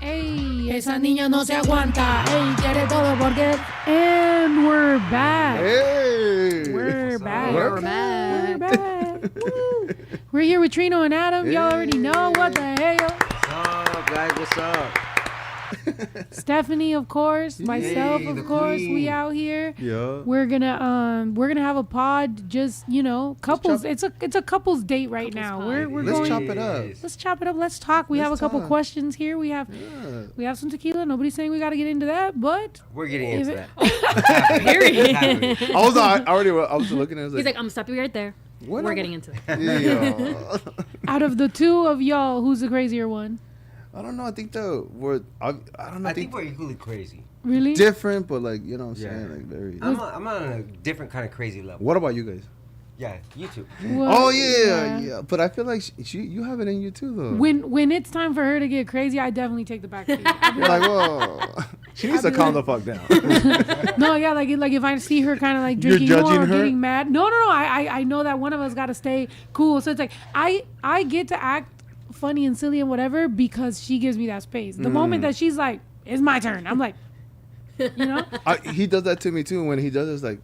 Ey, esa niña no se aguanta. Ey, quiere todo porque... And we're back. Hey. We're back. We're back. We're back. Woo. We're here with Trino and Adam. Hey. Y'all already know what the hell. What's up, guys? What's up? Stephanie, of course. Myself, of course. Queen. We out here. Yeah. We're gonna have a pod. Just couples. It's a couples date right now. Let's chop it up. Let's chop it up. Let's talk. We have a couple questions here. We have some tequila. Nobody's saying we got to get into that, but we're getting into that. I was looking at it. He's like, I'm gonna stop you right there. We're getting into it. Yeah. Out of the two of y'all, who's the crazier one? I don't know. I think I don't know. I think we're equally crazy. Really? Different, but like, you know what I'm saying? Like very. I'm on a different kind of crazy level. What about you guys? Yeah, you too. Well, oh yeah. But I feel like you have it in you too, though. When it's time for her to get crazy, I definitely take the back seat. You're like, whoa. She needs to calm the fuck down. No, yeah, like if I see her kind of like drinking more or getting mad. No. I know that one of us got to stay cool. So it's like I get to act funny and silly and whatever because she gives me that space. The moment that she's like, it's my turn, I'm like, he does that to me too. When he does it, it's like,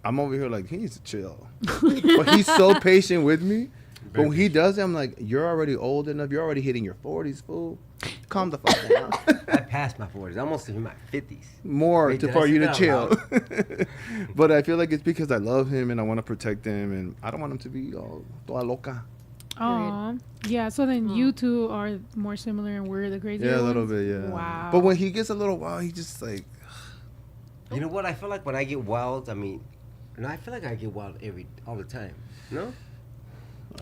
I'm over here like, he needs to chill. But he's so patient with me. But when he does it, I'm like, you're already old enough. You're already hitting your 40s, fool. Calm the fuck down. I passed my 40s. I'm almost in my 50s. More for you to chill. But I feel like it's because I love him and I want to protect him. And I don't want him to be all toda loca. Oh, yeah. So then you two are more similar and we're the crazy ones? Yeah, a little bit, yeah. Wow. But when he gets a little wild, he just like... You know what? I feel like when I get wild, I feel like I get wild all the time. No?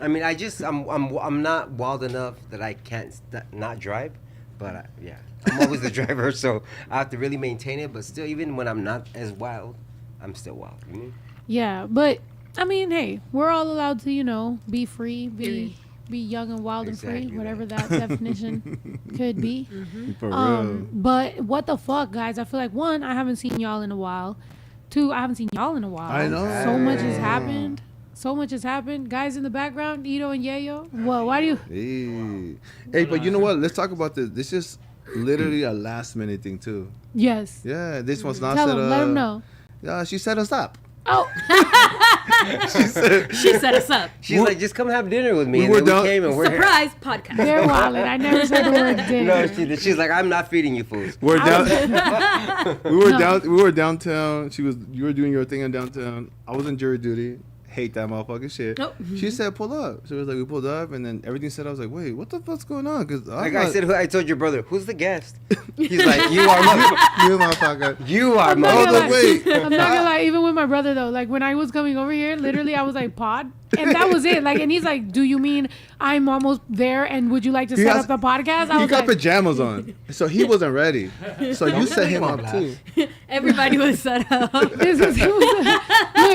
I mean, I'm not wild enough that I can't not drive, but I'm always the driver, so I have to really maintain it. But still, even when I'm not as wild, I'm still wild. You know? Yeah, but I mean, hey, we're all allowed to, be free, be young and wild and free, whatever that definition could be. Mm-hmm. For real. But what the fuck, guys? I feel like one, I haven't seen y'all in a while. Two, I haven't seen y'all in a while. I know. So much has happened. So much has happened. Guys in the background, Ito and Yayo. Well, why do you... Hey, but you know what? Let's talk about this. This is literally a last minute thing, too. Yes. Yeah, this one's not Tell set them, up. let them know. Yeah, she set us up. Oh. She set us up. She's like, just come have dinner with me. We and were then down, we came and we're Surprise podcast. They're wildin'. I never said the word dinner. No, she's like, I'm not feeding you fools. We're down. We were downtown. You were doing your thing in downtown. I was in jury duty. Hate that motherfucking shit. Nope. She said pull up. So it was like we pulled up and then everything said I was like, wait, what the fuck's going on? Because I told your brother, who's the guest? He's like, you are you motherfucker. You are I'm not gonna wait. I'm not gonna lie, even with my brother though, like when I was coming over here, literally I was like pod, and that was it. Like, and he's like, "Do you mean I'm almost there? And would you like to set up the podcast?" He got pajamas on, so he wasn't ready. So you set him up too. Everybody was set up. Look,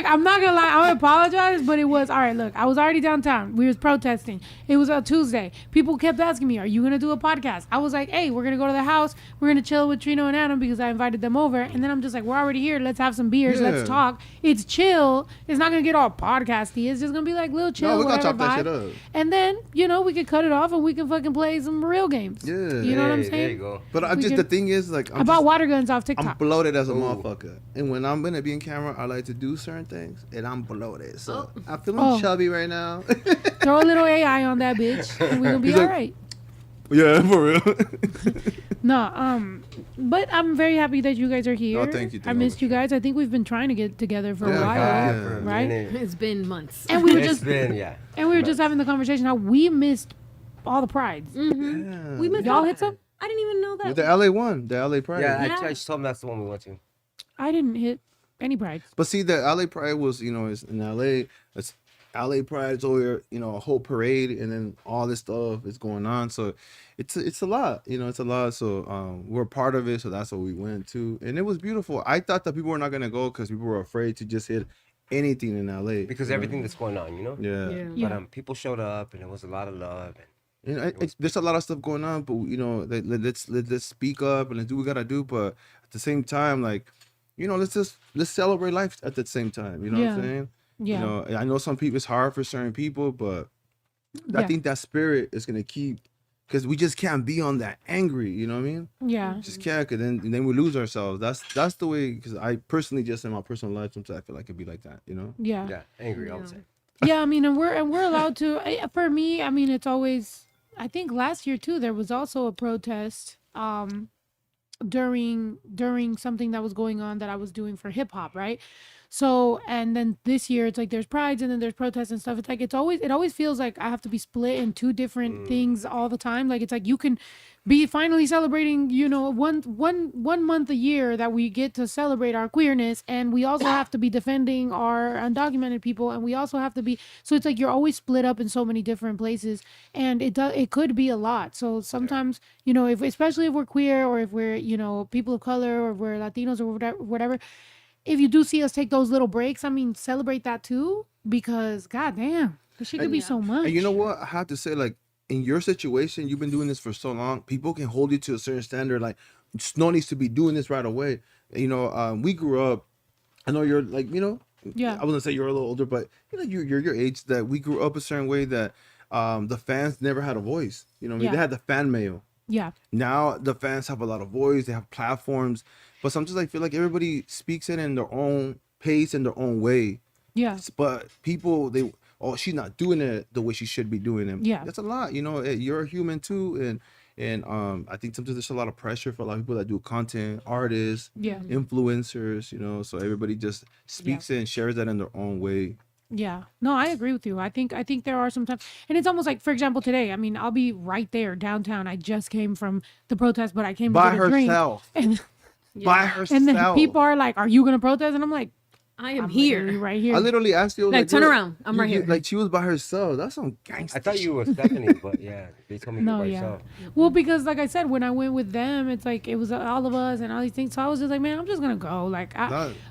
I'm not gonna lie, I apologize, but it was all right. Look, I was already downtown. We was protesting. It was a Tuesday. People kept asking me, "Are you gonna do a podcast?" I was like, "Hey, we're gonna go to the house. We're gonna chill with Trino and Adam because I invited them over." And then I'm just like, "We're already here. Let's have some beers. Yeah. Let's talk. It's chill. It's not gonna get all podcasty. It's just gonna be like little chill. No, we're gonna whatever chop that vibe. shit up. And then we can cut it off and we can fucking play some real games. Yeah. You know what I'm saying? There you go. But the thing is, like, I bought water guns off TikTok. I'm bloated as a motherfucker, and when I'm gonna be in camera, I like to do certain things, and I'm bloated. So I'm feeling chubby right now. Throw a little AI on that bitch, and we're gonna be all right. Yeah, for real. No, but I'm very happy that you guys are here. Oh, thank you. I missed you guys. I think we've been trying to get together for a while, right? It's been months. And we were and we were just having the conversation how we missed all the prides. Mm-hmm. Yeah. We missed Y'all hit some? I didn't even know that. With the LA one, the LA Pride. Yeah, I just told him that's the one we went to. I didn't hit any prides. But see, the LA Pride was, it's in LA. It's LA Pride. It's over, a whole parade, and then all this stuff is going on. So it's a lot, it's a lot. So we're part of it. So that's what we went to, and it was beautiful. I thought that people were not gonna go because people were afraid to just hit anything in LA because everything that's going on, Yeah. But people showed up, and it was a lot of love. There's a lot of stuff going on, but let's speak up and let's do what we gotta do. But at the same time, like, let's celebrate life at the same time. You know what I'm saying? Yeah. I know some people, it's hard for certain people, but I think that spirit is gonna keep because we just can't be on that angry. You know what I mean? Yeah. Just can't, cause then we lose ourselves. That's the way. Because I personally, just in my personal life, sometimes I feel like it'd be like that. You know? Yeah. Yeah, angry all the time. Yeah, I mean, and we're allowed to. For me, I mean, it's always. I think last year too, there was also a protest during something that was going on that I was doing for hip hop, right? So, and then this year it's like there's prides and then there's protests and stuff. It's like it always feels like I have to be split in two different things all the time. Like it's like you can be finally celebrating, one month a year that we get to celebrate our queerness, and we also have to be defending our undocumented people, and we also have to be. So it's like you're always split up in so many different places, and it could be a lot. So sometimes if especially if we're queer or if we're people of color or if we're Latinos or whatever. If you do see us take those little breaks, I mean, celebrate that too, because goddamn, this shit could be so much. And you know what? I have to say, like, in your situation, you've been doing this for so long. People can hold you to a certain standard. Like, Snow needs to be doing this right away. We grew up. I know you're like, Yeah. I wouldn't say you're a little older, but you're your age. That we grew up a certain way that the fans never had a voice. You know what I mean? Yeah. They had the fan mail. Yeah. Now the fans have a lot of voice. They have platforms, but sometimes I feel like everybody speaks it in their own pace and their own way. Yeah. But people, she's not doing it the way she should be doing it. Yeah. That's a lot. You're a human too, and I think sometimes there's a lot of pressure for a lot of people that do content, artists, Yeah. influencers. So everybody just speaks it and shares that in their own way. Yeah. No, I agree with you. I think there are some times, and it's almost like, for example, today, I mean, I'll be right there downtown. I just came from the protest, but I came to By get a drink. herself. And, By herself. and then people are like, "Are you gonna protest?" And I'm like, I am "I'm here. literally right here." I literally asked you, Like, turn "Girl, around. I'm right here." Like, she was by herself. That's some gangster. I thought you were Stephanie, but yeah, they told me you No, were by yeah. yourself. Well, because like I said, when I went with them, it's like it was all of us and all these things. So I was just like, man, I'm just gonna go. Like,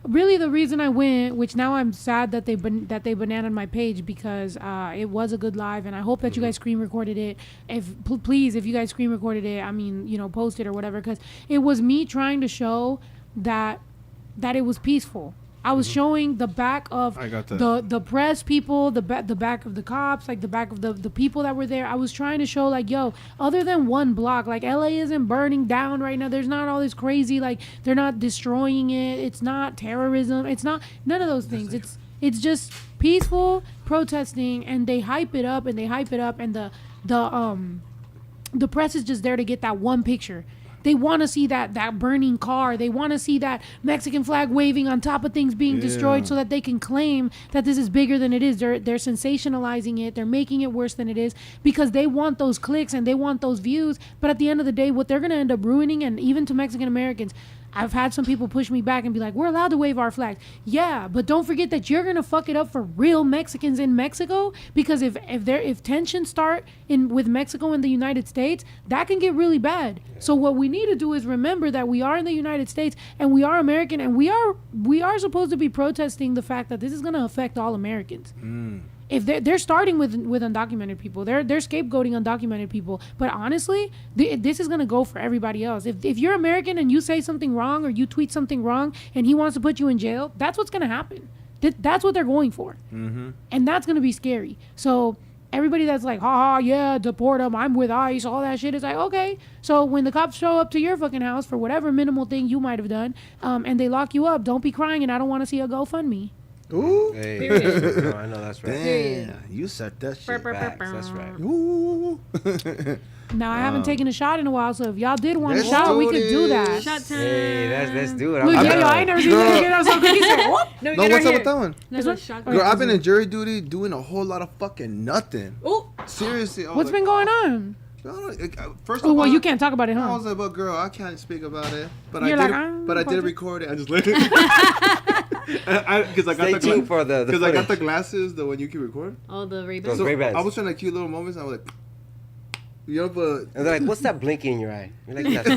really, the reason I went, which now I'm sad that they bananaed my page, because it was a good live, and I hope that you guys screen recorded it. Please, if you guys screen recorded it, I mean, post it or whatever, because it was me trying to show that it was peaceful. I was showing the back of I got that. the press people, the back of the cops, like the back of the people that were there. I was trying to show, like, yo, other than one block, like LA isn't burning down right now. There's not all this crazy, like they're not destroying it. It's not terrorism. It's not none of those things. It's just peaceful protesting, and they hype it up and the press is just there to get that one picture. They want to see that burning car. They want to see that Mexican flag waving on top of things being destroyed, so that they can claim that this is bigger than it is. They're sensationalizing it. They're making it worse than it is, because they want those clicks and they want those views. But at the end of the day, what they're going to end up ruining, and even to Mexican Americans, I've had some people push me back and be like, we're allowed to wave our flags. Yeah, but don't forget that you're going to fuck it up for real Mexicans in Mexico, because if tensions start with Mexico and the United States, that can get really bad. So what we need to do is remember that we are in the United States and we are American, and we are supposed to be protesting the fact that this is going to affect all Americans. If they're starting with undocumented people, they're scapegoating undocumented people. But honestly, this is gonna go for everybody else. If you're American and you say something wrong or you tweet something wrong and he wants to put you in jail, that's what's gonna happen. That's what they're going for, and that's gonna be scary. So everybody that's like, haha, yeah, deport them, I'm with ICE, all that shit, is like, okay. So when the cops show up to your fucking house for whatever minimal thing you might have done, and they lock you up, don't be crying and I don't want to see a GoFundMe. Ooh. Hey, Period. no, I know that's right. Damn, you said that shit. Facts, that's right. Ooh. Now, I haven't taken a shot in a while, so if y'all did want a Let's shot, do we could do that. this. Shot time. Hey, let's do it. Look, I'm yeah, down. yo, I ain't never seen you get up so quick. He said, whoop. No, No, what's up with that one? That's one? a shot. Oh, Girl, yeah. I've been in jury duty doing a whole lot of fucking nothing. Oh, Seriously. I was What's like, been going on? First Oh, of well, all, you can't talk about it, I huh? was like, but girl, I can't speak about it. But You're I like, did. I'm But I part did of- record it. I just let it. Because I got Stay tuned for the because I got the footage. glasses, the one you can record. all the Ray Those Bans. Ray-Bans. I was trying to cute little moments. And I was like, but And they're like, what's that blinking in your eye? You're like, that's,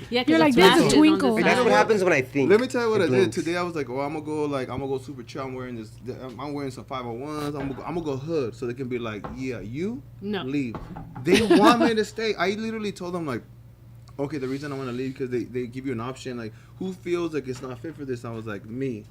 Yeah, 'cause You're like, the there's a flash is on twinkle. the that's side. what happens when I think. let me tell you what It I did blinks. today. I was like, oh, I'm gonna go super chill. I'm wearing this. I'm wearing some 501s. I'm gonna go hood, so they can be like, yeah, you No. leave. They want me to stay. I literally told them like, okay, the reason I want to leave because they give you an option like, who feels like it's not fit for this. I was like, me.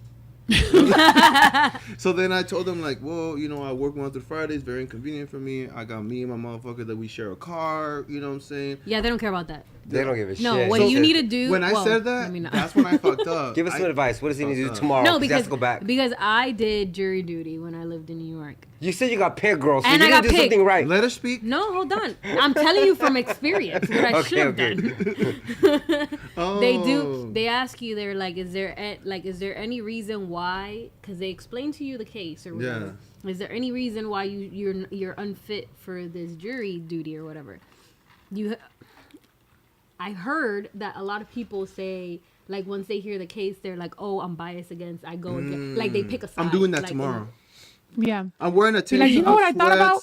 So then I told them like, well, you know, I work Monday through Friday. It's very inconvenient for me. I got me and my motherfucker that we share a car. You know what I'm saying? Yeah, they don't care about that. They don't give a shit. No, what So- you need to do. When I well, said that, mean, that's when I fucked up. Give us some advice. What does he need to do tomorrow? no, he has because to go back. because I did jury duty when I lived in New York. You said you got picked, girl, so And you I didn't got do something picked. right. Let her speak. No, hold on. I'm telling you from experience what I should have done. Oh. They do. They ask you. They're like, is there any reason why? Because they explain to you the case or whatever. Is there any reason why you're unfit for this jury duty or whatever? I heard that a lot of people say, like, once they hear the case, they're like, oh, I'm biased against. I go against. Like, they pick a side. I'm doing that like, tomorrow. Yeah. I'm wearing a Be t-shirt. like, you know what I thought about?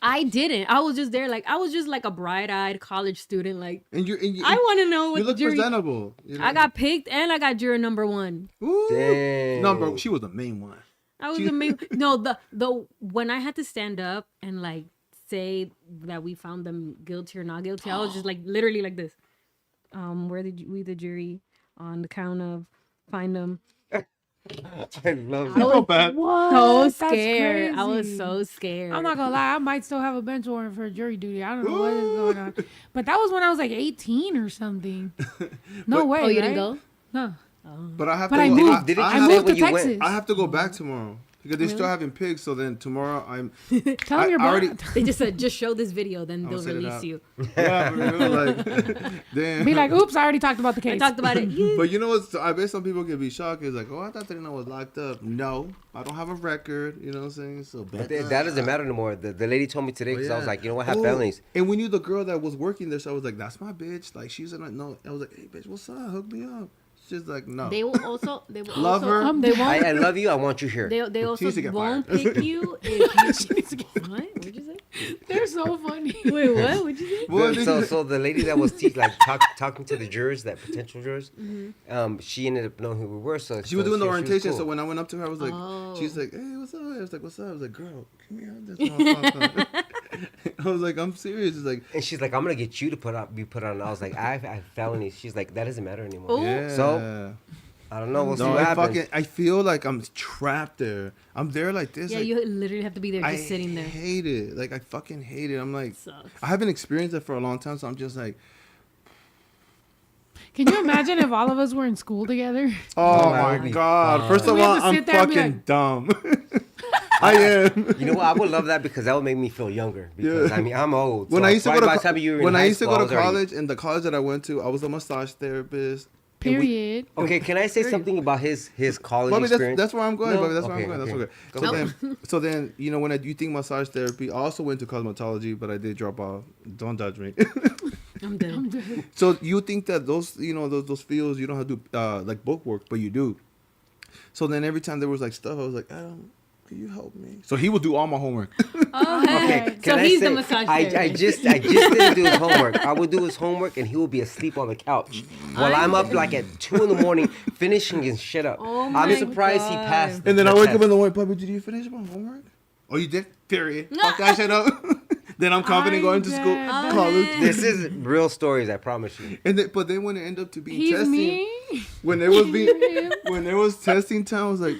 I didn't. I was just there, like, I was just like a bright-eyed college student. Like, And you I want to know what you the look jury. presentable. You know? I got picked and I got juror number 1. Ooh. Dang. No, bro, she was the main one. I was amazing. No, the when I had to stand up and like say that we found them guilty or not guilty, I was just like literally like this. Where did we the jury on the count of find them? I love I that. was bad. What? so That's scared. I was crazy. so scared. I'm not gonna lie, I might still have a bench warrant for jury duty. I don't know what is going on. But that was when I was like 18 or something. No way. Oh, you right? didn't go? No. But I have But to I go. moved. Didn't I you I say moved when to you Texas. went? I have to go back tomorrow because they're still having pigs. So then tomorrow I'm. Tell them your I already- brother. They just said just show this video, then I'll they'll set it release up. you. Yeah, for real, like, damn. Be like, oops, I already talked about the I case. talked about it. Yeah. But you know what? I bet some people can be shocked. It's like, oh, I thought Trino was locked up. No, I don't have a record. You know what I'm saying? So But that doesn't matter anymore. The lady told me today because I was like, you know what, I have felonies. And we knew the girl that was working there, so I was like, that's my bitch. Like, she's in a no. I was like, hey, bitch, what's up? Hook me up. She's like, no. They will also. Love her. They won't. I love you. I want you here. They also needs to get won't fired. pick you if you. What? What'd you say? They're so funny. Wait, what? What'd you say? Well, So the lady that was talking to the jurors, that potential jurors, she ended up knowing who we were. So she was doing the was orientation. cool. So when I went up to her, I was like, Oh. she's like, hey, what's up? I was like, what's up? I was like, girl, come here. This motherfucker. I was like, I'm serious. It's like, And she's like, I'm gonna get you to be put on. I was like, I have felonies. She's like, that doesn't matter anymore. Oh. yeah. So I don't know. We'll see No, what happens. I feel like I'm trapped there. I'm there like this. Yeah, like, you literally have to be there just sitting there. I hate it. Like, I fucking hate it. I'm like, Sucks. I haven't experienced it for a long time, so I'm just like, Can you imagine if all of us were in school together? oh that my would be god. fun. First of We have all, to I'm sit there and be fucking like- dumb. I am. You know what? I would love that because that would make me feel younger. Because Yeah. I mean, I'm old. When so I used to go by the to time you were in when I high used to school, go I to was already- college, in the college that I went to, I was a massage therapist. and we- Period. Okay, can I say something about his college Bobby, experience? that's where I'm going. No? Bobby, that's where Okay, I'm going. okay. That's okay. So then, you know, when you think massage therapy, I also went to cosmetology, but I did drop off. Don't judge me. I'm done. So you think that those, you know, those fields you don't have to do like book work, but you do. So then every time there was like stuff, I was like, Adam, can you help me? So he would do all my homework. Oh, Okay, hey. can So I he's say, the massage I therapist. just didn't do his homework. I would do his homework and he would be asleep on the couch while I'm up like at 2 a.m. finishing his shit up. Oh I'm my surprised he God. passed. And then the I wake up test. in the morning, Bobby, did you finish my homework? Oh, you did? Period. Fuck that shit up. Then I'm confident going to school, dead. college. This is real stories, I promise you. And then, but then when it ended up to be He's testing, me. when there was testing time, I was like,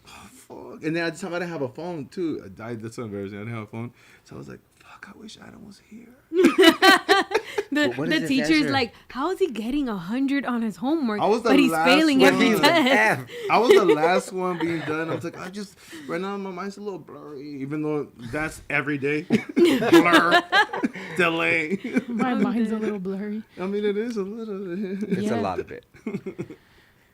oh, fuck. And then at the time I didn't have a phone too. That's so embarrassing. I didn't have a phone, so I was like, fuck. I wish Adam was here. What The is his teacher's answer? like, how is he getting 100 on his homework? I was the but he's last failing one. every He's an test. F. I was the last one being done. I was like, right now my mind's a little blurry, even though that's every day. Blur, delay. My mind's a little blurry. I mean, it is a little. It's Yeah. a lot of it.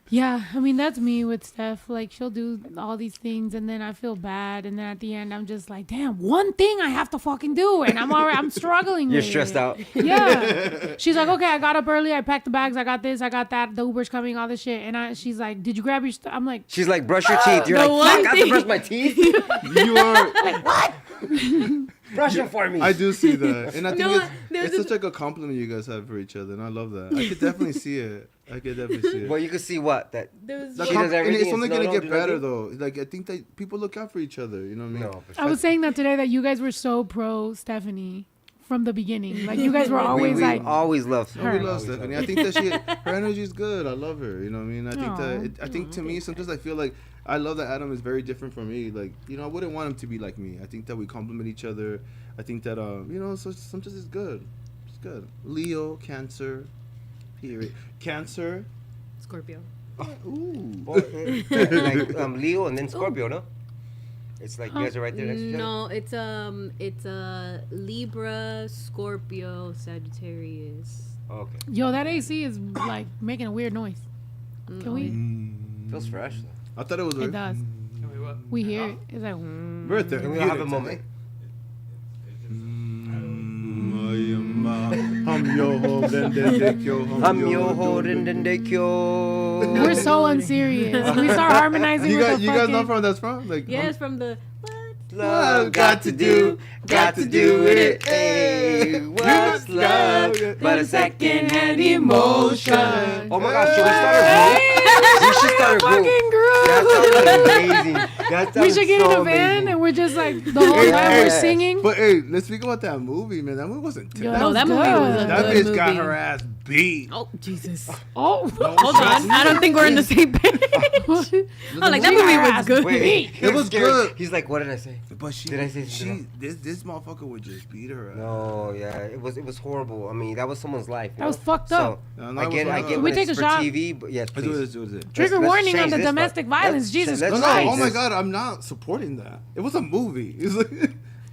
Yeah, I mean that's me with Steph. Like she'll do all these things, and then I feel bad, and then at the end I'm just like, damn, one thing I have to fucking do, and I'm struggling. You're with stressed it. out. Yeah. She's like, okay, I got up early, I packed the bags, I got this, I got that, the Uber's coming, all this shit, and she's like, did you grab your stuff? I'm like, She's like, brush your teeth. You're The like, one fuck, I have to thing- brush my teeth. You are. Brush them for me. I do see that, and I think No, it's there's such like a compliment you guys have for each other, and I love that. I could definitely see it. I could definitely see it. Well, you can see what that. There's The She com- does and everything it's only and gonna no, get do better nothing? though. Like I think that people look out for each other. You know what I mean? No, for I was saying that today that you guys were so pro Stephanie from the beginning. Like, you guys were we always like, always loved No, her. we Her. love Stephanie. I think that her energy is good. I love her. You know what I mean? I think I think to me, sometimes I feel like I love that Adam is very different from me. Like, you know, I wouldn't want him to be like me. I think that we complement each other. I think that you know, so sometimes it's good. It's good. Leo, Cancer, period. Cancer. Scorpio. Ooh. Like Leo and then Scorpio, no? It's like you guys are right there next to each other. No, it's a Libra, Scorpio, Sagittarius. Okay. yo, that AC is like making a weird noise. Can we? Feels fresh though. I thought it was. It does. We hear it. It's like. We're Can we all have a moment? I'm your home, then dekyo. I'm your holding and dekyo. We're so unserious. We start harmonizing You with guys, the you guys fucking. know from that's from like. Yes, from the Love got to do with it. Hey, what's love but a second-hand emotion? Oh my gosh, should we start a group? We should start a Fucking group. That group. sounds amazing. That We sounds should get so in a van amazing. and we're just like the whole time we're singing. But hey, let's speak about that movie, man. That movie wasn't Yo, terrible. No, that movie was a That good bitch got movie. her ass beat. Oh Jesus! Oh, Hold on, I don't think we're in the same page. I'm like that movie was good. Wait, It was scared. good. He's like, what did I say? But she, Did I say something this motherfucker would just beat her ass. No, yeah, it was horrible. I mean, that was someone's life. That was fucked up. No, I it get, was I fucked get up. We when take it's a for shot. TV, but yes, Let's do please. this. Do this. Trigger Let's warning on change the this, domestic but- violence. let's- Jesus let's No, Christ. oh my this. god, I'm not supporting that. It was a movie. It's like,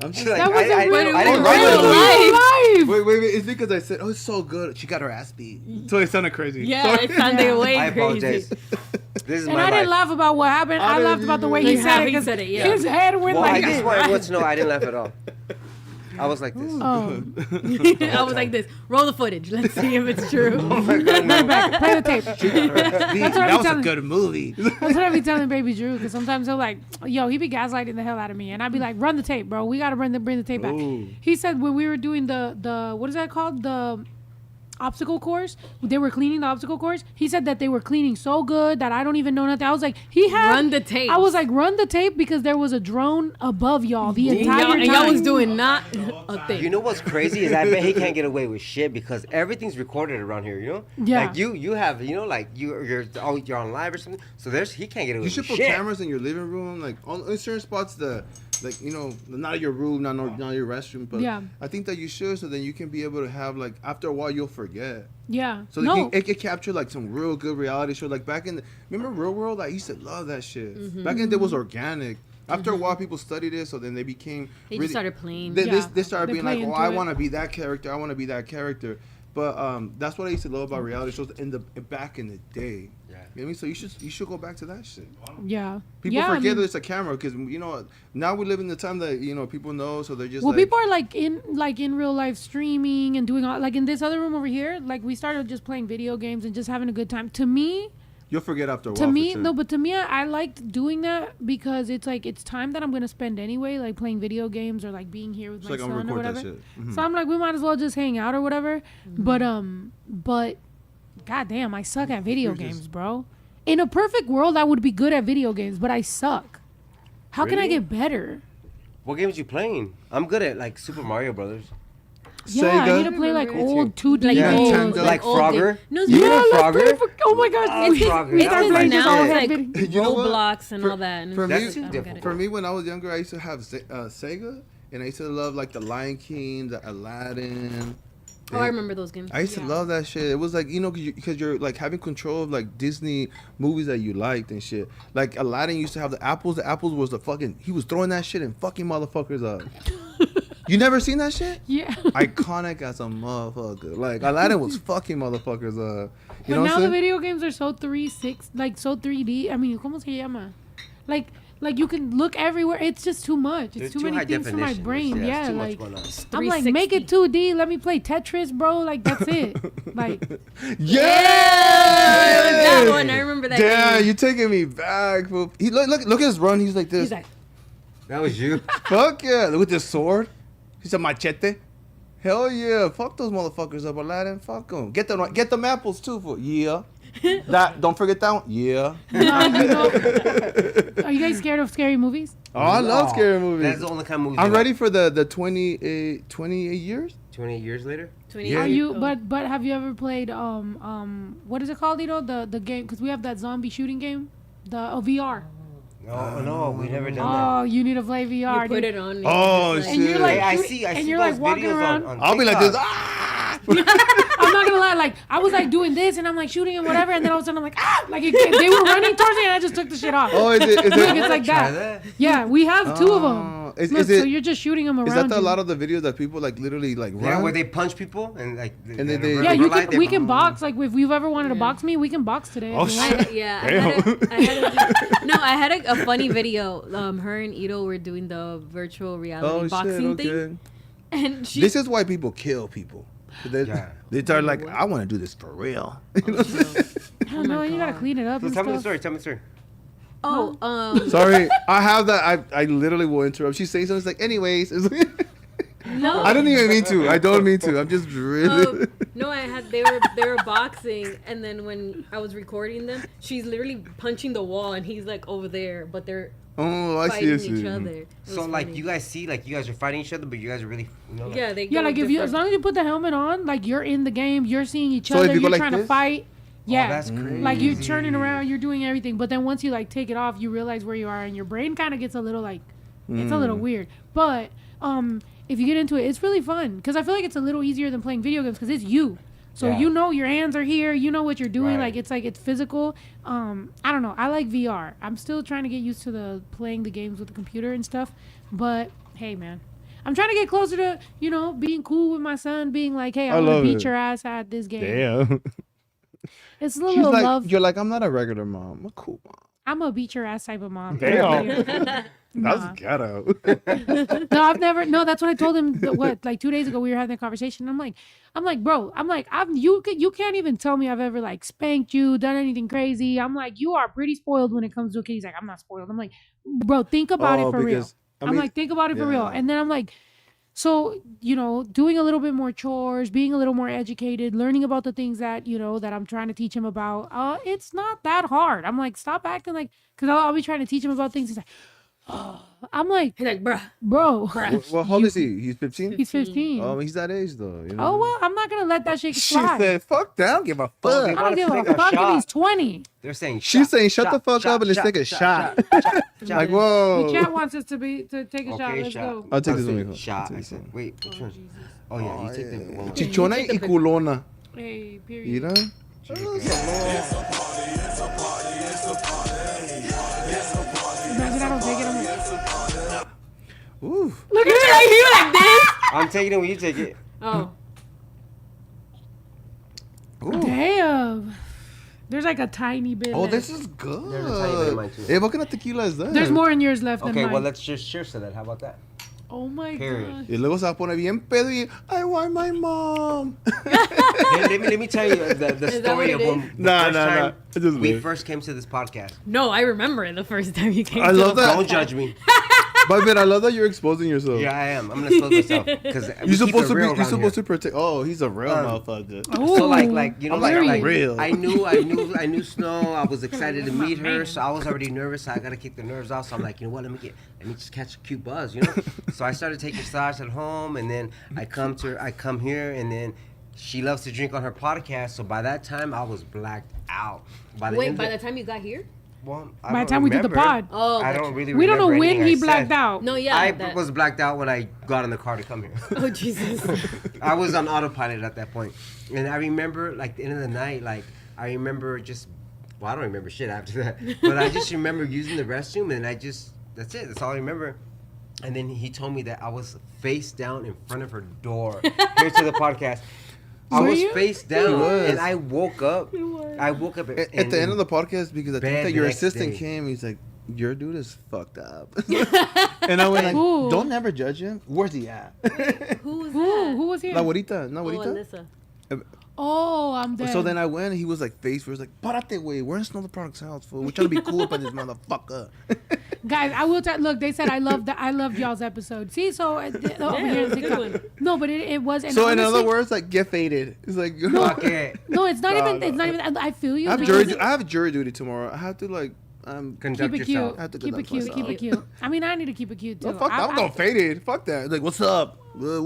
I'm just Like, That was I a real didn't real write it. life. Wait. It's because I said, oh, it's so good. She got her ass beat. So it sounded crazy. Yeah, Sorry. it sounded way I apologize. crazy. This is And my I didn't life. laugh about what happened. I laughed about the way he Yeah, said it he because said it, yeah. his head went Well, I like just this. want everyone to know I didn't laugh at all. I was like this. Oh, I was like this. Roll the footage. Let's see if it's true. Oh my God, no. play the tape. That what I'm was a telling- good movie. That's what I be telling Baby Drew because sometimes he'll like, yo, he be gaslighting the hell out of me, and I'd be like, run the tape, bro. We gotta bring the tape back. Ooh. He said when we were doing the what is that called, the obstacle course, they were cleaning the obstacle course. He said that they were cleaning so good that I don't even know nothing. I was like, he had Run the tape. I was like, run the tape because there was a drone above y'all the entire time. And y'all was doing not a thing. You know what's crazy is I bet he can't get away with shit because everything's recorded around here. You know, Yeah. Like you have, you know, like you're on live or something. So he can't get away You with should put shit. cameras in your living room, like on certain spots. Like, you know, not your room, not your restroom, but Yeah. I think that you should, so then you can be able to have, like, after a while you'll forget. Yeah. So No. it could capture like some real good reality show. Like back in remember Real World? I used to love that shit. Back in the day, it was organic. After a while, people studied it, so then they became. They just started playing. They, Yeah. they started They being play like, oh, into I it. want to be that character. I want to be that character. But that's what I used to love about reality shows back in the day. Yeah. You know what I mean? So you should go back to that shit. Yeah. People yeah, forget I mean, that it's a camera because you know now we live in the time that you know people know, so they're just well, like, people are like in real life streaming and doing all, like in this other room over here. Like we started just playing video games and just having a good time. To me, you'll forget after a while. to for me, sure. no, but to me, I liked doing that because it's like it's time that I'm gonna spend anyway, like playing video games or like being here with It's my like I'm son or record that whatever. shit. Mhm. So I'm like, we might as well just hang out or whatever. But goddamn, I suck at video You're just- games, bro. In a perfect world, I would be good at video games, but I suck. How can I Really? get better? What games you playing? I'm good at like Super Mario Brothers. Yeah, I Sega? need to play like Me old 2D Like Yeah, games. Nintendo. Like old Frogger? game. No, You Yeah, know let's play Frogger? for, oh my god, Oh, we Frogger. we That started was playing like just now all it's head like video. You know what? Roblox and For- all that. And for it's me- just- That's too I don't get difficult. it. For me, when I was younger, I used to have Sega, and I used to love like the Lion King, the Aladdin. Oh, I remember those games. I used to love that shit. It was like, you know, because you're like having control of like Disney movies that you liked and shit. Like Aladdin used to have the apples. The apples was the fucking. He was throwing that shit and fucking motherfuckers up. You never seen that shit? Yeah. Iconic as a motherfucker. Like Aladdin was fucking motherfuckers up. You But know what now I'm the saying? video games are so 360, like so 3D. I mean, ¿cómo se llama? Like you can look everywhere. It's just too much. It's They're too too many high things for my definition. brain. It's Yeah, too much like going on. I'm like, make it 2D. Let me play Tetris, bro. Like that's it. Like Yeah. that one. I remember that Damn, game. you taking me back. Fool. He look at his run. He's like this. He's like, That was you. Fuck yeah! Look at this sword. He's a machete. Hell yeah! Fuck those motherfuckers up, Aladdin. Fuck them. Get them apples too, for yeah. That don't forget that one. Yeah. No, you know, are you guys scared of scary movies? Oh, I love No, scary movies. That's the only kind of movie. I'm ready for the 28 years. 28 years later. 28. Are you? But have you ever played what is it called? You know the game, because we have that zombie shooting game, the VR. No, we never done Oh, you need to play VR. You put dude. it on. Oh, it's shit. And you're that. like, Hey, I shoot- see. I and see you're those like walking videos around. on I'll be like this. TikTok. Ah! I'm not gonna lie, like I was like doing this and I'm like shooting and whatever, and then all of a sudden I'm like like they were running towards me and I just took the shit off. Oh, is it? Like, it's like Try that. Yeah, we have two of them. Oh, is Look, it? so you're just shooting them around. Is that a you. lot of the videos that people like literally like run? Yeah, where they punch people and like. And they- Yeah, you can. We can box. Like if you've ever wanted to box me, we can box today. Oh, if you want. shit. I had a funny video. Her and Ito were doing the virtual reality boxing thing, and she. This is why people kill people. They start like, I want to do this for real. You know what I'm saying? I don't know. You gotta clean it up. So and tell me the stuff. story. Tell me the story. Sorry, I have that. I literally will interrupt. She's saying something. It's like, anyways. It's like, No. I didn't even mean to. I don't mean to. I'm just really. No, they were boxing, and then when I was recording them, she's literally punching the wall, and he's like over there, but they're Oh, I fighting see. each other. It So was like funny. you guys see, like you guys are fighting each other, but you guys are really, Yeah, they Yeah, go like if you, as different- long as you put the helmet on, like you're in the game, you're seeing each So if other, you go you're like trying to this? fight. Yeah, that's crazy. like you're turning around, you're doing everything, but then once you like take it off, you realize where you are, and your brain kind of gets a little like, it's a little weird. But if you get into it, it's really fun because I feel like it's a little easier than playing video games because it's you. So Yeah. you know your hands are here, you know what you're doing. Right. Like it's physical. I don't know. I like VR. I'm still trying to get used to the playing the games with the computer and stuff. But hey, man, I'm trying to get closer to being cool with my son, being like, hey, I'm gonna love beat it. your ass at this game. Damn. It's a She's little like, love. you're like, I'm not a regular mom. I'm a cool mom. I'm a beat your ass type of mom. Damn. Nah. That's ghetto. No, I've never. No, that's what I told him. Like 2 days ago, we were having a conversation. I'm like, bro. You can't even tell me I've ever like spanked you, done anything crazy. I'm like, you are pretty spoiled when it comes to a kid. He's like, I'm not spoiled. I'm like, bro, think about it for real. I'm like, think about it for real. And then I'm like, so doing a little bit more chores, being a little more educated, learning about the things that that I'm trying to teach him about. It's not that hard. I'm like, stop acting like, because I'll be trying to teach him about things. He's like. I'm like, He's like, bruh. bro. Well, how old is he? He's 15? He's 15. Oh, he's that age though. You know? Oh well, I'm not gonna let that shit She slide. said, fuck that. I don't give a fuck. I don't give a Take a fuck if shot. he's 20. They're saying. She's saying, shut the fuck up and let's take a shot. Like, whoa. The chat wants us to take a shot. Okay, Let's shot. go. I'll take I this said one. shot. I said, wait, which one? Oh yeah, you take the one. Chichona y culona. Hey, period. Mira. Imagine I don't take it. I'm like, Ooh. look at you right here like this. I'm taking it when you take it. Oh, Ooh. Damn. There's like a tiny bit. Oh, left. this is good. There's a tiny bit of mine, too. Hey, what kind of tequila is that? There's more in yours left than Okay, mine. well let's just cheers to that. How about that? Oh my Period. god. Y luego se va a poner bien pedo y I want my mom. Hey, let me tell you the that story what of it when is? the Nah, first nah, time nah. It's just we weird. first came to this podcast. no, I remember it the first time you came. I to love the that. Don't judge me. But man, I love that you're exposing yourself. Yeah, I am. I'm gonna expose myself because You're supposed to be. You're supposed to protect. Oh, he's a real motherfucker. So like Ooh. you know, I'm like, like like real. I knew Snow. I was excited to meet her, so I was already nervous. So I gotta kick the nerves off. So I'm like, you know what? Let me just catch a cute buzz, you know. So I started taking shots at home, and then I come here, and then she loves to drink on her podcast. So by that time, I was blacked out. By the time you got here? well, I By the don't time we did the remember. pod. Oh, I gotcha. don't really. We don't know remember when anything he I blacked said. out. No, yeah. I that- was blacked out when I got in the car to come here. Oh Jesus. I was on autopilot at that point. And I remember, like, the end of the night, like, I remember just, well, I don't remember shit after that. But I just remember using the restroom, and that's it. That's all I remember. And then he told me that I was face down in front of her door here to the podcast. I Were was you? face down, was. and I woke up. I woke up At the end of the podcast, because I think bed that your the next assistant day. came, he's like, your dude is fucked up. And I went like, Ooh. don't never judge him. Where's he at? Who was Who? that? Who was here? La abuelita, no Oh, abuelita. Alyssa. Oh, I'm dead. So then I went, and he was like, face first, like, parate, way. We're in Snow the Product's house, fool. We're trying to be cool up on this motherfucker. Guys, I will look, they said I loved y'all's episode. See, so over here in good TikTok. one. No, but it was. And So in honestly, other words, like get faded. It's like Fuck it. no, it's not even. No. It's not even. I feel you. I have because- jury duty tomorrow. I have to like Conduct Keep it yourself. cute. I have to Keep it conduct cute. myself. Keep it cute. I mean, I need to keep it cute too. No, fuck that. I'm going faded. Fuck that. Like, what's up? What? Le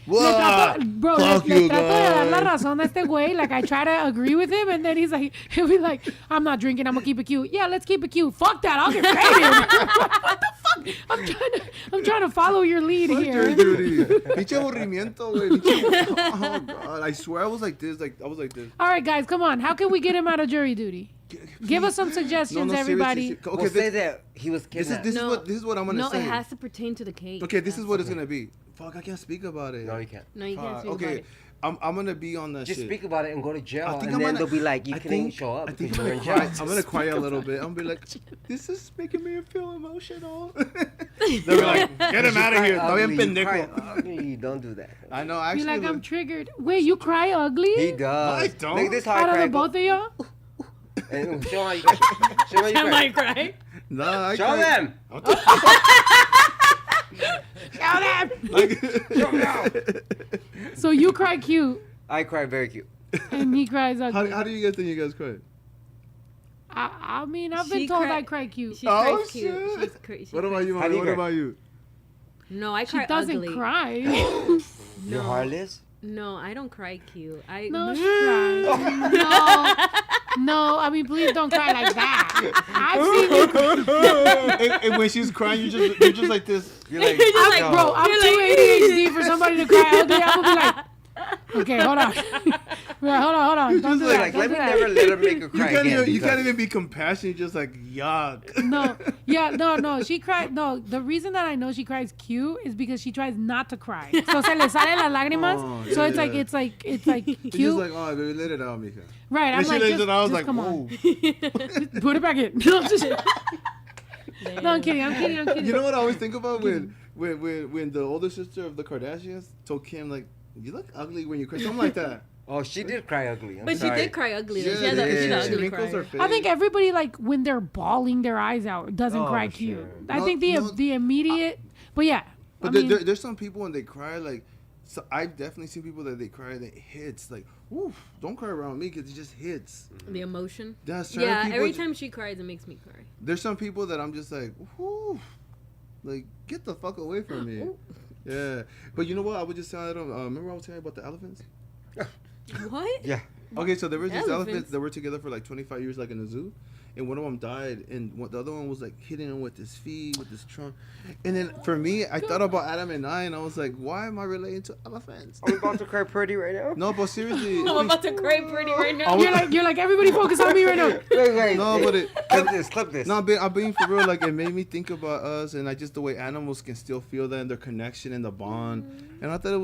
What? bro, Fuck le you, trato de dar la guys. razón a este güey. Like, I try to agree with him, and then he'll be like, I'm not drinking, I'm gonna keep it cute. Yeah, let's keep it cute. Fuck that, I'll get faded. What the fuck? I'm trying to follow your lead Fuck here. jury duty. Pinche aburrimiento, güey. Oh, God. I swear I was like this. I was like this. All right, guys, come on. How can we get him out of jury duty? Give us some suggestions, everybody. seriously. Okay, say that he was This kidnapped. is what I'm gonna No, say. it has to pertain to the case. Okay, this is what it's gonna be. Fuck, I can't speak about it. No, you can't. No, you can't Fuck, speak okay, about it. I'm gonna be on that Just shit. speak about it and go to jail, I and think then I'm gonna, they'll be like, "You I couldn't think, show up I think because I'm you were gonna in cry. jail." I'm gonna cry a little bit. I'm gonna be like, this is making me feel emotional. They'll be like, get him out of here. Está bien pendejo. Don't do that. I know. Be Actually, like, I'm triggered. Wait, you cry ugly? He does. I don't. Look, this is how I Out of cry. the both of y'all? And show how you cry. Show how you Am I cry. crying? nah, I Show cry. them. Show them. Show them. So you cry cute, I cry very cute. and he cries ugly. How do you guys think you guys cry? I mean, I've been She told cry- I cry cute. She Oh, cries cute. shit. She's crazy. What about you, How do mommy? you What cry? about you? No, I She cry doesn't ugly. cry. You're heartless? No, I don't cry cute. No, she cries. No, I mean, please don't cry like that. I've seen you. And when she's crying, you're just like this. You're like, just like, no. Bro, I'm You're too like- ADHD for somebody to cry ugly. I'm gonna be like, okay, hold on. Right, hold on. You're Don't just do that. Like, Don't let do me that. never let her make her You cry can't again. even, you can't because- even be compassionate. You're just like yuck. No, yeah, no. She cried. No, the reason that I know she cries cute is because she tries not to cry. So se le salen las lágrimas. Oh, So it's yeah. like it's like You're just cute. like, oh, baby, let it out, mija. Right. I'm And she like, lays just, it out, I was just like, come whoa. on. Put it back in. No, I'm just- no, I'm kidding. I'm kidding. You know what I always think about when the older sister of the Kardashians told Kim, like, you look ugly when you cry, something like that. Oh, she did cry ugly. I'm But sorry. she did cry ugly. though. Yeah, She has a, yeah, she's yeah. an She ugly wrinkles her crier. face. I think everybody, like, when they're bawling their eyes out, doesn't Oh, cry sure. cute. I No, think no. the immediate, but yeah. But I mean, there's some people when they cry, like, so I've definitely seen people that they cry and it hits. Like, oof, don't cry around me because it just hits. The emotion. There's certain Yeah, people, every time she cries, it makes me cry. there's some people that I'm just like, oof, like, get the fuck away from me. Yeah. But you know what? I would just tell them, remember I was telling you about the elephants? What? Yeah. Okay, so there was these elephants Elephants? that were together for like 25 years, like in a zoo, and one of them died, and the other one was like hitting him with his feet, with his trunk. And then for me, I thought about Adam and I, and I was like, why am I relating to elephants? Are we about to cry pretty right now? No, but seriously, I'm about to cry pretty right now. you're like everybody focus on me right now. Wait. No, but it. Clip this. No, I'm being for real. Like, it made me think about us, and just the way animals can still feel that and their connection and the bond. And I thought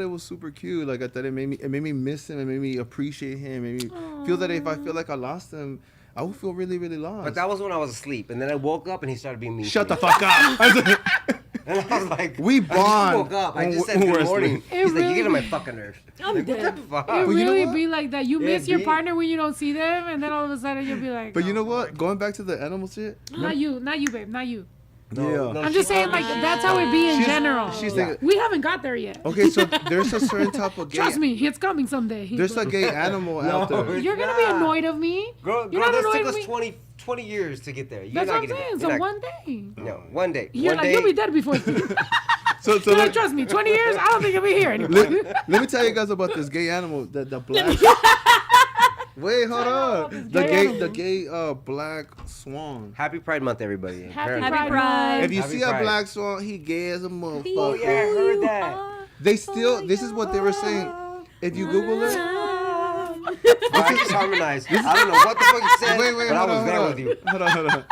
it was super cute. Like, I thought it made me miss him. It made me appreciate him. It made me feel that if I feel like I lost him, I would feel really, really lost. But that was when I was asleep, and then I woke up and he started being mean. Shut to the me. fuck up. And I was like, We I just bond woke up. I when just we're- said when we're good morning. asleep. He's like, really- you get on my fucking nerves. I'm Like, dead. what the fuck? It you know really what? be like that. You Yeah, miss your B. partner when you don't see them, and then all of a sudden you'll be like, But you oh, know what? Going back to the animal shit. Not you, babe, not you. Yeah. I'm just saying, like, that's how it be in She's- general. she's like- We haven't got there yet. Okay, so there's a certain type of gay. Trust me, it's coming someday. There's a gay animal out there. You're gonna be annoyed of me. Girl, You're not this annoyed took of us me. 20 years to get there. You're That's not what I'm getting saying. there. So You're one day. No, one day. You're One like, day. you'll be dead before. So You're like, let, trust me, 20 years, I don't think I'll be here anymore. let me tell you guys about this gay animal, the black. Wait, hold on. The gay black swan. Happy Pride Month, everybody. Happy Apparently. Happy Pride. If you Happy see a Pride. black swan, he gay as a motherfucker. Oh, yeah, I heard that. They still. This is what they were saying. If you Google it. I just harmonized. I don't know what the fuck you said, Wait, but I hold was on, there hold with on. you. Hold on.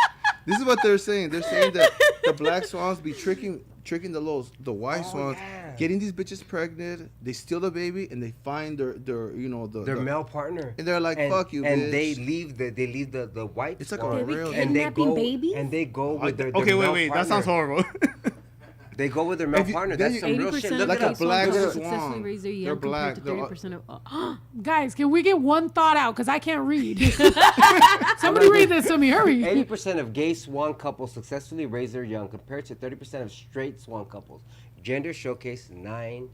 This is what they're saying. They're saying that the black swans be tricking the white swans, yeah. getting these bitches pregnant. They steal the baby and they find their Their male partner. and they're like, fuck you, and bitch. they leave the white It's like swan, a real. and they Kidnapping go babies? and they go with their Okay, male wait. That partner. sounds horrible. They go with their male partner. That's some real shit. 80% Look of Like it a up. gay black swans swan. successfully raise their They're young black. compared to 30% of. Guys, can we get one thought out? Because I can't read. Somebody read this to me. Hurry. 80% of gay swan couples successfully raise their young compared to 30% of straight swan couples. Gender showcase 9-12.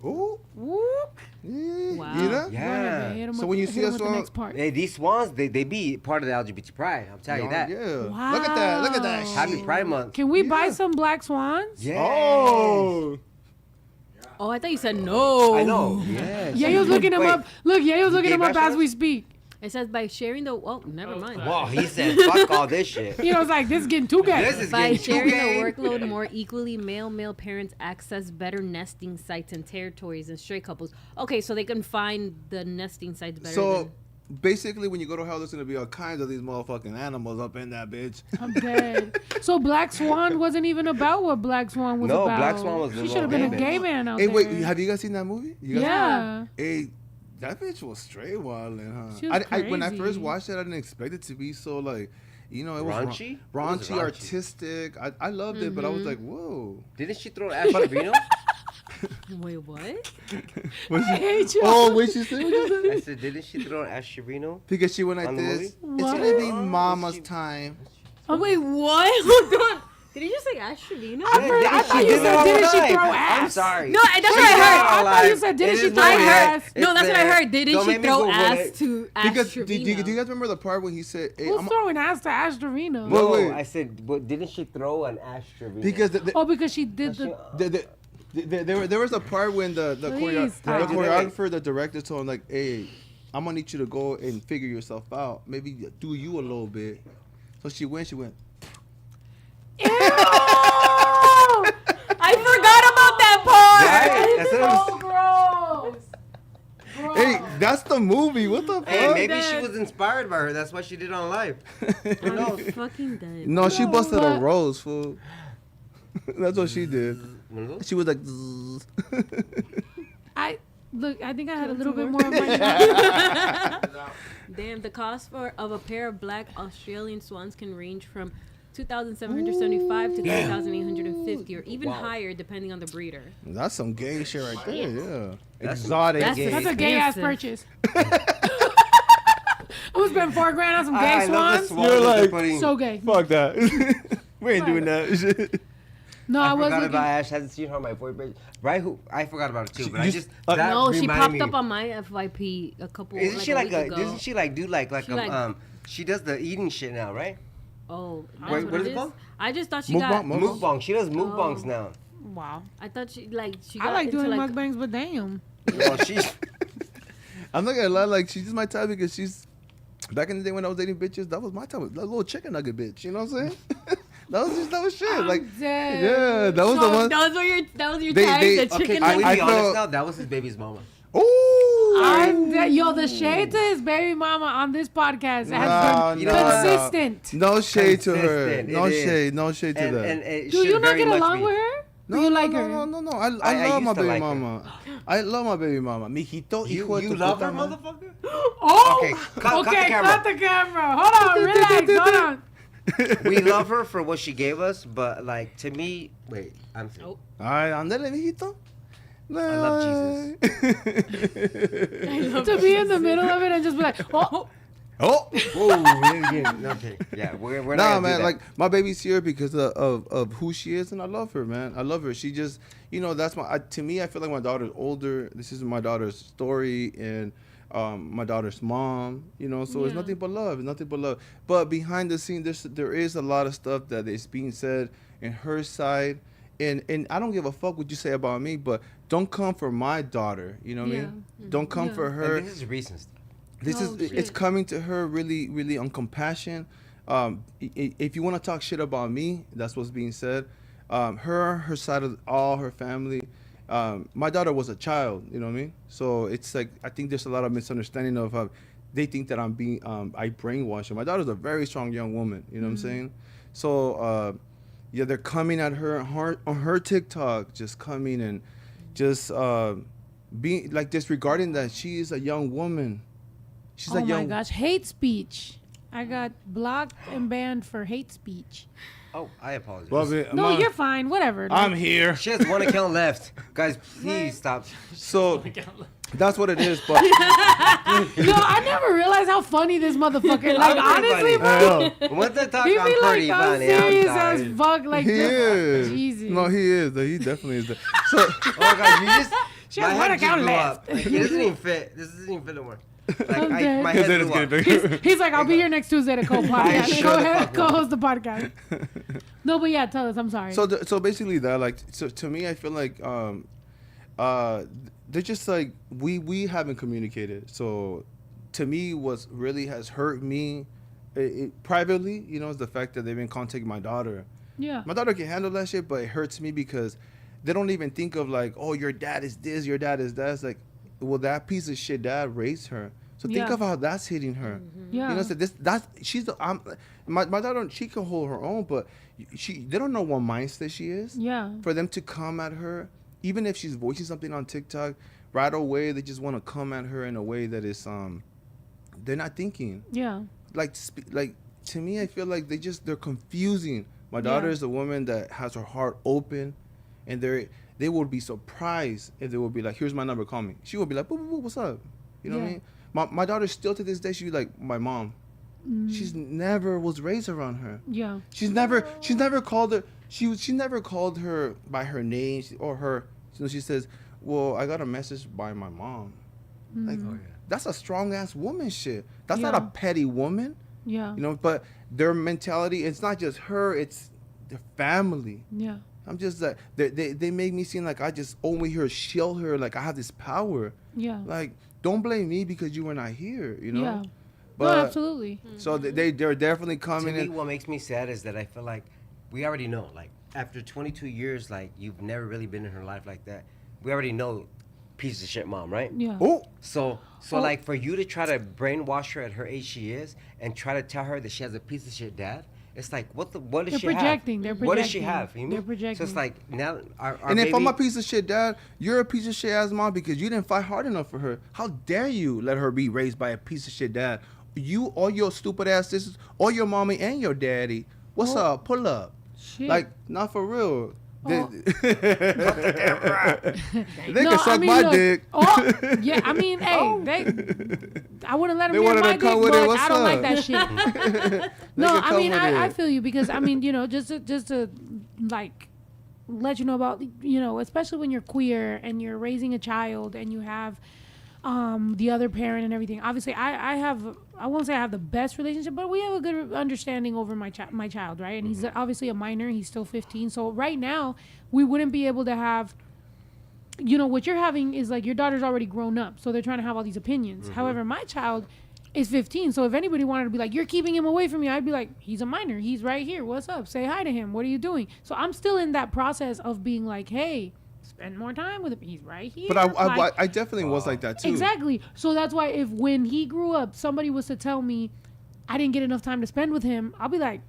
Ooh. Whoop. Yeah. Wow. You know? Yeah. Hit 'em So with- when you hit see 'em a with the swan- next part. Hey, these swans, they be part of the LGBT pride. I'm telling you that. Yeah. Wow. Look at that. Look at that Happy shit. Pride Month. Can we buy Yeah. some black swans? Yeah. Oh. Oh, I thought you said no. I know. Yes. Yeah, he was looking him Wait. up. Look, yeah, he was looking gay him up as we restaurants? speak. It says by sharing the. Oh, never mind. Wow, he said, fuck all this shit. You know, it's like, this is getting too gay. This is By getting too sharing gay. the workload more equally, male parents access better nesting sites and territories than straight couples. Okay, so they can find the nesting sites better. So basically, when you go to hell, there's gonna be all kinds of these motherfucking animals up in that bitch. I'm dead. So Black Swan wasn't even about what Black Swan was No, about. Black Swan was the He should have little been a gay gay bitch. man out Hey, there. wait, have you guys seen that movie? You guys Yeah. Hey, that bitch was straight wildin', huh? She was when I crazy. first watched it, I didn't expect it to be so like, you know, it was Raunchy? It was raunchy, raunchy. artistic. I loved it, but I was like, whoa. Didn't she throw Ash Trino? Wait, what? Was I she- hate you. Oh, wait, she said, what you said? I said, didn't she throw Ash Trino? Because she went like On the this. movie? It's What? gonna be Oh, mama's she- time. Oh, wait, what? Hold on. Did you just say Ash Trevino? I thought you said, didn't she throw ass? I'm sorry. No, that's what I She heard. said I thought you said, it didn't is she what throw I heard. ass? It's No, that's what I there. heard. Didn't Don't she make me throw Google ass it. to Ash Because do Trevino? you guys remember the part when he said, hey, Who's throwing ass to Ash Trevino? Wait, No, wait. I said, but didn't she throw an Ash Trevino? because Oh, because she did the... there was a part when the Please stop. choreographer, the director told him like, hey, I'm gonna need you to go and figure yourself out. Maybe do you a little bit. So she went. Ew! I forgot about that part. Right? That's what I'm So gross. Gross. Hey, that's the movie. What the fuck? Hey, maybe she dead. was inspired by her. That's why she did it on live. I'm knows? fucking dead. No, she No, busted a but- rose, fool. That's what she did. One of those? She was like, "Zzz." I think I had a little bit more of my... Damn, the cost of a pair of black Australian swans can range from 2,775 to 3,850, or even Wow. higher depending on the breeder. That's some gay shit right there. Yeah, That's exotic. That's gay. That's a gay ass Expensive. purchase. I'm gonna spend $4,000 on some gay I love the swans. swans You're that they're like- putting. So gay. Fuck that. We ain't doing that shit. No, I I was forgot looking. about Ash. Hasn't seen her on my boyfriend. Right? Who? I forgot about it too. But I you- just uh, that No, she reminded popped me. up on my FYP a couple. Isn't she a like week a? ago. Doesn't she like do like She like- she does the eating shit now, right? Oh, that's Wait, what what it is it is? called? I just thought she Mukbang? got. Mukbang. She does mukbangs Oh. now. Wow. I thought she got I like into doing like. mukbangs, but damn. Well, she's I'm not gonna lie, like she's just my type because she's back in the day when I was dating bitches, that was my type of that little chicken nugget bitch, you know what I'm saying? that was shit. I'm like dead. yeah, that was So the one. that was your They- type, they- the okay. chicken Can we I be nugget. honest felt- now? That was his baby's mama. Ooh. I'm dead. Yo, the shade to his baby mama on this podcast has No, been no, no. consistent. No shade to her. Consistent, No it is. shade. No shade to And, that. and Do should you not very get much along be. with her? no, Do you no, like no, her? no, no, no. I I love used my to baby like her. mama. I love my baby mama. Mijito, hijo de You tu love puta her, madre. motherfucker? Oh, Okay, cut the camera. cut the camera. Hold on, relax. Hold on. We love her for what she gave us, but like to me, wait, I'm sorry. Oh. Ay, andale, mijito. I love To be in the middle of it and just be like, oh, Oh. Whoa, okay, yeah, we're not Nah, gonna do man, that. like my baby's here because of who she is, and I love her, man. I love her. She just, that's to me, I feel like my daughter's older. This is my daughter's story, and my daughter's mom, so it's Yeah. nothing but love. It's nothing but love. But behind the scenes, there is a lot of stuff that is being said in her side, and I don't give a fuck what you say about me, but don't come for my daughter. You know what I mean? Don't come Yeah. for her. And this is recent stuff. It's shit. coming to her really, really on compassion. If you want to talk shit about me, that's what's being said. Her side of all her family. My daughter was a child, you know what I mean? So it's like, I think there's a lot of misunderstanding of how they think that I'm being, I brainwash her. My daughter's a very strong young woman, you know what I'm saying? So, yeah, they're coming at her on her TikTok, just coming and just being like disregarding that she is a young woman. She's oh a my young. gosh, hate speech. I got blocked and banned for hate speech. Oh, I apologize. Well, No, you're fine. Whatever. I'm here. She has one account left. Guys, please stop. So that's what it is. But Yo, I never realized how funny this motherfucker. Like, honestly, bro. Once I talk, He I'm be pretty like, I'm funny. I'm serious sorry. as fuck. Like, he is. Jesus. No, he is. He definitely is. So Oh my god, you just. She my has one head just account blew left. up. Like, it doesn't even fit. This doesn't even fit anymore. Like, I'm dead. my his head head is blew up. getting bigger. He's like, I'll be here next Tuesday to co-podcast. sure Go the ahead, fuck will. co-host the podcast. No, but yeah, tell us. I'm sorry. So basically that, like, so to me, I feel like they're just like we haven't communicated. So to me, what really has hurt me privately, you know, is the fact that they've been contacting my daughter. Yeah. My daughter can handle that shit, but it hurts me because they don't even think of like, oh, your dad is this, your dad is that. It's like, well, that piece of shit dad raised her. So think Yeah. of how that's hitting her. Yeah. You know, so my daughter, she can hold her own, but they don't know what mindset she is. Yeah. For them to come at her, even if she's voicing something on TikTok, right away they just want to come at her in a way that is they're not thinking. Yeah. Like to me, I feel like they're confusing. My daughter Yeah. is a woman that has her heart open, and they would be surprised if they would be like, "Here's my number, call me." She would be like, "Boo, boo, boo, what's up?" You know what I Yeah. mean? My daughter still to this day, she's like my mom. She's never was raised around her. Yeah. She's never called her. She never called her by her name or her. You know, she says, "Well, I got a message by my mom." Like, that's a strong ass woman shit. That's not a Yeah. petty woman. Yeah. You know, but their mentality, it's not just her, it's their family. Yeah. I'm just like, they make me seem like I just only here shield her, like I have this power. Yeah. Like, don't blame me because you were not here, you know? Yeah. But, No, absolutely. So they're definitely To coming me, in. what makes me sad is that I feel like we already know. Like after 22 years, like you've never really been in her life like that. We already know, piece of shit mom, right? Yeah. Oh, So like for you to try to brainwash her at her age she is, and try to tell her that she has a piece of shit dad. It's like what does They're she projecting. have? They're What does she projecting. have? You They're mean? projecting. So it's like now our and if baby, I'm a piece of shit dad, you're a piece of shit ass mom because you didn't fight hard enough for her. How dare you let her be raised by a piece of shit dad? You, all your stupid ass sisters, all your mommy and your daddy. What's Oh. up? Pull up. Shit. Like, not for real. Oh. They No, can suck I mean, my look, dick. Oh, yeah. I mean, hey, I wouldn't let They them get wanted my to dick, come with it. but What's I don't like up? that shit. No, can I come mean, with I it. feel you because I mean, you know, just to like let you know about, you know, especially when you're queer and you're raising a child and you have the other parent and everything. Obviously, I won't say I have the best relationship, but we have a good understanding over my child, right? And he's obviously a minor. He's still 15. So right now, we wouldn't be able to have, you know, what you're having is like your daughter's already grown up. So they're trying to have all these opinions. However, my child is 15. So if anybody wanted to be like, you're keeping him away from me, I'd be like, he's a minor. He's right here. What's up? Say hi to him. What are you doing? So I'm still in that process of being like, hey, spend more time with him. He's right here. But I definitely was like that too. Exactly. So that's why if when he grew up, somebody was to tell me I didn't get enough time to spend with him, I'll be like,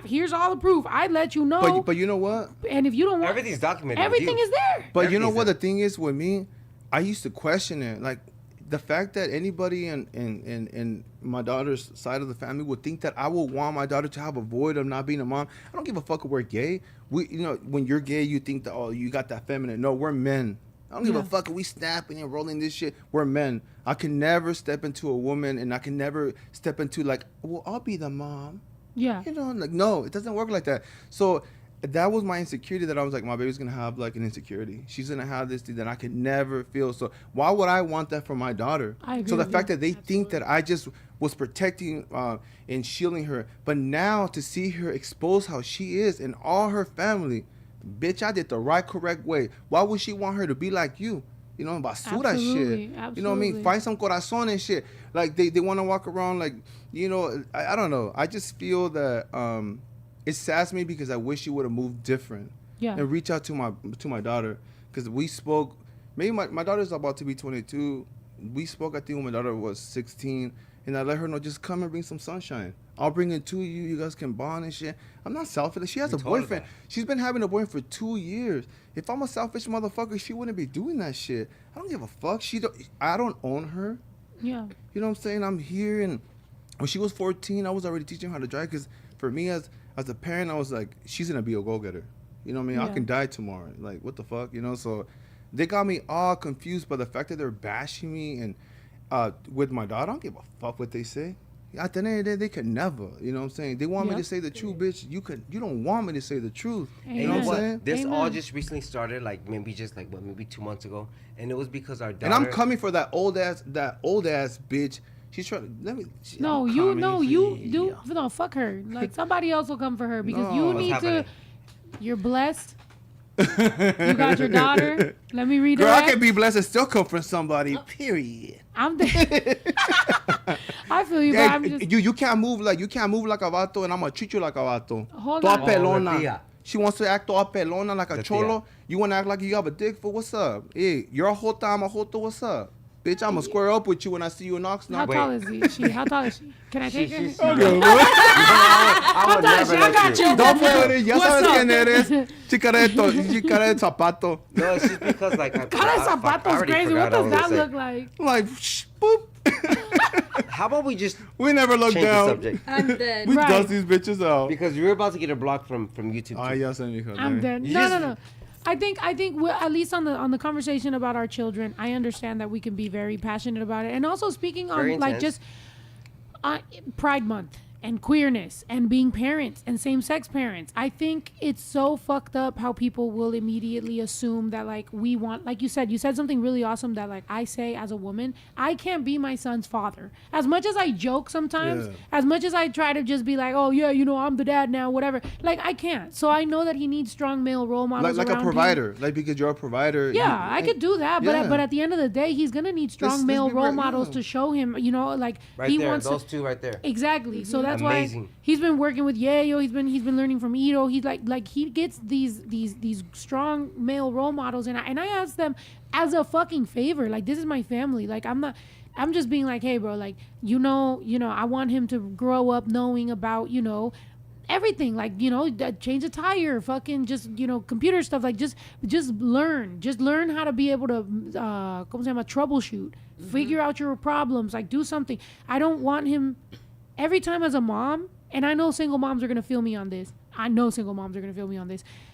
here's all the proof. I let you know. But you know what? And if you don't want, everything's documented. with everything you. is there. But you know Everything's what there. the thing is with me? I used to question it. Like the fact that anybody in my daughter's side of the family would think that I would want my daughter to have a void of not being a mom. I don't give a fuck if we're gay. You know, when you're gay, you think that, oh, you got that feminine. No, we're men. I don't give a fuck if we snapping and rolling this shit. We're men. I can never step into a woman, and I can never step into like, well, I'll be the mom. Yeah. You know, like, no, it doesn't work like that. So that was my insecurity that I was like, my baby's going to have like an insecurity. She's going to have this thing that I could never feel. So why would I want that for my daughter? I agree So the with fact you. that they think that I just was protecting and shielding her, but now to see her expose how she is and all her family, bitch, I did the right, correct way. Why would she want her to be like you? You know, basura Absolutely, shit. You know what I absolutely. mean? Find some corazon and shit. Like they want to walk around like, you know, I don't know. I just feel that it saddens me because I wish she would have moved different. Yeah. And reach out to my daughter because we spoke. Maybe my daughter's about to be 22. We spoke, I think, when my daughter was 16, and I let her know, just come and bring some sunshine. I'll bring it to you. You guys can bond and shit. I'm not selfish. She has a told her boyfriend. that. She's been having a boyfriend for 2 years. If I'm a selfish motherfucker, she wouldn't be doing that shit. I don't give a fuck. I don't own her. Yeah. You know what I'm saying? I'm here, and when she was 14, I was already teaching her how to drive because for me, as as a parent, I was like, she's gonna be a go-getter. You know what I mean? I Yeah. can die tomorrow. Like, what the fuck? You know? So they got me all confused by the fact that they're bashing me and with my daughter. I don't give a fuck what they say. At the end of the day, they could never. You know what I'm saying? They want me Yep. to say the truth, bitch. You don't want me to say the truth. Amen. You know what I'm What? saying? This all Amen. just recently started, like maybe 2 months ago, and it was because our daughter. And I'm coming for that old ass bitch. She's trying to let me. No, I'm you coming no, for you do no fuck her. Like somebody else will come for her because No. you What's need happening? to. You're blessed. You got your daughter. Let me read Girl, her. I can be blessed and still come from somebody. Period. I'm the. I feel you, but Hey, I'm just. you can't move like a vato, and I'm gonna treat you like a vato. Hold Toda on. pelona. Oh, tia. She wants to act toda pelona like a The cholo. tia. You wanna act like you have a dick for what's up? Hey, you're a jota, I'm a jota. What's up? Bitch, I'm gonna square up with you when I see you in How Oxnard. tall is she? How tall is she? Can I take her? I would tall is never she? I let got you. Don't play with it. Ya What's sabes up? quién eres. Chicara de zapato. No, it's just because like God, that zapato's crazy. What does that look like? Like, shh, boop. How about we just We never look change the down. subject? I'm dead. We Right. dust these bitches out. Because you're about to get a block from YouTube. Ah, too. ya sé, mijo. I'm dead. You No, just- no. I think at least on the conversation about our children, I understand that we can be very passionate about it, and also speaking on Very like intense. just Pride Month and queerness and being parents and same-sex parents. I think it's so fucked up how people will immediately assume that like we want, like you said something really awesome that like I say as a woman, I can't be my son's father. As much as I joke sometimes, Yeah. as much as I try to just be like, oh yeah, you know, I'm the dad now, whatever. Like I can't. So I know that he needs strong male role models Like a around him. provider. Like, because you're a provider. Yeah, I could do that, Yeah. but at the end of the day, he's gonna need strong Let's male be role right, models yeah. to show him. You know, like Right he there, wants those to, two right there. exactly. So that's Amazing. why he's been working with Yayo. He's been learning from Ito. He's like he gets these strong male role models, and I ask them as a fucking favor. Like this is my family. Like I'm just being like, hey, bro. Like you know, I want him to grow up knowing about everything, like change a tire, fucking just computer stuff, like just learn how to be able to ¿cómo se llama? Troubleshoot, figure out your problems, like do something. I don't want him every time as a mom, and I know single moms are gonna feel me on this.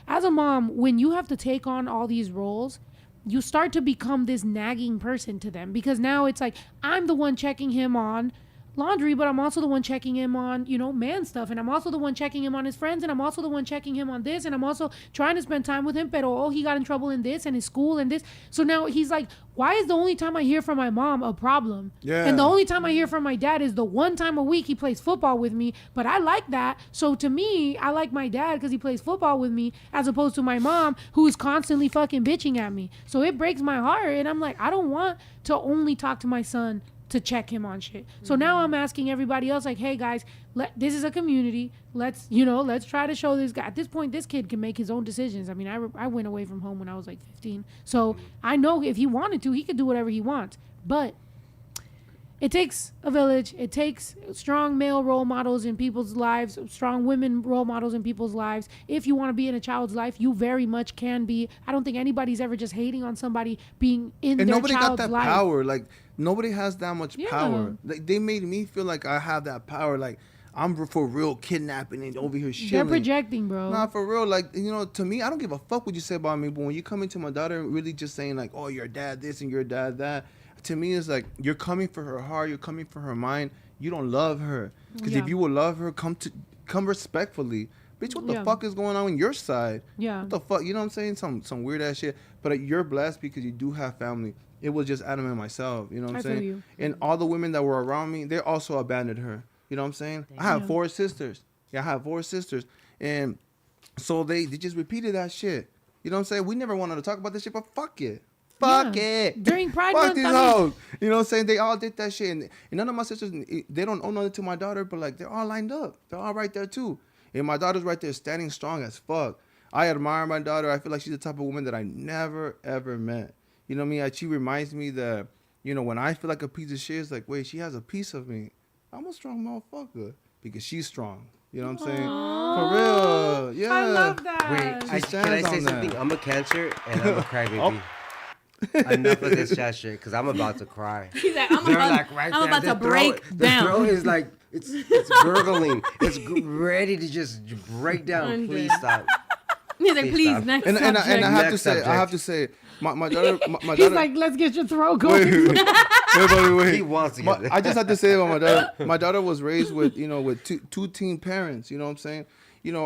As a mom, when you have to take on all these roles, you start to become this nagging person to them, because now it's like I'm the one checking him on laundry, but I'm also the one checking him on, man stuff. And I'm also the one checking him on his friends. And I'm also the one checking him on this. And I'm also trying to spend time with him. Pero, he got in trouble in this and his school and this. So now he's like, why is the only time I hear from my mom a problem? Yeah. And the only time I hear from my dad is the one time a week he plays football with me. But I like that. So to me, I like my dad because he plays football with me, as opposed to my mom who is constantly fucking bitching at me. So it breaks my heart. And I'm like, I don't want to only talk to my son to check him on shit. So now I'm asking everybody else, like, hey guys, this is a community. Let's try to show this guy. At this point, this kid can make his own decisions. I mean, I went away from home when I was like 15. So I know if he wanted to, he could do whatever he wants. But it takes a village. It takes strong male role models in people's lives, strong women role models in people's lives. If you want to be in a child's life, you very much can be. I don't think anybody's ever just hating on somebody being in And their nobody got child's that life. power. Like, nobody has that much Yeah. power. Like, they made me feel like I have that power. Like, I'm for real kidnapping and over here They're shilling. projecting, bro. Nah, for real. Like, to me, I don't give a fuck what you say about me. But when you come into my daughter really just saying like, oh, your dad this and your dad that, to me it's like you're coming for her heart, you're coming for her mind. You don't love her. Because Yeah. if you would love her, come respectfully. Bitch, what the Yeah. fuck is going on your side? Yeah. What the fuck? You know what I'm saying? Some weird ass shit. But you're blessed because you do have family. It was just Adam and myself. You know what I'm I feel saying? you. And all the women that were around me, they also abandoned her. You know what I'm saying? I have Yeah. 4 sisters. Yeah, I have 4 sisters. And so they just repeated that shit. You know what I'm saying? We never wanted to talk about this shit, but fuck it. Fuck Yeah. it. During Pride Fuck Month, these I mean- hoes. You know what I'm saying? They all did that shit. And none of my sisters, they don't owe nothing to my daughter, but like they're all lined up. They're all right there too. And my daughter's right there standing strong as fuck. I admire my daughter. I feel like she's the type of woman that I never, ever met. You know what I mean? Like, she reminds me that, when I feel like a piece of shit, it's like, wait, she has a piece of me. I'm a strong motherfucker because she's strong. You know what I'm saying? For real. Yeah. I love that. Wait, can I stands say on something? that. I'm a Cancer and I'm a crybaby. Oh. Enough of this chat shit, because I'm about to cry. He's like, I'm They're about, like right I'm there. about to The break throat, down. The throat is like It's gurgling. It's ready to just break down. I'm Please dead. stop. He's like, please, stop. next And I subject. have to Next say, subject. I have to say, my daughter, my He's daughter. like, let's get your throat going. Wait. He wants to get I just have to say about my daughter. My daughter was raised with, with two teen parents. You know what I'm saying?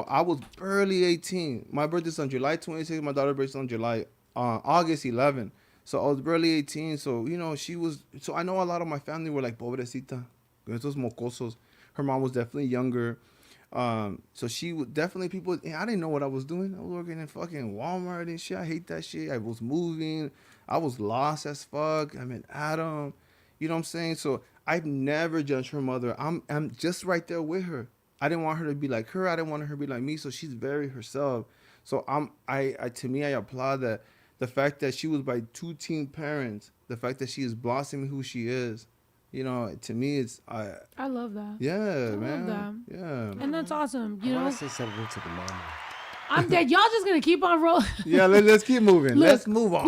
I was barely 18. My birthday's on July 26th. My daughter's birthday's on August 11th. So I was barely 18. So, she was. So I know a lot of my family were like, pobrecita, esos mocosos. Her mom was definitely younger. So she would definitely I didn't know what I was doing. I was working in fucking Walmart and shit. I hate that shit. I was moving. I was lost as fuck. I mean, Adam, you know what I'm saying? So I've never judged her mother. I'm just right there with her. I didn't want her to be like her. I didn't want her to be like me. So she's very herself. So to me, I applaud that. The fact that she was by two teen parents, the fact that she is blossoming who she is, to me, it's I love that. yeah, love man. that. Yeah. And that's awesome. I want to say something to the mama. I'm dead. Y'all just gonna keep on rolling. Yeah, let's keep moving. Look, Let's move on.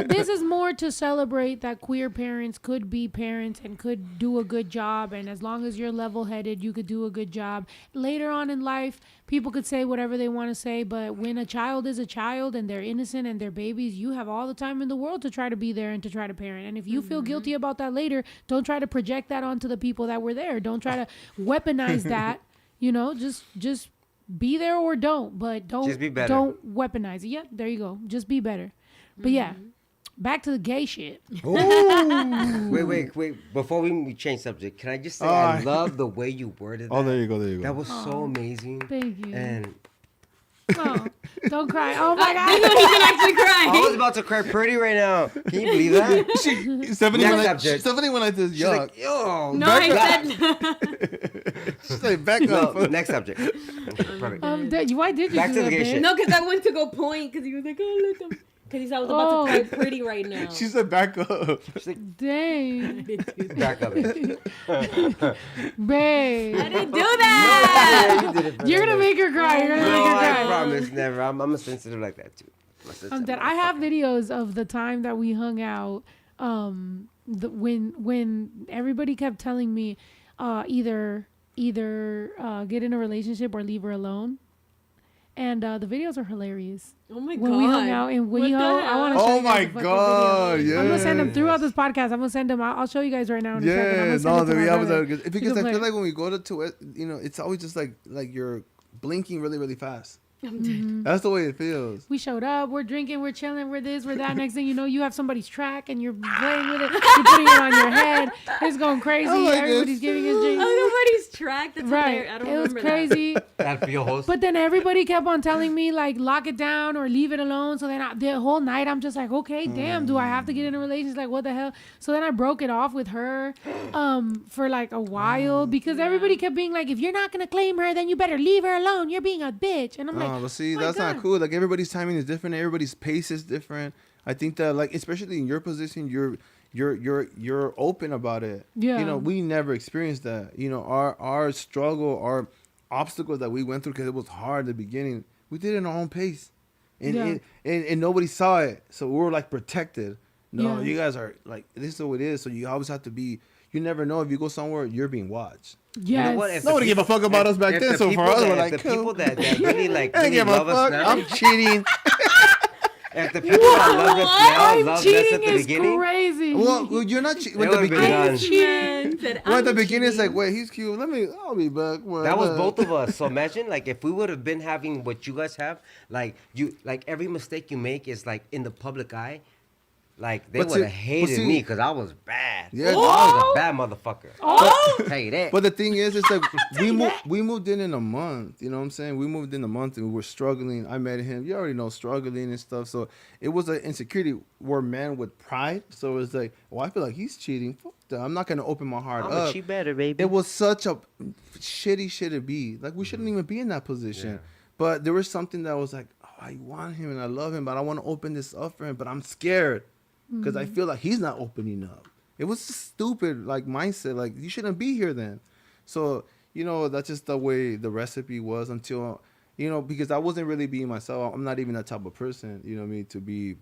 This is more to celebrate that queer parents could be parents and could do a good job. And as long as you're level-headed, you could do a good job. Later on in life, people could say whatever they want to say. But when a child is a child and they're innocent and they're babies, you have all the time in the world to try to be there and to try to parent. And if you feel guilty about that later, don't try to project that onto the people that were there. Don't try to weaponize that. Just be there or don't, but Just be better. don't weaponize it. Yep, there you go. Just be better. But yeah, back to the gay shit. Wait. Before we change subject, can I just say I love the way you worded that. Oh, there you go. That was so amazing. Thank you. And Oh, don't cry. Oh my God. He can actually cry. I was about to cry pretty right now. Can you believe that? Stephanie Next went like, subject. Stephanie went like this. She's Yuck. like, yo. No, I said She's like, back No, up. next subject. Okay, perfect. Why did you Back do to that, the gay bitch? shit. no, because I went to go point because he was like, oh, look, because he said I was about to cry pretty right now. She said, back up. She's like, Dang, back up. babe. I didn't do that. You did it for You're me. gonna make her cry. You're gonna No, make her I cry. promise, never. I'm a sensitive like that too. I'm a sensitive I'm dead. I have videos of the time that we hung out. When everybody kept telling me, either get in a relationship or leave her alone. And the videos are hilarious. Oh my When god. we hung out in What WeHo, the I want to hell? show Oh you guys my the fucking God, video. I'm gonna send them yes. throughout this podcast. I'm gonna send them. I'll show you guys right now in a second. I'm Yeah, gonna send no, it to my brother. because can I play feel it. like when we go to it, it's always just like you're blinking really, really fast. I'm dead. That's the way it feels. We showed up, we're drinking, we're chilling, we're this, we're that. Next thing you know, you have somebody's track and you're playing with it. You're putting it on your head. It's going crazy. I like Everybody's this. giving us drinks. Oh, nobody's tracked. That's Right. hilarious. I don't It was remember crazy. That for your host. But then everybody kept on telling me, like, lock it down or leave it alone. So then the whole night, I'm just like, okay, damn, do I have to get in a relationship? Like, what the hell? So then I broke it off with her for like a while because everybody kept being like, if you're not going to claim her, then you better leave her alone. You're being a bitch. And I'm like, But see, my that's God. not cool. Like everybody's timing is different. Everybody's pace is different. I think that, like, especially in your position, you're open about it. Yeah. We never experienced that. Our struggle, our obstacles that we went through because it was hard at the beginning. We did it in our own pace, and and nobody saw it, so we were like protected. No, Yeah. you guys are like, this is who it is. So you always have to be. You never know if you go somewhere, you're being watched. yes. You know what? If Nobody the gave a fuck about us back if then. the So for people us, that- we're if like, the cool. people that really like I don't really give a love us fuck. now. I'm cheating. If the people that love us now I'm loved us cheating at the is beginning, crazy. Well, you're not cheating. It At the would've been beginning, done. Said, well, at the I'm beginning, it's cheating. like, wait, he's cute. I'll be back. that was both of us. So imagine, like, if we would have been having what you guys have, like every mistake you make is like in the public eye. Like they But would have see- hated but see- me because I was bad. Yeah. I was a bad motherfucker. Oh! Tell you that. But the thing is, it's like we moved in a month. You know what I'm saying? We moved in a month and we were struggling. I met him. You already know, struggling and stuff. So it was an insecurity. We're men with pride. So it's like, well, I feel like he's cheating. Fuck that. I'm not gonna open my heart I'm up. a cheat better, baby. It was such a shitty shit to be. Like we shouldn't even be in that position. Yeah. But there was something that was like, oh, I want him and I love him, but I want to open this up for him, but I'm scared because I feel like he's not opening up. It was just stupid, like mindset. Like you shouldn't be here then. So that's just the way the recipe was until because I wasn't really being myself. I'm not even that type of person. You know what I mean? To be,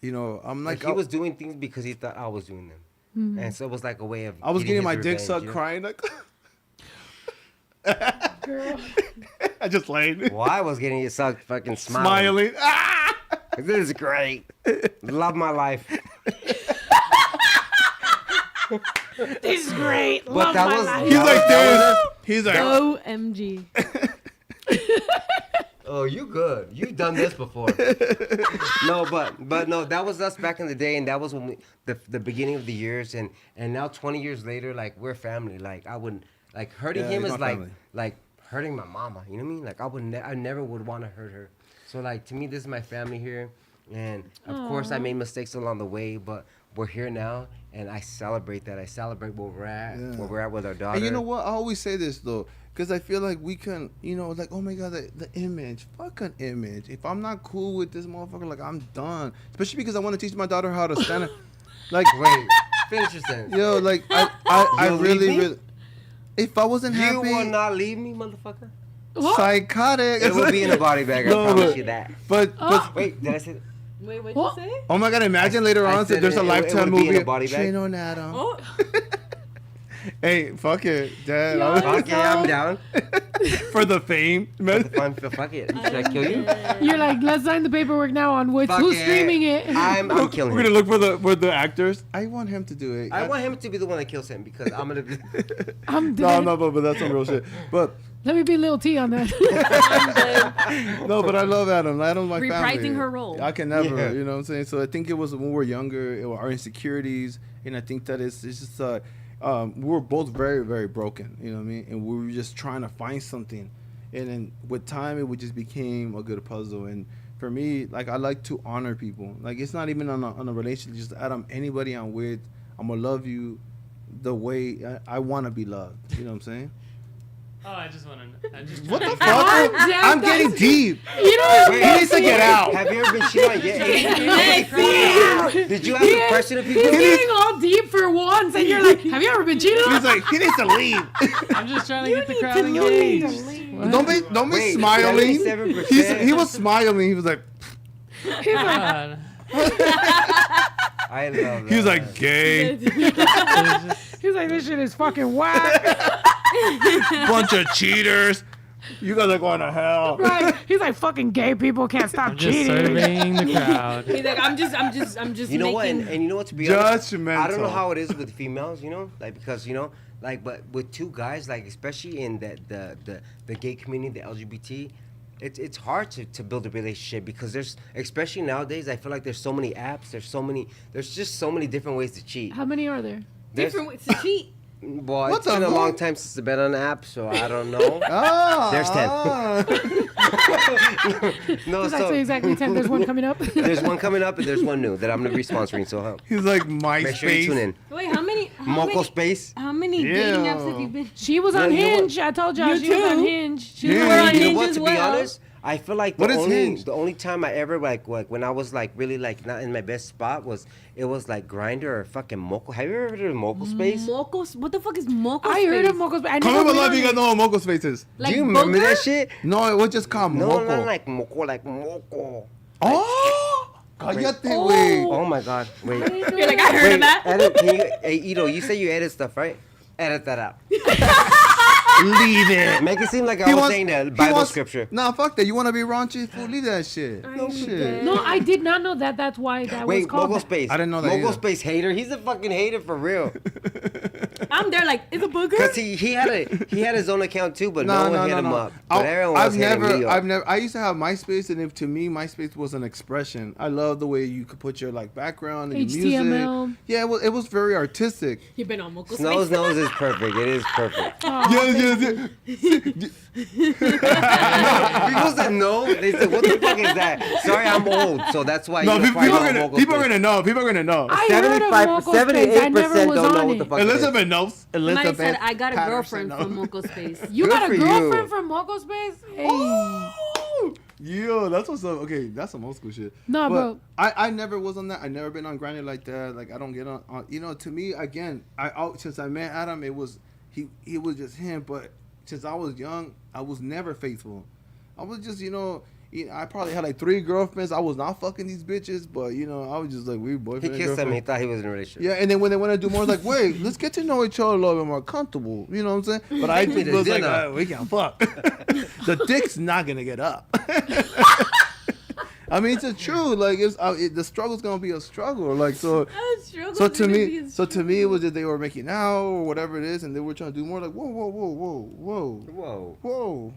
I'm like he was doing things because he thought I was doing them, and so it was like a way of. I was getting his my dick revenge, sucked, you know? crying like. Girl. I just laid. Well, I was getting you sucked, fucking smiling. Smiling. Ah! This is great. Love my life. This is great. But Love that my was- life. He's like this. He's like, OMG. Oh, you good. You've done this before. No, but no, that was us back in the day, and that was when the beginning of the years, and now 20 years later, like, we're family. Like, I wouldn't, like, hurting Yeah, him he's is my like family. like hurting my mama. You know what I mean? Like, I never would want to hurt her. So, like, to me, this is my family here, and of course, I made mistakes along the way, but we're here now, and I celebrate that. I celebrate where we're at, Yeah. where we're at with our daughter. and you know what? I always say this though, because I feel like we can, like, oh my God, the image, fuck an image. If I'm not cool with this motherfucker, like, I'm done. Especially because I want to teach my daughter how to stand up. Like, Wait, finish your sentence. yo, like, I You'll really, leave me? really, if I wasn't You happy, will not leave me, motherfucker. psychotic. It will be in a body bag. I No, promise but- you that. but Wait, did I say that? Wait, what'd What? you say? oh my God, imagine later I on said there's a it Lifetime would be in movie. a body bag. Trino and Adam. Oh, Hey, fuck it, Dad. Yo, Fuck yeah, I'm down. For the fame, man. Fuck it. Should I kill you? You're like, let's sign the paperwork now on who's Fuck it. streaming it. I'm killing We're gonna him. look for the actors. I want him to do it. I want him to be the one that kills him because I'm gonna be. I'm dead. No, but that's some real shit. But Let me be Lil T on that. no, but I love Adam. Adam's my family. Reprising her role. I can never, Yeah. you know what I'm saying? So I think it was when we were younger, our insecurities, and I think that it's just we were both very, very broken, you know what I mean? And we were just trying to find something. And then with time, it would just became a good puzzle. And for me, like, I like to honor people. Like, it's not even on a relationship. Just Adam, anybody I'm with, I'm gonna love you the way I want to be loved. You know what I'm saying? Oh, I just want to. What the fuck? God damn, I'm getting deep. You know, Wait, He needs to get out. Have you ever been cheated on yet? Did you ask a question to he's people? getting all deep for once, and you're like, have you ever been cheated on? He's like, he needs to leave. I'm just trying to get the need crowd to leave. engaged. What? Don't be Wait, smiling. 77%. He was smiling. He was like, He's like, God. I love that. he was like gay. he's like, this shit is fucking whack. Bunch of cheaters. You guys are going to hell. Right? He's like, fucking gay people can't stop I'm just cheating. surveying the crowd. he's like, I'm just You know what? making. And you know what? To be honest, Judgmental. I don't know how it is with females. You know, like because like but with two guys, like especially in the gay community, the LGBT. It's hard to build a relationship because there's especially nowadays. I feel like there's so many apps. There's just so many different ways to cheat. How many are there? There's- different ways to cheat. Well, What it's the been a fuck? long time since I've been on an app, so I don't know. Ah, There's 10. No, There's actually so exactly 10. There's one coming up. there's one coming up and there's one new that I'm gonna be sponsoring. So He's like make sure you tune MySpace. in. Wait, how many? Moco Space. How many dating Ew. apps have you been? She was on You know what? Hinge. I told y'all You she was on too? Hinge. She Yeah. was We're on on You know Hinge what? as To be well. honest, I feel like What is Hinge? the only time I ever like when I was like really like not in my best spot was like Grinder or fucking Moco. Have you ever heard of Moco Space? Mocos? What the fuck is Moco? I heard Space? of Mocos, but I Come never on, went love on you guys it. know what Moco Space is. Like Do you remember Booger? that shit? No, it was just called No, Moco. not like Moco, like Moco. Oh, cállate, Oh. güey. Oh my god, wait. You're like, I heard of that. Edit, can you, hey, Ito, you say you edit stuff, right? Edit that out. Leave it. Make it seem like I He was wants- saying the he Bible wants- scripture. Nah, fuck that. You want to be raunchy? Fool, leave that shit. No shit. No, I did not know that. That's why that was Wait, called. Mogo that. Space. I didn't know that Mogo either. Space hater. He's a fucking hater for real. I'm there like, is a booger? Cause he had his own account too, but no one hit him up. But everyone was hitting me up. I used to have MySpace, and if to me MySpace was an expression. I love the way you could put your like background and your HTML. music. Yeah, it was very artistic. You've been on Moco Snow's Space. nose is perfect. It is perfect. Yes. People said no. They said, "What the fuck is that?" Sorry, I'm old, so that's why. No, you people, find are out gonna, Mogo people are Space. gonna know. People are gonna know. I heard of 75, Moco Space. I never 78% was don't know on what the it. fuck it is. Elizabeth knows. Somebody Elizabeth. said I got a Patterson girlfriend knows. from Moco Space. You Good got for a you. girlfriend from Moco Space? Hey. Oh, yo, that's what's up. Okay, that's some old school shit. No, But bro. I never was on that. I never been on Grindr like that. Like I don't get on. You know, to me again, since I met Adam, it was he was just him. But since I was young, I was never faithful. I was just I probably had like 3 girlfriends. I was not fucking these bitches, but you know, I was just like, we boyfriend. He and kissed them. He girlfriend. thought he was in a relationship. Yeah, and then when they want to do more, it's like, wait, let's get to know each other a little bit more comfortable. You know what I'm saying? But I Take me just to was like, dinner. we can fuck. The dick's not gonna get up. I mean, it's the truth. Like, the struggle's gonna be a struggle. Like, so to me, it was that they were making out or whatever it is, and they were trying to do more. Like, whoa.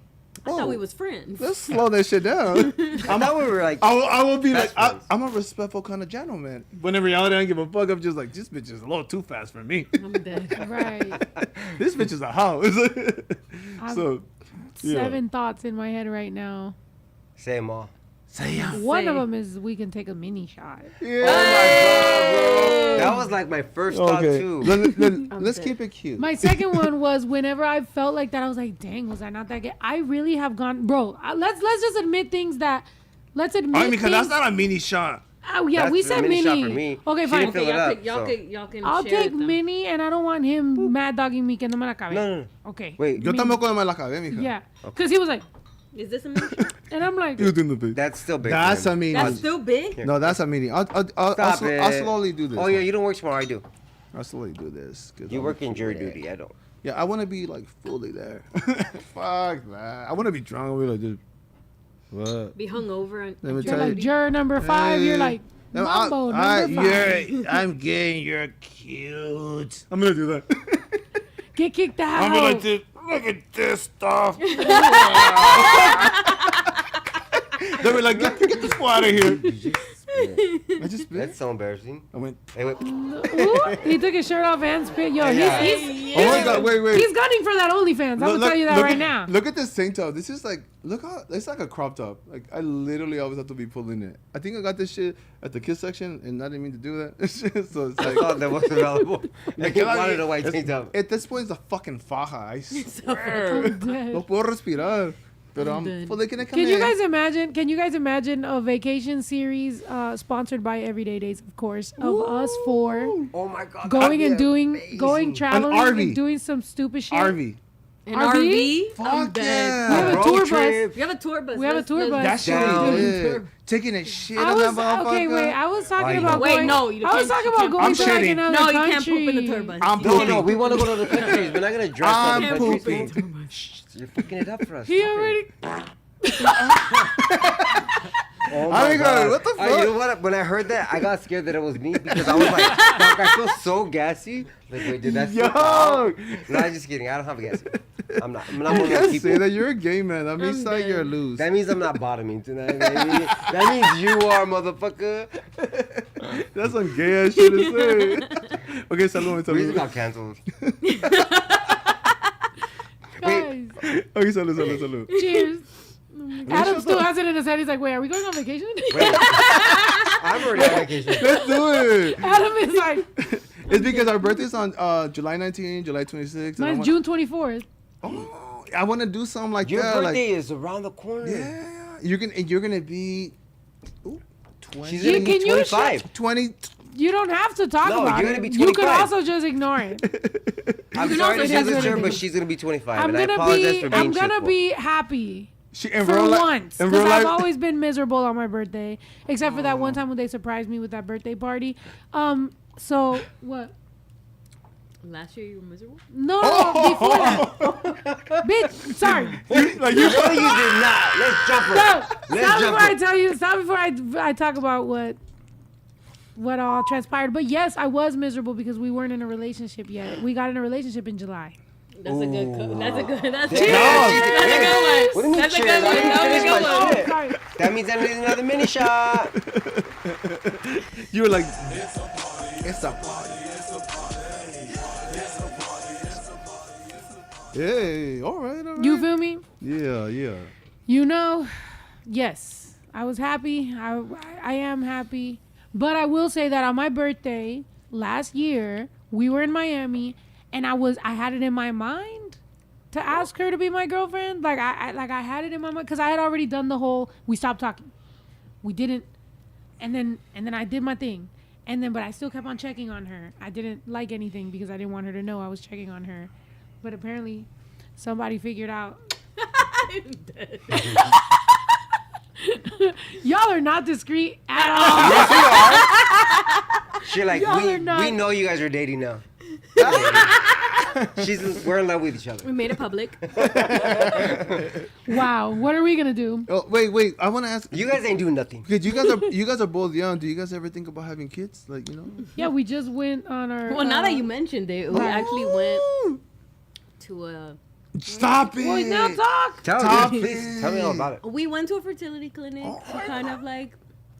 I thought we was friends. Let's slow that shit down. I thought we were like. I will be like, Best friends. I'm a respectful kind of gentleman. When in reality, I don't give a fuck. I'm just like, this bitch is a little too fast for me. I'm dead. Right. This bitch is a house. So, yeah. 7 thoughts in my head right now. Say them all. One of them is we can take a mini shot. Yeah. Oh my god, bro. That was like my first thought Okay. too. Let's dead. keep it cute. My second one was whenever I felt like that, I was like, dang, was I not that gay? I really have gone, bro. Let's just admit things that. Let's admit. I mean, because that's things- not a mini shot. Oh yeah, That's we the said mini mini. shot for me. Okay, She fine. didn't fill it up, Y'all can I'll share take with them. mini, and I don't want him mad dogging me que no me la cabe. No. Okay. Wait, Yo Mini. tampoco me la acabé, mija. Yeah, because he was like, Is this a mini shot? and I'm like, You doing the big. that's still big. That's for a him. mini. That's still big? No, that's a mini. I'll Stop it. slowly do this. Oh yeah, you don't work tomorrow. I do. I'll slowly do this. 'Cause You I'm work in jury yeah. duty. I don't. Yeah, I want to be like fully there. Fuck that. I want to be drunk and be like, dude, what? Be hungover and Let me you're tell like you. juror number 5. You're like, No, Mambo number 5. I'm gay and you're cute. I'm gonna do that. Get kicked out. I'm gonna do. Look at this stuff. They were like, get this boy out of here. I just spit. That's so embarrassing. I went. Hey, wait. Ooh, he took his shirt off and spit. Yo, Yeah. he's Oh my god! Wait. he's gunning for that OnlyFans. I'm gonna tell you that look right at, now. Look at this tank top. This is like, look how it's like a crop top. Like I literally always have to be pulling it. I think I got this shit at the kids section, and I didn't mean to do that. So it's I like, thought that was available. I que- wanted a white it's- tank top. At this point, it's a fucking faja. I swear. I'm dead. No puedo respirar. Pero I'm dead. fully gonna come Can you in. guys imagine? Can you guys imagine a vacation series sponsored by Everyday Days, of course, of us 4 Oh my god. going that'd and be doing, amazing. going traveling RV. and doing some stupid shit. RV. an RV? RV. I'm Fuck dead. yeah. We have a Road tour bus. trip. We have a tour bus. We have a tour bus. That shit Down. is lit. Taking a shit I on was that motherfucker. okay. Wait, I was talking you about don't. Wait, going. no, you I was can't- talking you about can't- going I'm to like shitting. another No, you country. can't poop in the tour bus. I'm No, pooping. we want to go to other countries. We're not gonna dress I'm up. pooping. You're fucking it up for us. He Stop it. already. Oh I mean, God. what the You fuck? know what? When I heard that, I got scared that it was me because I was like, fuck, I feel so gassy. Like, wait, did that slip out? Yo. No, I'm just kidding. I don't have a gas. I'm not You one of those can't say people. that you're a gay man. That means I'm that you're dead. loose. That means I'm not bottoming tonight. That means you are, motherfucker. That's some gay ass shit to say. Okay, salud, We just salud. got canceled. Guys, Okay, salud. cheers. Adam shut still up. has it in his head. He's like, wait, are we going on vacation? Wait, I'm already on vacation. Let's do it. Adam is like, It's because our birthday's on July 19, July 26. mine's June 24th. Oh, I want to do something like Your that. birthday is around the corner. Like, yeah, you're gonna be. Ooh, 20. She's Yeah, gonna be can you 25. 20. You don't have to talk No, about you're it. gonna be You could 25. also just ignore it. I'm can sorry also to say challenge her, anything. but she's gonna be 25, I'm and I gonna apologize be. for being I'm gonna truthful. be happy. She in For real life. once, In because real I've life. always been miserable on my birthday, except for that one time when they surprised me with that birthday party. So what? Last year you were miserable. No, before that, bitch. Sorry. Like No, you. you did not. Let's jump her. Stop. Let's Stop jump before I her. tell you. Stop before I talk about what all transpired. But yes, I was miserable because we weren't in a relationship yet. We got in a relationship in July. That's a good. That's a good. That's a Cheers. good. That's a good one. What do you mean That's a cheers? good one. I didn't That was a finish good my one. shit. Sorry. That means I need another mini shot. You were like. It's a party. Hey, all right. You feel me? Yeah. You know, yes, I was happy. I am happy. But I will say that on my birthday last year, we were in Miami, and I had it in my mind to ask her to be my girlfriend. Like I had it in my mind because I had already done the whole we stopped talking. We didn't, and then I did my thing. But I still kept on checking on her. I didn't like anything because I didn't want her to know I was checking on her. But apparently somebody figured out. Y'all are not discreet at all. Yes, we are. She's like, Y'all are we not- know you guys are dating now. We're in love with each other. We made it public. Wow. What are we gonna do? Oh, wait. I want to ask. You guys ain't doing nothing. Because you guys are both young. Do you guys ever think about having kids? Like, you know? Yeah, we just went on our. Well, now that you mentioned it, we actually went to a. Stop it. Boy, now talk. Tell me, please. Tell me all about it. We went to a fertility clinic to kind of like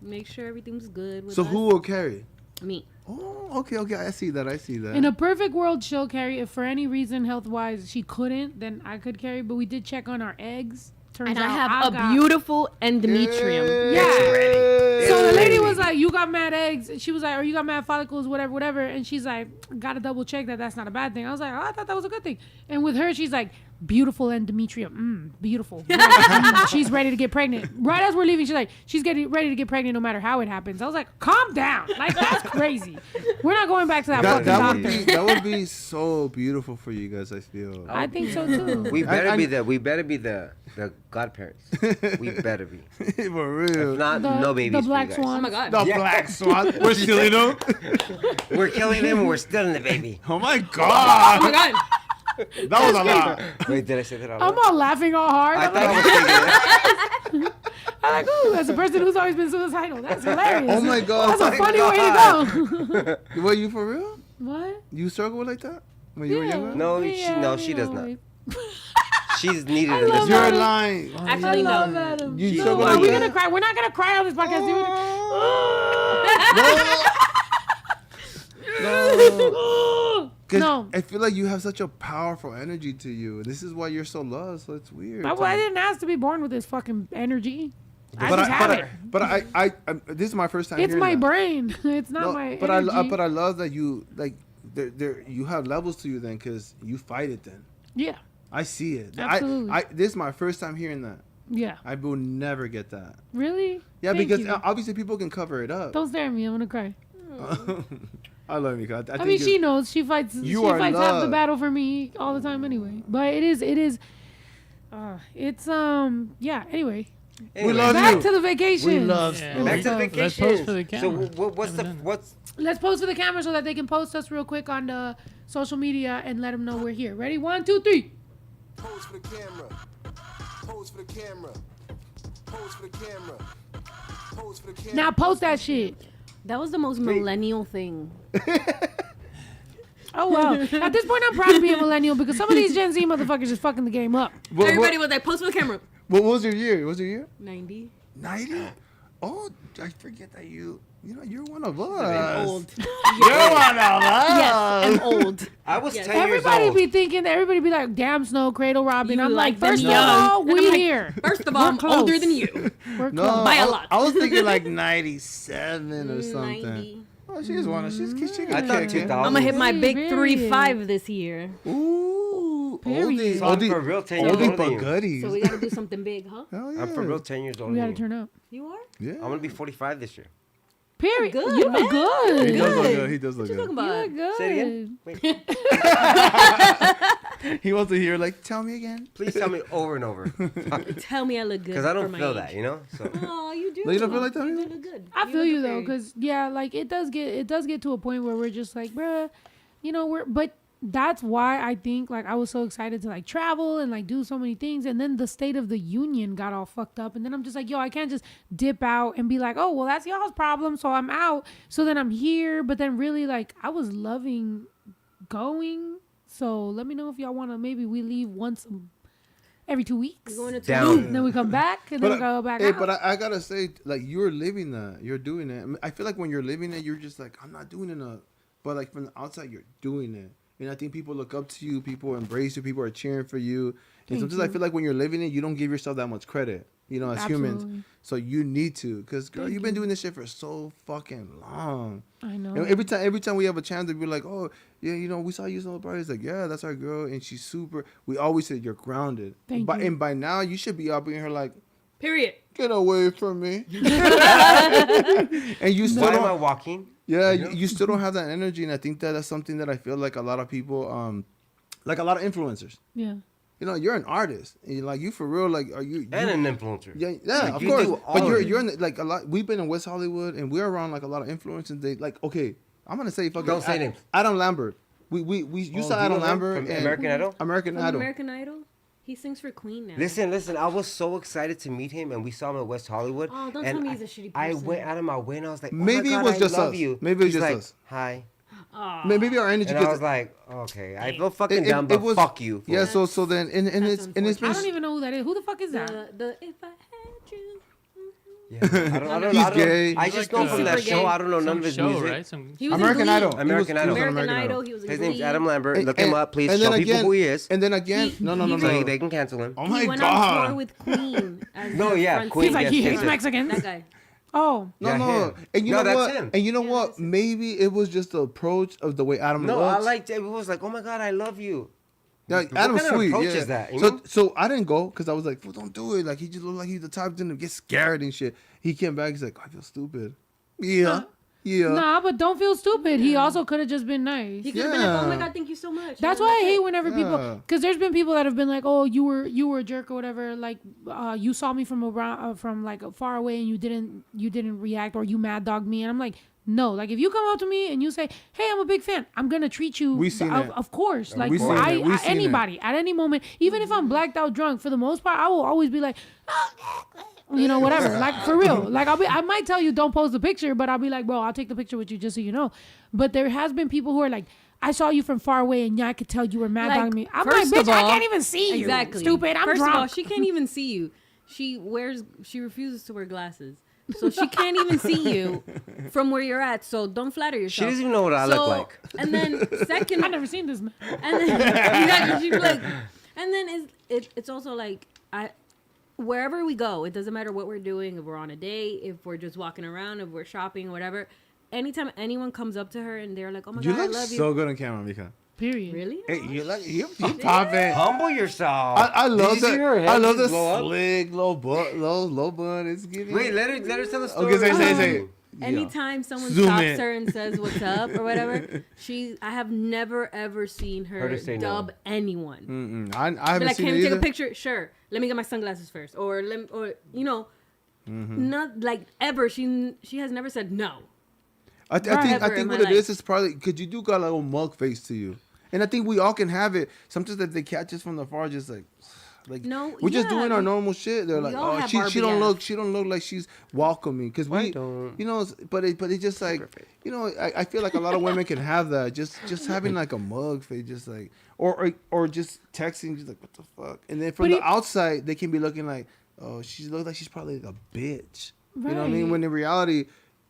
make sure everything was good. With So us. who will carry? Me. Oh, okay. I see that. In a perfect world, she'll carry. If for any reason, health wise, she couldn't, then I could carry. But we did check on our eggs. Turns And out I have a got- beautiful endometrium. Yeah. So the It's lady ready. was like, "You got mad eggs." She was like, "Or you got mad follicles, whatever." And she's like, "Gotta double check that that's not a bad thing." I was like, "Oh, I thought that was a good thing." And with her, she's like, "Beautiful endometrium, beautiful." Like, she's ready to get pregnant. Right as we're leaving, she's like, "She's getting ready to get pregnant no matter how it happens." I was like, "Calm down, like that's crazy. We're not going back to that fucking doctor." That would be so beautiful for you guys. I feel. I think so too. We better I- be the godparents. We better be. For real. If not, The- no babies the for black you guys. swan. Oh my god. The Yeah. black swan. We're stealing them. We're killing them and we're stealing the baby. Oh my Oh god. my god. That was a lot. Wait, did I say that out I'm loud? all laughing all hard. I I'm thought I like, was thinking that. I'm like, ooh, as a person who's always been suicidal, that's hilarious. Oh my god. That's a funny way to go. Were you for real? What? You struggle like that when you were younger? No, Yeah, she you does know, not. like- She's needed I in love this. You're Adam. lying. Actually, I love no. Adam. You No, struggle are like we that? gonna cry? We're not gonna cry on this podcast, dude. Because No. I feel like you have such a powerful energy to you. This is why you're so loved. So it's weird. I didn't ask to be born with this fucking energy. I But just have it. I, this is my first time. It's hearing my that. brain. It's not No, my but energy. I love that you like there you have levels to you then because you fight it then. Yeah. I see it. Absolutely. This is my first time hearing that. Yeah. I will never get that. Really? Yeah, Thank because you. obviously people can cover it up. Don't stare at me. I'm gonna cry. I love you. God. I think mean, you're- she knows. She fights. You She are fights half the loved. battle for me all the time anyway. But it is. It's yeah. Anyway, Anyway, love back you. to the vacation. Yeah. Back to the Let's vacation. post for the So camera. what's Let's post for the camera so that they can post us real quick on the social media and let them know we're here. Ready? 1, 2, 3. Pose for the camera. Pose for the camera. Pose for the camera. Pose for the camera. Now post that shit. That was the most millennial thing. Oh well. At this point, I'm proud to be a millennial because some of these Gen Z motherfuckers is fucking the game up. Everybody was like, post for the camera. What was your year? What was your year? 90. 90? Oh, I forget that you're one of us. Old. You're one of us. Yes, I'm old. I was Yes. 10 years Everybody old. be thinking that everybody be like, damn Snow, Cradle Robin. You I'm like, like first of them young. all, And I'm we like, here. First of all, I'm close. older than you. We're No, close. By a lot. I was thinking like 97 or something. 90. Oh, she's one of she's I gonna thought kick it. 2000. I'm gonna hit my big Period. 3.5 this year. Ooh, Period. So I'm for real 10 years oldie older than but you. goodies. So we gotta do something big, huh? Hell yeah. I'm for real 10 years older We than gotta you. turn up. You are? Yeah. I'm gonna be 45 this year. Period. Good, You look man. He good. does look Good. good. He does look What you talking good. You about? look Say it good. again. Wait. He wants to hear like, tell me again. Please tell me over and over. Tell me I look good. Because I for don't my feel age. that, you know? So Oh, you do. No, you don't feel like that, You either? look good. I feel you look though, very- because yeah, like it does get to a point where we're just like, bruh, you know, but that's why I think like I was so excited to like travel and like do so many things, and then the State of the Union got all fucked up, and then I'm just like, yo, I can't just dip out and be like, oh well, that's y'all's problem, so I'm out. So then I'm here, but then really like I was loving going. So let me know if y'all want to. Maybe we leave once every 2 weeks. We're going to Down. Tulum. Then we come back and then we go back hey, out. but I gotta say, like, you're living that. You're doing it. I, mean, I feel like when you're living it, you're just like, I'm not doing enough. But like from the outside, you're doing it. And I think people look up to you, people embrace you, people are cheering for you. And Thank sometimes I you. feel like when you're living it, you don't give yourself that much credit, you know, as Absolutely. humans. So you need to, because girl, Thank you've been you. doing this shit for so fucking long. I know. And every time we have a chance, we're like, oh yeah, you know, we saw you celebrate. It's like, yeah, that's our girl, and she's super. We always say you're grounded. Thank but you. and by now you should be up in here like, Period. get away from me. And you still why am I don't. walking? Yeah, You know? you still don't have that energy, and I think that that's something that I feel like a lot of people, like a lot of influencers. Yeah. you know, you're an artist. And you for real, like, are you And an influencer. Yeah, Like, of you course. do But all of it. you're in the, like a lot. We've been in West Hollywood, and we're around like a lot of influencers. They like, okay, I'm gonna say fucking. Don't say names. Adam Lambert. You saw do you Adam know him Lambert from and American Idol? American From Idol. American Idol. He sings for Queen now. Listen. I was so excited to meet him, and we saw him at West Hollywood. Oh, don't and tell me he's a shitty I person. went out of my way, and I was like, Maybe oh my it God, was just I love us. you. Maybe it was He's just like, us. Hi. Aw. Maybe our energy. And I 'cause was like, okay, I feel fucking down, but fuck you. Yeah. So then and That's it's I been. don't even know who that is. Who the fuck is that? The if I had you. Yeah, I don't He's know. gay. I He's just like know from that super show. gay. I don't know none Some of his show, music. right? Some He was American in Glee. Idol. American He was Idol. on American Idol. He was in His Glee. name's Adam Lambert. And- Look him and- up, please. and Show then people again- who he is. And then again, He- no. So they can cancel him. Oh He my went on tour god. with Queen. As No, their yeah, front Queen, He's like, yes, he yes, hates yes. Mexicans. That guy. Oh, No, Yeah, no. him. And you No, know that's what? him. And you know Yeah, what? that's him. Maybe it was just the approach of the way Adam No, looks. I liked it. It was like, oh my God, I love you. Yeah, What Adam's kind of sweet. approach Yeah. is that, you know? So I didn't go because I was like, well, don't do it. Like he just looked like he's the type to get scared and shit. He came back. He's like, I feel stupid. Yeah, yeah. nah, but don't feel stupid. He also could have just been nice. He could have been like, oh my Yeah. God, thank you so much. That's And why I that's hate it. whenever people, Yeah. because there's been people that have been like, oh, you were a jerk or whatever. Like, you saw me from around, from like far away, and you didn't react, or you mad dogged me, and I'm like, no. Like, if you come up to me and you say, hey, I'm a big fan, I'm gonna treat you. We seen it. Of course. Like, we seen it. We seen anybody at any moment, even if I'm blacked out drunk, for the most part, I will always be like, you know, whatever. Like, for real. Like, I might tell you don't post the picture, but I'll be like, bro, I'll take the picture with you just so you know. But there has been people who are like, I saw you from far away and yeah, I could tell you were mad Like, dogging me. I'm like, first bitch, of I all- can't even see you. Exactly. Stupid. I'm First drunk. of all, she can't even see you. She refuses to wear glasses. So she can't even see you from where you're at. So don't flatter She yourself. doesn't even know what I look like. And then second, I've never seen this man. and then exactly, she'd be like, and then it's also like wherever we go, it doesn't matter what we're doing. If we're on a date, if we're just walking around, if we're shopping, whatever. Anytime anyone comes up to her and they're like, "Oh my You God, I look love you," so good on camera, Mika. Period. really? Hey, you like you popping. Humble yourself. I love Did you see her that. head I love the just blow up? slick low bun. It's giving. Wait, let her tell the story. Okay, say. Yeah. Anytime someone Zoom stops in. her and says what's up or whatever, I have never ever seen her Heard her say no. dub anyone. I Be haven't like, seen can it you take either. a picture? Sure. Let me get my sunglasses first, or you know, not like ever. She has never said no. I think Ever in my what it life. is probably because you do got a little mug face to you, and I think we all can have it. Sometimes that they catch us from the far, just like No, we're just yeah, doing our we- normal shit. They're like, all oh, have she Barbie don't ass. look like she's welcoming because we, don't? you know, but it's just like, you know, I feel like a lot of women can have that, just having like a mug face, just like or just texting, just like what the fuck, and then from But the outside they can be looking like, oh, she looks like she's probably like a bitch. You know what I mean? Right. When in reality,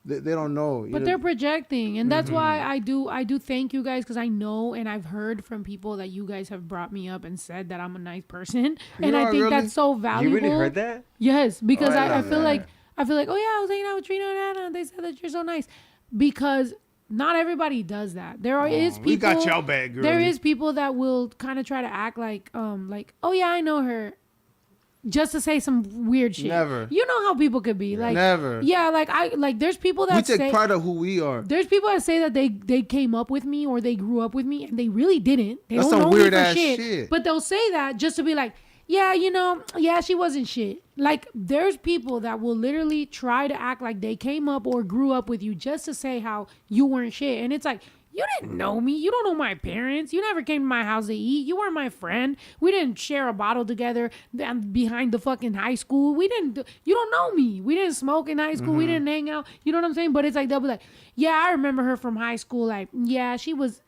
they don't know. You But know? they're projecting, and that's why I do thank you guys, because I know and I've heard from people that you guys have brought me up and said that I'm a nice person, and I are, think really? that's so valuable. You really heard that? Yes, because Oh, I I love feel that. like oh yeah, I was hanging out with Trino and Anna, and they said that you're so nice, because not everybody does that. There is people. we got y'all back, girl. There is people that will kind of try to act like oh yeah, I know her, just to say some weird shit. Never. You know how people could be like. Never. Yeah, there's people that we take say, pride of who we are. there's people that say that they came up with me or they grew up with me, and they really didn't. They That's don't some know me weird for ass shit. shit. But they'll say that just to be like, yeah, you know, yeah, she wasn't shit. Like, there's people that will literally try to act like they came up or grew up with you just to say how you weren't shit. And it's like, you didn't know me. You don't know my parents. You never came to my house to eat. You weren't my friend. We didn't share a bottle together behind the fucking high school. You don't know me. We didn't smoke in high school. We didn't hang out. You know what I'm saying? But it's like, they'll be like, yeah, I remember her from high school. Like, yeah, she was.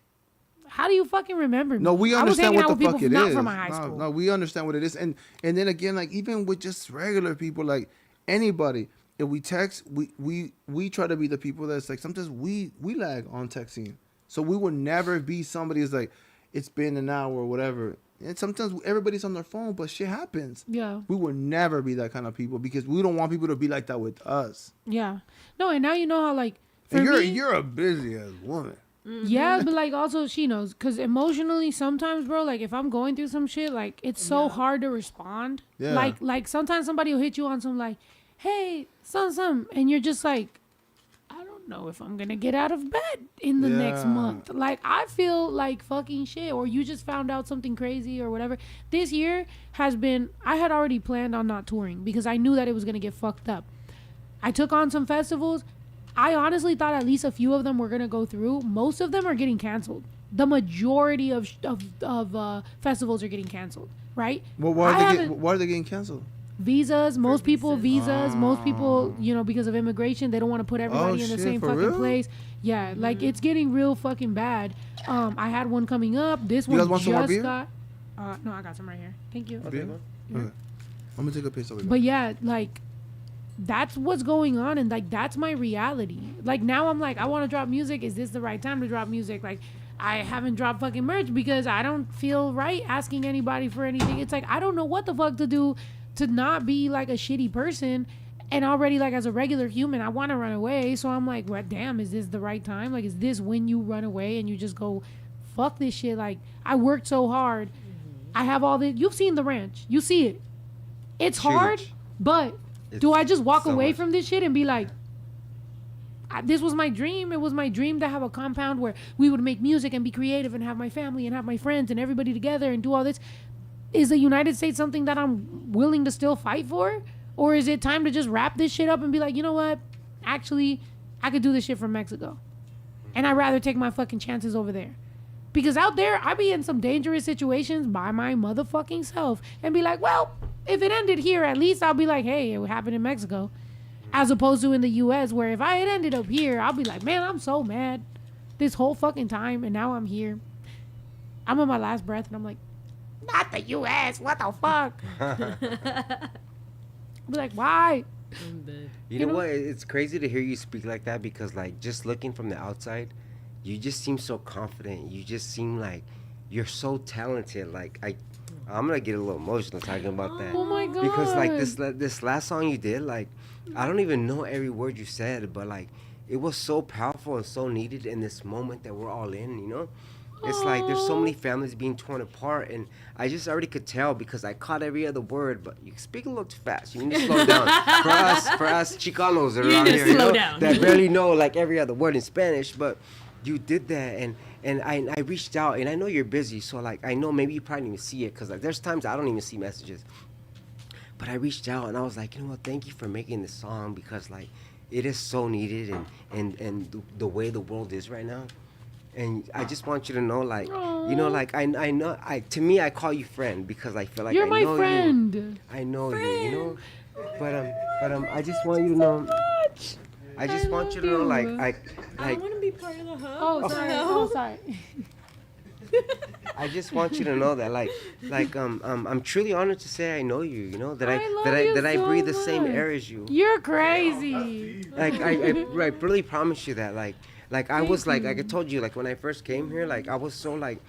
How do you fucking remember me? No, we I was understand hanging what out the with fuck people it not is. from my high school. No, we understand what it is, and then again, like even with just regular people, like anybody, if we text, we try to be the people that's like sometimes we lag on texting, so we will never be somebody who's like, it's been an hour or whatever, and sometimes everybody's on their phone, but shit happens. Yeah. We will never be that kind of people because we don't want people to be like that with us. Yeah. No, and now you know how, like, for And me, you're a busy ass woman. yeah, but like also she knows, because emotionally sometimes, bro, like if I'm going through some shit, like it's so hard to respond. Yeah. Like sometimes somebody will hit you on some like, hey, some, and you're just like, I don't know if I'm gonna get out of bed in the next Yeah. month. Like, I feel like fucking shit. Or you just found out something crazy or whatever. This year has been, I had already planned on not touring because I knew that it was gonna get fucked up. I took on some festivals. I honestly thought at least a few of them were gonna go through. Most of them are getting canceled. The majority of festivals are getting canceled, right? Well, why are they getting canceled? Visas, most people visas, most people, you know, because of immigration, they don't want to put everybody in the shit, same for fucking real? place. Yeah, like it's getting real fucking bad. I had one coming up. This You one guys want some more just beer? got. No, I got some right here. Thank you. Beer? Okay. I'm gonna take a piss over. But yeah, like that's what's going on, and like that's my reality. Like now I'm like, I want to drop music. Is this the right time to drop music? Like I haven't dropped fucking merch because I don't feel right asking anybody for anything. It's like I don't know what the fuck to do to not be like a shitty person. And already, like, as a regular human, I want to run away. So I'm like, well, damn, is this the right time? Like, is this when you run away and you just go, fuck this shit? Like, I worked so hard. I have all this. You've seen the ranch. You see it. It's hard, Huge. but It's do I just walk so away much. from this shit and be like, this was my dream. It was my dream to have a compound where we would make music and be creative and have my family and have my friends and everybody together and do all this. Is the United States something that I'm willing to still fight for? Or is it time to just wrap this shit up and be like, you know what? Actually, I could do this shit from Mexico. And I'd rather take my fucking chances over there. Because out there, I be in some dangerous situations by my motherfucking self. And be like, well, if it ended here, at least I'll be like, hey, it happened in Mexico. As opposed to in the U.S., where if I had ended up here, I'll be like, man, I'm so mad this whole fucking time. And now I'm here. I'm on my last breath. And I'm like, not the U.S. What the fuck? Be like, why? You know what? It's crazy to hear you speak like that because, like, just looking from the outside, you just seem so confident. You just seem like you're so talented. Like, I'm gonna get a little emotional talking about that. Oh my god! Because like this last song you did, like, I don't even know every word you said, but like, it was so powerful and so needed in this moment that we're all in. You know. It's like there's so many families being torn apart, and I just already could tell because I caught every other word. But you speak a little too fast. You need to slow down. For us Chicanos around need to here, slow down. that barely know like every other word in Spanish. But you did that, and I reached out, and I know you're busy, so like I know maybe you probably didn't even see it because like there's times I don't even see messages. But I reached out, and I was like, you know what? Thank you for making this song because like it is so needed, and the way the world is right now. And I just want you to know, like, you know, like I know, to me, I call you friend because I feel like You're I my know friend. you. I know you, you know. But I just want you to know. I just want you to know, like, I want to be part of the hub. Oh, sorry. Oh, sorry. I just want you to know that, like, I'm truly honored to say I know you. You know that I love you that I so breathe the same much. air as you. You're crazy. Like I really promise you that, like I was like I told you, like when I first came here, like I was so like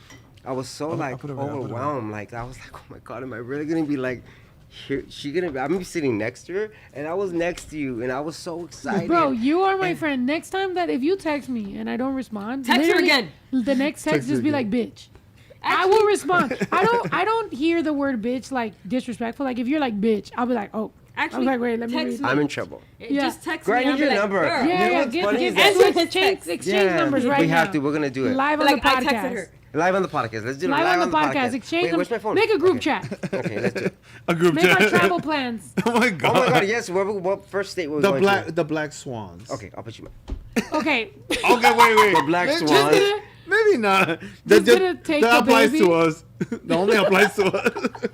overwhelmed. Like I was like, oh my god, am I really gonna be like here? I'm gonna be sitting next to her, and I was next to you, and I was so excited. Bro, you are my friend. Next time that if you text me and I don't respond, Text her literally, again. The next text Text her just be again. like, bitch. I will respond. I don't hear the word bitch like disrespectful. Like if you're like bitch, I'll be like, oh. I was Actually, like, wait, let me text read. me. I'm in trouble. Yeah. Just text Girl, I me. I'll need be your like, number. girl. You know Yeah, what's funny is and that- we exchange numbers right we now. have to. We're gonna do it Live on Like, the I texted podcast. her. live on the podcast. Let's do it Live on the podcast. Exchange Wait, them. where's my phone? Make a group Okay. chat. Okay, let's do it. A group Make our chat. travel plans. Oh my god. Oh my god, yes. What first state we're going to? The black swans. Okay, I'll put you. Okay. Okay, wait. The black Maybe- swans. Maybe not. Just gonna take that the applies baby. to us. That only applies to us.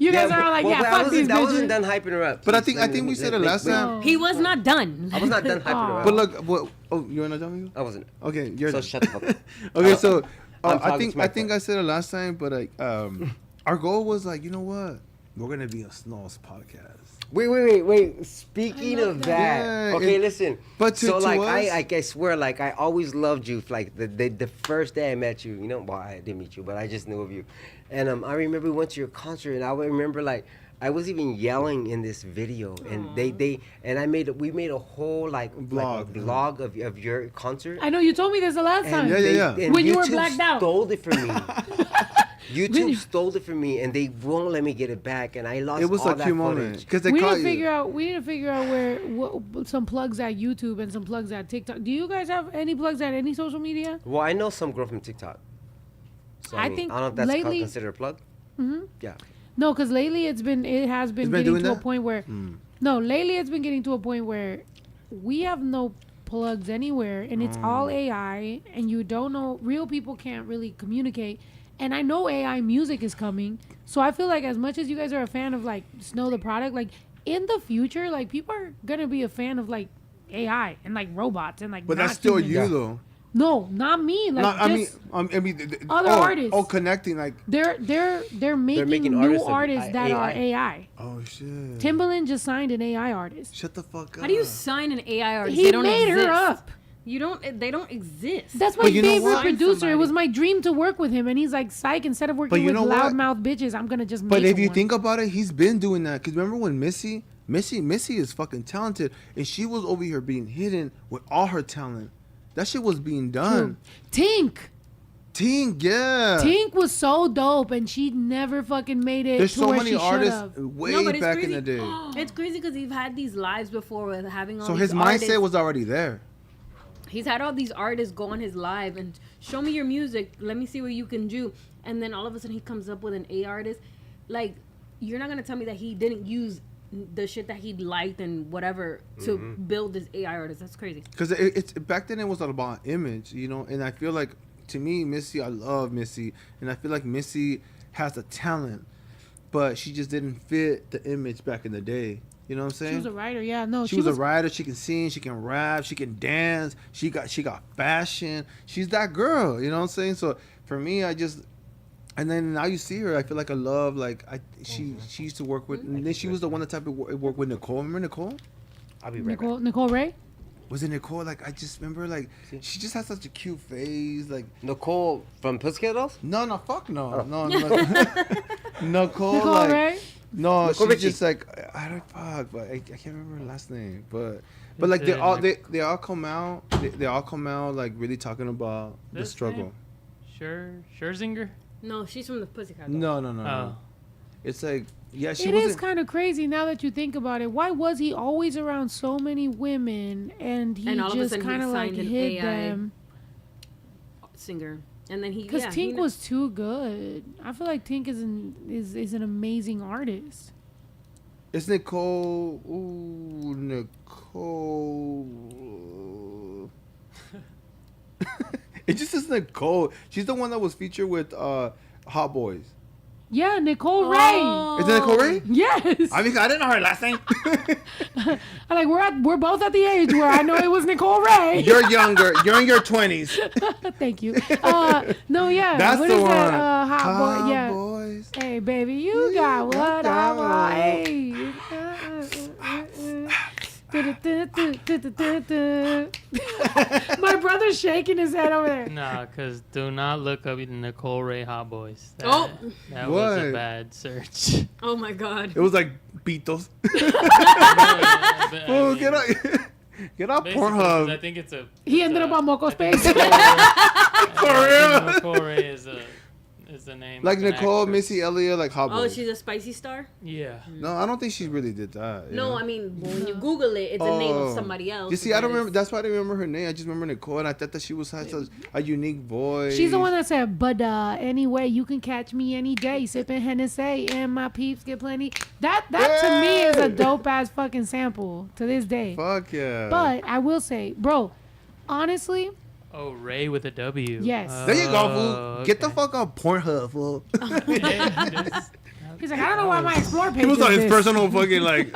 You guys are all like, yeah, fuck these I wasn't bitches. done hyping her up. But I Please, think we said it last wait. time. He was not done. I was not done hyping her up. But look, oh, you're not telling me? I wasn't. Okay, you're. So shut the fuck up. Okay, so I'm I talking to my think I said it last time, but like our goal was like, you know what? We're gonna be a Smalls podcast. Wait. Speaking of that, Yeah, okay, it- listen. but to like us- I swear, like I always loved you. Like the first day I met you, you know. Well, I didn't meet you, but I just knew of you. And I remember we went to your concert, and I remember like I was even yelling in this video, and we made a whole like a blog of your concert. I know you told me this the last time. Yeah. And When you were YouTube blacked out. stole it from me. YouTube stole it from me, and they won't let me get it back, and I lost It was all a that cute moment footage. because they We need caught to you. figure out. We need to figure out some plugs at YouTube and some plugs at TikTok. Do you guys have any plugs at any social media? Well, I know some girl from TikTok. So, I I mean, think I don't know if that's lately- considered a plug. Mhm. Yeah. No, because lately it has been It's been getting doing to a that? point where Hmm. no, lately it's been getting to a point where we have no plugs anywhere, and it's all AI, and you don't know. Real people can't really communicate. And I know AI music is coming, so I feel like as much as you guys are a fan of like Snow the product, like in the future, like people are gonna be a fan of like AI and like robots and like. But not that's still humans. you though. No, not me. Like No, I mean, just other artists. Oh, connecting like. they're making making new artists of artists that are AI. AI. Oh shit. Timbaland just signed an AI artist. Shut the fuck up. How do you sign an AI artist? He They don't made exist. her up. You don't. They don't exist. That's my But you know favorite what? producer. It was Somebody. my dream to work with him, and he's like, "Psych! Instead of working you with know what? loudmouth bitches, I'm gonna just." But make if you one. think about it, he's been doing that. Cause remember when Missy is fucking talented, and she was over here being hidden with all her talent. That shit was being done. Tink, Tink, yeah. Tink was so dope, and she never fucking made it. There's to so where many she artists should've. way No, but it's back crazy. in the day. It's crazy because he's had these lives before with having all So these his artists. mindset was already there. He's had all these artists go on his live and show me your music. Let me see what you can do. And then all of a sudden he comes up with an A artist. Like, you're not gonna tell me that he didn't use the shit that he liked and whatever to build this AI artist. That's crazy. Because it's back then it was all about image, you know. And I feel like to me, Missy, I love Missy, and I feel like Missy has the talent, but she just didn't fit the image back in the day. You know what I'm saying? She was a writer, yeah. No, She was a writer. She can sing. She can rap. She can dance. She got fashion. She's that girl. You know what I'm saying? So for me, I just and then now you see her. I feel like I love like she used to work with. And then she was the one that type of work with Nicole. Remember Nicole? I'll be right back. Nicole Ray. Was it Nicole? Like I just remember like she just had such a cute face. Like Nicole from Pussycat Dolls? no, fuck no, Oh. no. Nicole, Nicole like, Ray. No, Nicole she's Richie. just like I don't fuck, but I can't remember her last name. But like they all come out. They all come out like really talking about the This struggle. Scherzinger? No, she's from the Pussycat Dolls. No. Oh. It's like yeah, she It wasn't. is kind of crazy now that you think about it. Why was he always around so many women, and he And all of a just sudden he kind of like signed an hid AI them? Singer. And then he Because yeah, Tink was too good. I feel like Tink is an amazing artist. It's Nicole. Ooh, Nicole. It just is Nicole. She's the one that was featured with Hot Boys. Yeah, Nicole Oh. Ray. Is it Nicole Ray? Yes. I mean, I didn't know her last name. I'm like we're both at the age where I know it was Nicole Ray. You're younger. You're in your 20s. Thank you. No, yeah. That's what the is one. that? Hot Boy. Yeah. Boys. Hey, baby, you got what I want. Hey. My brother's shaking his head over there. Nah, because do not look up Nicole Ray Hot Boys. That, Oh. that was a What? bad search. Oh my god. It was like Beatles. Oh, get out. Get off Basically, 'cause I Pornhub. think it's a. He ended up on Moco Space. For real. Nicole Ray is the name. Like of an Nicole, actress. Missy Elliott, like Hot Oh, Boys. she's a spicy star? Yeah. No, I don't think she really did that. you No, know? I mean, when you Google it, it's a name Oh. of somebody else. You see, I don't but remember. it's- That's why I didn't remember her name. I just remember Nicole, and I thought that she was had such a unique voice. She's the one that said, but anyway, you can catch me any day sipping Hennessy and my peeps get plenty. That to me is a dope ass fucking sample to this day. Fuck yeah. But I will say, bro, honestly, Oh, Ray with a W. Yes. There you go, fool. Oh, Get the okay. fuck on Pornhub, fool. he's like, I don't know why my explore page He was is on his this. personal fucking like.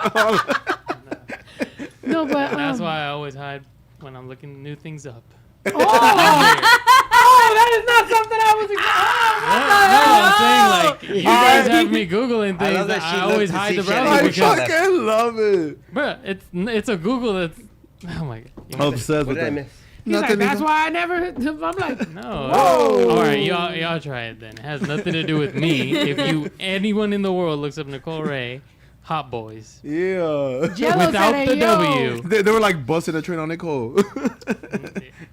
No, but That's why I always hide when I'm looking new things up. Oh, that is not something I was. No, I'm saying like you guys have me googling I things. love that I she always loves to hide see the shit. browser I because, fucking love it. bruh, it's a Google that's. Oh my god. You I'm want obsessed What with did I that. miss? He's like, Nothing. that's why I never. I'm like, to- No. Whoa. All right, y'all try it then. It has nothing to do with me. If anyone in the world looks up Nicole Ray, Hot boys. Yeah. Jello Without said, the "Hey, yo, W. They were like busting a train on Nicole.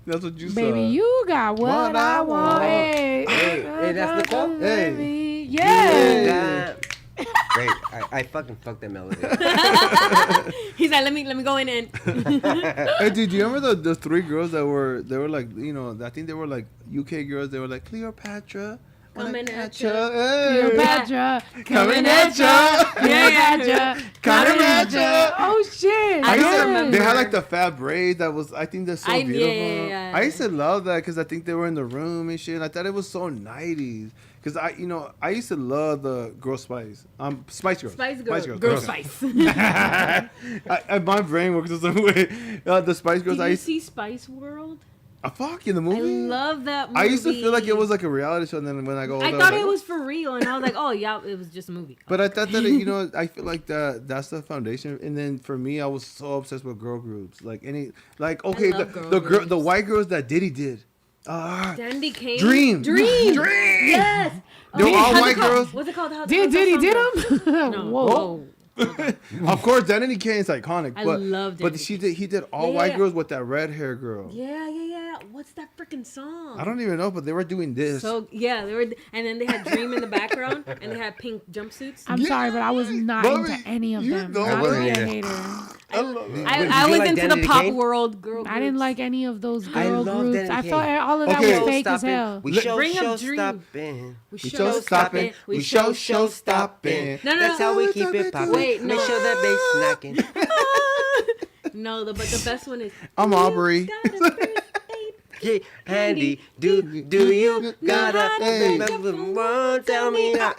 That's what you saw. baby, you got what I want." Hey, Hey, that's Nicole? Hey. Yeah. Wait, I fucking fucked that melody. He's like, let me go in and. Hey, dude, do you remember the three girls that were like, you know, I think they were like UK girls. They were like Cleopatra. Coming wanna at catch ya. Hey. Cleopatra, Coming at ya. Cleopatra, Coming at ya. Oh shit! I used to, Yes. they had like the fat braid that was, I think they're so Yeah, beautiful. yeah. I used to love that because I think they were in the room and shit. I thought it was so 90s. Because I used to love the Girl Spice. Spice Girls. Spice Girls. Girls. Girl Okay. Spice. My brain works the same way. The Spice Girls. Did I you used see Spice World? fuck in the I movie. love that movie. I used to feel like it was like a reality show, and then when I go older, I was thought like, it was for real, and I was like, oh yeah, it was just a movie. But I thought that you know, I feel like that's the foundation. And then for me, I was so obsessed with girl groups. Like okay, love the girl the white girls that Diddy did. Dandy Kane. Dream. Dream. Dream. Yes. They were all How's it white called? girls. What's it called? Did he did him? No. Whoa. Of course, Danny Kane's iconic. I But love but Danny he did all Yeah, white yeah. girls with that red hair girl. Yeah. What's that freaking song? I don't even know, but they were doing this. So yeah, they were, and then they had Dream in the background, and they had pink jumpsuits. I'm sorry, but I was not Mommy, into any of you them. know Not I wasn't be a either. hater. I love it. I you was like into the Danny pop Kane? world girl. I didn't groups. like any of those I girl love groups. Danny I Kane. thought all of that Okay. was fake as hell. We Bring up show Dream. stopping. We show stopping. We show stopping. No, That's how we keep it popping. Wait, Make no. sure that bass knocking. No, but the best one is. I'm Aubrey. Yeah, handy. Do you gotta tell me how you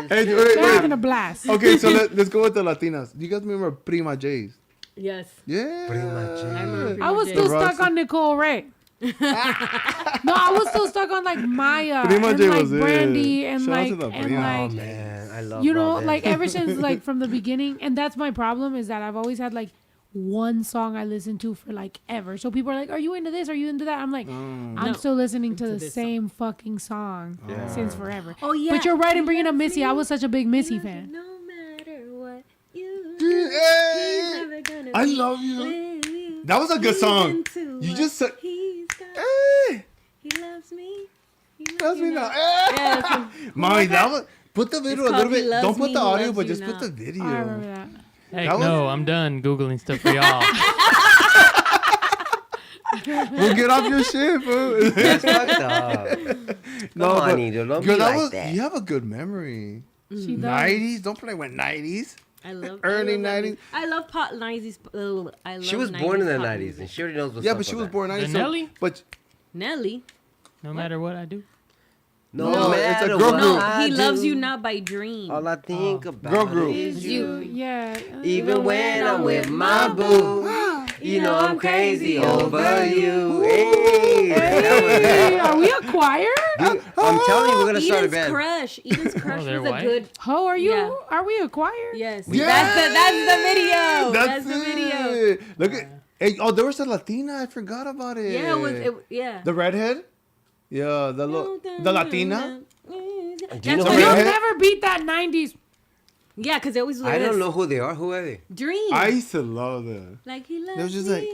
Hey, They're having a wait. blast. Okay, so let's go with the Latinas. Do you guys remember Prima J's? Yes. Yeah. Prima J. I remember. I was Prima still J. stuck on Nicole Ray. No, I was still stuck on like Maya Prima and J like was it. Brandy and Shout out like to the and Prima. Oh like man, I love you know all that. like ever since like from the beginning, and that's my problem is that I've always had like one song I listen to for like ever. So people are like, "Are you into this? Are you into that?" I'm like, I'm No. still listening to the this same fucking song Yeah. since forever. Oh yeah. But you're right in bringing up Missy. I was such a big Missy fan. No matter what you Hey, he's never gonna I be love you. with you. That was a good He's song. into You what just said, he's got. hey, He loves me. He that's loves me you now. now. Hey. Yeah, that's him. Mommy, that was, put the video a called little He bit. Loves Don't put Me, the He audio, Loves but You just put Now. the video. I remember that. Heck That was- no, I'm done Googling stuff for y'all. Well, get off your shit, fool. That's fucked up. No, Come on, but Nito, don't girl, be like was, that. you have a good memory. She does. 90s? Don't play with 90s. I love Early I love 90s. I love pop 90s. I love She was born in the 90s pop 90s, music. and she already knows what's Yeah, up but she with was that. born 90s. The so- Nelly? But Nelly. No matter what I do. No, No, it's a matter girl what group. No, I He Loves do, You Not by Dream. All I think about Girl group. is you. Yeah. Even when I'm with my boo, you know I'm crazy over you. Hey, that was Hey, it. are we a choir? I'm telling you, we're gonna start a Eden's band. Crush. Eden's Crush they're was a white? good. Ho, are you? Yeah. Are we a choir? Yes. Yeah. That's the video. That's the video. it. Look at, hey, oh, there was a Latina. I forgot about it. Yeah, yeah. The redhead? Yeah, the Latina? Do you know That's who You'll they redhead? are? never beat that 90s. Yeah, because they always I don't know who they are. Who are they? Dream. I used to love them. Like he loves was just me. like-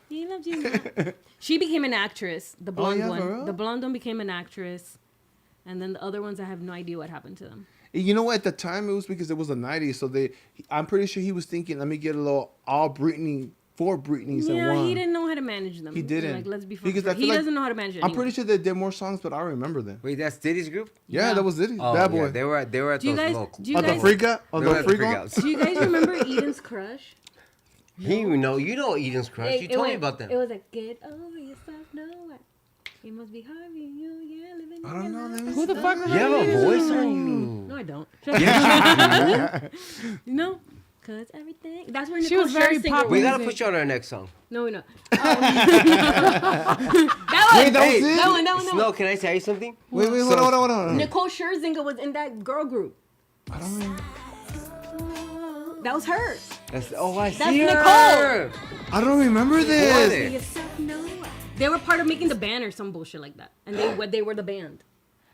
He loves you. Now. She became an actress. The blonde yeah, for one. real? The blonde one became an actress, and then the other ones I have no idea what happened to them. You know what? At the time, it was because it was the 90s. So I'm pretty sure he was thinking, let me get a little all Britney, 4 Britneys in Yeah, one. he didn't know how to manage them. He didn't. Like, let's be Because frank. I feel He like- doesn't know how to manage it. I'm pretty sure they did more songs, but I remember them. Wait, that's Diddy's group? Yeah, Yeah. that was it. Oh, Bad yeah, boy. they were at Do you those guys? local. Do you On the guys? freak out? On They were the at the freak freak out? outs. Do you guys remember Eden's Crush? You know Eden's Crush. You told me about them. It was like, get over yourself, no. It must be hard for you, yeah, living I don't know. Let me Who the fuck You have a remembers voice this? on you. No, I don't. Yeah. You know? Cause everything. That's where She Nicole was very Scherzinger popular. We was. gotta Music. put you on our next song. No, no. That one. Wait, that was Hey, it? That one. That one. That Snow, one. can I tell you something? Wait, hold on. Nicole Scherzinger was in that girl group. I don't know. That was her. That's, oh, I That's see Nicole. her. I don't remember Who are this. they? Yourself, no. They were part of making the band or some bullshit like that, and they were the band.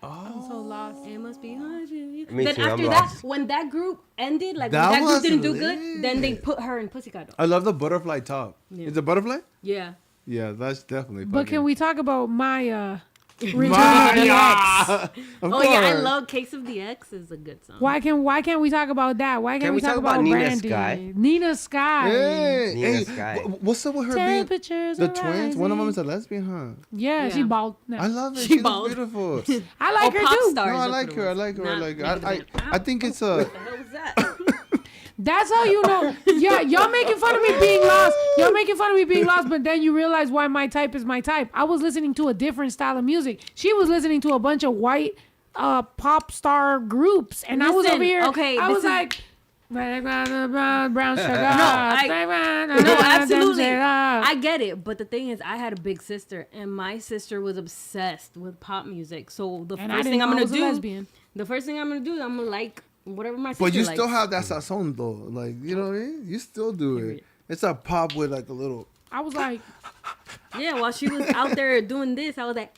I'm so lost. It must be hard. Me Then too, I'm after that, lost. when that group ended, like That when that group was didn't do lit. good, then they put her in Pussycat Dolls. I love the butterfly top. Yeah. Is it butterfly? Yeah. Yeah, that's definitely. But can we talk about Maya? Maya? Of Oh yeah, I course. love "Case of the X" is a good song. Why can't we talk about that? Why can't we talk about Nina Brandy? Sky? Nina Sky. Hey, Nina hey, Sky. what's up with her being Temperatures the are twins? One of them rising. is a lesbian, huh? Yeah, she Yeah. bald. No. I love it. She She looks bald. beautiful. I like her pop too. stars. No, I that's like what her. it I was. like her. I Not like. Native American. I think it's a. What the hell was that? That's how you know. Yeah, y'all making fun of me being lost. Y'all making fun of me being lost, but then you realize why my type is my type. I was listening to a different style of music. She was listening to a bunch of white pop star groups, and I was Listen, over here. okay, I this was is- like. Brown sugar. No, absolutely. I get it, but the thing is, I had a big sister, and my sister was obsessed with pop music. So the And I first didn't thing I'm know I gonna was a do, lesbian. the first thing I'm gonna do, I'm gonna like whatever my sister But you likes. still have that sazon though. Like, you know what I mean? You still do it. It's a pop with like a little. I was like, Yeah, while she was out there doing this, I was like,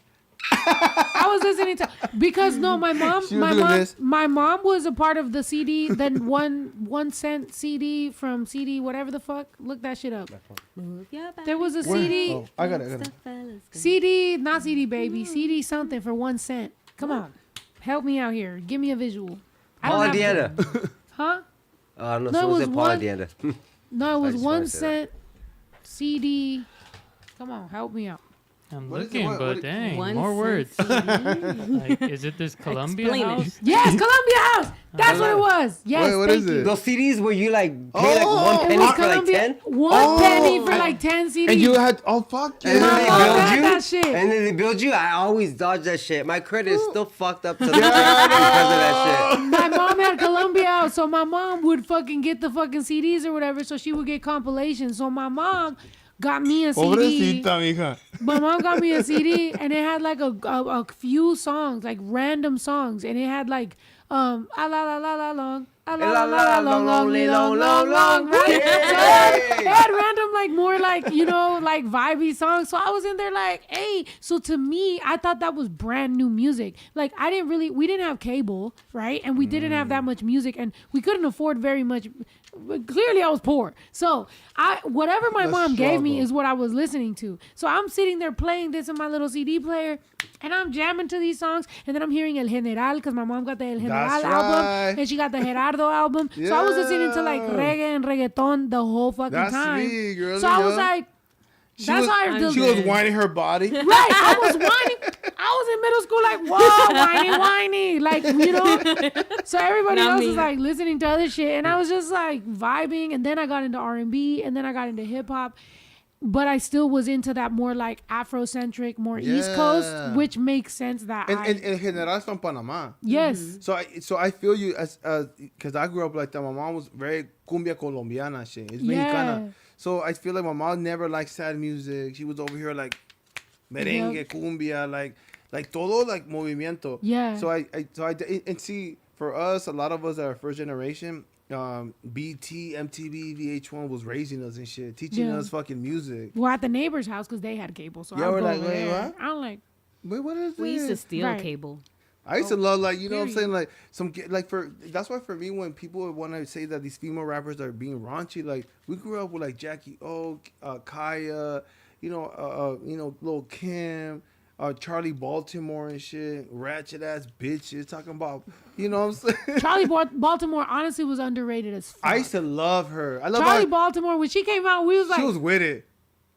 I was listening to because no, my mom, She was doing this. my mom was a part of the CD, then 1 cent CD from CD whatever the fuck. Look that shit up. move your body. There was a Where? CD, Oh, I got it. CD, not CD baby, CD something for 1 cent. Come on, help me out here. Give me a visual. I don't Paula have Diana. the- Huh? No, No, so it was was it Paula one- Diana? No, it was just wanted 1 to say cent CD. Come on, help me out. I'm What is it? looking, What- but what- dang, One more words. cent Like, is it this Columbia Explain it. house? Yes, Columbia House. That's what it was. Yes, What thank is you. it? Those CDs where you like pay like Oh, one it It penny was for like Columbia. 10? 1 penny for I- like 10 CDs. And you had fuck And then My they mom build had you. that shit. And then they build you. I always dodge that shit. My credit is still fucked up to the because of that shit. My mom had Columbia House, so my mom would fucking get the fucking CDs or whatever, so she would get compilations. So my mom got me a CD. mija. My mom got me a CD, and it had like a few songs, like random songs, and it had like ah la la la la long. Ah, la, la, la, la, long, long, right? So it had random, like, more like, you know, like vibey songs. So I was in there like, hey. So to me, I thought that was brand new music. Like, we didn't have cable, right? And we didn't have that much music, and we couldn't afford very much. Clearly, I was poor. So whatever my The mom gave me struggle. is what I was listening to. So I'm sitting there playing this in my little CD player, and I'm jamming to these songs, and then I'm hearing El General, because my mom got the El General That's album, right. and she got the Gerardo album. So I was listening to like Yeah. reggae and reggaeton the whole fucking That's time. me, girl. So I was Yeah. like, that's how I feel. She was whining her body. Right, I was whining. I was in middle school like, whoa, whiny, like, you know. So everybody Not else me. was like listening to other shit, and I was just like vibing. And then I got into R&B, and then I got into hip hop. But I still was into that more like Afrocentric, more East Coast, Yeah. which makes sense that And General's from Panama. yes. So I feel you as because I grew up like that. My mom was very cumbia colombiana shit. It's Yeah. Mexicana. So I feel like my mom never liked sad music. She was over here like merengue, Yep. cumbia, like todo like movimiento. Yeah. So I and see for us, a lot of us that are first generation. BT, MTV, VH1 was raising us and shit, teaching Yeah. us fucking music. Well, at the neighbor's house because they had cable, so Yeah, I was we're going like, over wait, there. what? I'm like, Wait, what is we used to this? steal Right. cable. I used to love like you know what I'm Period. saying like like for that's why for me when people want to say that these female rappers are being raunchy, like we grew up with like Jackie O, Kaya, you know Lil Kim, Charlie Baltimore and shit, ratchet ass bitches talking about, you know what I'm saying. Charlie Baltimore honestly was underrated as fuck. I used to love her. I love Charlie her. Baltimore, when she came out, we was like, She was with it.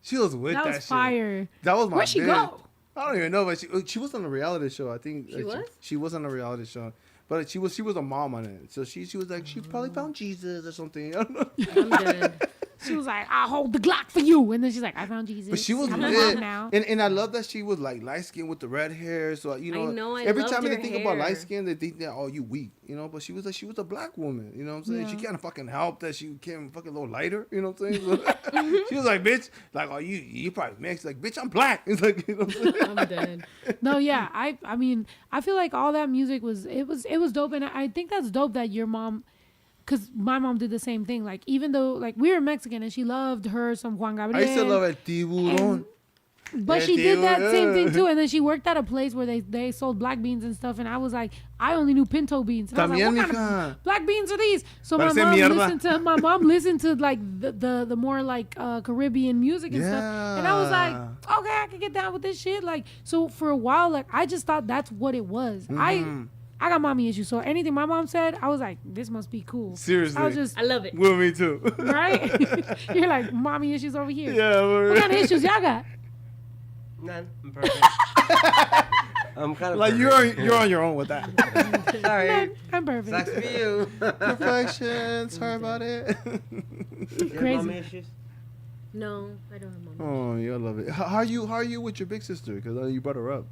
She was with that that, was shit. fire. That was my Where'd she bitch. go? I don't even know, but she was on a reality show. I think She was? She was on a reality show, but she was a mom on it. So she was like she probably found Jesus or something. I don't know. I'm dead. She was like, I'll hold the Glock for you. And then she's like, I found Jesus. But she was I'm a lit. mom now. And I love that she was like light skinned with the red hair. So you know, know, I every loved time they her think about hair. light skin, they think that oh you weak, you know. But she was a black woman, you know what I'm saying? Yeah. She can't fucking help that she came fucking a little lighter, you know what I'm saying? So, she was like, bitch, like oh you probably mixed, like bitch I'm black. It's like you know what I'm saying? I'm dead. No, yeah. I mean, I feel like all that music was dope. And I think that's dope that your mom, because my mom did the same thing. Like, even though, like, we were Mexican and she loved her some Juan Gabriel. I used to love El Tiburón. But she did that same thing too, and then she worked at a place where they sold black beans and stuff, and I was like, I only knew pinto beans. And I was like, what kind of black beans are these? So my mom listened to like the more like Caribbean music and stuff, and I was like, okay, I can get down with this shit. Like, so for a while, like I just thought that's what it was. I got mommy issues, so anything my mom said, I was like, this must be cool. Seriously. I love it. Well, me too. Right? You're like, mommy issues over here. Yeah. What kind of issues y'all got? None. I'm perfect. I'm kind of Like you're on your own with that. Sorry. I'm perfect. Sucks for you. Perfection. Sorry about it. Crazy. Mommy issues? No, I don't have mommy. Oh, yeah, I love it. How are you with your big sister? Because you brought her up.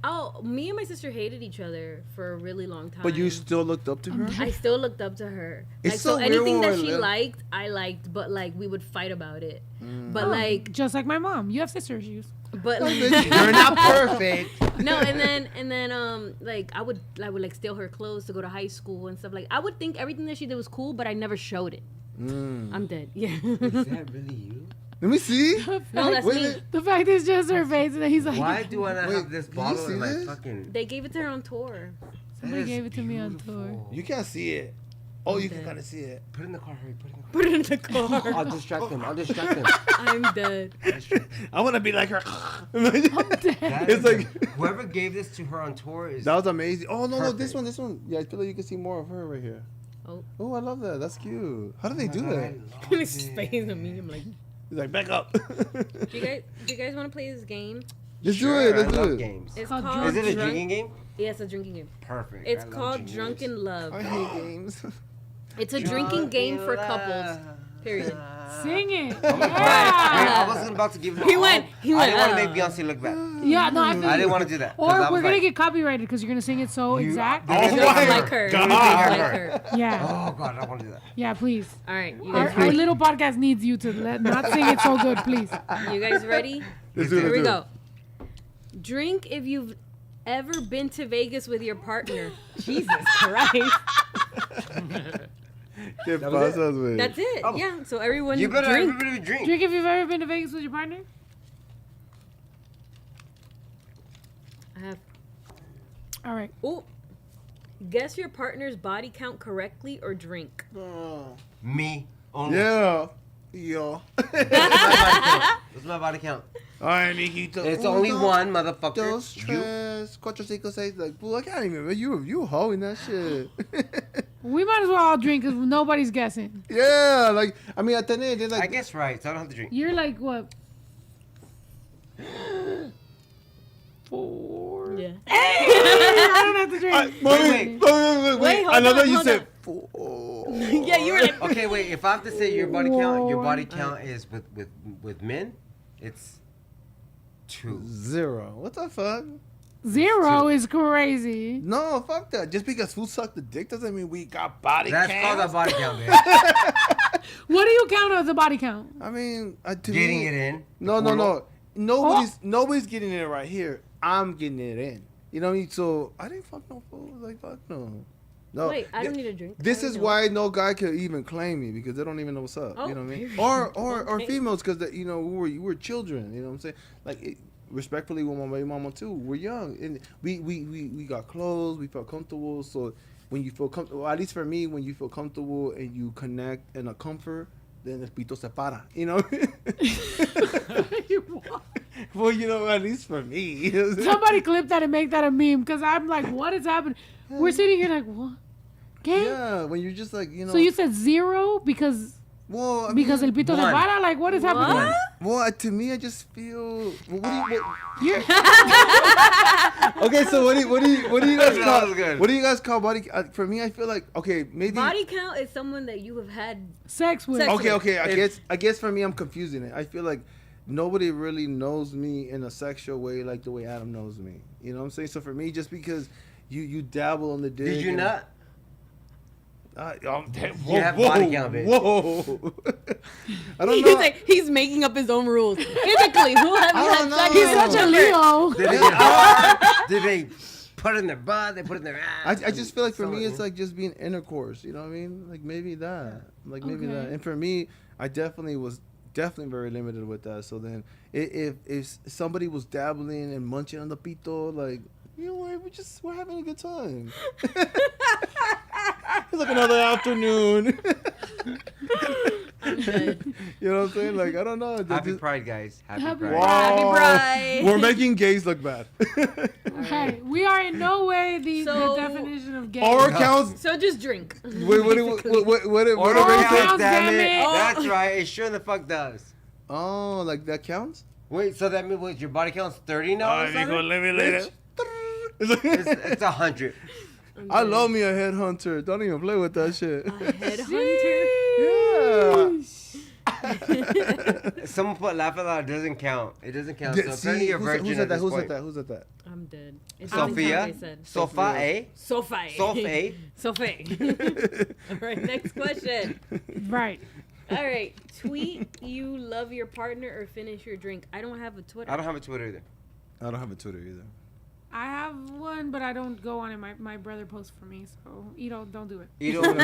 Oh, me and my sister hated each other for a really long time. But you still looked up to her? I still looked up to her. It's Like, so weird anything when that she we're little. liked, I liked, but like we would fight about it. But like, Just like my mom. You have sister issues. but You're not perfect. no, and then like I would like steal her clothes to go to high school and stuff. Like I would think everything that she did was cool, but I never showed it. I'm dead. Yeah. Is that really you? Let me see. No, that's Wait a me. minute. The fact is just her face, and then he's like, Why do I not Wait, have this can you bottle see in my this? fucking... They gave it to her on tour. somebody That is gave it to me on beautiful. tour. You can't see it. Oh, you can dead. kind of see it. Put it in the car, hurry. Put it in the car. Put it in the car. I'll distract them. I'm dead. I want to be like her. That It's is- like whoever gave this to her on tour is... that was amazing. Oh no, Perfect. this one. Yeah, I feel like you can see more of her right here. Oh. Oh, I love that. That's cute. How do they do I that? love His it. face on me. I'm like, He's like, back up. do you guys want to play this game? Let's do Sure, it. I Let's love do it. games. It's called called Is it a Drunk- drinking game? Yeah, it's a drinking game. Perfect. It's I love called drinking Drunken games. Love. I hate games. It's a drinking game for Drunken couples. love. Period. Sing it. Wait, I wasn't about to give it He all. went, I didn't want to make Beyonce look bad. Yeah, no, I feel I you. didn't want to do that. 'cause Or I we're was gonna like, get copyrighted because you're gonna sing it so You- exact. They're gonna Oh do it my for Like her. her. God. Like her. Yeah, Oh God, I don't want to do that. yeah, please. All right, you Our, guys, our little podcast needs you to not sing it so good, please. you guys ready? Let's do it. Here we let's do go. Drink if you've ever been to Vegas with your partner. Jesus Christ. it. ¿Qué That was it? pasas, güey? That's it. Oh. Yeah. So everyone You better drink. everybody drink. Drink if you've ever been to Vegas with your partner. I have. All right. Oh. Guess your partner's body count correctly or drink. Me only. Yeah. Yo. What's my body count? Ay, mijito. It's only one, motherfucker. Dos, You. tres, cuatro, cinco, seis. Like, fool, I can't even remember. You hoeing that shit. We might as well all drink because nobody's guessing. Yeah, like, I mean, at the end, they're I like, guess right, so I don't have to drink. You're like what? 4. Yeah. I don't have to drink. Wait. I love hold that you on. said 4. Yeah, you were like. Okay, wait. If I have to say your body count One. is with men, it's 2. 0. What the fuck? 0 is crazy. No, fuck that. Just because food sucked the dick doesn't mean we got body That's count. called a body count, man. What do you count as a body count? I mean, to Getting me, it in. No. Portal. Nobody's getting it right here. I'm getting it in. You know what I mean? So I didn't fuck no fool. Like fuck no. No. Wait, I don't need a drink. This I is don't why no guy could even claim me because they don't even know what's up. Oh, You know what I mean? period. Or Okay. females because we were children. You know what I'm saying? Like respectfully with my baby mama too. We're young and we got clothes. We felt comfortable. So when you feel comfortable, at least for me, when you feel comfortable and you connect in a comfort, then el pito se para. You know? Well, you know, at least for me. Somebody clip that and make that a meme because I'm like, what is happening? We're sitting here like, what? Okay. Yeah, when you're just like, you know. So you said 0 because well, I el mean, pito se one. para? Like, what is happening? well, to me, I just feel. What You're okay, so what do you guys That call? was good. What do you guys call body? For me, I feel like okay, maybe. Body count is someone that you have had. sex with. Sex- Okay. If- I guess for me, I'm confusing it. I feel like nobody really knows me in a sexual way like the way Adam knows me. You know what I'm saying? So for me, just because you dabble on the dick. Did you and- not? Whoa, have body count, bitch. Whoa. I don't He's know. like he's making up his own rules. Physically, who have you I had don't sex know. He's with? such a Leo. Did they get hard? Did they put it in their butt? They put it in their ass? I just feel like for me, Something. it's like just being intercourse. You know what I mean? Like maybe that. Like maybe Okay. that. And for me, I definitely was definitely very limited with that. So then, if somebody was dabbling and munching on the pito, like, you know what, we're having a good time. It's like another afternoon. I'm dead. You know what I'm saying? Like, I don't know. Happy Pride, guys. Happy Happy Pride. Happy Pride. We're making gays look bad. Hey, we are in no way the So- definition of gay. Or counts. So just drink. What Or are counts, counts, damn damn it. it. That's right. It sure the fuck does. Oh, like that counts? Wait, so that means what, your body counts 30 now? or something? let me later. It's 100. I love me a headhunter. Don't even play with that shit. Headhunter. Yeah. Someone put laugh out loud. It doesn't count. It doesn't count. Yeah, So see, apparently you're a who's virgin at at that? this Who's point. at that? Who's at that? I'm dead. It doesn't count, Sophia? they said. Sofa, eh? Sophie. Sophie. Sophie. All right, next question. Right. All right, tweet you love your partner or finish your drink. I don't have a Twitter. I don't have a Twitter either. I don't have a Twitter either. I have one, but I don't go on it. My brother posts for me, so don't do it. You don't,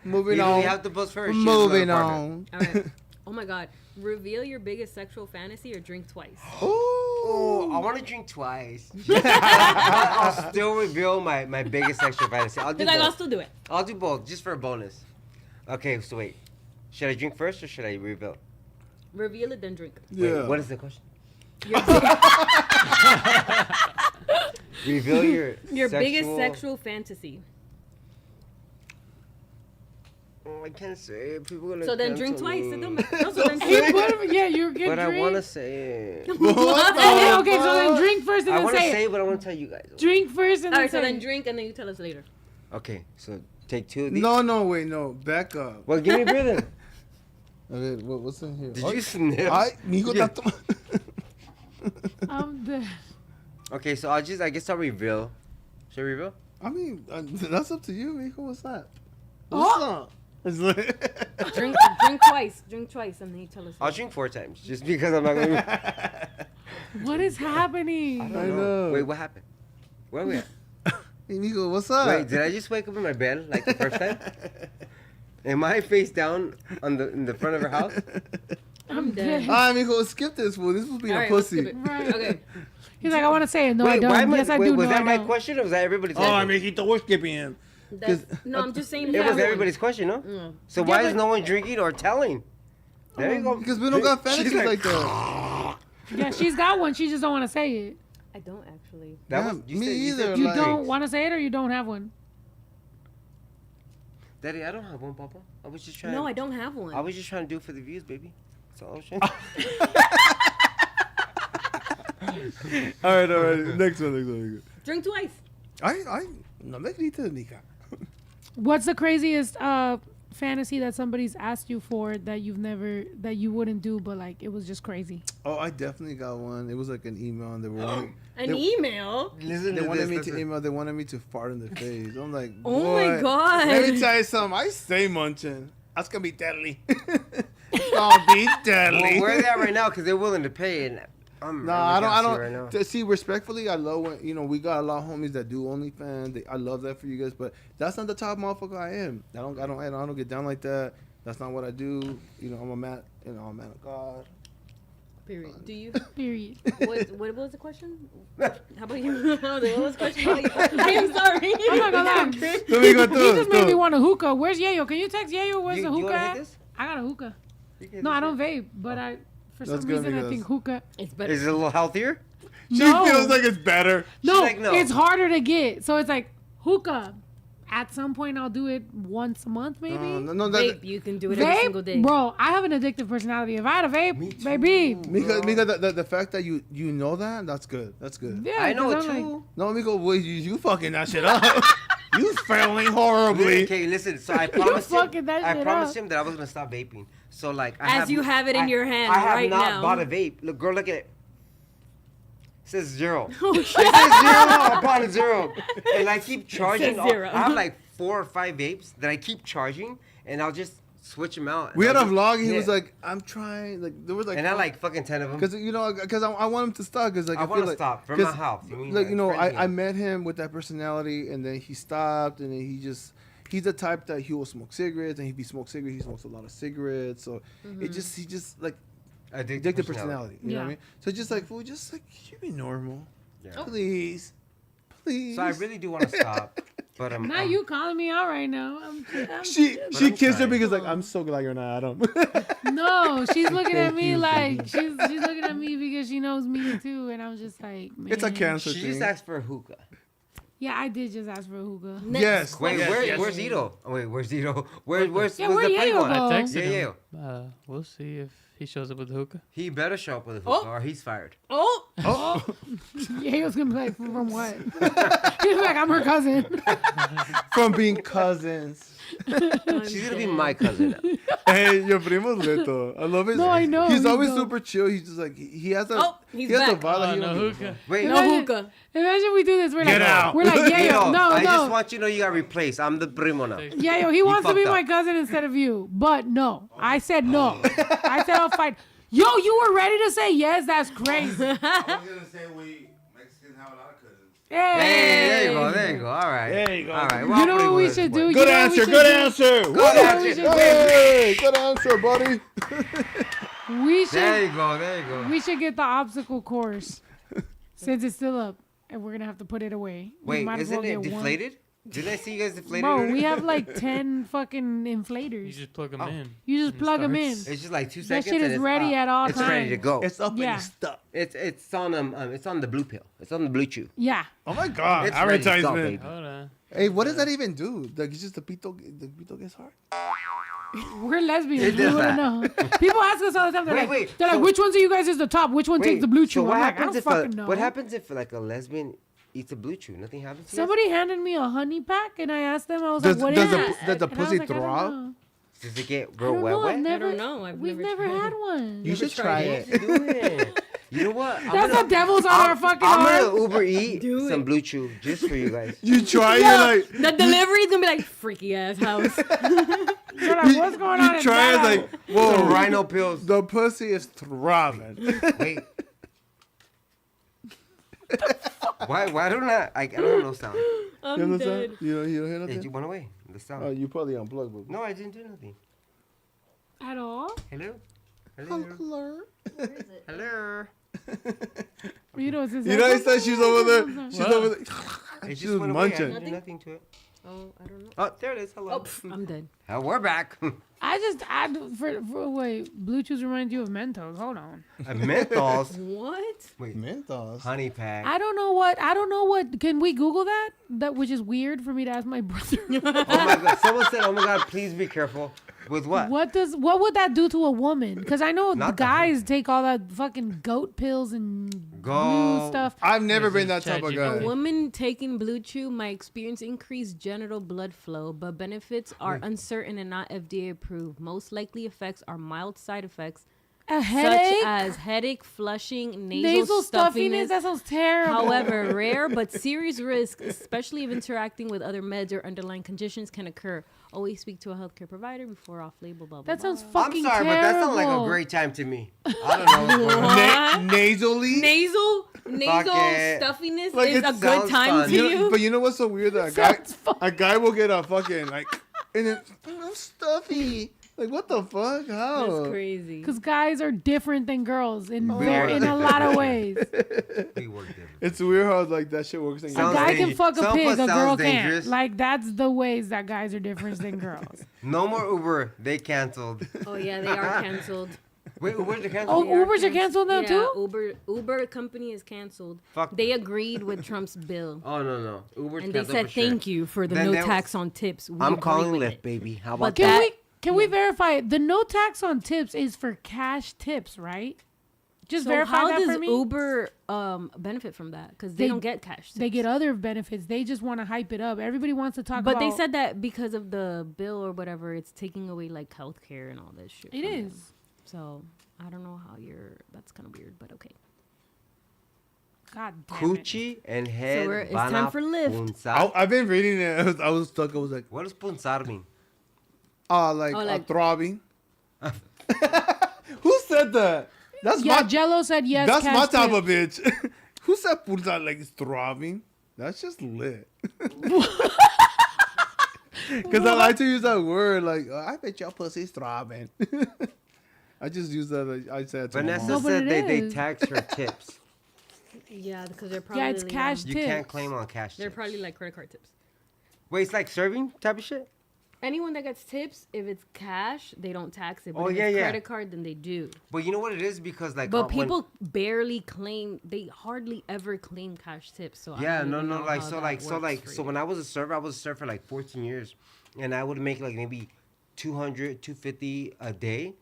Moving you on. have to post first. She has Moving another partner. on. All right. Oh my God. Reveal your biggest sexual fantasy or drink twice. Oh, I want to drink twice. I'll still reveal my biggest sexual fantasy. I'll do He's like, I'll both. still do it. I'll do both, just for a bonus. Okay, so wait. Should I drink first or should I reveal? Reveal it, then drink. Yeah. Wait, what is the question? Your, Reveal your biggest sexual fantasy. Oh, I can't say it. People gonna So then drink cancel twice. me. It don't matter. No, so then Hey, yeah, you're good. But I drink. want to say it. Okay, so then drink first and I then want to say say it. it, but I want to tell you guys. Drink first and All then right, so say then it. drink and then you tell us later. Okay, so take two of these. No, wait, no. Back up. Well, give me a beer then. Okay, what's in here? Did you sniff? Mijo, Yeah. tanto. The Okay, so I guess I'll reveal. Should I reveal? I mean, that's up to you, Mijo. What's that? Oh. What's up? It's like... Drink twice. Drink twice and then you tell us. I'll later. drink 4 times, just because I'm not gonna. what is happening? I I don't know. know. Wait, what happened? Where are we at? Hey, Mijo, what's up? Wait, did I just wake up in my bed like the first time? Am I face down in the front of her house? I'm dead. Alright, Mijo, skip this fool. This was being All a right, let's pussy. skip it. Right. Okay. He's like, I want to say it. No, I wait, don't. why am I? Yes, I wait, do. was No, that I my don't. question or was that everybody's? Oh, question? Mijito, we're skipping him. No, I'm just saying. It was everybody's question, no? Mm. So Yeah, why is but- no one drinking or telling? There you go. Because we don't got She's fantasies like that. Yeah, she's got one. She just don't want to say it. I don't actually. That Yeah, was, you me said, you either, said You like- don't want to say it, or you don't have one. Daddy, I don't have one, Papa. I was just trying. No, I don't have one. I was just trying to do it for the views, baby. That's all I was trying. All right. Next one. Drink twice. No me grites, mija. What's the craziest fantasy that somebody's asked you for that you wouldn't do, but like it was just crazy? Oh, I definitely got one. It was like an email, and they wanted, An email. Listen they to wanted this. me listen. to email. They wanted me to fart in their face. I'm like, Oh my boy, God. Let me tell you something. I stay munching. That's gonna be deadly. It's gonna be deadly. Well, where are they at right now? Because they're willing to pay. And I'm No, really I gassy don't. Right now. See, respectfully, I love when we got a lot of homies that do OnlyFans. I love that for you guys, but that's not the type of motherfucker I am. I don't get down like that. That's not what I do. I'm a man. I'm a man of God. Period. Do you? Period. What was the question? How about you? What was the question? I'm sorry. I'm not gonna lie. Let me go You through. just made me want a hookah. Where's Yayo? Can you text Yayo? Where's You the wanna hookah hit at? this? I got a hookah. You can hit No, this I don't one. vape, but for That's some good reason I because- think hookah. It's better. Is it a little healthier? She No. feels like it's better. No, like, no. it's harder to get. So it's like hookah. At some point, I'll do it once a month, maybe. No, Vape, you can do it every single day. Vape, bro. I have an addictive personality. If I had a vape, baby. Because the fact that you know that's good. That's good. Yeah, I know it 'cause I'm too. like, No, Miko, wait, you fucking that shit up. You failing horribly. Okay, listen. So I promised fucking him. that I shit promised up. him that I was gonna stop vaping. So like, As you have it in your hand I have right not now. bought a vape. Look, girl, look at it. It says 0. Oh, It shit. says 0. I bought a 0, and I keep charging. says 0. I have like 4 or 5 vapes that I keep charging, and I'll just switch them out. We had a I'll just- vlog. And he yeah. was like, "I'm trying." Like there was like, and I like fucking 10 of them. because I want him to stop. Because like I feel want to like, stop from 'cause, my house. You mean, like friendly I met him with that personality, and then he stopped, and then he's the type that he will smoke cigarettes, and if he smokes cigarettes, he smokes a lot of cigarettes. So he just like addicted personality. You know what I mean? So just like, fool, just like you be normal, please. So I really do want to stop, but I'm. Now you calling me out right now. She kissed her because like I'm so glad you're not Adam. No, she's looking at me like she's looking at me because she knows me too, and I'm just like, man. It's a cancer She thing. just asked for a hookah. Yeah, I did just ask for a hookah. Yes. Wait, yes. where's Ito? Oh, wait, where's Ito? Where's Yeah, where's where the Yayo play one? go? I texted Yeah, him. We'll see if he shows up with the hookah. He better show up with a hookah or he's fired. Oh, Yeah, he was gonna be like, from what? He was like, I'm her cousin. From being cousins. She's gonna be my cousin now. Hey, your primo's leto. I love it. No, I know, He's he's always dope. super chill. He's just like he has a he's he has a back. vibe. Oh, He no don't give a hookah. fuck. Wait, no hookah. Imagine we do this. We're Get like, out. We're like, yeah, Ito, yo, no, I just no. want you to know you got replaced. I'm the primo now. Yeah, yo, he wants to be fucked my up. cousin instead of you. But no. I said no. I said I'll fight. Yo, you were ready to say yes? That's crazy. I was gonna say we Mexicans have a lot of cousins. Hey, Hey, there you go, there you go. All right. There you go. All right. You know what we should do? Good You know what we answer. should Good do? answer. Good answer. Hey, good answer, buddy. We There should you go, there you go. we should get the obstacle course since it's still up and we're gonna have to put it away. We Wait, might as isn't well it get one. deflated? Didn't I see you guys deflated? Bro, already? we have like 10 fucking You inflators. just plug them Oh. in. You just and plug them in. starts. It's just like 2 That seconds. shit and is it's ready up. at all It's ready to times. go. It's up Yeah. and stuck. It's on the blue pill. It's on the blue chew. Yeah. Oh my god, It's ready to go, advertisement. baby. Hold on. Hey, what does that even do? Like, it's just the pito gets hard. We're lesbians. It We does wouldn't that. know. People ask us all the time. They're Wait, like, wait, they're like, so- which ones of you guys is the top? Which one takes the blue chew? So what I'm like, I happens don't if fucking know. what happens if like a lesbian eats a blue chew? Nothing happens. To you guys? Somebody handed me a honey pack, and I asked them. I was Does- like, "What does is the- that?" does the And I was pussy like, I don't throb? know. Does it get I real don't wet? know. I've Wet? never, don't know. I've we've never never tried had it. one. You should try it. Do it. You know what? That's the devil's on our fucking I'm arm. gonna Uber eat Do some it. blue chew just for you guys. You try it like The delivery's gonna be like freaky ass house. You're like, what's going on? you in try it that like Some whoa, rhino pills. the pussy is throbbing. Wait. Why don't I don't know sound. You I'm understand? dead. You don't hear Hey, nothing? you went away. The sound. Oh, you probably unplugged, but No, I didn't do nothing. at all? Hello? Hello? Hello? You know, it's his you know, he said she's over there. She's What? over there. It She just was went away. I munching. didn't do nothing to it. Oh, I don't know. Oh, there it is. Hello. Oh, I'm dead. Oh, we're back. Wait, blue chews remind you of Mentos. Hold on. Menthols. What? Wait. Mentos. Honey pack. I don't know what. Can we Google that? That which is weird for me to ask my brother. Oh my god. Someone said, oh my god, please be careful. With what? What would that do to a woman? Because I know the Not the guys take all that fucking goat pills and blue stuff. I've never This been is that type of ChatGPT. A guy. woman taking blue chew might experience increased genital blood flow, but benefits are uncertain and not FDA approved. Most likely effects are mild side effects A headache, such as headache, flushing, nasal stuffiness. That sounds terrible. However, rare but serious risk, especially if interacting with other meds or underlying conditions, can occur. Always speak to a healthcare provider before off-label. Blah blah. that sounds blah. I'm fucking sorry, terrible. but that sounds like a great time to me. I don't know what's going on. Nasally. nasal it. stuffiness Like, is it a good sounds time fun. to You you. know, but you know what's so weird? That Sounds fun. a guy will get a fucking like, and then I'm stuffy. Like what the fuck? How? That's crazy. Because guys are different than girls in We in are. a lot of ways. We work different. It's weird how like that shit works. In A Sounds guy can dangerous. fuck a Some pig, a sounds girl dangerous. can't. Like that's the ways that guys are different than girls. No more Uber. They canceled. Oh yeah, they are canceled. Wait, Uber's Oh, canceled? Ubers are canceled now yeah, too. Uber company is canceled. Fuck. They agreed with Trump's bill. Oh no. Uber's And they canceled said for sure. thank you for the Then no there was- tax on tips. We I'm agree calling with Lyft, it. baby. How But about Can that? we verify the no tax on tips is for cash tips, right? Just So verify how that does for me. Uber benefit from that? Because they don't get cash. They tips. get other benefits. They just want to hype it up. Everybody wants to talk But about. they said that because of the bill or whatever, it's taking away like healthcare and all this shit. it from is. them. So I don't know how that's kind of weird, but okay. God damn it. Coochie and head. it's time for Lyft. punzar. I've been reading it. I was stuck. I was like, What does punzar mean? like- throbbing. Who said that? That's Yeah, my. Jello said yes. That's my cash type tip. of bitch. Who said pulsar like it's throbbing? That's just lit. Because I like to use that word. Like, I bet your pussy's throbbing. I just use that. I said to my Vanessa mom. No, but said it they is. tax her tips. Yeah, because they're probably Yeah, it's cash You tips. can't claim on cash They're tips. probably like credit card tips. Wait, it's like serving type of shit? Anyone that gets tips, if it's cash, they don't tax it. But Oh, if yeah, it's yeah. credit card, then they do. But you know what it is? Because like But when- people barely claim. They hardly ever claim cash tips. So Yeah, I don't no, even no, know like how so, that like so, works like for so. you. When I was a server for like 14 years, and I would make like maybe 200, 250 a day.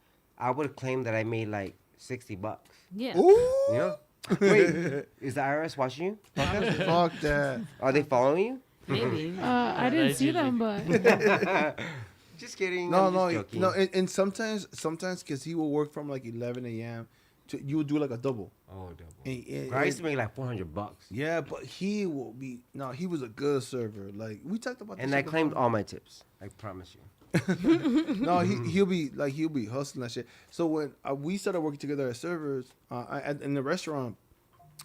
I would claim that I made like $60. Yeah. Ooh. You know? Wait, is the IRS watching you? Fuck that. Are they following you? Maybe. I didn't That's see them, usually- but Just kidding. No, I'm no, just joking. no. And sometimes, because he will work from like 11 a.m. to you will do like a double. Oh, double. And- I used to make like $400, yeah, but he will be. No, he was a good server. Like we talked about. and this I shit claimed before. all my tips. I promise you. No, he'll be hustling that shit. So when we started working together as servers, in the restaurant,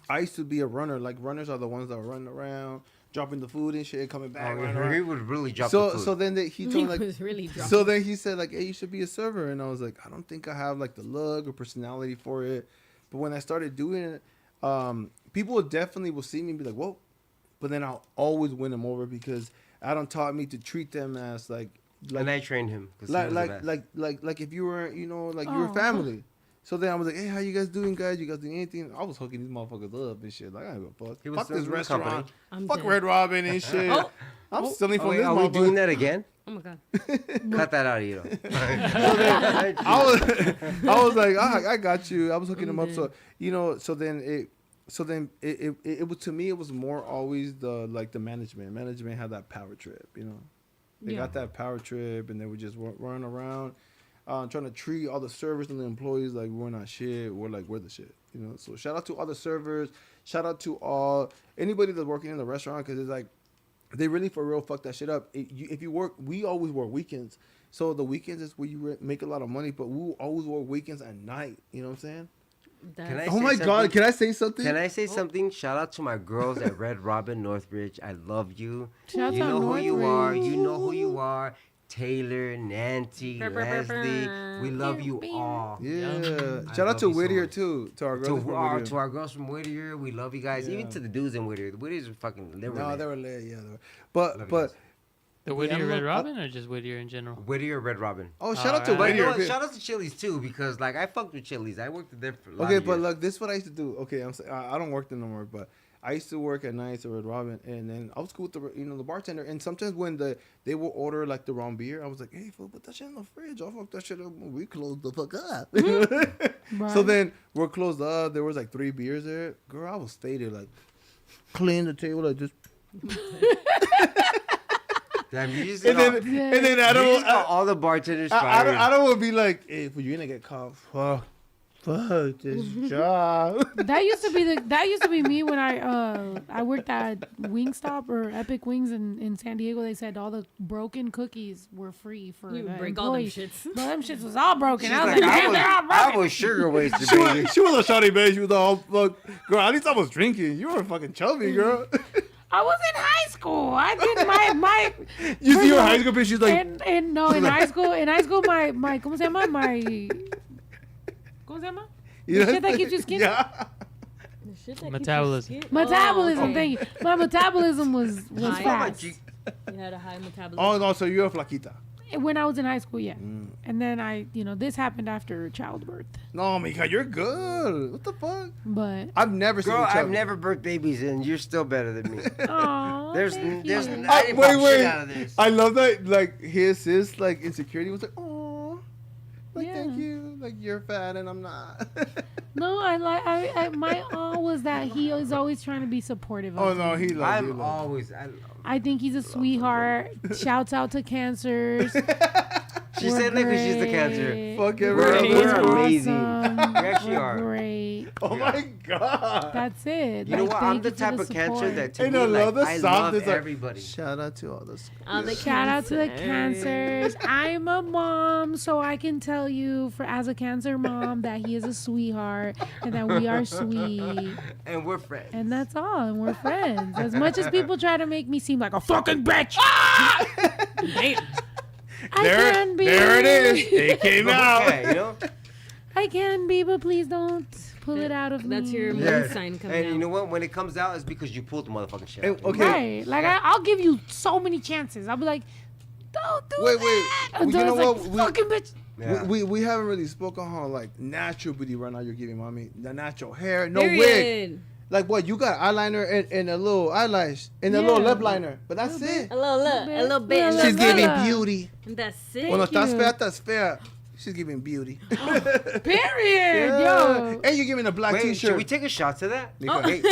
I used to be a runner. Like runners are the ones that run around, dropping the food and shit, coming back. Oh, running he around. would really drop the food. So then he He told me like. was really drunk. So then he said like, "Hey, you should be a server," and I was like, "I don't think I have like the look or personality for it." But when I started doing it, people definitely will see me and be like, "Whoa," but then I'll always win them over because Adam taught me to treat them as like and I trained him. 'cause he like was the like, best. like if you were like you were Oh. family. So then I was like, "Hey, how you guys doing, guys? You guys doing anything?" I was hooking these motherfuckers up and shit. Like I don't give a fuck. He was Fuck this still in the restaurant. company. I'm Fuck dead. Red Robin and shit. Oh. I'm stealing from Oh, wait, this are we doing motherfucker. that again? Oh my god. Cut that out, you know. I was like, I got you. I was hooking them up. So so then it was, to me, it was more always the management. Management had that power trip. They Yeah. got that power trip, and they would just run around, trying to treat all the servers and the employees like we're not shit. We're the shit. So shout out to all the servers. Shout out to all anybody that's working in the restaurant, because it's like they really for real fuck that shit up. If you work, we always work weekends. So the weekends is where you make a lot of money, but we will always work weekends at night. You know what I'm saying? Can I Oh say my something? God! Can I say something? Can I say something? Shout out to my girls at Red Robin Northbridge. I love you. Shout You out know who you are. Northbridge. You know who you are. Taylor, Nancy, Brr, brr, brr, Leslie. brr. We love you all. Yeah. I Shout out love to you so Whittier much. too. To our girls from Whittier. To our girls from Whittier, we love you guys. Even Yeah. to the dudes in Whittier. The Whittiers are fucking liberal. No, they were lit. Yeah, they were. Love you But guys. The Yeah, Whittier I'm Red not- Robin or just Whittier in general? Whittier, Red Robin. oh, shout out to Alright. But you know Whittier. what? Shout out to Chili's too, because like I fucked with Chili's. I worked there for a lot Okay, of but years. look, this is what I used to do. Okay, I don't work there no more, but I used to work at nights at Red Robin, and then I was cool with the bartender. And sometimes when they will order like the wrong beer, I was like, "Hey, fool, put that shit in the fridge. I'll fuck that shit up. We closed the fuck up." Right. So then we're closed up. There was like 3 beers there. Girl, I was faded, like clean the table, like just. Damn, you just And got, then you Adam, just got all the bartenders fired. Adam would be like, "Hey, fool, you're gonna get caught. Fuck this job." that used to be me when I worked at Wingstop or Epic Wings in San Diego. They said all the broken cookies were free for You the break all them employees. shits. But them shits was all broken. She's I was like, like, "Damn, they're all I broken." was sugar wasted, She baby. was a shawty babe. She was all fuck. Girl, at least I was drinking. You were fucking chubby, girl. I was in high school. I did my You see her high school picture, she's like, and no, in high school my ¿cómo se llama? ¿Cómo se llama? you know, shit that keeps you skinny? Yeah. The shit that Metabolism. keeps you skinny. Metabolism, Oh, okay. thank you. My metabolism was High. fast. You had a high metabolism. Oh no, so you're a flaquita. When I was in high school, yeah. Mm. And then this happened after childbirth. No, Mika, you're good. What the fuck? But I've never seen Girl, you chubby. I've never birthed babies, and you're still better than me. oh, There's, thank there's, you. I didn't pop shit out of this. I love that. Like his like insecurity was like, oh, like Yeah. thank you. Like you're fat and I'm not. No, I my awe was that he is always trying to be supportive. Oh Of no, me. he loves you. I'm always. I love I think he's a sweetheart. Shouts out to cancers. She We're said that because she's the cancer. great. Fuck We're, everyone. we're Awesome. amazing. We actually We're are. great. Oh my god. That's it. You know Like, what? I'm thank the you for type of cancer support. that to And me, I like, love the I sound. love It's like, everybody. shout out to all the. All the Shout out to the cancers. cancers. I'm a mom, so I can tell you, as a cancer mom, that he is a sweetheart and that we are sweet. And we're friends. And that's all. And we're friends. As much as people try to make me seem like a fucking bitch. Damn. There it is. It came out. Yeah, you know. I can be, but please don't pull it out of me. That's your moon sign coming And out. you know what? When it comes out, it's because you pulled the motherfucking shit. out. Okay. Right. Like, I'll give you so many chances. I'll be like, don't do Wait. that. You Until know it's what? like, fucking bitch. Yeah. We haven't really spoken how like natural beauty right now you're giving, mommy. The natural hair, no wig. Period. Like what? You got eyeliner and a little eyelash and a little Yeah. lip liner, but that's it. A little bit. Yeah, She's Bella. giving beauty. And that's it. Cuando estás you. fea, estás fea. She's giving beauty. Period. Yo. And you're giving a black Wait, should t-shirt. we take a shot to that? Because- Wait,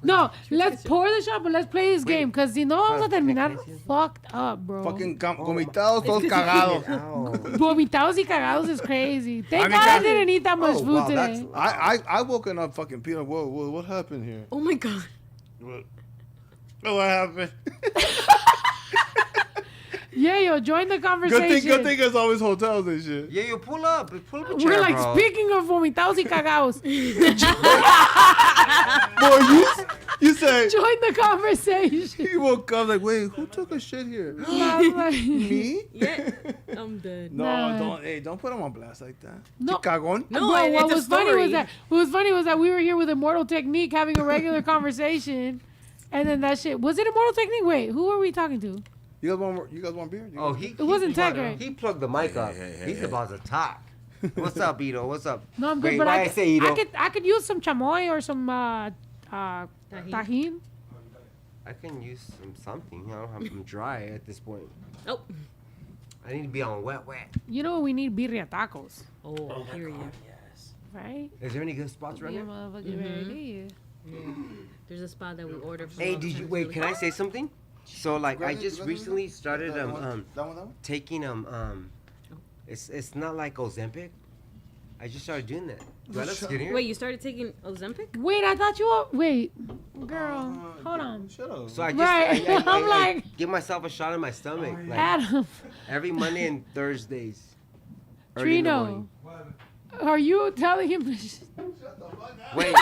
No, let's pour the shot, but let's play this game. Because si no vamos a terminar fucked up, bro. Fucking vomitados, todos cagados. ow. Vomitados y cagados is crazy. Thank I mean, God I that's- didn't eat that much Oh, food wow, today. I woken up fucking peeling. Whoa, what happened here? Oh my god. What happened? Yeah, yo, join the Good conversation. thing there's always hotels and shit. Yeah, you pull up a chair, We're like, bro. speaking of vomitados y cagados, Boy, you say join the conversation. you woke up like, wait, who took a shit here? I was like, Me? Yeah. I'm dead. No, Nah. don't put him on blast like that. No. Cagón. No, Bro, it's what a was funny story. was that we were here with Immortal Technique having a regular conversation, and then that shit was it Immortal Technique? Wait, who were we talking to? You guys want beer? Oh, he wasn't plugged- Tech, right? He plugged the mic up. hey, He's hey. about to talk. What's up, Ito? What's up? No, I'm good, Wait, but why I say Ito? I could use some chamoy or some tajin. I can use something. You know, I'm dry at this point. Oh. I need to be on wet. You know what we need? Birria tacos, Oh, period. right? Is there any good spots right Yeah, now? motherfucking right there. There's a spot that we ordered from. Hey, did you wait? Can I say something? So like, I just recently started That one? taking it's not like Ozempic. I just started doing that. Do I look skinnier? Wait, you started taking Ozempic? Wait, I thought you were. Wait, girl, hold on. Shut up. So I just Right. I'm I like- give myself a shot in my stomach like Adam, every Monday and Thursdays. early in the Trino, morning. are you telling him? Wait.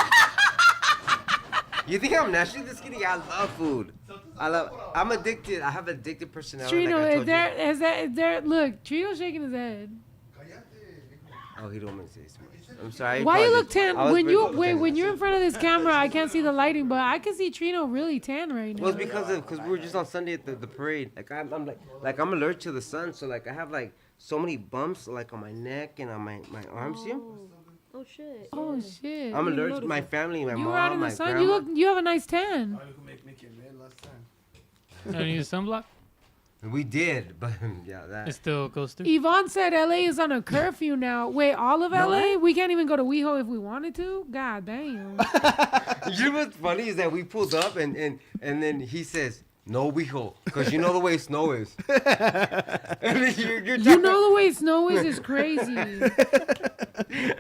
You think I'm naturally this skinny? I love food. I'm addicted. I have addicted personality. Trino, like I is told there? Look, Trino's shaking his head. you. Oh, he don't want to say so much. I'm sorry. I Why you apologize. look tan? I was When pretty you good wait, tan. when you're in front of this camera, I can't see the lighting, but I can see Trino really tan right now. Well, it's because we were just on Sunday at the parade. Like I'm I'm allergic to the sun, so like I have like so many bumps like on my neck and on my arms here. Oh shit. Oh shit! I'm allergic to my family, my You mom, were out in my the sun. grandma. You have a nice tan. Don't you use sunblock? We did, but yeah, It that. still goes through. Yvonne said LA is on a curfew now. Wait, all of LA? We can't even go to WeHo if we wanted to? God damn. You know what's funny is that we pulled up and then he says, "No, weho," because you know the way snow is. And then you're You know the way snow is crazy.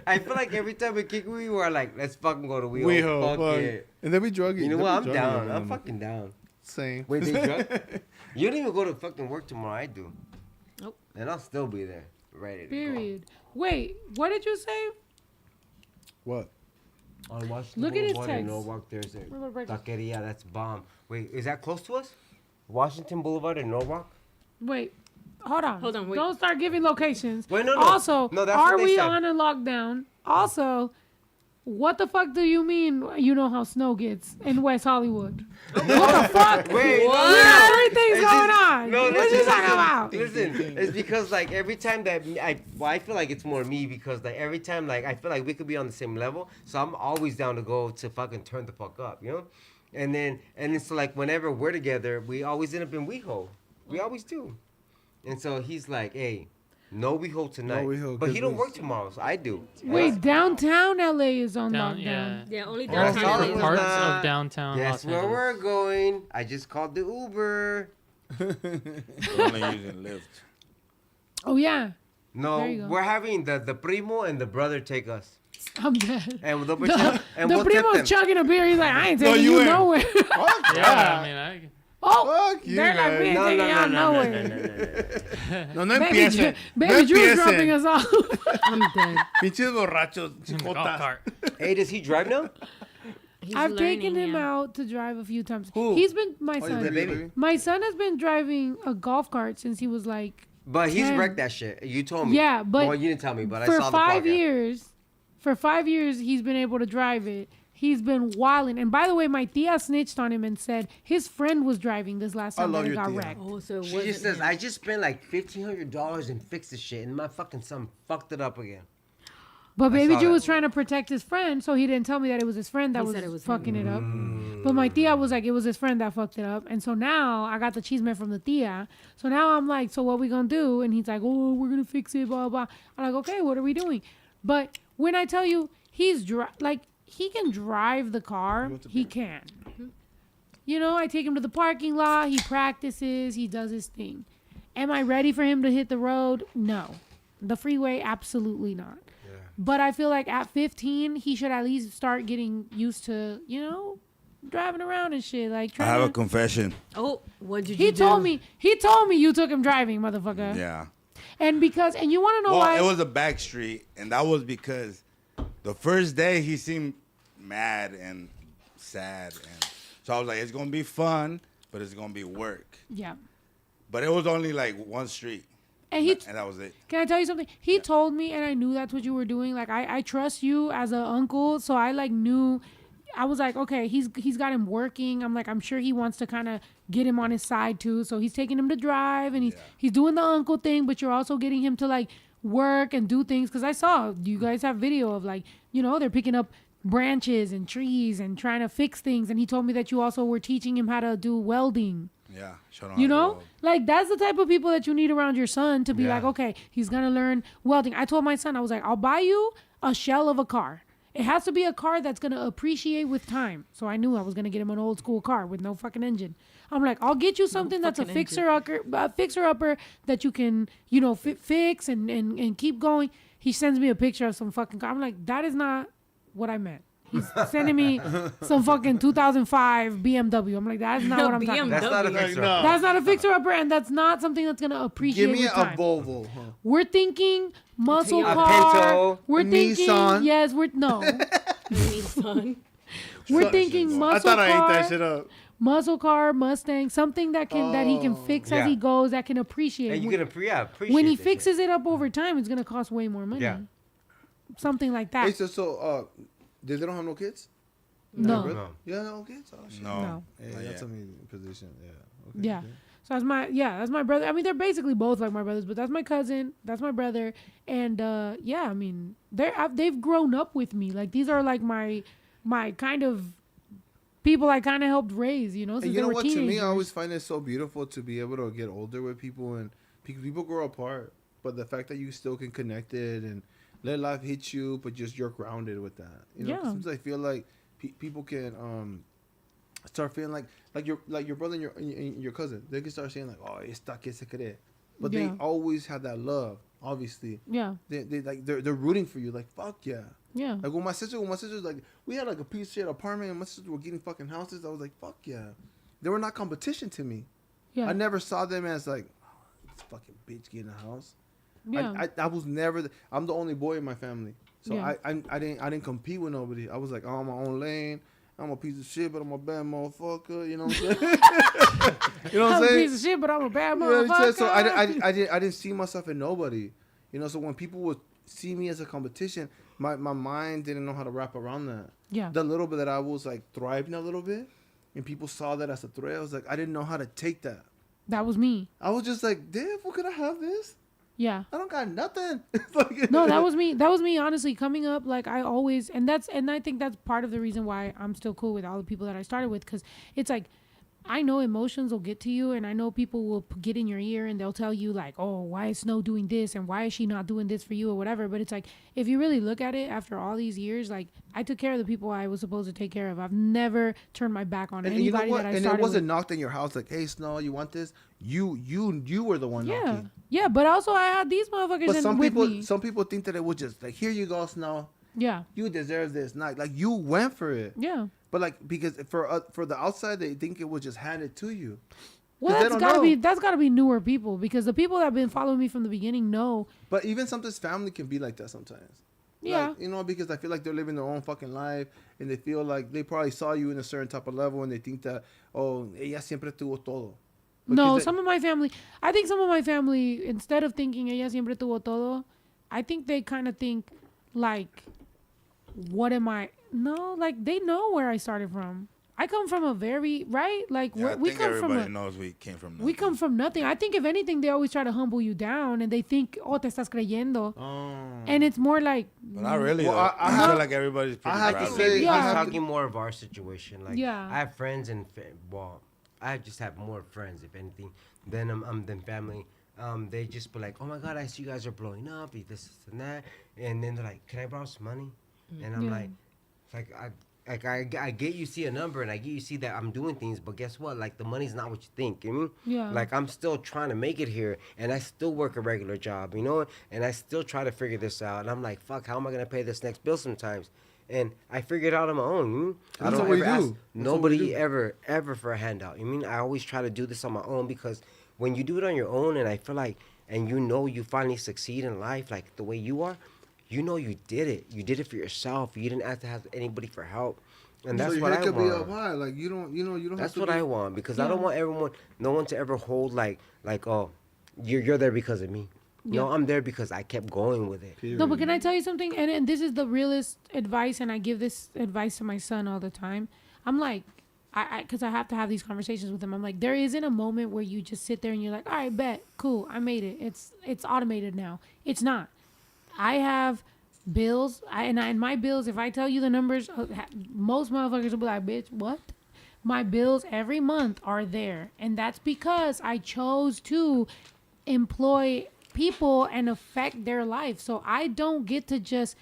I feel like every time we kick we were like, let's fucking go to weho. WeHo, Fuck fuck. yeah. And then we drug it. You know then what? we I'm drug down. it, I'm man. fucking down. Same. Wait, they drug? You don't even go to fucking work tomorrow. I do. Nope. And I'll still be there, ready to Period. Wait, what did you say? What? go. On Washington Look at his Boulevard in text. Norwalk, there's a Remember breakfast? taqueria. That's bomb. Wait, is that close to us? Washington Boulevard in Norwalk? Wait, hold on. Hold on, wait. Don't start giving locations. Wait, no. Also, No, that's what are they we said. on a lockdown? Also, what the fuck do you mean you know how snow gets in West Hollywood? What the fuck? Wait, Everything's It's going just- on. No, what listen, you talking listen, about? Listen, it's because like every time that I feel like it's more me because like every time like I feel like we could be on the same level, so I'm always down to go to fucking turn the fuck up, you know? And then so like whenever we're together, we always end up in WeHo. We always do. And so he's like, hey, no WeHo tonight. WeHo, but he 'cause don't we- work tomorrow, so I do. Wait, downtown LA is on Down, lockdown. yeah. Yeah, only Oh, downtown. sorry. LA is- Parts not- of downtown Guess Los where Angeles. we're going? I just called the Uber. Only using Lyft. Oh yeah, No, There you go. we're having the primo and the brother take us. I'm dead. And they'll The, pretend, and the we'll tip primo's them. chugging a beer. He's like, I ain't No, taking you you ain't. nowhere. Fuck Yeah, I that. mean, Oh, Fuck you, they're like, guys. we ain't No, taking no, y'all no, no, no, nowhere. no, no, no, no. No Baby, empiecen. Baby No Drew's empiecen. dropping us off. I'm dead. Pinches borrachos, golf chicotas. cart. Hey, does he drive now? I've taken learning, him yeah. out to drive a few times. Who? He's been my Oh, son. the baby? My son has been driving a golf cart since he was like But he's 10. wrecked that shit. You told me. Yeah, but well, you didn't tell me, but I for saw the 5 podcast. years. For 5 years, he's been able to drive it. He's been wilding. And by the way, my tia snitched on him and said his friend was driving this last I time love that it your got tia. wrecked. Oh, so it She wasn't just says, him. I just spent like $1,500 and fixed the shit, and my fucking son fucked it up again. But Baby saw Jew that. was trying to protect his friend, so he didn't tell me that it was his friend that He said it was was fucking him. it up. But my tia was like, it was his friend that fucked it up. And so now I got the chisme from the tia. So now I'm like, so what we gonna do? And he's like, oh, we're gonna fix it, blah, blah. I'm like, okay, what are we doing? But when I tell you he's like, he can drive the car, he can. You know, I take him to the parking lot, he practices, he does his thing. Am I ready for him to hit the road? No. The freeway, absolutely not. But I feel like at 15, he should at least start getting used to, you know, driving around and shit. Like, I have trying a to, confession. Oh, what did he you do? told me you took him driving, motherfucker. Yeah. And you want to know Well, why? it was a back street, and that was because the first day he seemed mad and sad, and so I was like, it's gonna be fun, but it's gonna be work. Yeah. But it was only like one street, And he, and that was it. can I tell you something? He told me, and I knew that's what you were doing. Like, I trust you as an uncle, so I like knew. I was like, okay, he's got him working. I'm like, I'm sure he wants to kind of get him on his side too. So he's taking him to drive, and he's doing the uncle thing, but you're also getting him to like work and do things. Because I saw you guys have video of like, you know, they're picking up branches and trees and trying to fix things. And he told me that you also were teaching him how to do welding. Yeah, shut on. You know, like that's the type of people that you need around your son to be Yeah. like, okay, he's gonna learn welding. I told my son, I was like, I'll buy you a shell of a car. It has to be a car that's gonna appreciate with time. So I knew I was gonna get him an old school car with no fucking engine. I'm like, I'll get you something that's a fucking fixer upper that you can, you know, fix and keep going. He sends me a picture of some fucking car. I'm like, that is not what I meant. He's sending me some fucking 2005 BMW. I'm like, that's not what I'm talking about. That's not a BMW. fixer. no. That's not a fixer upper, and that's not something that's gonna appreciate. Give me with a time. Volvo. Huh? We're thinking muscle A car. Pinto. We're A thinking Nissan. yes. We're no. Son. We're thinking I muscle thought I ate car, that shit up. muscle car, Mustang, something that he can fix as Yeah. he goes, that can appreciate. And you can appreciate when he that fixes shit. it up over time, it's gonna cost way more money. Yeah. Something like that. Hey, so they don't have no kids? no. No. Yeah, no kids. Oh shit. No. No. Hey, Not that's yet. amazing position. Yeah. Okay. Yeah. So that's my brother. I mean, they're basically both like my brothers, but that's my cousin, that's my brother, and yeah, I mean, they've grown up with me. Like these are like my kind of people I kind of helped raise, you know. Since And you they know were what? To me, teenagers. I always find it so beautiful to be able to get older with people, and people grow apart, but the fact that you still can connect it and let life hit you, but just you're grounded with that. You know, Yeah. sometimes I feel like people can start feeling like your brother and your cousin. They can start saying like, oh, esta que se cree, but Yeah. they always have that love. Obviously, Yeah, they like they're rooting for you. Like fuck yeah. yeah, Like when my sister's like, we had like a piece of shit apartment, and my sisters were getting fucking houses. I was like, fuck yeah. They were not competition to me. yeah, I never saw them as like, oh, this fucking bitch getting a house. yeah. I was never. I'm the only boy in my family, so Yeah. I didn't compete with nobody. I was like, I'm my own lane. I'm a piece of shit, but I'm a bad motherfucker. You know what I'm saying? You know what I'm I'm a saying? piece of shit, but I'm a bad You know what I'm motherfucker. saying? So I didn't see myself in nobody. You know, so when people would see me as a competition, my mind didn't know how to wrap around that. Yeah. The little bit that I was like thriving a little bit, and people saw that as a threat, I was like, I didn't know how to take that. That was me. I was just like, damn, what could I have this? Yeah. I don't got nothing. Like- No, that was me. That was me. Honestly, coming up, like I always, and I think that's part of the reason why I'm still cool with all the people that I started with, because it's like, I know emotions will get to you, and I know people will get in your ear and they'll tell you like, oh, why is Snow doing this, and why is she not doing this for you, or whatever. But it's like, if you really look at it, after all these years, like I took care of the people I was supposed to take care of. I've never turned my back on and anybody you know what? that I And started it wasn't with. knocked in your house like, hey, Snow, you want this? You were the one Yeah, knocking. yeah. But also, I had these motherfuckers But some with people, me. some people think that it was just like, here you go, Snow. Yeah, You deserve this. Not like you went for it. yeah. But like because for the outside, they think it was just handed to you. Well, 'Cause they that's don't gotta know. be newer people, because the people that have been following me from the beginning know. But even sometimes family can be like that sometimes. Yeah. Like, you know, because I feel like they're living their own fucking life, and they feel like they probably saw you in a certain type of level, and they think that, oh, ella siempre tuvo todo. No, Because some of my family, I think some of my family, instead of thinking ella siempre tuvo todo, I think they kind of think like, what am I? No, like they know where I started from. I come from a very, right? Like Yeah, I we think come from everybody a, knows we came from nothing. we come from nothing. I think if anything, they always try to humble you down, and they think, oh, te estás creyendo. Oh. And it's more like, But not really. Well, though. I I have- feel like everybody's pretty I have I to think proud. maybe Yeah. he's I have talking more of our situation. Like, Yeah. I have friends and well, I just have more friends, if anything, than family. They just be like, oh my god, I see you guys are blowing up, this and that, and then they're like, can I borrow some money? And I'm Yeah. like, I get you see a number and I get you see that I'm doing things, but guess what? Like the money's not what you think. You mean? Yeah. Like I'm still trying to make it here, and I still work a regular job, you know, and I still try to figure this out. And I'm like, fuck, how am I gonna pay this next bill sometimes? And I figured it out on my own. You mean? I That's don't what we ever ask do. That's what we nobody do. ever for a handout. You mean? I always try to do this on my own, because when you do it on your own, and I feel like, and you know you finally succeed in life, like the way you are, you know you did it. You did it for yourself. You didn't have to have anybody for help. And that's so what your I head could be up want. high. Like you don't That's have to what be, I want, because I don't Yeah. want no one to ever hold like oh, you're there because of me. No, Yeah. I'm there because I kept going with it. no, but can I tell you something? And this is the realest advice, and I give this advice to my son all the time. I'm like, because I have to have these conversations with him. I'm like, there isn't a moment where you just sit there and you're like, all right, bet, cool, I made it. It's automated now. It's not. I have bills, and my bills, if I tell you the numbers, most motherfuckers will be like, bitch, what? My bills every month are there, and that's because I chose to employ people and affect their life. So I don't get to just,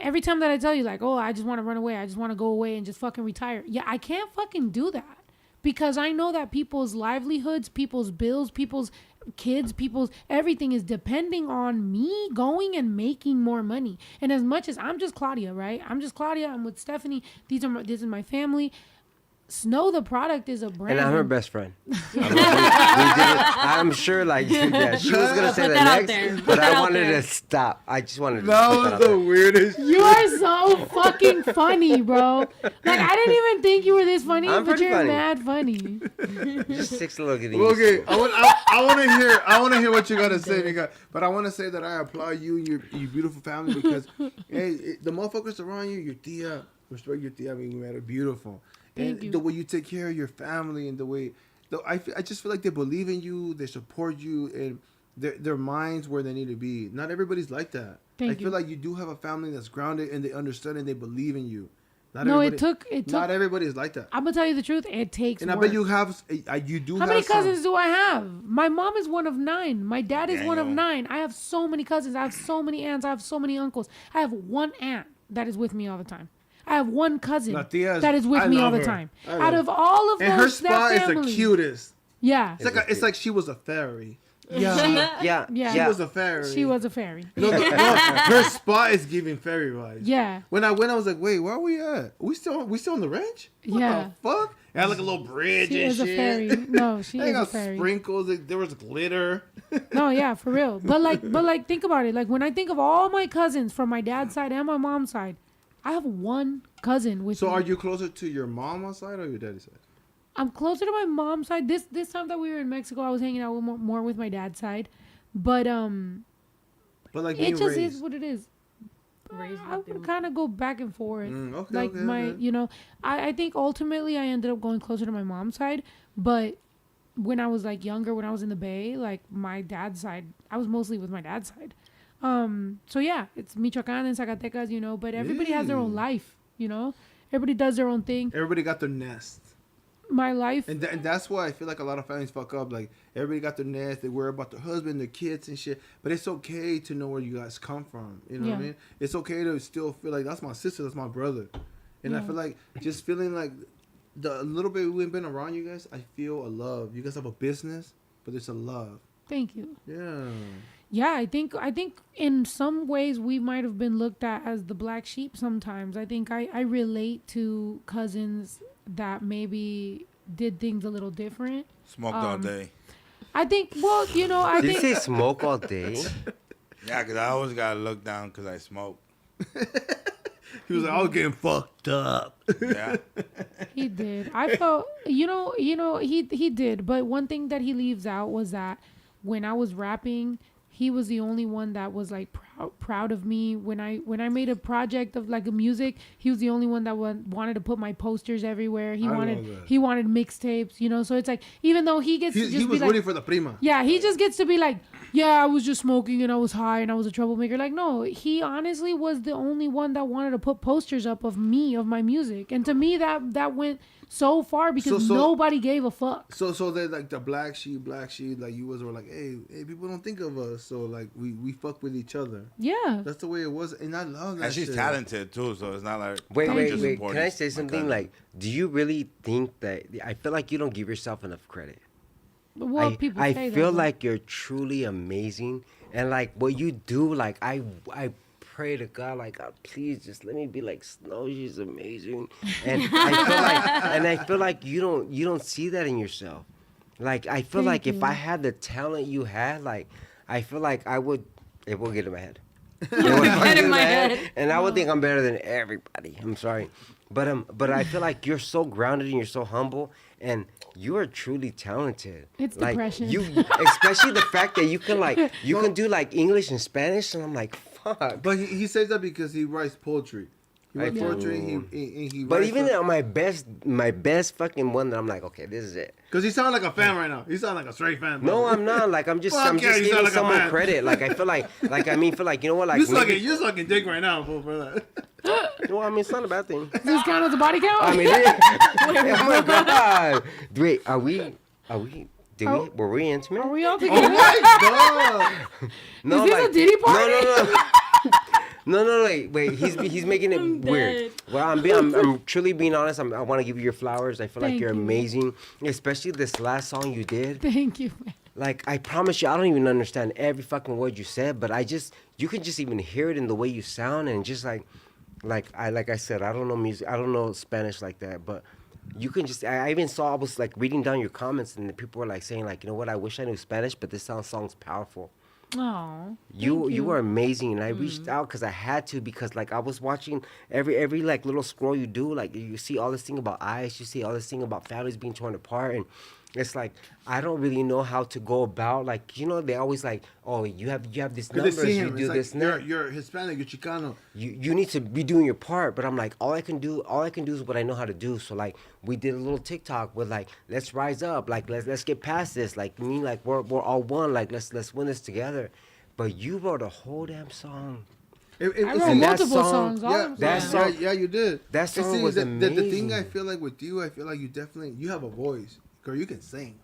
every time that I tell you like, oh, I just want to run away, I just want to go away and just fucking retire. Yeah, I can't fucking do that, because I know that people's livelihoods, people's bills, people's kids, people's everything is depending on me going and making more money. And as much as I'm just Claudia, right? I'm just Claudia. I'm with Stephanie. This is my family. Snow the product is a brand. And I'm her best friend. I'm sure, like, yeah, she was gonna say Put the that out next, there. but Put that I out wanted there. to stop. I just wanted to. That put was out the there. weirdest. You are so fucking funny, bro. Like, I didn't even think you were this funny, I'm but pretty you're funny. mad funny. Just 6 little guineas. Okay, I want to hear what you gotta say, nigga. But I want to say that I applaud you and your beautiful family, because hey, the motherfuckers around you, your tia, respect your tia. I mean, you made her beautiful, Thank and you. the way you take care of your family, and the way, I just feel like they believe in you, they support you, and their minds where they need to be. Not everybody's like that. Thank I feel you. like you do have a family that's grounded, and they understand and they believe in you. Not No, everybody- it took. Not everybody is like that. I'm gonna tell you the truth. It takes. And I work. bet you have, you do How have many some. cousins do I have? My mom is one of 9. My dad is one of Damn. 9. I have so many cousins. I have so many aunts. I have so many uncles. I have one aunt that is with me all the time. I have one cousin La tia that is with I me all love the her. time. I love Out of all of And those, her spot that is the family, cutest. Yeah, It's like she was a fairy. Yeah, Yeah. She was a fairy. she was a fairy. No, her spot is giving fairy vibes. Yeah, When I went, I was like, wait, where are we at? We still on the ranch? What Yeah. the fuck? It had like a little bridge she and is a shit. fairy. No, she They is a got fairy. sprinkles. There was glitter. No, yeah, for real. But like, think about it. Like, when I think of all my cousins from my dad's side and my mom's side, I have one cousin with So me. are you closer to your mom's side or your daddy's side? I'm closer to my mom's side. This time that we were in Mexico, I was hanging out with more with my dad's side. But But like it being just raised. is what it is. Raised I with would them. kind of go back and forth. Okay, Like okay, my, okay. you know, I think ultimately I ended up going closer to my mom's side. But when I was like younger, when I was in the Bay, like my dad's side, I was mostly with my dad's side. So yeah, it's Michoacan and Zacatecas, you know, but everybody has their own life, you know. Everybody does their own thing. Everybody got their nest. My life, And that's why I feel like a lot of families fuck up. Like, everybody got their nest. They worry about their husband, their kids, and shit. But it's okay to know where you guys come from. You know what I Yeah. mean? It's okay to still feel like that's my sister, that's my brother. And I Yeah. feel like just feeling like the little bit we've been around you guys, I feel a love. You guys have a business, but there's a love. thank you. Yeah. Yeah, I think in some ways we might have been looked at as the black sheep sometimes. I think I relate to cousins that maybe did things a little different. Smoked all day. I think, well, you know, I Did you think say smoke all day? Yeah, because I always got to look down because I smoke. He was like, I was getting fucked up. Yeah. He did. I felt, he did. But one thing that he leaves out was that when I was rapping, he was the only one that was like proud of me. When I made a project of like a music, he was the only one that wanted to put my posters everywhere. He wanted mixtapes, So it's like, even though he gets to just he was be like, rooting for the prima. yeah, he just gets to be like, yeah, I was just smoking and I was high and I was a troublemaker. Like, no, he honestly was the only one that wanted to put posters up of me, of my music. And to me, that went so far because nobody gave a fuck. So they like the black sheep, like you were like, hey, people don't think of us. So like we fuck with each other. Yeah. That's the way it was. And I love that And she's shit. talented too, so it's not like Wait. just Can supporting I say my something? cousin. Like, do you really think that? I feel like you don't give yourself enough credit. Well, people I say feel that. like you're truly amazing, and like what you do, like I pray to God, like God, please just let me be like Snow. She's amazing, and I feel like you don't see that in yourself. Like I feel like if I had the talent you had, like I feel like I would. It will get in my head. It will Get in my head. and I would think I'm better than everybody. I'm sorry, but I feel like you're so grounded and you're so humble, and you are truly talented. It's like, depression. Especially the fact that you can do like English and Spanish, and I'm like, fuck. But he says that because he writes poetry. He writes poetry. And he But writes even on my best fucking one, that I'm like, okay, this is it. because he sounds like a fan right now. He sounds like a straight fan. No, I'm not. Like I'm just Fuck yeah, you giving sound like a someone man. credit. Like I feel like you know what? Like you sucking dick right now, fool, for that. well, I mean, it's not a bad thing. Does this count as a body count? I mean, oh my god! Wait, were we intimate? Are we all Oh together? my god! No, Is this a Diddy party? No, wait. He's making it weird. Well, I'm truly being honest. I want to give you your flowers. I feel like Thank you're you. amazing, especially this last song you did. Thank you, man. Like I promise you, I don't even understand every fucking word you said, but you can just even hear it in the way you sound, and just like I said, I don't know music, I don't know Spanish like that, but you can just. I even saw I was like reading down your comments, and the people were like saying like, you know what, I wish I knew Spanish, but this song's powerful. Oh, You were amazing, and I reached out because I had to, because like I was watching every like little scroll you do, like you see all this thing about ICE, you see all this thing about families being torn apart, and it's like I don't really know how to go about, like, they always like, oh, you have this numbers, you do this and that. You're Hispanic, you're Chicano. You need to be doing your part, but I'm like, all I can do is what I know how to do. So like we did a little TikTok with like, let's rise up, like let's get past this, like like we're all one, like let's win this together. But you wrote a whole damn song. I wrote and that multiple song- songs. All of them. that song- yeah, you did. That song see, was the amazing. thing I feel like with you, I feel like you have a voice. Girl, you can sing.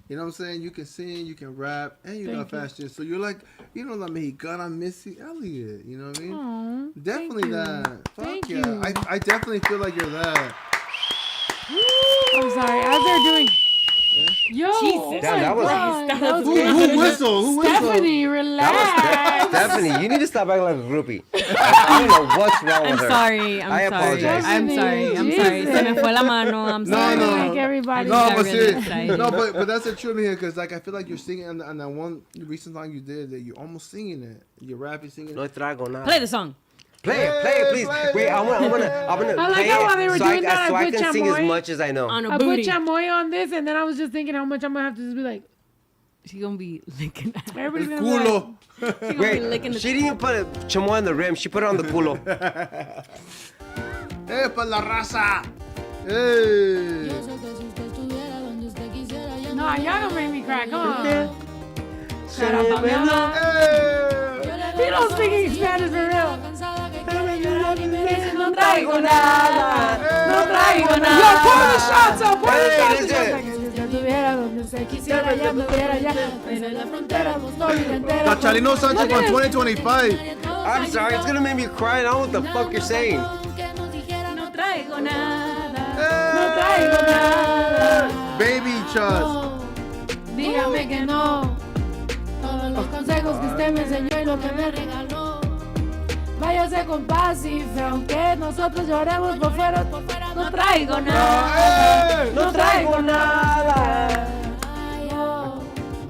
You know what I'm saying? You can sing, you can rap, and you got fashion. So you're like, la Mexicana Missy Elliott. You know what I mean? Aw, Definitely thank you. that. Fuck Thank yeah. you. I definitely feel like you're that. I'm sorry. As they're doing. Yo, Jesus. oh Damn, my that was- God, that that was was good. Who whistled? Who whistled? Stephanie, relax. Stephanie, you need to stop acting like a groupie. I don't know what's wrong with I'm her. sorry. I apologize. I'm sorry. Jesus. Se me fue la mano. I'm sorry. No. Like everybody. No, got but really see, excited. no, but that's the truth here, because like I feel like you're singing on that one recent song you did, that you're almost singing it. You're rapping, singing. No traigo nada. Play the song. Play it, please. Play it. Wait, I'm gonna I play like how while they it were so doing that, so I I put can sing as chamoy much as I know. On a I put booty. chamoy on this, and then I was just thinking how much I'm gonna have to just be like, She gonna be licking that. everybody's gonna be like, Culo. She gonna be licking Wait, the she didn't even put a chamoy on the rim. She put it on the culo. Pa la raza. Hey. nah, y'all gonna make me cry. Come on. Hey. You don't speak Spanish for real. No traigo nada. No traigo nada. Yo, pour the shots up. Pour the Hey, shots let's do it. up. Cachalino Sanchez Look at on it. 2025. I'm sorry, it's gonna make me cry. I don't know what the fuck you're saying. No traigo nada. No traigo nada. Baby Trust. Dígame que no. Todos los consejos que usted me enseñó y lo que me regaló. Váyase con paz y fe, aunque nosotros lloremos por fuera. No traigo nada. No traigo nada. Ay, oh.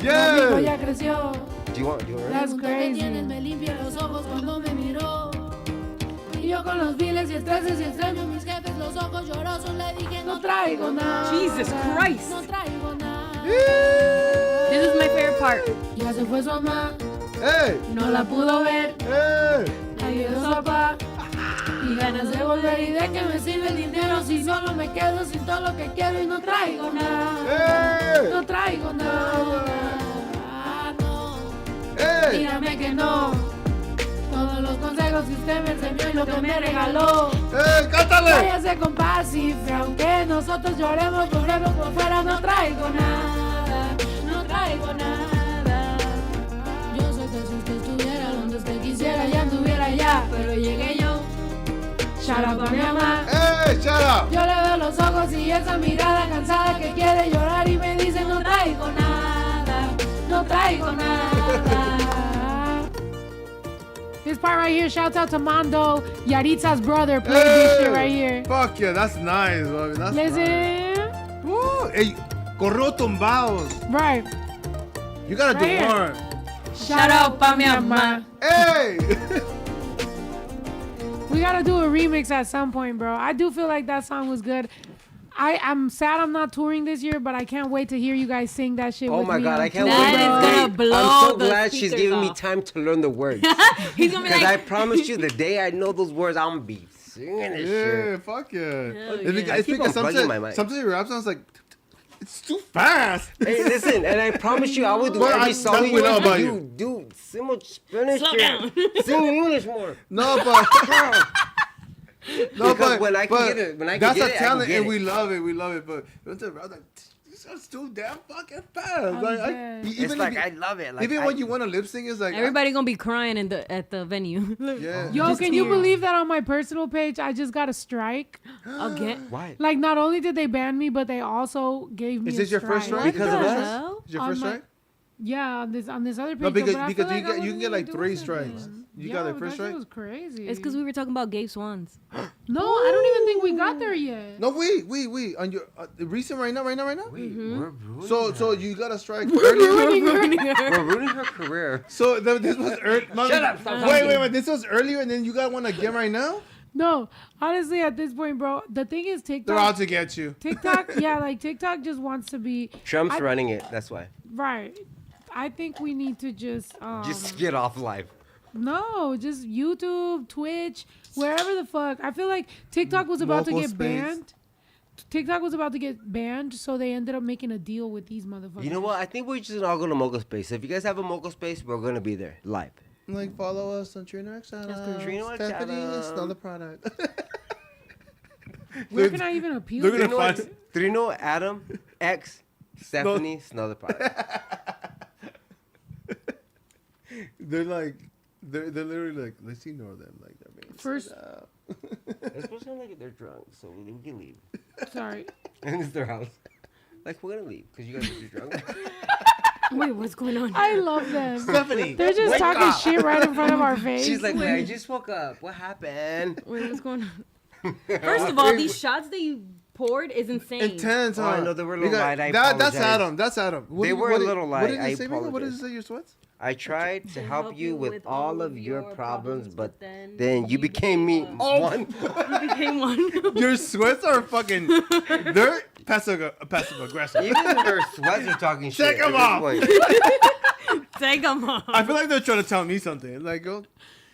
Mi hijo ya creció. Do you want That's crazy. Me limpia los ojos cuando me miró. Y yo con los viles y estreses y extraño mis jefes, los ojos llorosos, le dije no traigo nada. Jesus Christ. No traigo nada. This is my favorite part. Ya se fue su mamá, ¡Ey! no la pudo ver. ¡Ey! Ahí quedó su papá. Y ganas de volver y de que me sirve el dinero si solo me quedo sin todo lo que quiero y no traigo nada. ¡Ey! No traigo nada. No. ¡Ey! Dígame que no. Todos los consejos que usted me enseñó y lo que me regaló. ¡Ey! ¡Cántale! Váyase con paz y fe, aunque nosotros lloremos por dentro, por fuera no traigo nada. No traigo nada. Yo sé que si usted estuviera donde usted quisiera ya anduviera allá, pero llegué yo. Shout out a mi mamá. ¡Ey! ¡Shut up! Yo le veo los ojos y esa mirada cansada que quiere llorar y me dice no traigo nada. No traigo nada. This part right here, shouts out to Mondo, Yaritza's brother, played this shit right here. Fuck yeah, that's nice, baby. That's nice. Listen. Woo! Ey, corrió tumbados. Right. You gotta Right do here. more. Shout out pa' mi mamá. Hey! We gotta do a remix at some point, bro. I do feel like that song was good. I'm sad I'm not touring this year, but I can't wait to hear you guys sing that shit Oh with my me God, on I can't tour, wait. That is bro. gonna blow I'm so the glad she's speakers giving me off. time to learn the words. He's gonna be Because I like, promise you, the day I know those words, I'm gonna be singing this Yeah, shit. fuck yeah. Hell It's yeah. I keep on bugging my mind. sometimes your rap sounds like, it's too fast. Hey, listen, and I promise you, I will do Well, every I- song that's you what I know want about to you. do. Dude, sing much Spanish Slow shit. down. Sing English more. No, but... No, Because when I can get it, when I can that's get a it, I can talent, get and it. we love it. We love it. But it's a rap like this is too damn fucking fast. Like, dead. It's even like, if I you, love it. Like, even I, when you want to lip sync, it's like everybody gonna be crying at the venue. yeah. Yo, Just can you tears. believe that on my personal page I just got a strike? Again? Why? Like, not only did they ban me, but they also gave me Is a this your first strike? Because of the us? hell? Is your on first my- strike? Yeah, on this other page. No, because but I because feel you like I get you wasn't can get like really 3 doing strikes. something. You Yeah, got like but first that shit strike. was crazy. It's because we were talking about gay swans. No, I don't even think we got there yet. No, wait. On your recent right now. Wait, we're ruining So her. you got a strike earlier. We're ruining her career. So this was early. Shut up, stop Wait. This was earlier, and then you got one again right now. No, honestly, at this point, bro, the thing is They're out TikTok. to get you. TikTok, yeah, like TikTok just wants to be Trump's I- running it. That's why. right. I think we need to just Just get off live. no, just YouTube, Twitch, wherever the fuck. I feel like TikTok was about to Local get space. banned. TikTok was about to get banned, so they ended up making a deal with these motherfuckers. You know what? I think we're just all going to Moco Space. If you guys have a Moco Space, we're going to be there live. Like follow us on Trino X. Trino X, Stephanie, it's Adam. another product. Where can I even appeal? they're to? gonna Trino, find- Trino, Adam, X, Stephanie, another product. they're literally like, let's ignore them. Like they're being First- set up. It's supposed to like they're drunk, so we can leave. Sorry. And it's their house. Like, we're going to leave because you guys are too drunk. Wait, what's going on? I love them. Stephanie, They're just wake talking up. shit right in front of our face. She's like, wait, I just woke up. What happened? Wait, what's going on? First of all, these shots that you poured is insane. intense. Oh, Huh? I know they were a little Because light. I that's apologize. Adam. That's Adam. They were a little What light. did I it say? Mika? What did it apologize. say? Your sweats? I tried to help you with all of your problems, but then you you became me one. You became one. Your sweats are fucking. They're passive aggressive. Even her sweats are talking shit. Take 'em at off. this point. Take them off. I feel like they're trying to tell me something. Like, go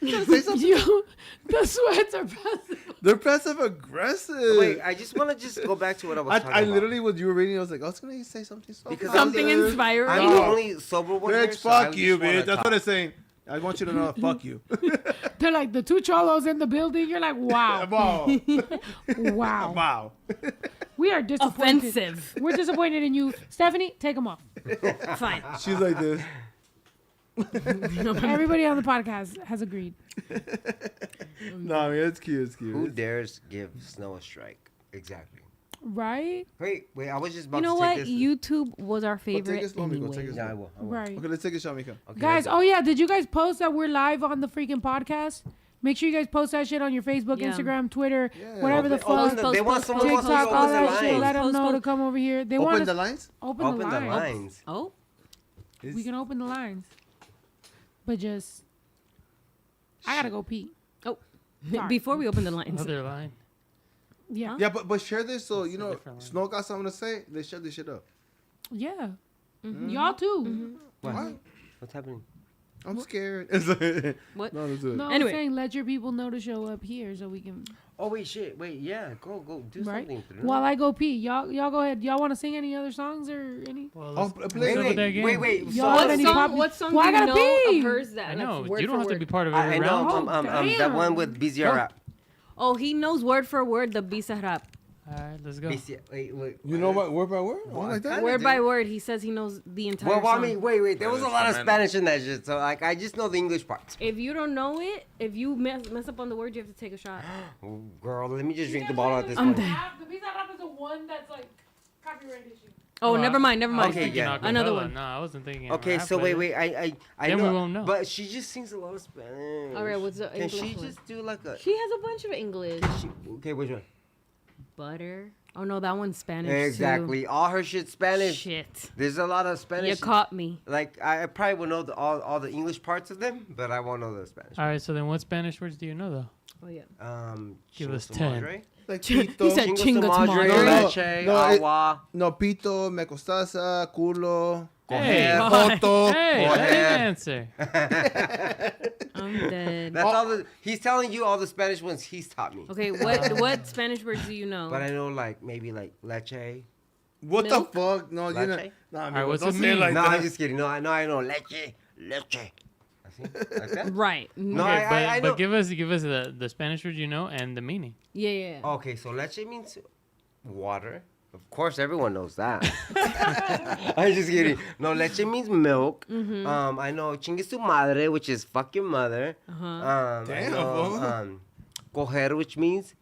say something. You, the sweats are passive. They're passive aggressive. Wait, I just want to just go back to what I was talking I about. literally, when you were reading, I was like, I was gonna say something so Because Something positive. inspiring. I'm No. the only sober one here, Bitch, so I fuck just you, wanna bitch. That's talk. what it's saying. I want you to know, fuck you. They're like the two cholos in the building. You're like, wow, Wow. wow. Wow. We are disappointed. Offensive. We're disappointed in you, Stephanie. Take them off. Fine. She's like this. Everybody on the podcast has agreed. No, I mean, it's cute. It's cute. Who dares give Snow a strike? Exactly. Right? Wait, I was just about You know to take what? this. YouTube was our Well, take favorite it slow, Miko. Take it anyway. slow. Yeah, I will. Right. Okay, let's take a shot, Mika. Okay, Guys, let's go. oh yeah, did you guys post that we're live on the freaking podcast? Make sure you guys post that shit on your Facebook, Yeah. Instagram, Twitter, Yeah. whatever the Open fuck. the- they want someone wants to TikTok, open all the that shit. lines. Let them Post, know to post. come over here. They want Open us the lines? open Open the the lines. lines. Oh, We can open the lines, but just I gotta go pee. oh, Sorry. Before we open the lines. Other line. Yeah. Yeah, but share this so It's you a know different line. Snow got something to say. Let's share this shit up. Yeah. Mm-hmm. Y'all too. What? What's happening? I'm scared. What? No, that's it. No, Anyway. I'm saying let your people know to show up here so we can. Oh wait, shit. Wait, yeah. Go do Right. something. While I go pee, y'all go ahead. Y'all want to sing any other songs or any? Well, Oh, let's, play- let's go with that game. wait. Y'all have any pop- What song Well, do I you gotta know pee. of hers that I like, know. word You don't for have to word? be part of every I know. round. That damn. one with BZ rap. Oh, he knows word for word the Bisa rap. All right, let's go. Wait. You know what? Word by word? Well, like that? I Word do. by word, he says he knows the entire Well, I song. mean, wait. There was a lot of Instrumental. Spanish in that shit, so like I just know the English parts. If you don't know it, if you mess up on the word, you have to take a shot. Oh, girl, let me just drink the bottle at this I'm point. dead. The Pizza Rap is the one that's like copyright issue. Oh, Well, never mind. I was Okay, thinking yeah. Another acapella. one. No, I wasn't thinking. Okay, rap, so but wait. I Then know. we won't know. But she just sings a lot of Spanish. All right, what's the Can English she one? just do like a? She has a bunch of English. Okay, which one? Butter. Oh no, that one's Spanish Exactly. All her shit's too. Spanish. Shit. There's a lot of Spanish. You caught me. Like I probably will know all the English parts of them, but I won't know the Spanish. All right, so then what Spanish words do you know though? Oh yeah. Give Chingo us su 10. madre. Like He pito. said Chingo su chinga tu madre, madre. leche, No, it- agua. No, pito, me costasa, culo, Hey, coger. joto. hey, Go I didn't ahead. answer. I'm dead. That's all the. He's telling you all the Spanish ones he's taught me. Okay, what Spanish words do you know? But I know like maybe like leche. What Milk? the fuck? No, you know. Leche? Nah, right, what's don't it say mean? like No, that. I'm just kidding. No, I know leche. See? Like that? Right. No, Okay, I know. but give us the Spanish words you know and the meaning. Yeah. Okay, so leche means water. Of course, everyone knows that. I'm just kidding. No, leche means milk. Mm-hmm. I know chingue su madre, which is fuck your mother. Uh-huh. I Damn, know, coger, which means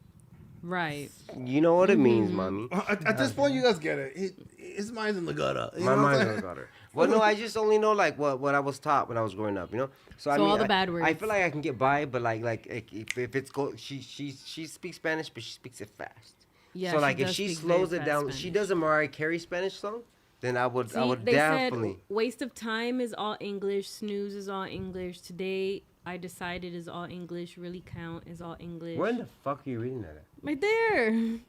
Right. you know what it Mm-hmm. means, mommy. At this point, you guys get it. His mind's in the gutter. You My know what I'm mind's saying? on gutter. Well, no, I just only know like what I was taught when I was growing up, you know. So I So mean, all the I- bad I words. feel like I can get by, but like if it's she speaks Spanish, but she speaks it fast. Yeah. So like if does she speak very slows it fast down, Spanish. she does a Mariah Carey Spanish song, then I would See, they definitely. said waste of time is all English. Snooze is all English. Today I decided is all English. Really count is all English. Where in the fuck are you reading that at? Right there.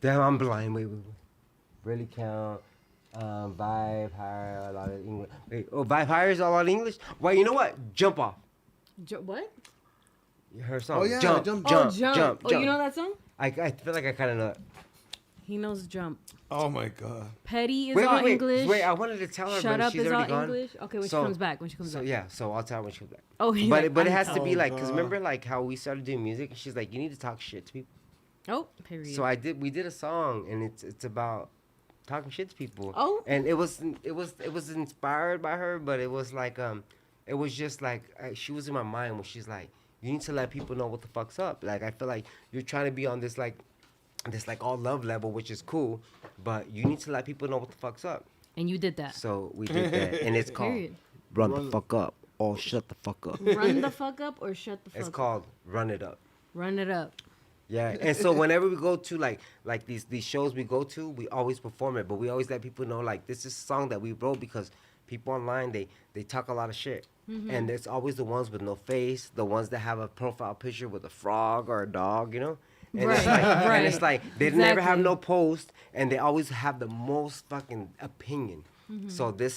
Damn, I'm blind. Wait. Really count. Vibe higher, a lot of English. Wait, vibe higher is a lot of English. Well, you know what? Jump off. What? Her song. Oh, yeah, jump. jump. Oh, jump. Oh, you know that song? I feel like I kind of know it. He knows jump. Oh my god. Petty is all English. Wait, I wanted to tell her, Shut but up she's is all already gone. English. Okay, when So- she comes back. When she comes So back. yeah, so I'll tell her when she comes back. Oh, he's But like, but it I'm has to told. be like, cause God. remember like how we started doing music, and she's like, you need to talk shit to people. Oh, period. So we did a song, and it's about talking shit to people. Oh. And it was inspired by her, but it was like it was just like she was in my mind when she's like, you need to let people know what the fuck's up. Like I feel like you're trying to be on this like all love level, which is cool, but you need to let people know what the fuck's up. and you did that. So we did that, and it's called Period. Run the Fuck Up or Shut the Fuck Up. Run the fuck up or shut the fuck It's up. called Run It Up. Run it up. Yeah, and so whenever we go to like these shows we go to, we always perform it, but we always let people know like this is a song that we wrote because people online they talk a lot of shit, and it's always the ones with no face, the ones that have a profile picture with a frog or a dog, you know. And it's Right, like, right. and it's like they never have Exactly. no post, and they always have the most fucking opinion. So that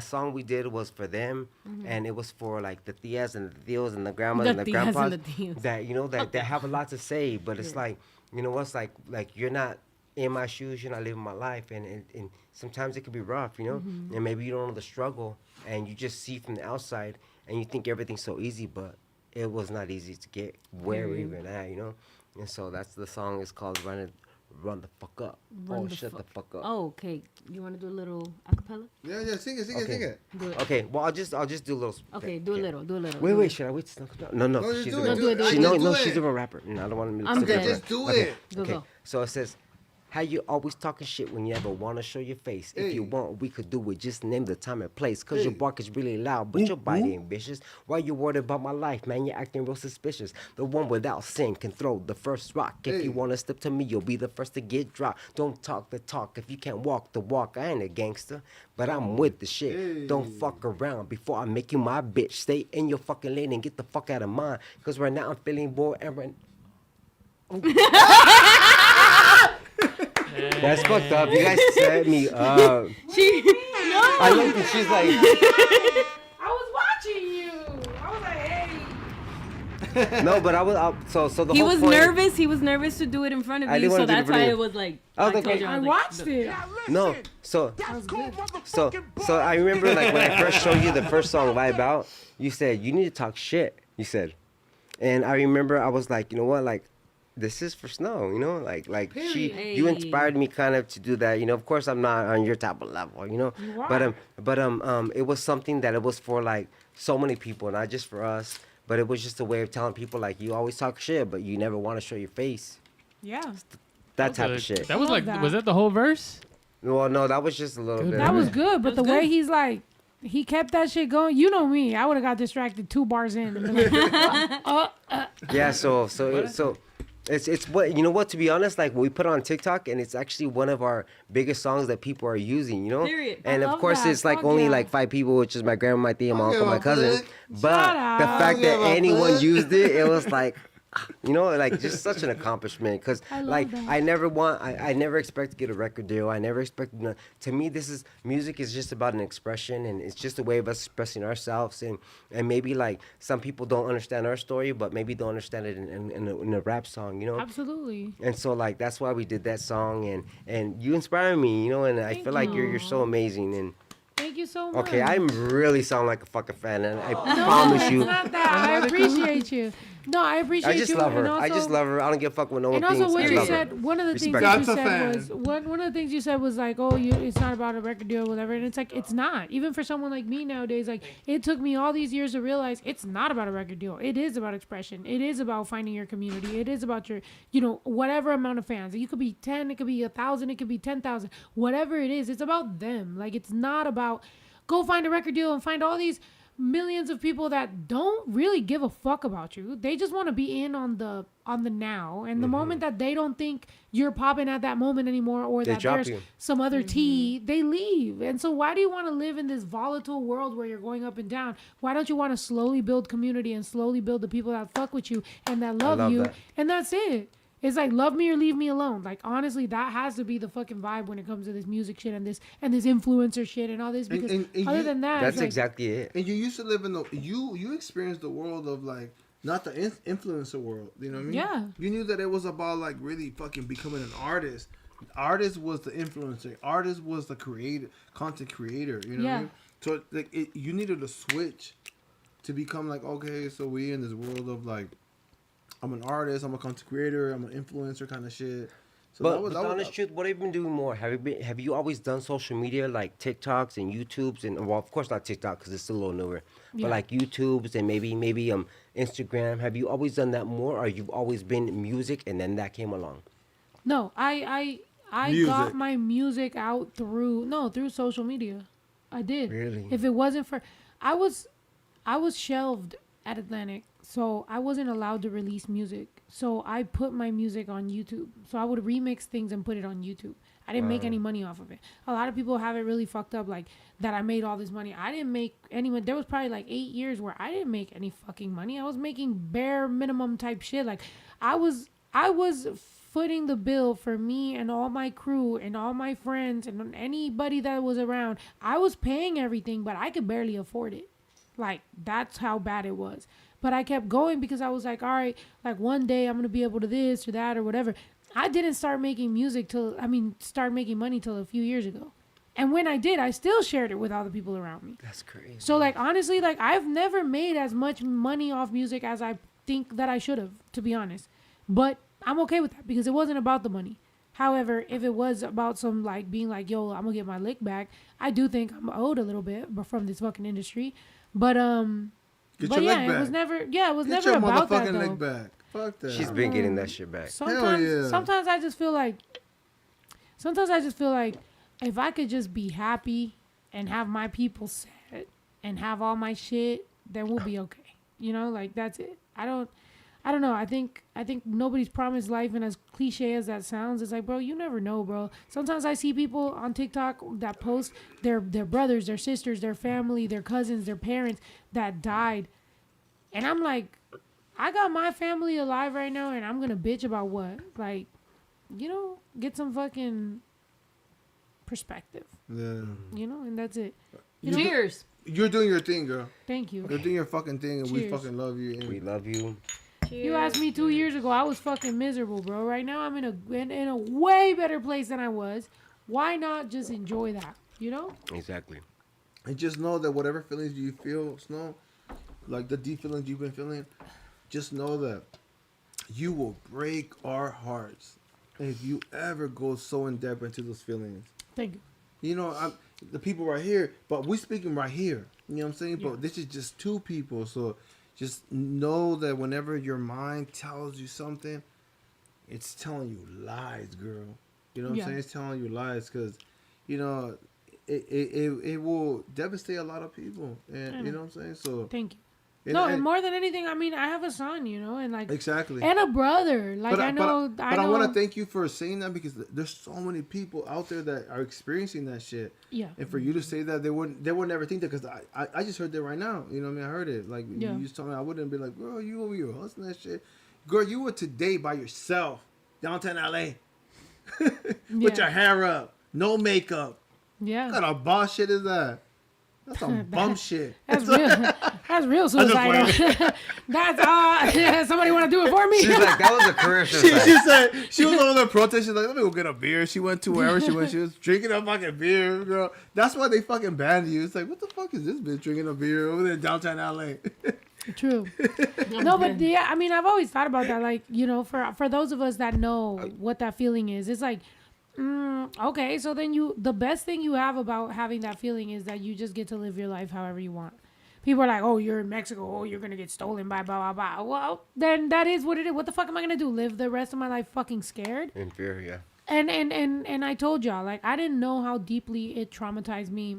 song we did was for them, and it was for like the tias and the tios and the grandmas The and the tias grandpas and the tios. that you know that have a lot to say, but it's like you know what's like you're not in my shoes, you're not living my life, and sometimes it can be rough, you know, and maybe you don't know the struggle, and you just see from the outside, and you think everything's so easy, but it was not easy to get where we're even at, you know, and so that's the song is called Run the Fuck Up. Run Oh, the shut fuck- the fuck up. Oh, okay. You want to do a little acapella? Yeah, sing it, Okay. sing it. Do it. Okay, well I'll just do a little. Okay, do a little. Wait, should I wait? till Snuggles down? No, No, just she's do a it, girl. do it, She just no, do no, it. she's a real rapper. No, I don't want to. I'm good. Just do Okay, it. Go, okay. go. So it says, How you always talking shit when you never want to show your face? If you want, we could do it. Just name the time and place. Cause your bark is really loud, but your bite ain't vicious. Why you worried about my life, man? You're acting real suspicious. The one without sin can throw the first rock. If you want to step to me, you'll be the first to get dropped. Don't talk the talk if you can't walk the walk. I ain't a gangster, but I'm with the shit. Don't fuck around before I make you my bitch. Stay in your fucking lane and get the fuck out of mine. Cause right now I'm feeling bored and right. That's fucked up. You guys set me up. I looked and she's like. I was watching you. I was like, hey. No, but I was so the He whole was point, nervous. He was nervous to do it in front of I you, didn't so wanna do it that's in why front it of was like. I was like, told you, I was watched it. No, so I remember like when I first showed you the first song Vibe Out, you said you need to talk shit. You said, and I remember I was like, you know what, like. This is for Snow, you know, like you inspired me kind of to do that, you know. Of course, I'm not on your type of level, you know, but it was something that it was for like so many people, not just for us. But it was just a way of telling people like you always talk shit, but you never want to show your face. Yeah. That type of shit. That was like, that. was that the whole verse? Well, no, that was just a little bit. That was good, but That was the way good. he's like, he kept that shit going. You know me. I would have got distracted 2 bars in. And been like, Yeah, so it's what, you know what, to be honest, like we put it on TikTok and it's actually one of our biggest songs that people are using, you know. Period. And I of love course that. it's like Fuck only yeah. like 5 people, which is my grandma, my tia, my uncle, my give a cousin. fuck. But Shut the up. fact give that a anyone fuck. used it, it was like, you know, like just such an accomplishment. Because I love like that. I never expect to get a record deal. I never expect, to me, music is just about an expression, and it's just a way of us expressing ourselves. And maybe like some people don't understand our story, but maybe they'll understand it in a rap song, you know. absolutely. And so like that's why we did that song, and you inspire me, you know, and I Thank feel like you're you. so amazing. And Thank you so much. okay, I really sound like a fucking fan, and I No, promise it's you. not that. I appreciate you. No, I appreciate I just you. love her. And I just also- love her. I don't give a fuck what no one And thinks. also, what I you love her. said, one of the things Respect. that you That's a said fan. was one of the things you said was like, oh, it's not about a record deal, whatever. And it's like, it's not. Even for someone like me nowadays, like it took me all these years to realize it's not about a record deal. It is about expression. It is about finding your community. It is about your, whatever amount of fans. You could be 10, it could be 1,000, it could be 10,000. Whatever it is, it's about them. Like it's not about go find a record deal and find all these millions of people that don't really give a fuck about you. They just want to be in on the now. And the moment that they don't think you're popping at that moment anymore, or They that drop there's you. some other tea, they leave. And so why do you want to live in this volatile world where you're going up and down? Why don't you want to slowly build community and slowly build the people that fuck with you and that love love you? that. And that's it. It's like love me or leave me alone. Like honestly, that has to be the fucking vibe when it comes to this music shit and this influencer shit and all this. Because and other you- than that, That's it's like, exactly it. And you used to live in you experienced the world of like not the influencer world. You know what I mean? Yeah. You knew that it was about like really fucking becoming an artist. Artist was the influencer. Artist was the content creator. You know what I Yeah. mean? So like you needed to switch to become like, okay, so we in this world of like, I'm an artist, I'm a content creator, I'm an influencer kind of shit. So But the honest truth, what have you been doing more? Have you always done social media like TikToks and YouTubes and, well, of course not TikTok because it's still a little newer, Yeah. but like YouTubes and maybe Instagram. Have you always done that more, or you've always been music and then that came along? No, I Music. got my music out through social media. I did. Really? If it wasn't for, I was shelved at Atlantic, so I wasn't allowed to release music. So I put my music on YouTube. So I would remix things and put it on YouTube. I didn't make any money off of it. A lot of people have it really fucked up, like that I made all this money. I didn't make any money. There was probably like 8 years where I didn't make any fucking money. I was making bare minimum type shit. Like I was footing the bill for me and all my crew and all my friends and anybody that was around. I was paying everything, but I could barely afford it. Like that's how bad it was. But I kept going because I was like, all right, like one day I'm going to be able to this or that or whatever. I didn't start making money till a few years ago. And when I did, I still shared it with all the people around me. That's crazy. So like, honestly, like I've never made as much money off music as I think that I should have, to be honest. But I'm okay with that because it wasn't about the money. However, if it was about some like being like, yo, I'm gonna get my lick back, I do think I'm owed a little bit from this fucking industry. But Get but your yeah, leg back. it was never Get never your about that motherfucking though. leg back. Fuck that. She's been getting that shit back. Sometimes, yeah. sometimes I just feel like sometimes I just feel like if I could just be happy and have my people set and have all my shit, then we'll be okay. You know, like that's it. I don't know. I think nobody's promised life, and as cliche as that sounds, it's like, bro, you never know, bro. Sometimes I see people on TikTok that post their brothers, their sisters, their family, their cousins, their parents that died, and I'm like, I got my family alive right now, and I'm gonna bitch about what? Like, you know, get some fucking perspective. Yeah. You know, and that's it. Cheers. You're doing your thing, girl. Thank you. You're doing your fucking thing, and we Cheers. fucking love you. And We love you. You asked me 2 years ago, I was fucking miserable, bro. Right now, I'm in a way better place than I was. Why not just enjoy that? You know? Exactly. And just know that whatever feelings you feel, Snow, like the deep feelings you've been feeling, just know that you will break our hearts if you ever go so in depth into those feelings. Thank you. You know, the people right here, but we speaking right here. You know what I'm saying? Yeah. But this is just two people, so just know that whenever your mind tells you something, it's telling you lies, girl. You know what I'm saying? It's telling you lies because, you know, it will devastate a lot of people. And you know what I'm saying? So thank you. And more than anything, I mean, I have a son, you know, and like exactly, and a brother. Like I know. But I want to thank you for saying that because there's so many people out there that are experiencing that shit. Yeah. And for you to say that, they would never think that because I just heard that right now. You know what I mean? I heard it. Like you just told me, I wouldn't be like, girl, you over here hustling that shit. Girl, you were today by yourself downtown LA with your hair up, no makeup. Yeah. What kind of boss shit is that? That's some bum shit. That's real. That's real suicidal. That's somebody want to do it for me? She's like, that was a career She suicide. said she was over there protesting. Like, let me go get a beer. She went to wherever she went. She was drinking a fucking beer, girl. That's why they fucking banned you. It's like, what the fuck is this bitch drinking a beer over there in downtown LA? True. No, but yeah, I mean, I've always thought about that. Like, you know, for those of us that know what that feeling is, it's like, okay, so then the best thing you have about having that feeling is that you just get to live your life however you want. People are like, oh, you're in Mexico. Oh, you're going to get stolen by blah, blah, blah. Well, then that is what it is. What the fuck am I going to do? Live the rest of my life fucking scared? In fear, yeah. And I told y'all, like, I didn't know how deeply it traumatized me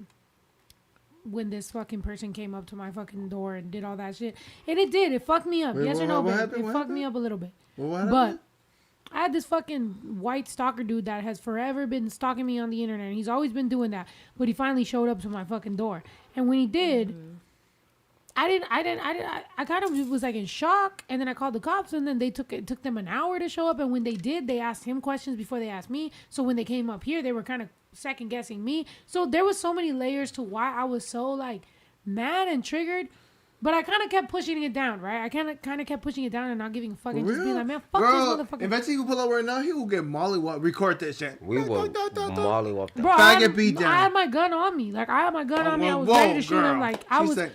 when this fucking person came up to my fucking door and did all that shit. And it did. It fucked me up. Wait, yes or no, what babe? happened? It What fucked me happened? up a little bit. Well, what But happened? I had this fucking white stalker dude that has forever been stalking me on the internet. And he's always been doing that. But he finally showed up to my fucking door. And when he did, I kind of was like in shock. And then I called the cops, and then it took them an hour to show up. And when they did, they asked him questions before they asked me. So when they came up here, they were kind of second guessing me. So there was so many layers to why I was so like mad and triggered. But I kind of kept pushing it down, right? I kind of kept pushing it down and not giving a fuck and just being like, man, fuck Girl, this motherfucker. if I see you pull up right now, he will get Molly record that shit. We will molly whoop them. Bro, Faggot beat down. I had my gun on me. Like, I had my gun on me. I was ready to shoot him. Like, I was... Yeah,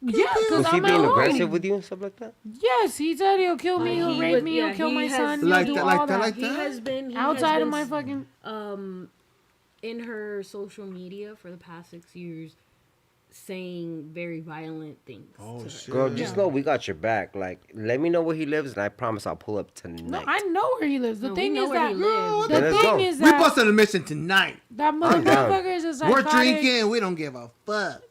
because Was he I'm my being homie. aggressive with you and stuff like that? Yes, he said he'll kill me, he'll rape me, he'll kill my son, he'll do all that. He has been Outside of my fucking... in her social media for the past 6 years, saying very violent things. Oh, to her. shit. Girl, just know we got your back. Like, let me know where he lives, and I promise I'll pull up tonight. No, I know where he lives. The No, thing we know is where that... he lives. The Then let's thing go. is We that... busted a mission tonight. That down. motherfucker is a psychotic... We're drinking. We don't give a fuck.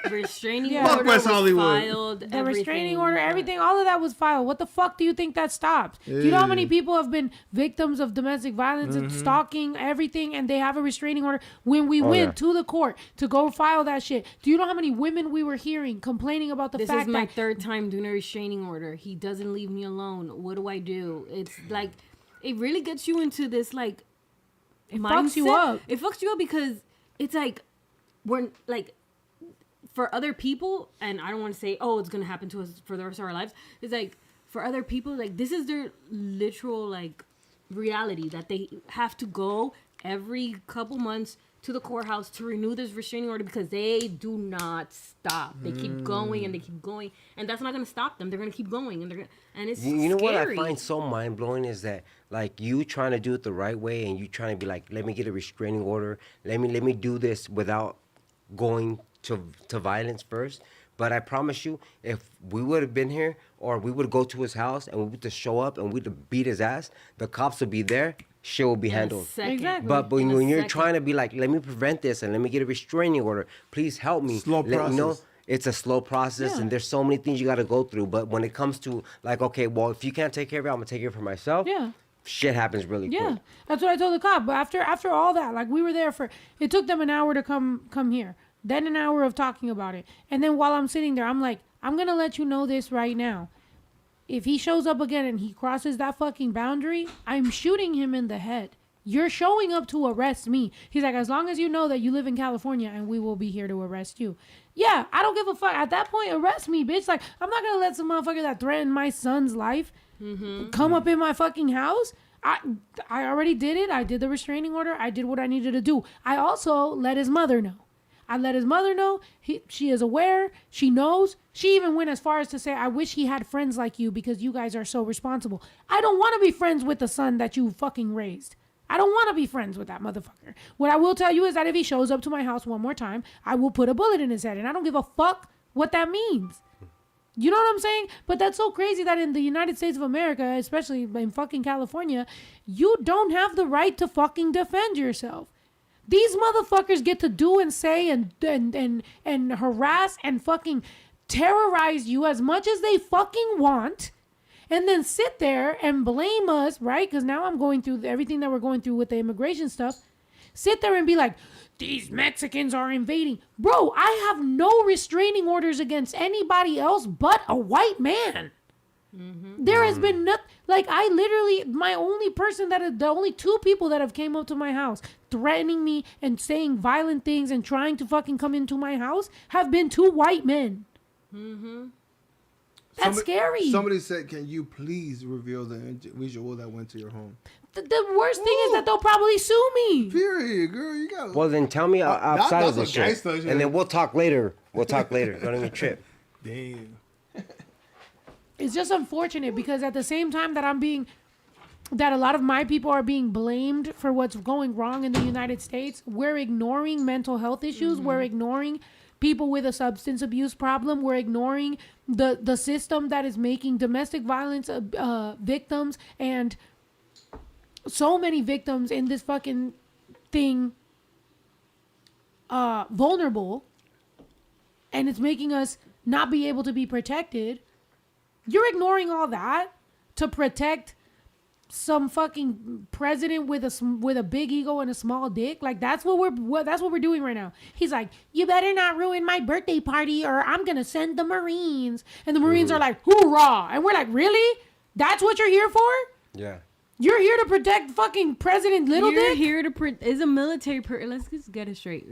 Restraining Yeah. order Fuck West was Hollywood. filed. The restraining order, everything, all of that was filed. What the fuck do you think that stops? Do you know how many people have been victims of domestic violence and stalking, everything, and they have a restraining order? When we went to the court to go file that shit, do you know how many women we were hearing complaining about the This fact is my that... third time doing a restraining order. He doesn't leave me alone. What do I do? It's like, it really gets you into this, like, It fucks you up. It fucks you up because it's like, we're like, for other people, and I don't want to say, oh, it's going to happen to us for the rest of our lives. It's like, for other people, like, this is their literal, like, reality that they have to go every couple months to the courthouse to renew this restraining order because they do not stop. They keep going and they keep going, and that's not going to stop them. They're going to keep going, and it's You know what I scary. find so mind blowing is that like you trying to do it the right way and you trying to be like, let me get a restraining order. Let me do this without going to violence first. But I promise you, if we would have been here or we would go to his house and we would just show up and we'd beat his ass, the cops would be there shit will be handled. Exactly. But In a when you're second. trying to be like, let me prevent this and let me get a restraining order, please help me. Slow You know, process. it's a slow process, Yeah. and there's so many things you got to go through. But when it comes to like, okay, well, if you can't take care of it, I'm gonna take care of it for myself. Yeah. Shit happens really Yeah, quick. that's what I told the cop. But after all that, like we were there for, it took them an hour to come here, then an hour of talking about it, and then while I'm sitting there, I'm like, I'm gonna let you know this right now. If he shows up again and he crosses that fucking boundary, I'm shooting him in the head. You're showing up to arrest me. He's like, as long as you know that you live in California and we will be here to arrest you. Yeah, I don't give a fuck. At that point, arrest me, bitch. Like, I'm not gonna let some motherfucker that threatened my son's life come up in my fucking house. I already did it. I did the restraining order. I did what I needed to do. I also let his mother know. I let his mother know. She is aware. She knows. She even went as far as to say, I wish he had friends like you because you guys are so responsible. I don't want to be friends with the son that you fucking raised. I don't want to be friends with that motherfucker. What I will tell you is that if he shows up to my house one more time, I will put a bullet in his head. And I don't give a fuck what that means. You know what I'm saying? But that's so crazy that in the United States of America, especially in fucking California, you don't have the right to fucking defend yourself. These motherfuckers get to do and say and harass and fucking terrorize you as much as they fucking want, and then sit there and blame us, right? Because now I'm going through everything that we're going through with the immigration stuff. Sit there and be like, these Mexicans are invading. Bro, I have no restraining orders against anybody else but a white man. There has been nothing. Like, I literally, the only two people that have came up to my house threatening me and saying violent things and trying to fucking come into my house have been two white men. That's scary. Somebody said, can you please reveal the individual that went to your home? The worst thing is that they'll probably sue me. Period, girl. You got. Well, then tell me outside that's of this a shit, gangster shit. and then we'll talk later. Don't even trip. Damn. It's just unfortunate because at the same time that that a lot of my people are being blamed for what's going wrong in the United States, we're ignoring mental health issues. We're ignoring people with a substance abuse problem. We're ignoring the system that is making domestic violence victims and so many victims in this fucking thing vulnerable, and it's making us not be able to be protected. You're ignoring all that to protect some fucking president with a big ego and a small dick. Like, that's what we're doing right now. He's like, you better not ruin my birthday party or I'm gonna send the Marines. And the Marines are like, hoorah! And we're like, really? That's what you're here for? Yeah. You're here to protect fucking President Little You're Dick? here to it's a military parade. Let's just get it straight.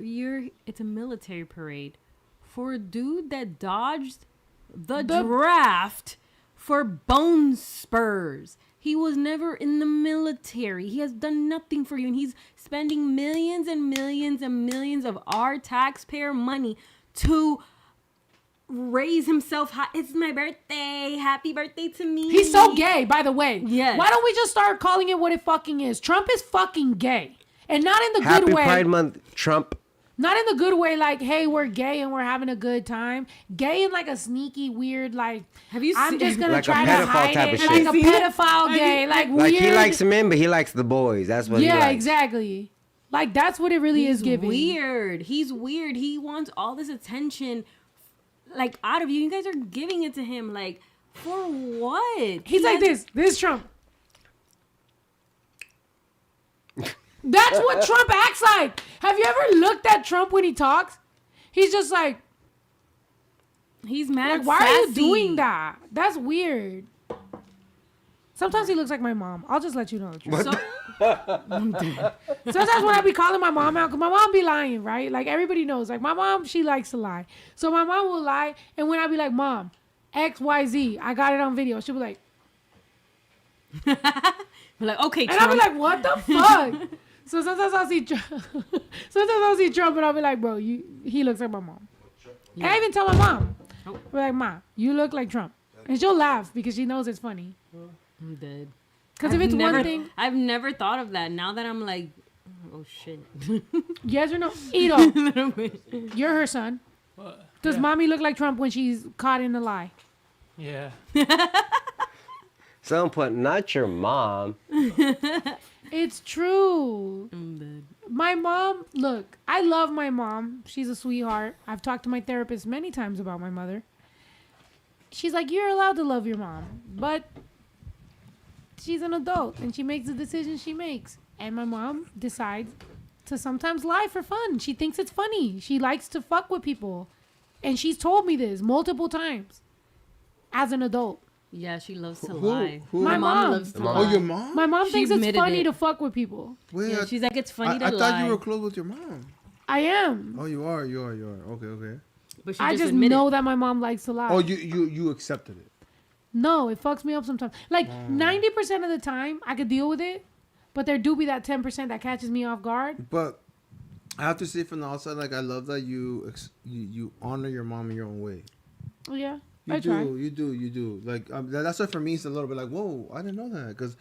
It's a military parade for a dude that dodged the draft for bone spurs. He was never in the military. He has done nothing for you, and he's spending millions and millions and millions of our taxpayer money to raise himself high. It's my birthday. Happy birthday to me. He's so gay, by the way. Yes. Why don't we just start calling it what it fucking is? Trump is fucking gay. And not in the Happy good way. Pride Month, Trump. Not in the good way, like, hey, we're gay and we're having a good time. Gay in like a sneaky, weird, like, Have you I'm seen just gonna Like a try to pedophile hide type it. of Like shit. a pedophile gay, like weird. Like, he likes men, but he likes the boys. That's what he Yeah, likes. exactly. Like, that's what it really is giving. weird. He's weird. He wants all this attention, like, out of you. You guys are giving it to him, like, for what? He's like this. This is Trump. That's what Trump acts like. Have you ever looked at Trump when he talks? He's just like, He's mad. like, why are you sassy. doing that? That's weird. Sometimes he looks like my mom. I'll just let you know the truth. Sometimes when I be calling my mom out, because my mom be lying, right? Like, everybody knows. Like, my mom, she likes to lie. So my mom will lie, and when I be like, Mom, XYZ, I got it on video, she'll be like, We're like, okay, and I'll be Trump. like, what the fuck? So sometimes I'll see Trump, and I'll be like, bro, he looks like my mom. And I even tell my mom, Oh. we're like, Ma, you look like Trump. And she'll laugh because she knows it's funny. I'm dead. Because if it's one thing, I've never thought of that. Now that I'm like, oh shit. yes or no? Ito, you're her son. What? Does Yeah. mommy look like Trump when she's caught in a lie? Yeah. Someone put, not your mom. It's true. My mom, look, I love my mom. She's a sweetheart. I've talked to my therapist many times about my mother. She's like, you're allowed to love your mom, but she's an adult and she makes the decisions she makes. And my mom decides to sometimes lie for fun. She thinks it's funny. She likes to fuck with people. And she's told me this multiple times as an adult. Yeah, she loves to lie. Who? My mom loves to Mom. lie. Oh, your mom? My mom She thinks it's admitted funny it. to fuck with people. Wait, Yeah, she's like, it's funny to I lie. thought you were close with your mom. I am. Oh, you are. Okay. But she I just admitted know that my mom likes to lie. Oh, you accepted it. No, it fucks me up sometimes. Like 90% of the time, I could deal with it, but there do be that 10% that catches me off guard. But I have to say from the outside, like I love that you honor your mom in your own way. Oh, yeah, You I try. you do. Like that's why for me it's a little bit like, whoa, I didn't know that, because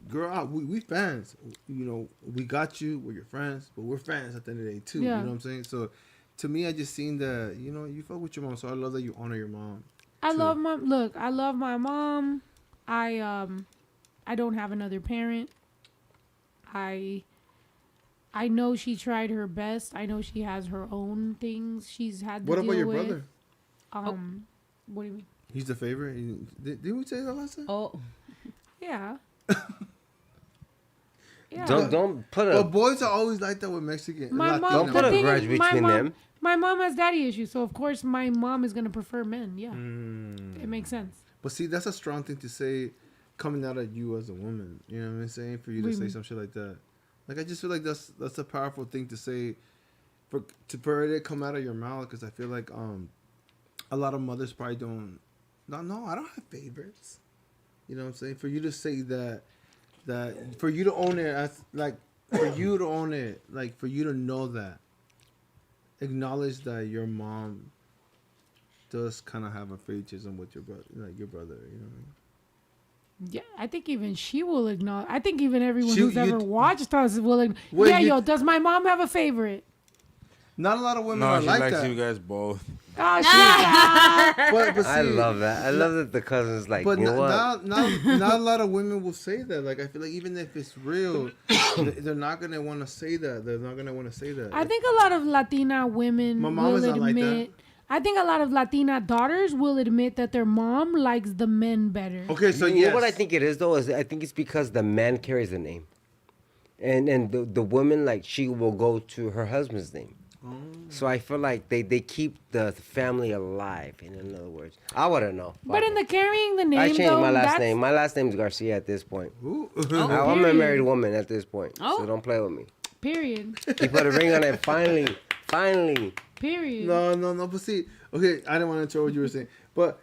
girl, we fans. We got you. We're your friends, but we're fans at the end of the day too. Yeah. You know what I'm saying? So to me, I just seen that you fuck with your mom. So I love that you honor your mom. I love my mom. I don't have another parent. I know she tried her best. I know she has her own things she's had to What deal about your with. brother? What do you mean? He's the favorite. Didn't we say that last time? Oh, Yeah. Yeah. Don't put But a boys are always like that with Mexican. My mom, Don't the put a thing grudge is, my between mom- them. My mom has daddy issues, so of course my mom is gonna prefer men. Yeah, Mm. it makes sense. But see, that's a strong thing to say coming out of you as a woman. You know what I'm saying? For you to What do you say mean? some shit like that. Like, I just feel like that's a powerful thing to say for it to come out of your mouth, because I feel like a lot of mothers probably don't. No, I don't have favorites. You know what I'm saying? For you to say that for you to own it as like for you to own it, like for you to know that, acknowledge that your mom does kind of have a favoritism with your brother, like your brother. You know what I mean? Yeah, I think even she will acknowledge. I think even everyone She- who's you- ever watched us will. Well, Yeah, you- yo, does my mom have a favorite? Not a lot of women No, are she like likes that. you guys both. Oh, shit. But see, I love that. I love that the cousins like, But you know what? not a lot of women will say that. Like, I feel like even if it's real, they're not gonna want to say that. They're not gonna want to say that. I think a lot of Latina women My mom will is not like admit. I think a lot of Latina daughters will admit that their mom likes the men better. Okay, so You yes. know what I think it is though? Is I think it's because the man carries the name, and the woman, like, she will go to her husband's name. Oh. So I feel like they keep the family alive. In other words, I wouldn't know. But in the carrying the name, I changed though, my last that's- name. My last name's Garcia at this point. Ooh. I'm a period. married woman at this point, Oh. so don't play with me. Period. He put a ring on it. Finally. Period. No. But see, okay, I didn't want to interrupt what you were saying, but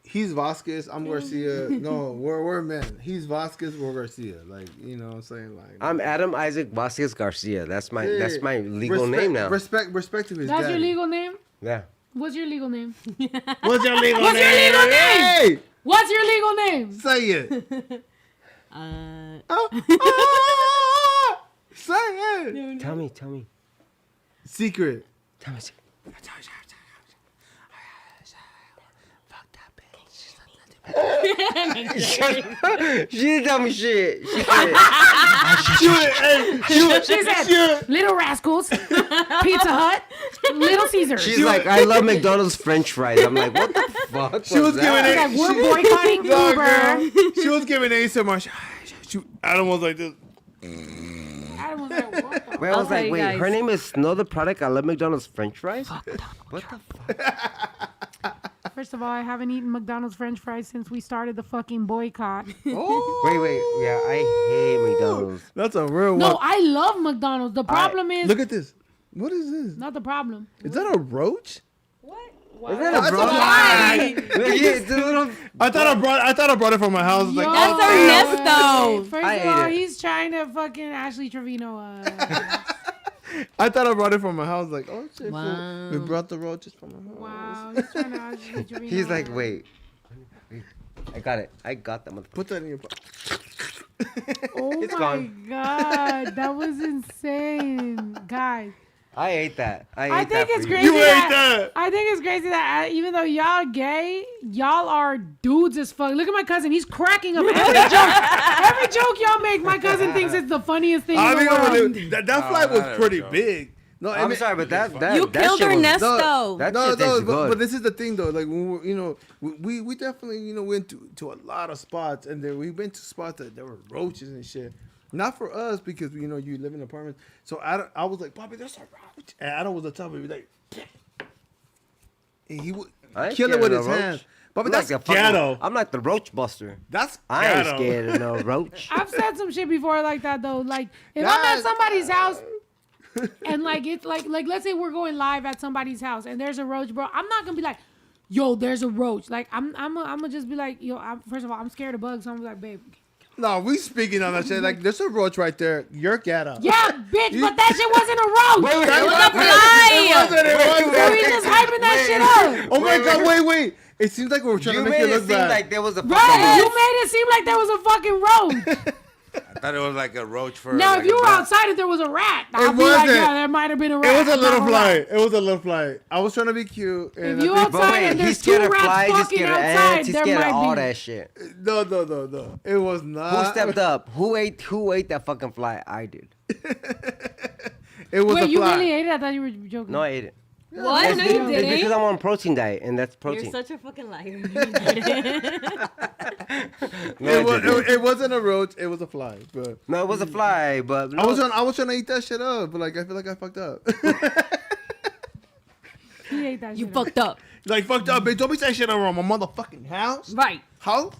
he's Vasquez. I'm Garcia. No, we're men. He's Vasquez. We're Garcia. Like, you know what I'm saying? Like, I'm Adam Isaac Vasquez Garcia. That's my legal respect, name now. Respect to his That's daddy. your legal name? Yeah. What's your legal name? What's your legal What's your name? legal name? Hey, What's your legal name? say it. Say it. Tell me. Secret. Tell me. She didn't tell me shit. She said, She said, Little Rascals, Pizza Hut, Little Caesars. she's like, I love McDonald's French fries. I'm like, what the fuck? She was giving She's it. like, we're boycotting No, Uber. girl. She was giving ASMR. Adam was like this. I was like, what the Wait, I was Okay, like, wait, guys. her name is Snow the Product. I love McDonald's French fries. What the fuck? First of all, I haven't eaten McDonald's French fries since we started the fucking boycott. Oh. Wait, yeah, I hate McDonald's. That's a real No, one. I love McDonald's. The problem is Look at this. What is this? not the problem. Is that a roach? Is that a That's bro? a lie. It's a little. I thought I brought it from my house. Like, Yo, That's Ernesto. First I of ate all, it. he's trying to fucking Ashley Trevino. I thought I brought it from my house. Like, oh shit, fool. Wow. We brought the roaches from my house. Wow, he's trying to Ashley Trevino. He's like, wait. I got it. I got that motherfucker. Put that in your pocket. Oh It's my gone. god, that was insane, guys. I ate that. I think it's crazy. You ate that. I think it's crazy that even though y'all gay, y'all are dudes as fuck. Look at my cousin; he's cracking up every joke y'all make. My cousin thinks it's the funniest thing in the world. That flight was pretty big. No, I'm sorry, but that You that killed shit her was- nest, no, though. That No, shit tastes but good. this is the thing though. Like when we definitely went to a lot of spots, and then we went to spots that there were roaches and shit. Not for us because you live in apartments. So I was like, Bobby, there's a roach, and Adam was the top. He was like, and he would I ain't kill it scared with of his no roach. hands. Bobby, I'm that's like a fucking- ghetto. I'm like the roach buster. That's I ain't ghetto. scared of no roach. I've said some shit before like that though. Like if I'm at somebody's house and like it's like let's say we're going live at somebody's house and there's a roach, bro. I'm not gonna be like, yo, there's a roach. Like I'm gonna just be like, yo. First of all, I'm scared of bugs. So I'm like, babe. No, we speaking on that shit. Like there's a roach right there. You're ghetto. Yeah, bitch, but that shit wasn't a roach. That It wasn't. So we just hyping that shit up. Oh my god! Wait. It seems like we were trying You to make made it it look seem bad. like there was a fucking Right, you roach. made it seem like there was a fucking roach. I thought it was like a roach for. Now, like if you a were dog. outside and there was a rat, I'd be like, wasn't. yeah, there might have been a rat. It was a I'm not little gonna fly. lie. It was a little fly. I was trying to be cute. And If you I think- outside But and wait, there's he's two scared of rats flies, he's fucking scared of outside, ants, he's there scared of might all be. that shit. No. It was not. Who stepped up? Who ate that fucking fly? I did. It was Wait, a you fly. really ate it? I thought you were joking. No, I ate it. What? It's No, be- you it's because didn't. I'm on protein diet, and that's protein. You're such a fucking liar. It wasn't a roach. It was a fly. But No, it was a fly, but I was trying to eat that shit up. But like I feel like I fucked up. He ate that You shit. fucked up. Like fucked up, bitch. Don't be saying shit around my motherfucking house. Right. How?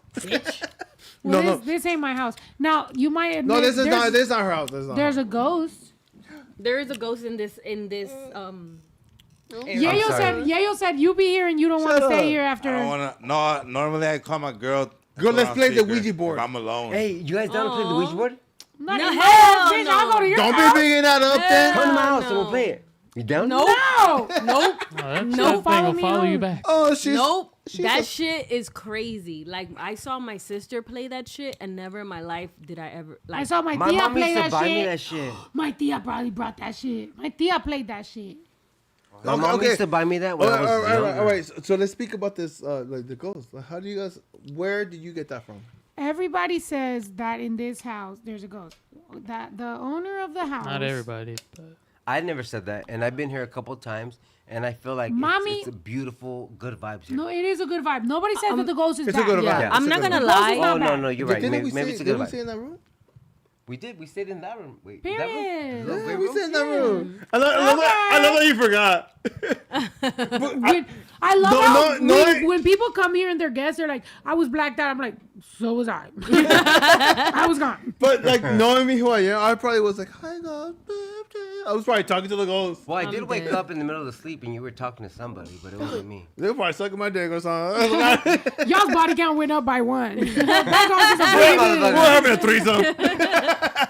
Well, No. this ain't my house. Now, you might admit No, this is not. there's- This is not her house. This is not There's her. a ghost. There is a ghost in this area. Yayo said you be here and you don't want to Shut stay up. here I after. don't wanna. No, normally I call my girl. Girl, let's on play the speaker Ouija board. If I'm alone. Hey, you guys down to play the Ouija board? Not No, in my hell house, bitch. no. I'll go to your Don't house. be bringing that up then. Come to my house and no. we'll play it. You down? Nope. No. Nope. Oh, that No, shit follow thing me will follow you home. back. Oh, she's. Nope. she's That a- shit is crazy. Like I saw my sister play that shit, and never in my life did I ever like. I saw my My tia mom play used to that buy me shit. that shit. My tia probably brought that shit. My tia played that shit. My mom Okay. used to buy me that when I was younger. all right. So let's speak about this. Like the ghost. Like, how do you guys? Where did you get that from? Everybody says that in this house there's a ghost. That the owner of the house. Not everybody, but I never said that, and I've been here a couple times, and I feel like Mommy- it's a beautiful, good vibes here. No, it is a good vibe. Nobody says that the ghost is It's bad. a good Yeah, vibe. I'm It's a not good gonna vibe. lie. not Oh no, bad. no, you're right. Didn't Maybe, we maybe stay, it's a didn't good we vibe. stay in that room? We did. We stayed in that room. Wait, Period. that room? The little Yeah, gray we room? stayed in that Yeah. room. I love that you forgot. I love No, how no, when, no. when people come here and they're guests, they're like, I was blacked out. I'm like, so was I. I was gone. But like knowing me who I am, I probably was like, "Hi, God." I was probably talking to the ghost. Well, I I'm did wake dead. up in the middle of the sleep, and you were talking to somebody, but it wasn't me. They were probably sucking my dick or something. Y'all's body count went up by 1. That ghost is a motherfucker. We're having a threesome.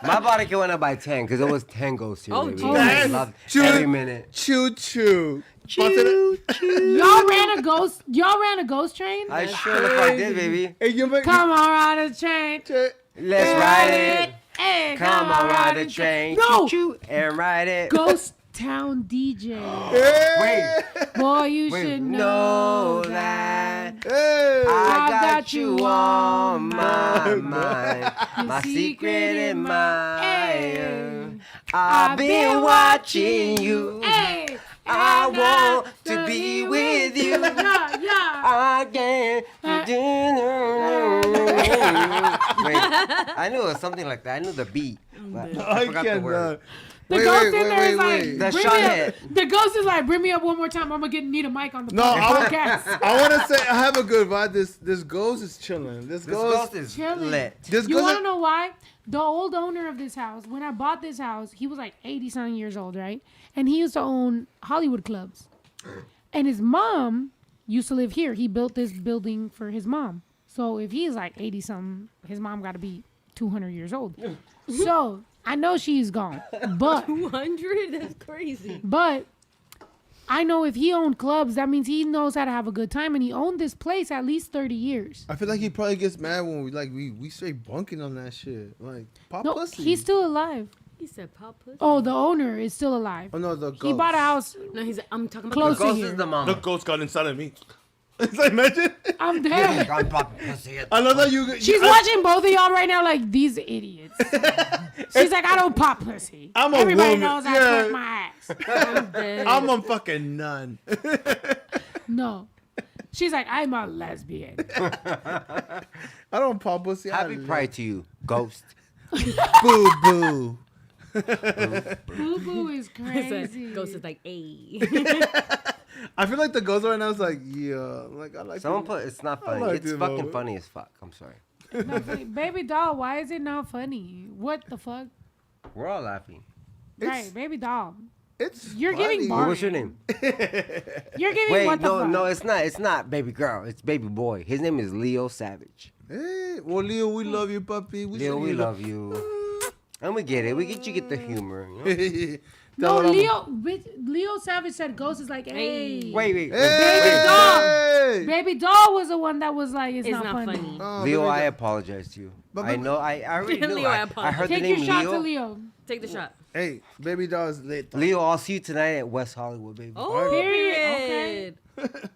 My body can went up by 10 because it was 10 ghosts here. Oh, baby. Jesus. I loved Choo- every minute. Choo choo. Y'all ran a ghost. Y'all ran a ghost train. I sure the fuck did, baby. Hey, you make Come on, ride a train. Let's ride it. Hey, Come on, ride the train. No. Choo-choo, and ride it. Ghost Town DJ. Wait, Boy, you wait. should Know know that that. Hey. I I've got you on my mind. Your My secret in my Hey. I've been watching you. Hey, I and want to be with you. Yeah, yeah. I can't Wait, I knew it was something like that. I knew the beat. But I forgot the word. The Wait, ghost wait, in there wait, is like, wait. The bring shot me up. head. The ghost is like, bring me up one more time. I'm gonna need a mic on the No, I podcast. want to say I have a good vibe. This ghost is chilling. This This ghost. ghost is Chilling. lit. This You ghost. want to know why? The old owner of this house, when I bought this house, he was like 80-something years old, right? And he used to own Hollywood clubs. And his mom used to live here. He built this building for his mom. So if he's like 80-something, his mom got to be 200 years old. So I know she's gone. But 200? That's crazy. But I know if he owned clubs, that means he knows how to have a good time. And he owned this place at least 30 years. I feel like he probably gets mad when we straight bunking on that shit. Like pop No, pussy. he's still alive. He said pop pussy. Oh, the owner is still alive. Oh no, the ghost. He bought a house No, I'm talking about close The to ghost here. is the mom. The ghost got inside of me. It's like, imagine. I'm dead. I'm popping pussy. I love that you. She's watching both of y'all right now like these idiots. She's like, I don't pop pussy. I'm a Everybody woman. knows I Yeah. twerk my ass. I'm dead. I'm a fucking nun. No. She's like, I'm a lesbian. I don't pop pussy. Happy Pride to you, ghost. Boo boo. Boo boo is It's crazy. a ghost is like, hey. I feel like the ghost right now is like, yeah. Like, I like Someone it. put it's not funny. like It's it, fucking though. funny as fuck. I'm sorry. Not funny. Baby doll, why is it not funny? What the fuck? We're all laughing. Right, baby doll. It's You're funny. giving Well, bargain. what's your name? You're giving Wait, what the no, fuck? no, it's not. It's not baby girl. It's baby boy. His name is Leo Savage. Hey, well, Leo, we love you, puppy. Leo, we love you. And we get it. We get you get the humor. You know? you. No, Leo Savage said ghost is like, hey. Wait. Baby doll. Hey! Baby doll was the one that was like, it's, It's not, not funny. funny. Oh, Leo, baby I doll. apologize to you. But- I know. I already knew. Leo, I I apologize. heard Take the your name shot Leo. to Leo. Take the shot. Hey, baby doll's lit. Leo, I'll see you tonight at West Hollywood, baby. Oh, Period. period.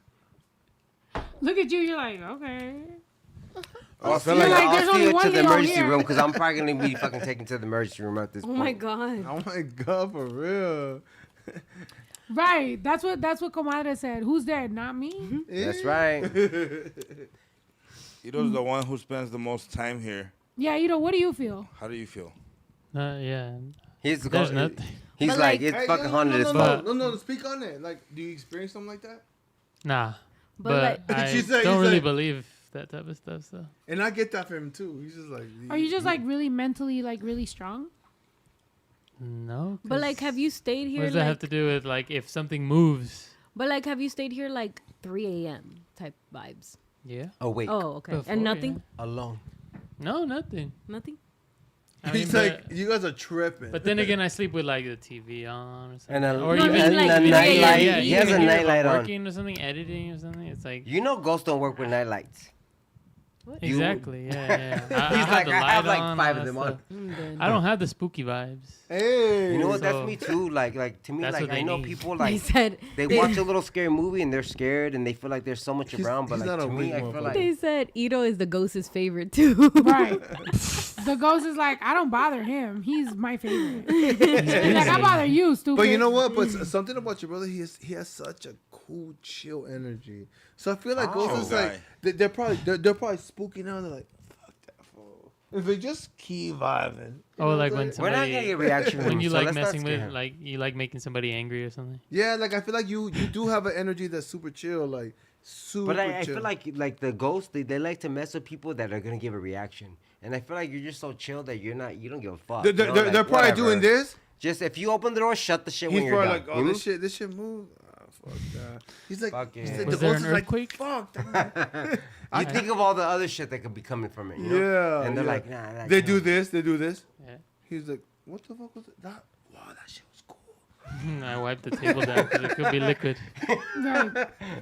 Look at you, you're like, okay. I feel You're like like, there's I'll see only you one to the Leo emergency here. room because I'm probably gonna be fucking taken to the emergency room at this Oh point. my god. Oh my god, for real. Right. That's what Comadre said. Who's dead? Not me. That's right. Ito's the one who spends the most time here. Yeah, what do you feel? How do you feel? Yeah. He's There's nothing. He's But, like, like- it's Hey, fucking haunted as fuck. No, speak on it. Like, do you experience something like that? Nah. But, But I She said- don't he's really like- believe that type of stuff. So And I get that from him too. He's just like. Are you just like really mentally like really strong? no. But like, 'cause have you stayed What here does that like? have to do with like if something moves? But like, have you stayed here like 3 a.m. type vibes? Yeah. Awake. Oh, okay. Before, And nothing, Alone. No, nothing. nothing. I mean, He's but, like, you guys are tripping. but then again, I sleep with like the TV on or something. And a, or No, I even mean, like, a yeah, nightlight. yeah, He yeah, has a even if I'm nightlight on. working or something, editing or something. It's like You know, ghosts don't work with nightlights. exactly. Yeah. He's have like, the I light have like on, 5 all of that them on. stuff. I'm dead. I don't have the spooky vibes. hey. You know what? So- That's me too. Like to me, That's like what they I know need. people They like said they watch a little scary movie and they're scared and they feel like there's so much He's- around. But he's like not to a me, weak I feel motherfucker. like they said Ito is the ghost's favorite too. Right. The ghost is like, I don't bother him. He's my favorite. He's like, I bother you, stupid. But you know what? But something about your brother, he has such a cool, chill energy. So I feel like ghosts is Chill like guy. they're probably spooky now. They're like, fuck that fool. If they just keep vibing. You Oh, know like what when I'm saying? we're not somebody gonna get reaction from when him, you so like let's not messing scare with him. like you like making somebody angry or something. Yeah, like I feel like you do have an energy that's super chill, like super But I chill. feel like the ghosts they like to mess with people that are gonna give a reaction. And I feel like you're just so chill that you don't give a fuck. they're, you know, they're, like, they're probably whatever. doing this. Just if you open the door, shut the shit He's when you're probably done. like, oh, Mhm. this shit moved. Oh, fuck that. He's like, Fuck he's yeah. like Was the there ghost an is like, earthquake? fuck that. You think of all the other shit that could be coming from it, you know? Yeah. And they're yeah. like, nah. They do this. They do this. Yeah. He's like, what the fuck was it? Wow, that shit was cool. I wiped the table down because it could be liquid. Right.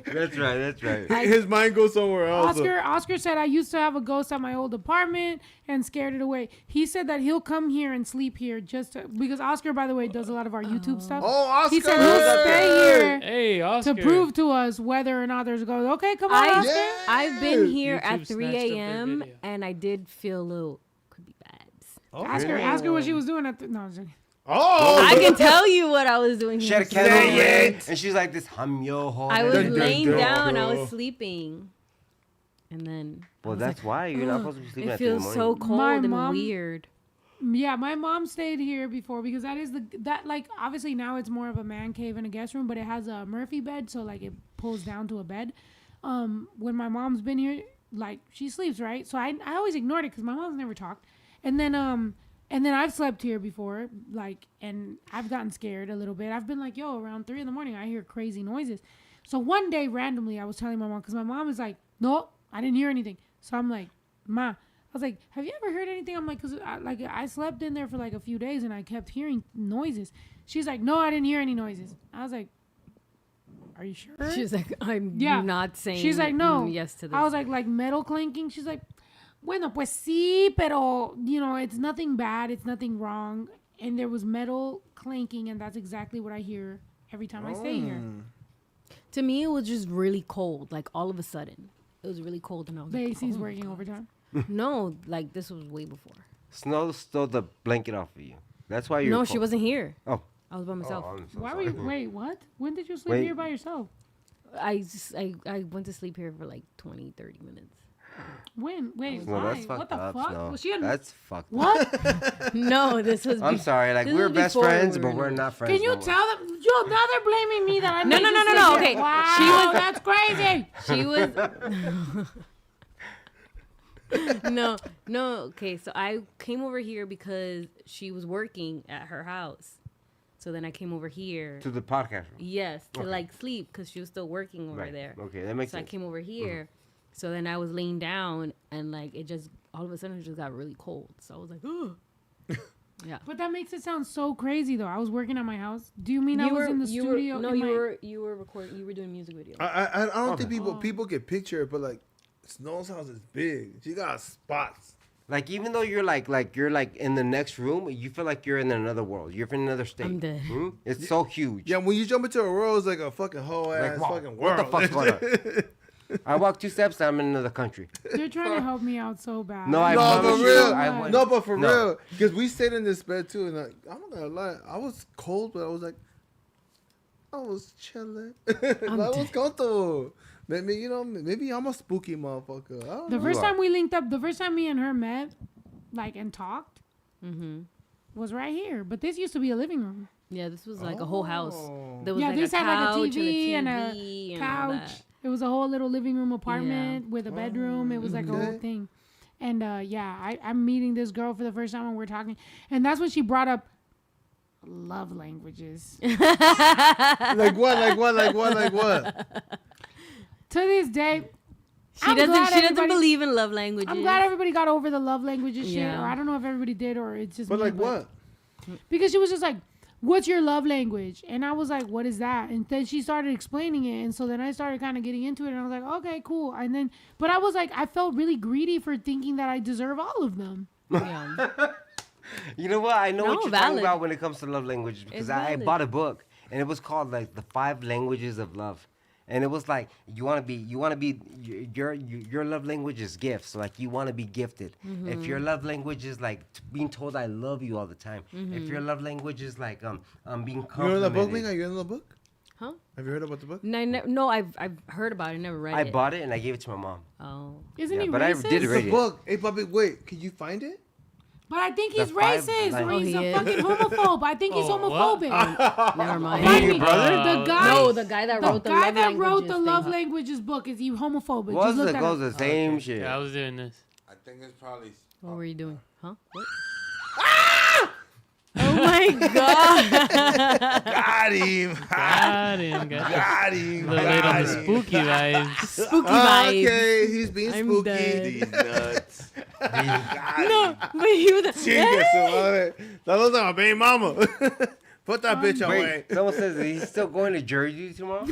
That's right. That's right. His mind goes somewhere else. Oscar said, I used to have a ghost at my old apartment and scared it away. He said that he'll come here and sleep here because Oscar, by the way, does a lot of our YouTube stuff. Oh, Oscar! He said he'll stay here Hey, Oscar. to prove to us whether or not there's a ghost. Okay, come on, Oscar. I've been here YouTube at 3 snatched up their a.m. video. and I did feel a little creepy vibes. Ask her what she was doing at no, I'm joking. Oh! I can tell you what I was doing She here. had a candle Say lit, it. and she's like this hum yo ho. I was Dun, dun, laying dun, down. I dun. was sleeping, and then I Well, was that's like, why you're not supposed to be sleeping it at 3 in the feels morning. so cold My and mom- weird. Yeah, my mom stayed here before because that is like obviously now it's more of a man cave and a guest room, but it has a Murphy bed, so like it pulls down to a bed. When my mom's been here, like she sleeps right, so I always ignored it because my mom's never talked, and then I've slept here before, like, and I've gotten scared a little bit. I've been like, yo, around 3 a.m, I hear crazy noises. So one day randomly, I was telling my mom because my mom is like, no, I didn't hear anything. So I'm like, Ma, I was like, have you ever heard anything? I'm like, because I slept in there for like a few days and I kept hearing noises. She's like, no, I didn't hear any noises. I was like, are you sure? She's like, I'm Yeah. not saying. She's like, no. yes to this. I was like metal clanking. She's like, bueno, pues sí, pero, you know, it's nothing bad. It's nothing wrong. and there was metal clanking, and that's exactly what I hear every time I stay here. To me, it was just really cold. Like all of a sudden, it was really cold, and I was The like, AC's oh my working God. overtime. No, like this was way before. Snow stole the blanket off of you. That's why you're. No, she wasn't here. Oh. I was by myself. I'm so Why sorry. were you? Wait, what? When did you sleep Wait. here by yourself? I went to sleep here for like 20, 30 minutes. When? Wait, No, why? that's What fucked the up. fuck? Snow. Was she a That's fucked up. what? No, this was. I'm sorry. Like this we're was best before friends, we but were we're in- not friends. Can you no more. tell them? Yo, now they're blaming me that I No, made no, you no, no, sleep no, here. okay. Wow, She was- that's crazy. She was. No. Okay, so I came over here because she was working at her house. So then I came over here. To the podcast room. Yes, to Okay. like sleep because she was still working over Right. there. Okay, that makes So I sense. came over here. So then I was laying down and like it just all of a sudden it just got really cold. So I was like, oh. Yeah. But that makes it sound so crazy, though. I was working at my house. Do you mean I was in the studio? No, in my- you were recording. You were doing music video. I don't think Oh. people can picture it, but like Snow's house is big. She got spots. Like even though you're like you're like in the next room, you feel like you're in another world. You're in another state. I'm dead. Hmm? It's so huge. Yeah, when you jump into a world, it's like a fucking whole ass wow, fucking what world. the fuck's going on? I walk 2 steps, I'm in another country. They're trying to help me out so bad. No, I No, promise for you, real. I wouldn't. No, but for No. real, because we stayed in this bed too, and like, I'm not gonna lie, I was cold, but I was like, I was chilling. I was comfortable. Maybe I'm a spooky motherfucker. I don't The know. first are. time we linked up, the first time me and her met, like, and talked, Mm-hmm. was right here. But this used to be a living room. Yeah, this was like a whole house. Oh. There was Yeah, like this a had like a couch TV and a TV and all couch. that. It was a whole little living room apartment with a bedroom. It was like a whole Okay. thing. And I'm meeting this girl for the first time and we're talking. And that's when she brought up love languages. Like what? To this day, She I'm doesn't. glad She doesn't everybody- believe in love languages. I'm glad everybody got over the love languages shit. Yeah. Or I don't know if everybody did or it's just But me, like what? Because she was just like, what's your love language? And I was like, what is that? And then she started explaining it. And so then I started kind of getting into it. And I was like, okay, cool. And then, but I was like, I felt really greedy for thinking that I deserve all of them. Yeah. You know what? I know what No, you're talking valid. about when it comes to love languages because It's I valid. bought a book and it was called like the 5 languages of love. And it was like your love language is gifts. So like you want to be gifted. If your love language is like being told I love you all the time. If your love language is like being You know the complimented. book, Minga? You know the book? Huh? Have you heard about the book? No, I've heard about it. Never read I it. bought it and I gave it to my mom. Oh. Isn't Yeah, he but I racist? did It's read a it. book. Hey, Bobby, wait. Can you find it? But I think The he's 5 racist or languages. he's Oh, he a is? fucking homophobe. I think he's Oh, what? homophobic. Never mind. Find your me. brother? The guy, No, the guy that the wrote the guy love that wrote languages the thing. love languages book is he homophobic? Goes Just look the that goes up. the same shit. Yeah, I was doing this. I think it's probably. What were you doing? Huh? What? Oh my god! Got him. Got him. Got him. A little late on the spooky vibes. Spooky Ah, vibes. okay, he's being I'm spooky. dead. These nuts. No, but you the Chinga su madre. That looks like my baby mama. Put that bitch away. Wait, someone says that he's still going to jury duty tomorrow?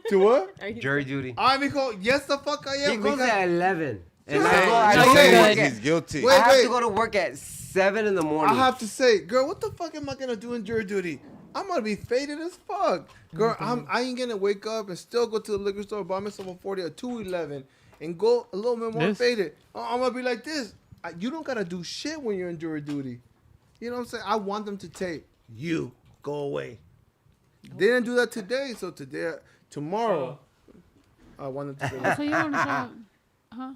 To what? Jury duty. Ay, mijo, yes, the fuck I He am. goes Mija. at 11. And Hey, I no, go you're to good. work He's at, guilty. Wait. I have to go to work at 7 in the morning. I have to say, girl, what the fuck am I gonna do in jury duty? I'm gonna be faded as fuck. Girl, I ain't gonna wake up and still go to the liquor store, buy myself a 40 or 211 and go a little bit more This? faded. I'm gonna be like this. You don't gotta do shit when you're in jury duty. You know what I'm saying? I want them to take you. Go away. They didn't do that today, so tomorrow, I want them to say So you want to show up, huh?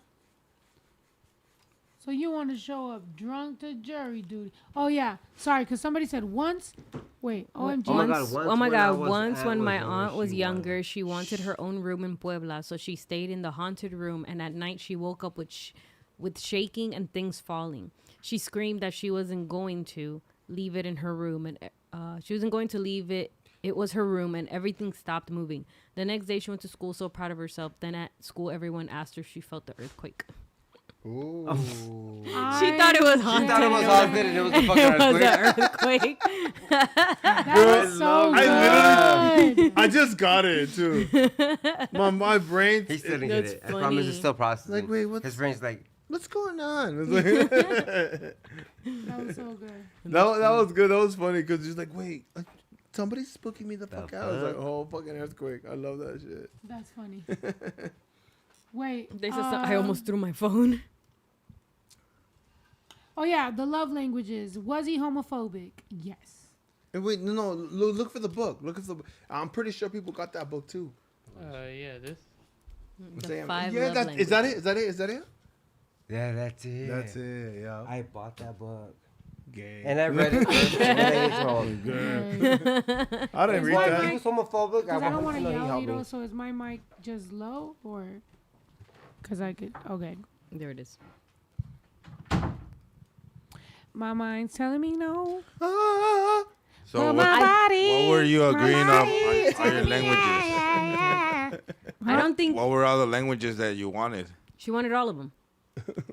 So you want to show up drunk to jury duty? Oh yeah, sorry, because somebody said once. Wait, OMG. Oh my God, Once, once oh my when I god! was- Once I when was my younger, aunt was she younger, she wanted her own room in Puebla, so she stayed in the haunted room. And at night, she woke up with shaking and things falling. She screamed that she wasn't going to leave it in her room, and she wasn't going to leave it. It was her room, and everything stopped moving. The next day, she went to school so proud of herself. Then at school, everyone asked her if she felt the earthquake. Ooh. She thought it was She haunted. thought it was haunted and it was a fucking It was earthquake. an earthquake. That is so good. I just got it too. My brain. He still didn't get That's it. I promise it's funny. still processing. Like, wait, what's- His brain's like, what's going on? It's like, That was so good. that was good. That was funny because she's like, wait, somebody's spooking me the fuck out. I was like, fuck? oh, fucking earthquake. I love that shit. That's funny. Wait. They said I almost threw my phone. Oh yeah, the love languages. Was he homophobic? Yes. And wait, no, look for the book. Look at the. I'm pretty sure people got that book too. Yeah, this. The Saying- 5 yeah, love is that it? languages. Is that it? Is that it? Yeah, that's it. That's it. Yeah. I bought that book. Gay. And I read it. And I told Right. I didn't read why that. he was homophobic. Because I don't want to he yell, helped you know. me. So is my mic just low or? Because I could. Okay. There it is. My mind's telling me no. Ah. So But what, my body. what were you my agreeing body on your telling me languages? I don't think What were all the languages that you wanted? she wanted all of them.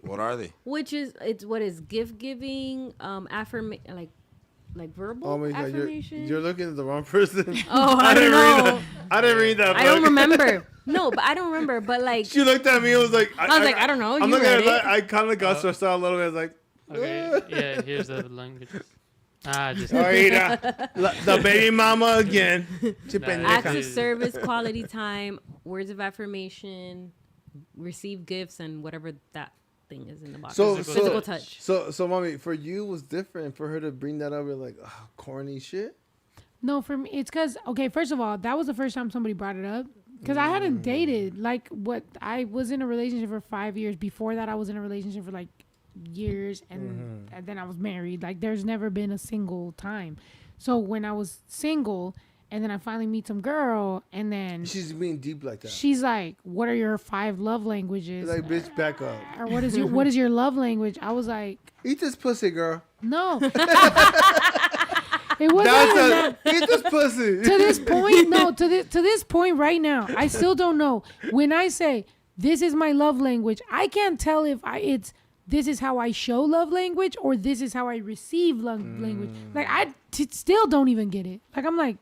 What are they? Which is what is gift giving, like verbal Oh my god, affirmation. you're looking at the wrong person. Oh, I don't didn't read know. that. I didn't read that. I don't book. remember. No, but I don't remember. But like, She looked at me and was like, I was like, I don't know. I'm You looking read at it. it. I kind of got stressed out a little bit. I was like, Okay, yeah, here's the languages. Just Ahorita, the baby mama again. acts of Is- service, quality time, words of affirmation, receive gifts, and whatever that thing is in the box. So, Physical touch. So, mommy, for you it was different. For her to bring that up, with like corny shit. No, for me, it's because, okay, first of all, that was the first time somebody brought it up. Because I hadn't dated. Like, I was in a relationship for 5 years. Before that, I was in a relationship for, like, years. And then I was married. Like, there's never been a single time. So, when I was single, and then I finally meet some girl, and then She's being deep like that. she's like, what are your 5 love languages? Like, bitch, back up. Or what is your love language? I was like, Eat this pussy, girl. no. It wasn't even that. Eat this pussy. To this point, no, to this point right now, I still don't know. When I say this is my love language, I can't tell if it's this is how I show love language or this is how I receive love language. Like still don't even get it. Like I'm like,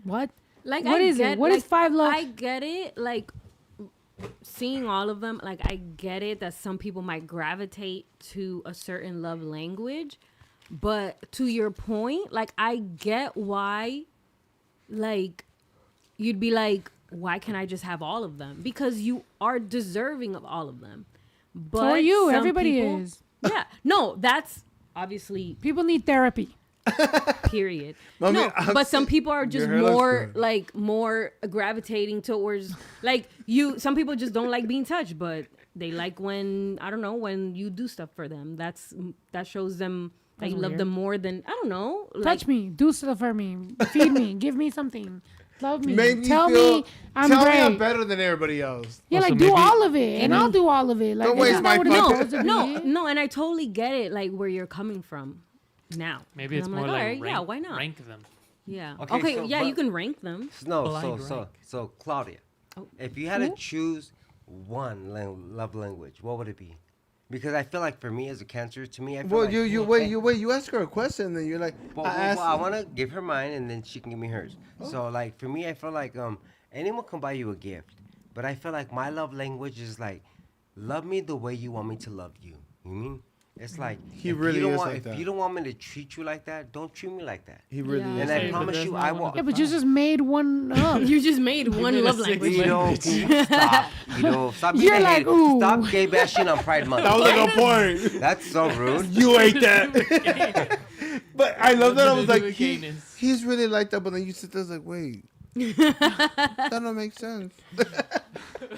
what? Like, What I is it? get, What is like, 5 love? I get it. Like, seeing all of them, like, I get it that some people might gravitate to a certain love language. But to your point, like, I get why, like, you'd be like, why can't I just have all of them? Because you are deserving of all of them. But So are you. some Everybody people- is. Yeah. No, that's obviously People need therapy. period. I mean, No, I'm but some saying- people are just Your hair looks more good. like more gravitating towards like you. Some people just don't like being touched, but they like when I don't know when you do stuff for them. That shows them that That's you love weird. them more than I don't know. Touch me. Do stuff for me. Feed me. Give me something. Love me. Make me Tell feel- me I'm Tell great. me I'm better than everybody else. Yeah, Also, like do maybe- all of it, and I'll do all of it. Like Don't that's waste not my what it's fucking- supposed to be. No, and I totally get it. Like where you're coming from now. Maybe And it's I'm more all like right, rank, yeah, why not? rank them. Yeah. Okay, Okay. so, Yeah, but- you can rank them. No, Blind so rank. Claudia, Oh. if you had to choose one love language, what would it be? Because I feel like for me as a Cancer, to me, I feel Well, like you ask her a question, and then you're like, Well, I want to give her mine, and then she can give me hers. So, like, for me, I feel like anyone can buy you a gift, but I feel like my love language is like, love me the way you want me to love you. You mean? It's like He if really you don't is want, like if that. you don't want me to treat you like that, don't treat me like that. he really Yeah. is. And like I Hey, but promise that's you, not I one will. of Yeah, but you just made one up. You just made one made a love six language. You know, can you stop? You know, stop being You're a like, hater. ooh. Stop gay bashing on Pride Month. That was like a point. That's so rude. You ate that. But I love that. I was like, With gayness. he's really like that. But then you sit there like, wait, that don't make sense.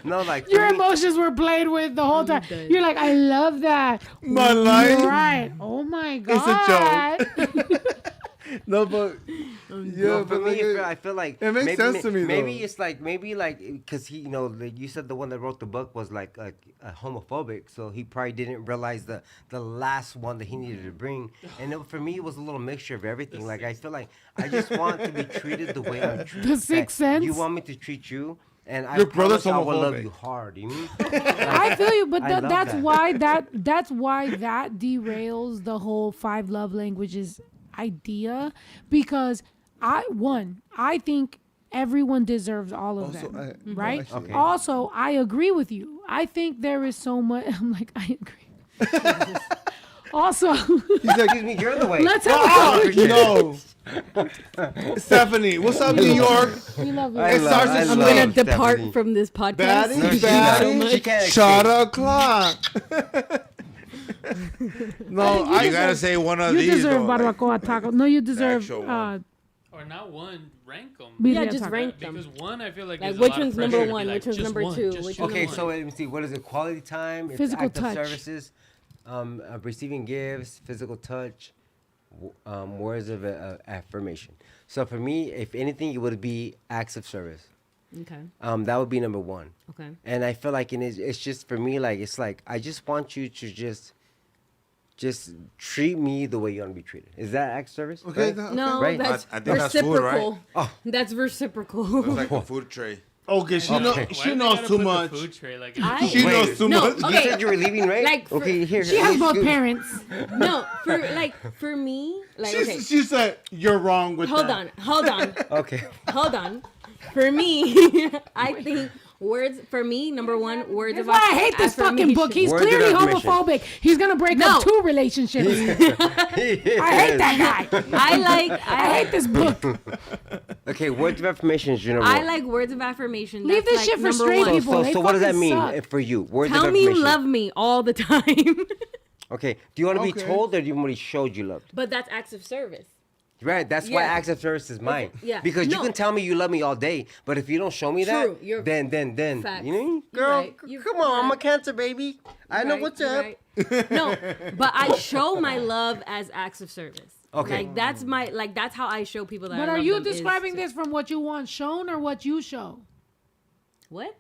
No, like for Your me, emotions were played with the whole time. dead. You're like, I love that. My You're life. right. Oh my It's a god. No, but yeah, no, for but me, like, I feel like it makes sense to me, Maybe though. it's like because he, you know, like you said, the one that wrote the book was like homophobic, so he probably didn't realize the last one that he needed to bring. And for me, it was a little mixture of everything. Like I feel like I just want to be treated the way I'm treated. The Sixth Sense? You want me to treat you, and I Your brother's promise I will love homophobic. you hard. You mean? I feel you, but I love that's that. why that's why that derails the whole 5 love languages idea, because I think everyone deserves all of Also, them, I- right? actually, Okay. Also, I agree with you. I think there is so much. I'm like, I agree. Also, He's like, Excuse me, you're in the way. let's have oh, no. Stephanie, what's up, New York? we love you. I It love- starts I to I'm love gonna swing. depart Stephanie. from this podcast. Batty, No, she's batty. not. She can't Shot escape. o'clock. No, You gotta say one of You these. deserve though, like, barbacoa taco. No, you deserve actual one. Or not one, rank them. birria just taco. rank them. Because one, I feel like, Like, is which a lot of one's number pressure to be one, like, which one's just number one, two, just which choose one's Okay, one. so let me see. What is it? Quality time, it's Physical active touch. services, receiving gifts, physical touch, words of affirmation. So for me, if anything, it would be acts of service. Okay. That would be number one. Okay. And I feel like it's just for me, like it's like I just want you to just treat me the way you want to be treated. Is that act of service? Okay, Right? No, Right. that's I think that's food, reciprocal. right? Oh. That's reciprocal. It's like a food tray. okay, she Okay. knows. Why She do they knows gotta too put the much. food tray, like, I- She Wait. knows too No, much. You okay. said you were leaving, right? Like, for- okay, here. She has both scoop. parents. No, for me, like, okay. She said you're wrong with Hold that. on. Okay. Hold on. For me, I think words, for me, number one, words That's of why I hate this fucking book. He's Words of clearly affirmation. homophobic. He's gonna break No. up 2 relationships. I hate that guy. I hate this book. Okay, words of affirmation is your number I one. like words of affirmation. Leave That's this shit for number straight one. So, people. so, They so what does that fucking mean suck. for you? Words Tell of me you affirmation. love me all the time. Okay. Do you want to be Okay. told or do you want to be showed you loved? But that's acts of service. Right. That's why Yeah. acts of service is mine. Yeah. Because you No. can tell me you love me all day, but if you don't show me True, that, you're- then Facts. you know, You're girl, right. You're come on, I'm a right. Cancer baby. I know Right, what's you're up. right. No, but I show my love as acts of service. Okay. Like that's how I show people that. But I are love you them is describing to- this from what you want shown or what you show? What?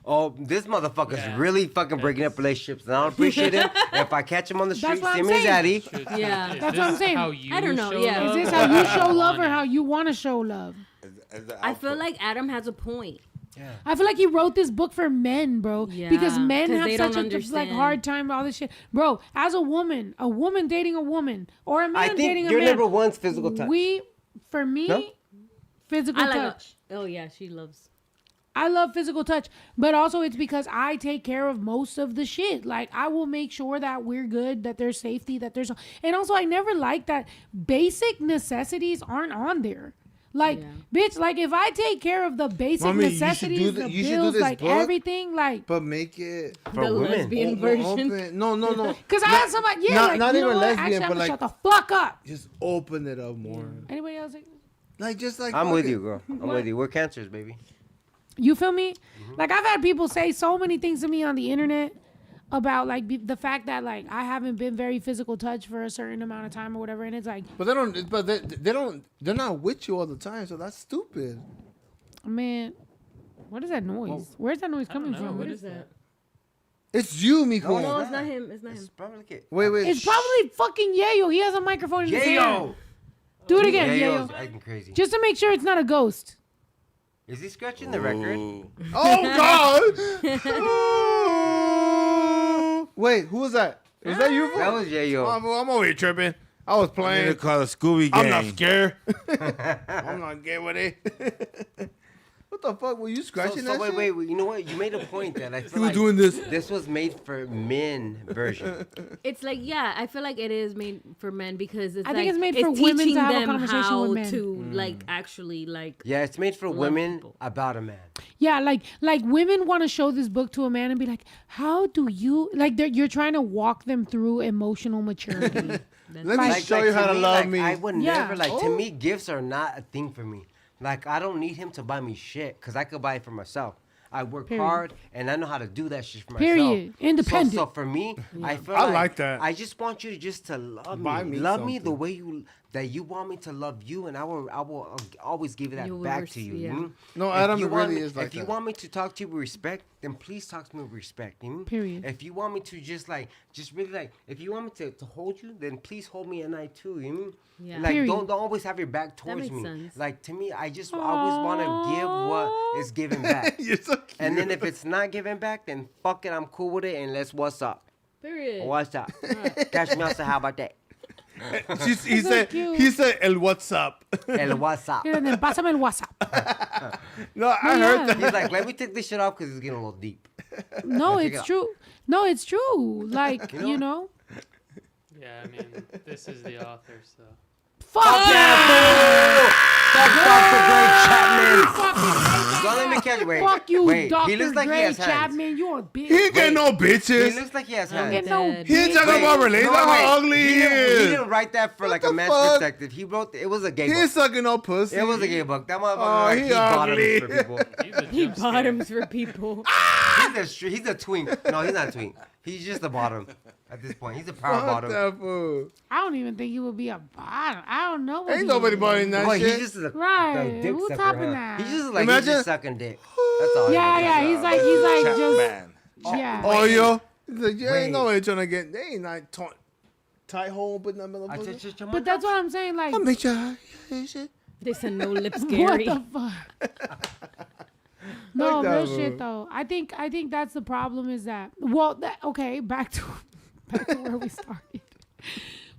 Oh, this motherfucker's Yeah. really fucking breaking up relationships, and I don't appreciate him. If I catch him on the That's street, what send I'm me his saying. daddy. Yeah. Is That's this what I'm saying. How you I don't know, show yeah. love Is this or how you how show love want or it? how you want to show love? As the I feel output. like Adam has a point. I feel like he wrote this book for men, bro. Yeah, because men 'cause have they such don't a like understand. hard time with all this shit, bro. As a woman dating a woman, or a man I dating think a your man, number one's physical touch. For me, No? physical I like. touch. Oh yeah, she loves. I love physical touch, but also it's because I take care of most of the shit. Like I will make sure that we're good, that there's safety, that there's, and also I never like that basic necessities aren't on there. Like, Yeah. bitch, like if I take care of the basic Mommy, you should do necessities, the- the you should do bills, this like book. everything, like. But make it For the women. lesbian version. open. No. Cause I had somebody, yeah, not- like, not you know even what? lesbian, Actually, I'm but gonna like- shut the fuck up. just open it up more. Anybody else? Like just like I'm fuck with it. you, girl. I'm with you. We're cancers, baby. You feel me? Like I've had people say so many things to me on the internet about like the fact that like I haven't been very physical touch for a certain amount of time or whatever, and it's like, But they don't. But they don't. They're not with you all the time, so that's stupid. man, what is that noise? Where's that noise coming know. from? What What is that? It's you, Miko. No, it's not him. It's not him. It's probably like it. Wait. It's probably fucking Yayo. He has a microphone in his hand. Yayo! Do it again, Yayo's Yayo. acting crazy. Just to make sure it's not a ghost. Is he scratching the record? Ooh. Oh God! Oh. Wait, who was that? Was that you? That was Yayo. I'm over here tripping. I was I need to playing. call a Scooby gang. I'm not scared. I'm not gay with it. What the fuck? Were you So, scratching so that shit? wait. You know what? You made a point that I feel You were like doing this. this was made for men version. It's like, yeah, I feel like it is made for men because it's I like, think it's made for women to teaching have a them conversation how with men. to like actually like. Yeah, it's made for Love women people. about a man. Yeah, like women want to show this book to a man and be like, how do you like? You're trying to walk them through emotional maturity. Let me Like- show you how to love like, me. I would Yeah. never like. To Oh. me, gifts are not a thing for me. Like I don't need him to buy me shit because I could buy it for myself. I work Period. hard and I know how to do that shit for myself. Period. Independent. So for me, I feel I like, like that. I just want you to just to love Buy me. me Love me the something. way you want me to love you, and I will always give that You will back to you. yeah. You know? No, If Adam you want really me- is like If you that. want me to talk to you with respect, then please talk to me with respect. You know? Period. If you want me to just really like, if you want me to hold you, then please hold me at night too. You know? Yeah. Like Period. don't always have your back towards makes me. sense. Like to me, I just always want to give what is given back. You're so cute. And then if it's not given back, then fuck it, I'm cool with it, and let's what's up. Period. What's up? Catch me outside. How about that? He said, cute. he said, "El what's up?" El what's up? And then pásame el WhatsApp. No, I Yeah. heard that. He's like, let me take this shit off because it's getting a little deep. No, Check it it's out. true. No, it's true. Like, You know? you know. Yeah, I mean, this is the author, so. Fuck Fuck Dr. Gray Chapman. Fucking Don't let me catch. Wait. Fuck you, Wait. Dr. He looks like he Gray has hands. Chapman. You're a bitch. He ain't getting no He bitches. looks like he has I'm hands. Get no dead. He ain't bitch. talking about Wait, relations. no, How wait. ugly he He is. didn't write that for like the a man's fuck? perspective. He wrote. It was a gay He ain't book. sucking no pussy. It was a gay book. That motherfucker. Oh, like, he he bottoms ugly. for people. He's a He jump scare. bottoms for people. He's a twink. No, he's not a twink. He's just a bottom at this point. He's a power Fuck bottom. that fool. I don't even think he would be a bottom. I don't know. what Ain't he nobody is. buying that Boy, shit. he's just a Right. dick Who's sucker, topping huh? that? He's just like Imagine- he's just sucking dick. That's all. Yeah, he is. yeah. He's like just. Chapman. Yeah. Oh, yo. He's like, yeah, Wait. ain't no way trying to get. They ain't not tight hole, but nothing in I the just- pussy. just- But that's what I'm saying. Like, I make you shit. They said no lips what scary. the fuck? No, Fuck that real fool. shit though. I think that's the problem is that. Well, okay, back to where we started.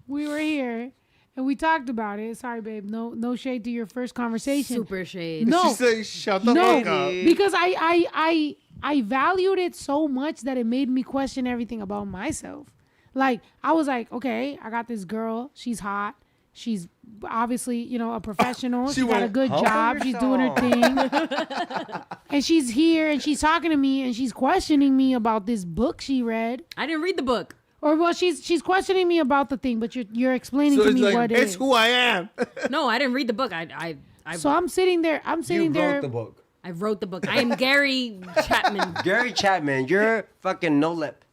We were here and we talked about it. Sorry, babe. No shade to your first conversation. Super shade. No. She say, shut the No, fuck up. because I valued it so much that it made me question everything about myself. Like, I was like, okay, I got this girl. She's hot. She's obviously, a professional. She She got a went, good humble job. She's doing her yourself. thing. And she's here and she's talking to me and she's questioning me about this book she read. I didn't read the book. Or well, she's questioning me about the thing, but you're explaining So to it's me like, what it it's is. who I am. No, I didn't read the book. I So I'm sitting there. I'm You sitting there. wrote the book. I wrote the book. I am Gary Chapman. Gary Chapman, you're fucking no lip.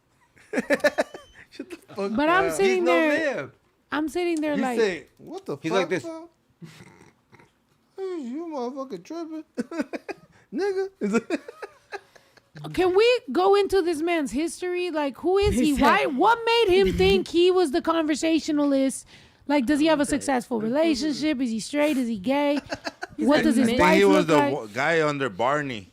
But I'm He's sitting no there. lip. I'm sitting there You like. say, what the He's fuck? like this. bro? Hey, you motherfucking tripping. Nigga. Can we go into this man's history? Like, who is he? Why? What made him think he was the conversationalist? Like, does he have a successful relationship? Is he straight? Is he gay? What does his I think wife he was look the like? guy under Barney.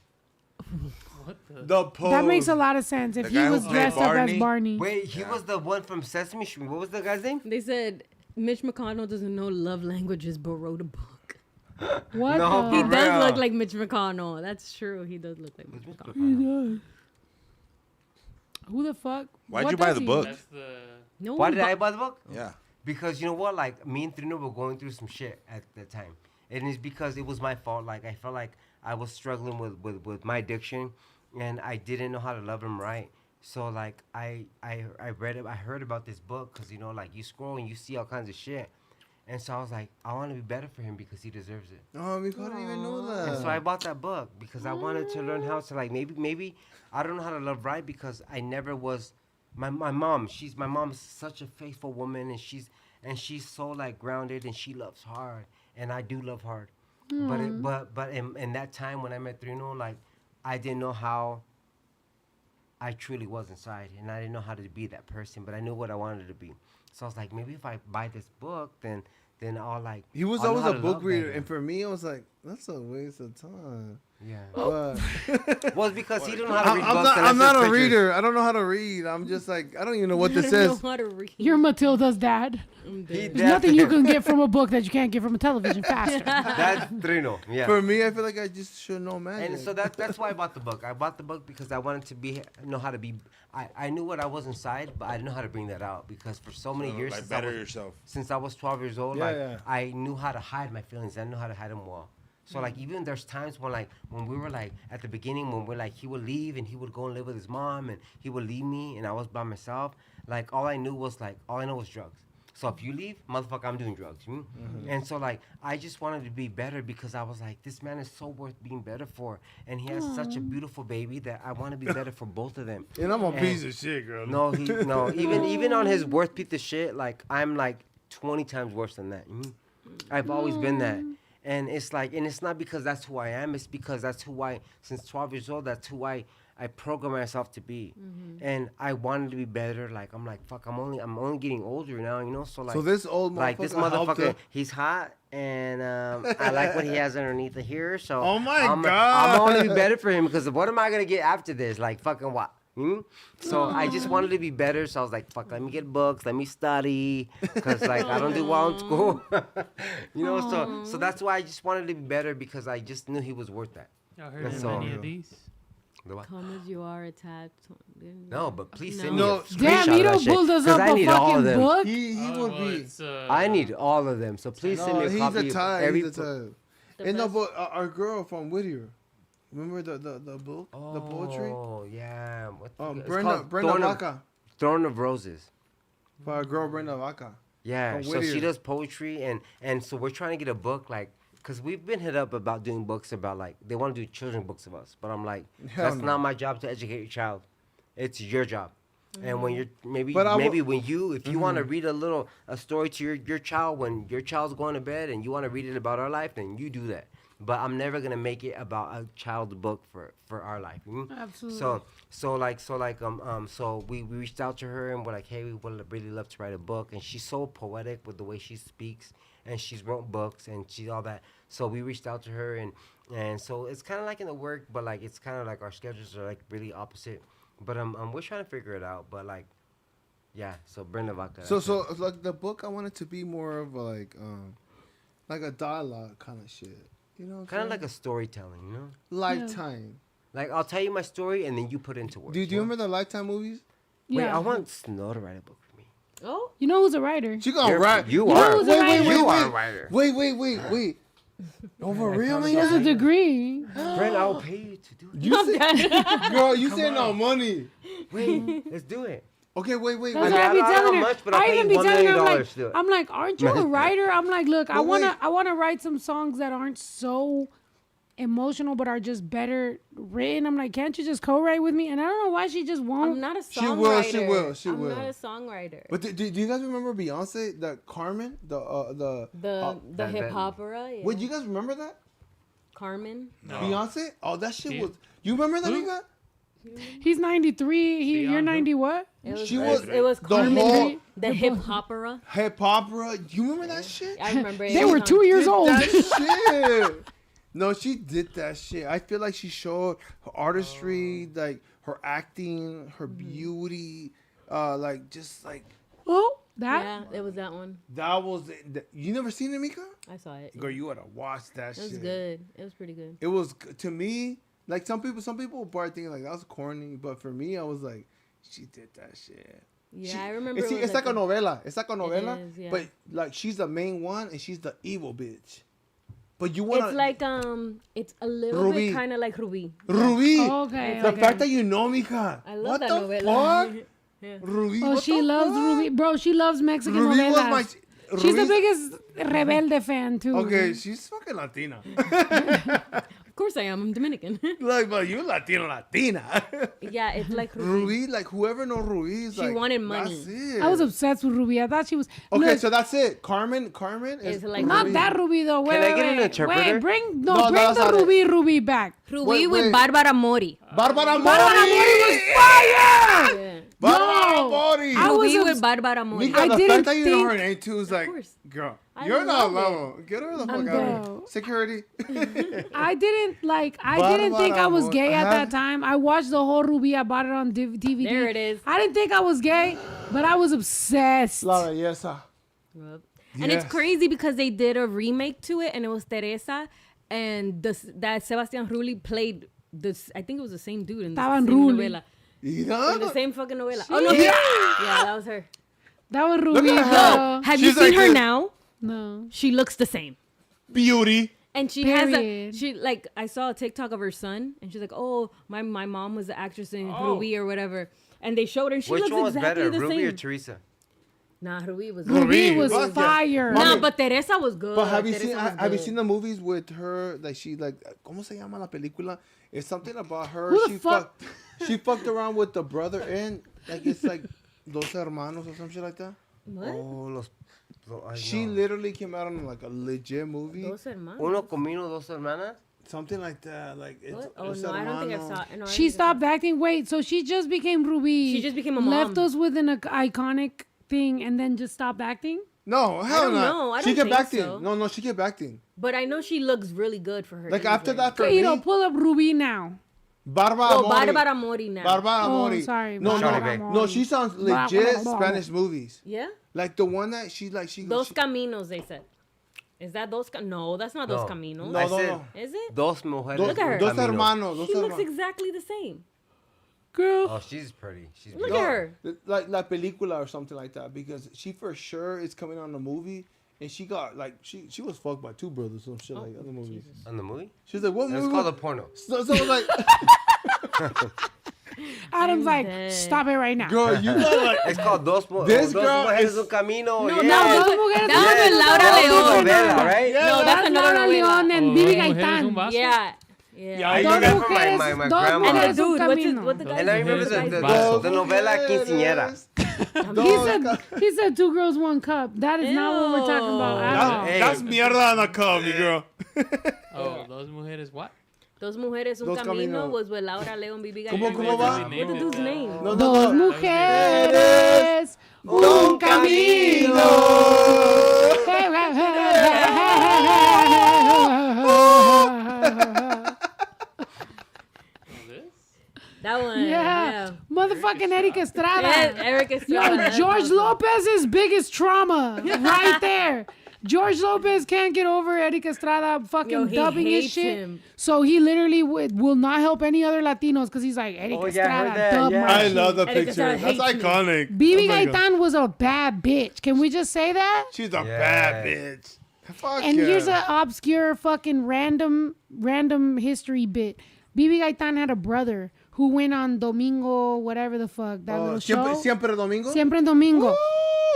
The pose. That makes a lot of sense. If The he guy who was played dressed up as Barney? Barney. Wait, he was the one from Sesame Street. What was the guy's name? They said Mitch McConnell doesn't know love languages, but wrote a book. What No, the? He For does real. look like Mitch McConnell. That's true. He does look like Mitch McConnell. Who the fuck? Why'd What you buy does the he- book? That's the. No Why one did I buy the book? Yeah. Because you know what? Like, me and Trino were going through some shit at the time. And it's because it was my fault. Like, I felt like I was struggling with my addiction. And I didn't know how to love him right. So, like, I read it. I heard about this book. Because, like, you scroll and you see all kinds of shit. And so I was like, I want to be better for him because he deserves it. Oh, we couldn't even know that. And so I bought that book because I wanted to learn how to, like, maybe I don't know how to love right because I never was. My mom, my mom's such a faithful woman, and she's so like grounded, and she loves hard, and I do love hard. But in that time when I met Trino, like, I didn't know how I truly was inside, and I didn't know how to be that person, but I knew what I wanted to be. So I was like, maybe if I buy this book, then I'll like. He was I'll know always how a to book love reader, better. and for me, I was like, that's a waste of time. Yeah. But Well, it's because he didn't know how to read I'm books. not, and I I'm not took a pictures. reader. I don't know how to read. I'm just like, I don't even know what this I don't says. know how to read. You're Matilda's dad. He There's definitely- nothing you can get from a book that you can't get from a television faster. That's Trino. Yeah. For me, I feel like I just should know magic. And so that's why I bought the book. I bought the book because I wanted to know how to be. I knew what I was inside, but I didn't know how to bring that out because for so many years Like since better yourself. since I was 12 years old, Yeah, like yeah. I knew how to hide my feelings. I didn't know how to hide them well. So like even there's times when we were like at the beginning when we're like he would leave and he would go and live with his mom and he would leave me and I was by myself. Like all I know was drugs. So if you leave, motherfucker, I'm doing drugs. And so like I just wanted to be better because I was like, this man is so worth being better for, and he has such a beautiful baby that I want to be better for both of them. and I'm a And- piece of shit, girl. No, even on his worst piece of shit, like I'm like 20 times worse than that. I've always been that. And it's like, and it's not because that's who I am. It's because that's who since 12 years old, that's who I programmed myself to be. And I wanted to be better. Like, I'm like, fuck, I'm only getting older now, So like, So this old like this helped motherfucker, her. he's hot, and I like what he has underneath of here. So Oh my I'm God. gonna be better for him because what am I gonna get after this? Like fucking what? So I just wanted to be better. So I was like, fuck, let me get books, let me study, because like I don't do well in school, So that's why I just wanted to be better because I just knew he was worth that. Y'all heard That's of all. any of these? The what? Come as you are attached. No, but please No. send me a No. screenshot Damn, of he that don't shit, pulled us 'cause up I a need all of fucking them. book. He would be. It's, I need all of them, so please send me No, a he's copy the of type. every. He's the type. The And no, best- but our girl from Whittier. Remember the book, the poetry? Oh yeah. What the, it's Brenda called Brenda Thorn of- Vaca. Throne of Roses. For our girl Brenda Vaca. Yeah, From so Whittier. she does poetry, and so we're trying to get a book, like, because we've been hit up about doing books about, like, they want to do children books of us, but I'm like, Hell that's no. not my job to educate your child. It's your job. And when you're maybe But I maybe w- when you if you want to read a story to your child when your child's going to bed and you want to read it about our life, then you do that. But I'm never gonna make it about a child's book for our life. Absolutely. So we reached out to her and we're like, hey, we would really love to write a book, and she's so poetic with the way she speaks, and she's wrote books and she's all that. So we reached out to her, and so it's kind of like in the work, but like it's kind of like our schedules are like really opposite. But we're trying to figure it out. But like, yeah. So Brenda Vaca. So like the book, I want it to be more of like a dialogue kind of shit. You know, kind of like a storytelling, you know. Lifetime. Like I'll tell you my story and then you put it into words. Do you remember the Lifetime movies? Wait, Yeah. I want Snow to write a book for me. Oh, You know who's a writer? She gonna You're- write. You know are. who's a writer? You are a writer. Wait. Over real, She has a man? degree. Brent, I'll pay you to do it. You said, girl, you said no money. Wait, let's do it. Okay, wait. That's I what I be don't know telling her. much, but I'll I pay even you be $1 telling her, million to do it. I'm like, aren't you a writer? I'm like, look, I But wait. wanna write some songs that aren't so emotional, but are just better written. I'm like, can't you just co-write with me? And I don't know why she just won't. I'm not a She will, she songwriter. will, she I'm will. not a songwriter. But do you guys remember Beyonce, the Carmen, The that- hip hopera. Yeah. Wait, you guys remember that? Carmen. Beyonce? Oh, that shit Yeah. was. You remember that, Mika? He's 93. You're Beyond 90 what? She was It was the Carmen. whole The hip hopera. hip opera. You remember that shit? I remember it. They It was were on- 2 years Did old. that shit. No, she did that shit. I feel like she showed her artistry, like her acting, her beauty, like just like Oh, that. Yeah, it was that one. that was. You never seen it, Mika? I saw it. Girl, you ought to watch that It shit. was good. It was pretty good. It was to me like some people were probably thinking like that was corny, but for me, I was like, she did that shit. Yeah, I remember. It's, it was it's like a novela. It's like a novela, is, yeah. but like she's the main one and she's the evil bitch. But you wanna It's like it's a little Ruby. bit kind of like Ruby. Ruby. Okay. The okay. fact that you know, Mika. I love what that the novela. fuck? Ruby. Oh, what she the loves fuck? Ruby. Bro, she loves Mexican Ruby was novelas. my. She's the Ruby's- biggest Rebelde fan, too. Okay, she's fucking Latina. Of course I am. I'm Dominican. Like, but you Latina. Yeah, it's like Ruby. Ruby, like whoever knows Ruby is She like. wanted money. That's it. I was obsessed with Ruby. I thought she was. Okay, Look, so that's it. Carmen is It's like not Ruby. that Ruby, though. Wait, Can I wait, get an wait. interpreter? Wait, bring No, bring that's the not it. Ruby back. Ruby Wait, with wait. Barbara Mori. Barbara Mori. Barbara Mori was fire! Yeah. Barbara No. Mori. I was Ruby obs- with Barbara Mori. Mika, I the didn't fact that you know her think- name too is like, course. girl, I you're not love it. level. Get her the fuck I'm out of here. down. Security. I didn't think I was gay at that time. I watched the whole Ruby. I bought it on DVD. There it is. I didn't think I was gay, but I was obsessed. La belleza. Yup. And it's Yes. crazy because they did a remake to it, and it was Teresa, and that Sebastian Rulli played this. I think it was the same dude in the Estaban same Rulli. novela. You In the know? same fucking novela. Oh no! Yeah, that was her. That was Ruby. at her. bro. Have She's you seen like her this. now? No. She looks the same. Beauty. And she has a Period. she like I saw a TikTok of her son, and she's like, "Oh, my mom was the actress in Ruby or whatever," and they showed her. And she Which looks one was exactly better, the Ruby same. or Teresa? Nah, Ruby was. Ruby was Fuck yeah. fire. Mami, No, but Teresa was good. But have you Teresa seen? was Have you good. seen the movies with her? Like she like, ¿cómo se llama la película? It's something about her. Who the She fuck- She fucked around with the brother and like it's like Dos Hermanos or some shit like that. What? Oh, ay, She no. literally came out on like a legit movie. Dos hermanos. Uno comino, dos hermanas. Something like that. Like it's What? Oh Dos no, I don't think I Hermanos. saw. No, I don't She think I saw- stopped acting. Wait, so she just became Ruby. She just became a Left mom. us with an iconic thing and then just stopped acting. No, hell don't no. know. I She don't kept think acting. so. No, she kept acting. But I know she looks really good for her. Like age after right that, for Okay, you know, me, pull up Ruby now. Barbara Oh, Mori. Barbara Mori now. Barbara Oh, Mori. sorry. No, Barbara no, Mori. no. She sounds legit Spanish movies. Yeah. Like the one that she like she. Dos she caminos, they said. Is that No, that's not Dos No. Caminos. No, I no, said no. Is it? Dos mujeres. Look at her. Dos Caminos. hermanos. Dos She looks hermanos. exactly the same. Girl. Oh, she's pretty. She's Look beautiful. at her. Like La Película or something like that, because she for sure is coming on the movie, and she got like she was fucked by two brothers or some shit like other movies. On the movie? She was like, what It's movie? called a porno. So it was like, Adam's like, dead. stop it right now. girl, you got like It's called Dos This Dos girl Mujeres is- Un Camino. No, yeah. that was Mujeres that was Un with Laura That's Leon. novela, right? Yeah, No, that's That's another Laura Leon novela. and Oh, Bibi Mujeres Un Gaitán. Vaso? Yeah. Yeah, I Dos remember my mujeres, dos grandma. And the mujeres un dude, camino. what's the guy's And I remember name? the Dos novela Quinceañera. He said 2 girls, 1 cup. That is not what we're talking about at all. Hey. that's mierda on the cup, you girl. Oh, Dos Mujeres what? Dos Mujeres Un Dos Camino Caminos. was with Laura Leon, Bibi ¿Cómo Gaitán. va? What's the dude's name? No, Dos no. mujeres, un camino. That one. Yeah. Motherfucking Eric Estrada. Yeah, Eric Estrada. Yo, that's George awesome. Lopez's biggest trauma right there. George Lopez can't get over Eric Estrada fucking Yo, he dubbing his hates shit. him. So he literally will not help any other Latinos because he's like, Eric Oh, yeah, I heard Estrada, that, dub yeah. my I shit. love the Eric picture. Estrada That's hates me. iconic. Bibi Oh my God. Gaitán was a bad bitch. Can we just say that? She's a Yeah. bad bitch. Fuck And yeah. here's an obscure fucking random history bit. Bibi Gaitán had a brother who went on Domingo, whatever the fuck, that little show. Siempre Domingo. Siempre en Domingo.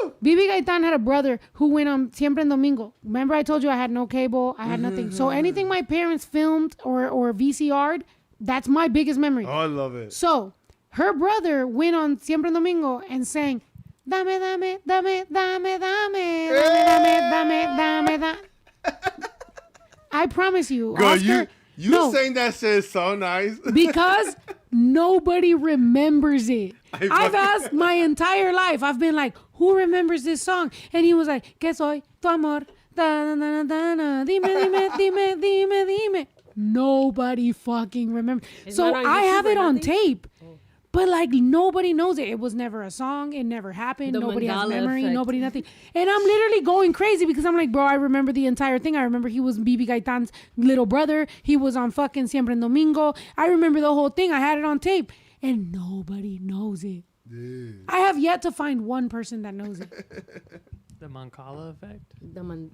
Woo! Bibi Gaitán had a brother who went on Siempre en Domingo. Remember I told you I had no cable, I had nothing. So anything my parents filmed or VCR'd, that's my biggest memory. Oh, I love it. So her brother went on Siempre en Domingo and sang, Dame, dame, dame, dame, dame, dame, dame, dame, dame. I promise you, Girl, Oscar, you no, saying that shit is so nice. because nobody remembers it. I I've fucking- asked my entire life. I've been like, who remembers this song? And he was like, Que soy tu amor. Da, da, da, da, da. Dime, dime, dime, dime, dime. Nobody fucking remembers. It's So not on I YouTube have or it on nothing? tape. But like nobody knows it. It was never a song. It never happened. The Nobody has Mandela memory. effect. Nobody nothing. And I'm literally going crazy because I'm like, bro, I remember the entire thing. I remember he was Bibi Gaitán's little brother. He was on fucking Siempre en Domingo. I remember the whole thing. I had it on tape. And nobody knows it. I have yet to find one person that knows it. The Mancala effect? The Mandala.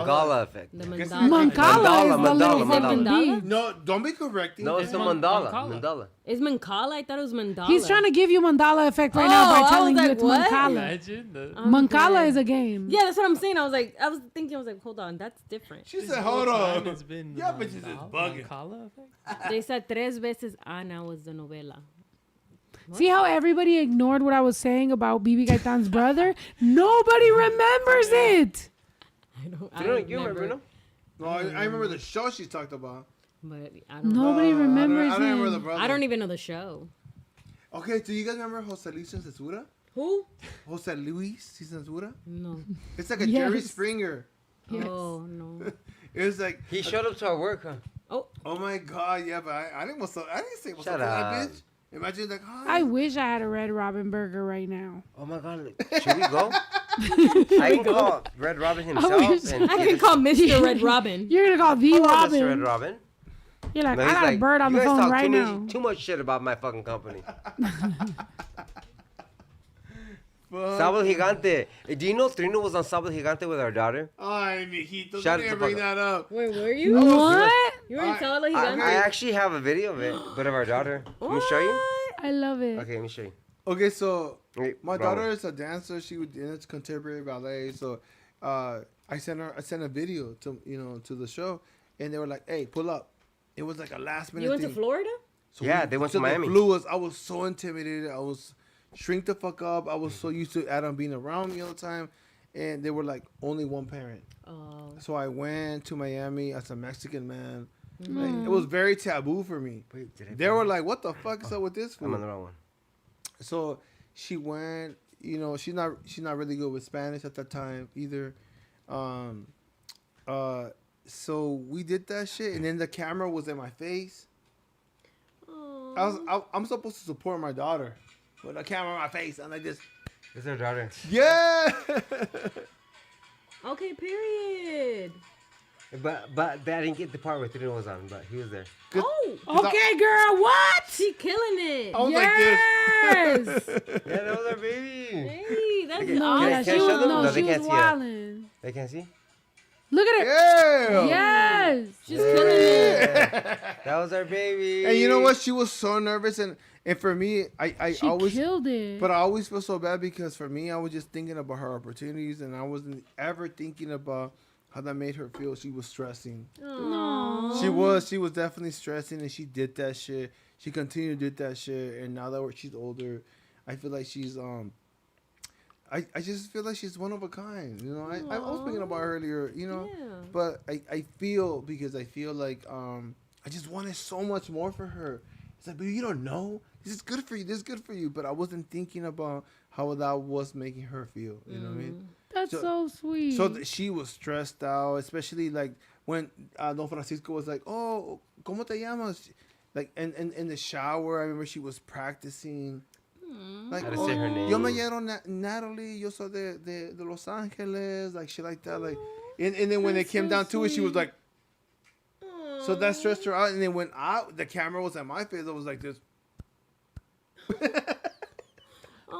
Mangala effect. The Guess mandala. Mancala is the Mandala, little Mandala. fucking Mandala? bead. No, don't be correcting. No, it's the Man- mandala. Mancala. Mandala. Is Mancala? I thought it was Mandala. He's trying to give you Mandala effect right now Oh, by I telling was you like, it's what? Mancala. Imagine the Mancala is a game. Yeah, that's what I'm saying. I was thinking, hold on, that's different. She this said, whole hold time on. It's been the Yeah, bitches is Mandala- bugging. Mancala effect? They said tres veces Ana was the novela. See how everybody ignored what I was saying about Bibi Gaitán's brother? Nobody remembers it. Bruno, you remember Bruno? No, I remember the show she talked about. But I don't know. Nobody remembers I don't remember the it. brother. I don't even know the show. Okay, do you guys remember Jose Luis Sin Censura? Who? Jose Luis Sin Censura? No. It's like a Jerry Yes. Springer. Oh, no. It was like, He showed up to our work, huh? oh my god, yeah, but I didn't say what's Shut up to that up. bitch. Imagine like, hi. I wish I had a Red Robin burger right now. Oh my god, look, should we go? I can call Red Robin himself. wish- And I get can a- call Mr. Red Robin. You're gonna call the Call Robin. Mr. Red Robin. You're like, No, I he's got like, a bird on you the guys phone talk right too now. Too much shit about my fucking company. Sábado Gigante. Do you know Trino was on Sábado Gigante with our daughter? Ay, mijito, Shut don't even the bring fuck that up. Wait, were you? What? You were in Sábado I Gigante? actually have a video of it, but of our daughter. Let me show you. I love it. Okay, let me show you. Okay, so Wait, my bravo. daughter is a dancer. She would dance contemporary ballet. So I sent a video to the show, and they were like, "Hey, pull up." It was like a last minute. You went to thing. Florida? So Yeah, they went to the Miami. flu was, I was so intimidated. I was shrink the fuck up. I was so used to Adam being around me all the time, and they were like only one parent. Oh. So I went to Miami as a Mexican man. Like, it was very taboo for me. Wait, did I They were like, "What the fuck is up with this I'm on fool?" the wrong one. So she went. She's not really good with Spanish at that time either. So we did that shit, and then the camera was in my face. I'm supposed to support my daughter, with the camera in my face, and I just It's our daughter. yeah. Okay, period. But I didn't get the part where Trino was on, but he was there. Oh, Okay, girl, what? she killing it. I was Yes. like this. Yeah, that was our baby. Hey, that's Okay, No, Can I- yeah, can I she show was them? no, No, they she was can't see it. wildin'. They can't see? Look at her. Yeah. Yes. she's killing it. That was our baby. And you know what? She was so nervous, and for me, I She always, killed it. but I always feel so bad because for me, I was just thinking about her opportunities, and I wasn't ever thinking about how that made her feel. She was stressing. No. She was definitely stressing, and she did that shit. She continued to do that shit, and now that she's older, I feel like she's I just feel like she's one of a kind. You know, I was thinking about her earlier. You know, Yeah. but I feel like I just wanted so much more for her. It's like, but you don't know. This is good for you. This is good for you. But I wasn't thinking about how that was making her feel. You know what I mean? That's so sweet. So she was stressed out, especially like when Don Francisco was like, "Oh, ¿cómo te llamas?" Like, and in the shower, I remember she was practicing. Like, How to say her name. Yo me llamo Natalie. Yo soy de Los Angeles. Like shit like that. Like, and then when it came down to it, she was like, so that stressed her out. And then when the camera was at my face, I was like this.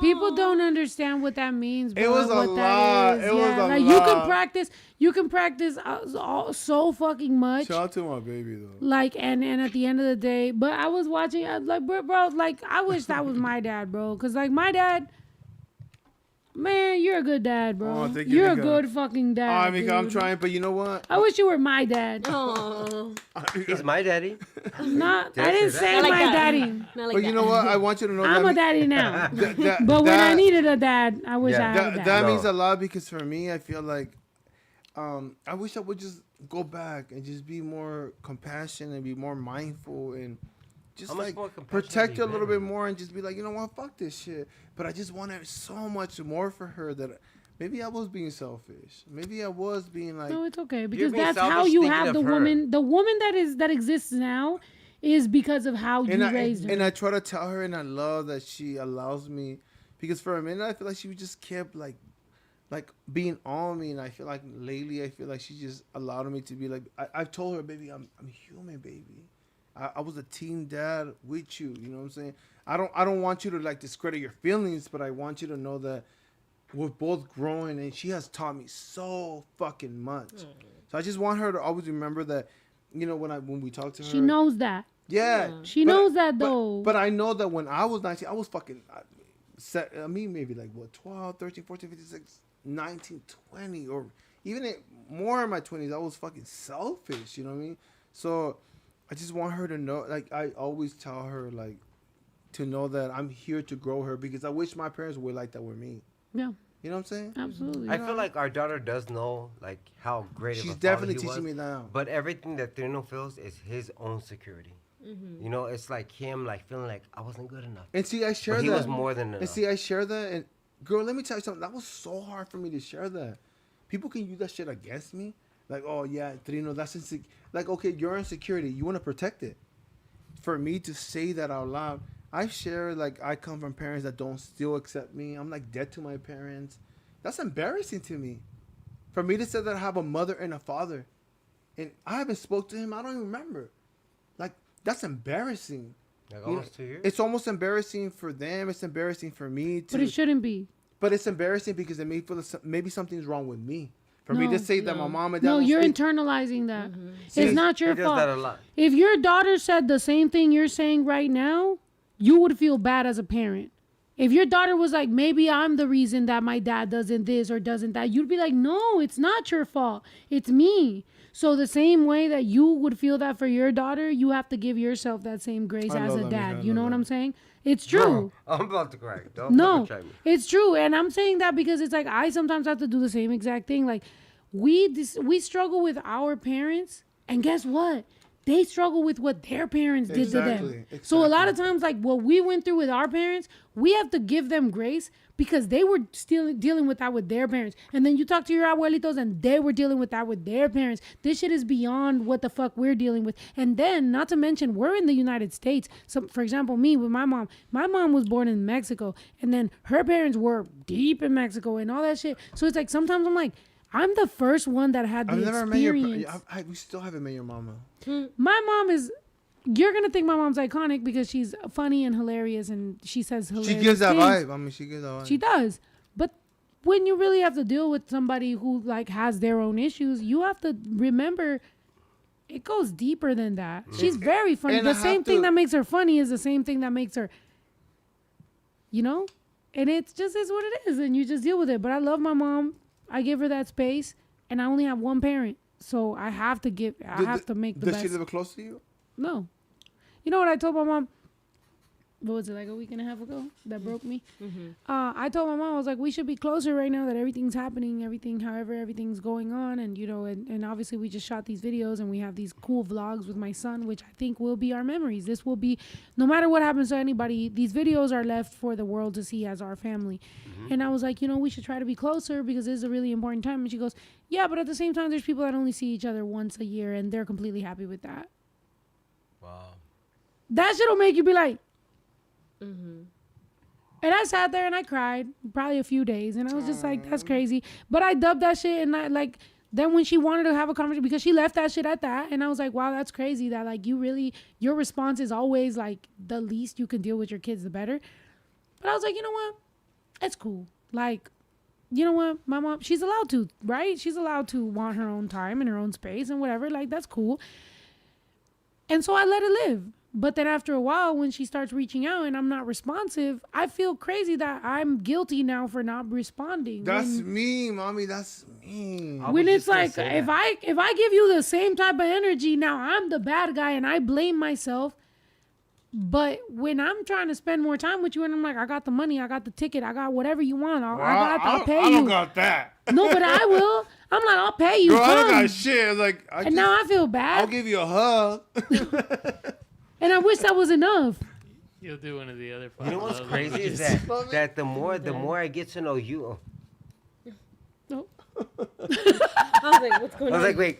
People don't understand what that means, bro. It was a what lot. That is. It was a like lot. you can practice so fucking much. Shout out to my baby though. Like and at the end of the day, but I was watching, I was like, bro, like I wish that was my dad, bro, cause like my dad, man, you're a good dad, bro. Oh, thank you, you're a Mika. good fucking dad. I mean, I'm dude. trying, but you know what? I wish you were my dad. Oh, He's my daddy. Not, Did I I didn't say say that? Not my like that. daddy, not like But that. you know what? I want you to know I'm that a daddy now. that, But when I that- needed a dad, I wish Yeah. I had a dad. that No. means a lot because for me, I feel like I wish I would just go back and just be more compassionate and be more mindful and just How much like more compassionate protect have her a you little been? bit more and just be like, you know what, fuck this shit. But I just wanted so much more for her that maybe I was being selfish. Maybe I was being like, No, it's okay because being that's how selfish you thinking have of the her. woman. The woman that exists now is because of how you raised her. and I try to tell her, and I love that she allows me, because for a minute I feel like she just kept like being on me, and I feel like lately I feel like she just allowed me to be like I've told her, baby, I'm human, baby. I was a teen dad with you. You know what I'm saying? I don't want you to like discredit your feelings, but I want you to know that we're both growing, and she has taught me so fucking much. So I just want her to always remember that, you know, when we talk to her, She knows that. yeah. She knows that though. But I know that when I was 19, I was fucking, maybe like what, 12, 13, 14, 15, 16, 19, 20, or even more in my 20s, I was fucking selfish, you know what I mean? So I just want her to know, like, I always tell her, like, to know that I'm here to grow her, because I wish my parents were like that with me. Yeah, You know what I'm saying? absolutely. I feel like our daughter does know like how great of She's a father definitely he teaching was, me now. But everything that Trino feels is his own security. You know, it's like him like feeling like I wasn't good enough. And see, I share But that. he was more than enough. And see, I share that. And girl, let me tell you something. That was so hard for me to share that. People can use that shit against me. Like, oh yeah, Trino, that's like, okay, you're insecurity. You want to protect it. For me to say that out loud, I share like I come from parents that don't still accept me. I'm like dead to my parents. That's embarrassing to me. For me to say that I have a mother and a father, and I haven't spoke to him. I don't even remember. Like, that's embarrassing. Like You know, almost 2 years. it's almost embarrassing for them. It's embarrassing for me to. but it shouldn't be. But it's embarrassing because it may feel maybe something's wrong with me. For me to say that my mom and dad. No, don't you're speak- internalizing that. See, It's not He your does that a fault. lot. If your daughter said the same thing you're saying right now, you would feel bad as a parent. If your daughter was like, maybe I'm the reason that my dad doesn't this or doesn't that, you'd be like, no, it's not your fault. It's me. So the same way that you would feel that for your daughter, you have to give yourself that same grace I as love a that, dad. Mika. I You know love what that. I'm saying? It's true. I'm about to cry. Don't No, try me. it's true. And I'm saying that because it's like I sometimes have to do the same exact thing. Like we struggle with our parents, and guess what? They struggle with what their parents did to them. Exactly, So a lot of times, like what we went through with our parents, we have to give them grace because they were still dealing with that with their parents. And then you talk to your abuelitos and they were dealing with that with their parents. This shit is beyond what the fuck we're dealing with. And then, not to mention, we're in the United States. So, for example, me with my mom was born in Mexico. And then her parents were deep in Mexico and all that shit. So it's like sometimes I'm like, I'm the first one that had the I've never met your. experience. We still haven't met your mama. My mom is. You're gonna think my mom's iconic because she's funny and hilarious, and she says hilarious. She gives that things. vibe. I mean, she gives that vibe. She does, but when you really have to deal with somebody who like has their own issues, you have to remember it goes deeper than that. She's very funny. And The I same have thing to- that makes her funny is the same thing that makes her, and it's just is what it is, and you just deal with it. But I love my mom. I give her that space, and I only have one parent, so I have to give. I have to make the Does best. she live close to you? No. You know what I told my mom? What was it, like a week and a half ago? That broke me. I told my mom, I was like, we should be closer right now that everything's happening, everything's going on. And, and obviously we just shot these videos and we have these cool vlogs with my son, which I think will be our memories. This will be, no matter what happens to anybody, these videos are left for the world to see as our family. And I was like, we should try to be closer because this is a really important time. And she goes, yeah, but at the same time, there's people that only see each other once a year and they're completely happy with that. Wow. That shit'll make you be like, and I sat there and I cried probably a few days, and I was just like, that's crazy. But I dubbed that shit, and I like then when she wanted to have a conversation, because she left that shit at that, and I was like, wow, that's crazy that like your response is always like the least you can deal with your kids, the better. But I was like, you know what? It's cool. Like, you know what? My mom, she's allowed to, right? She's allowed to want her own time and her own space and whatever. Like, that's cool. And so I let it live. But then after a while, when she starts reaching out and I'm not responsive, I feel crazy that I'm guilty now for not responding. That's me, mommy. That's me. When it's like, if I give you the same type of energy, now I'm the bad guy and I blame myself. But when I'm trying to spend more time with you and I'm like, I got the money, I got the ticket, I got whatever you want, I'll pay you. I don't got that. No, but I will. I'm like, I'll pay you. Girl, I don't come. got shit. It's like, And now I feel bad. I'll give you a hug. And I wish that was enough. You'll do one of the other. You know what's love crazy is languages. that the more I get to know you, Nope. I was like, what's going I on? was like, wait.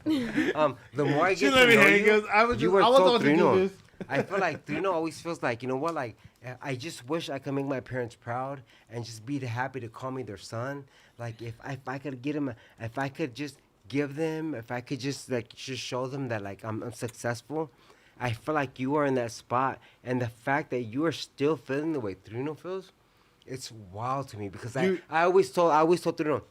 The more I She get let to me know hang. you, Because I was you just, were I was so about to do Trino. this. I feel like Trino always feels like, you know what, like, I just wish I could make my parents proud and just be happy to call me their son. Like, if I could get them, if I could just give them, if I could just, like, just show them that, like, I'm successful, I feel like you are in that spot. And the fact that you are still feeling the way Trino feels, it's wild to me because I always told Trino,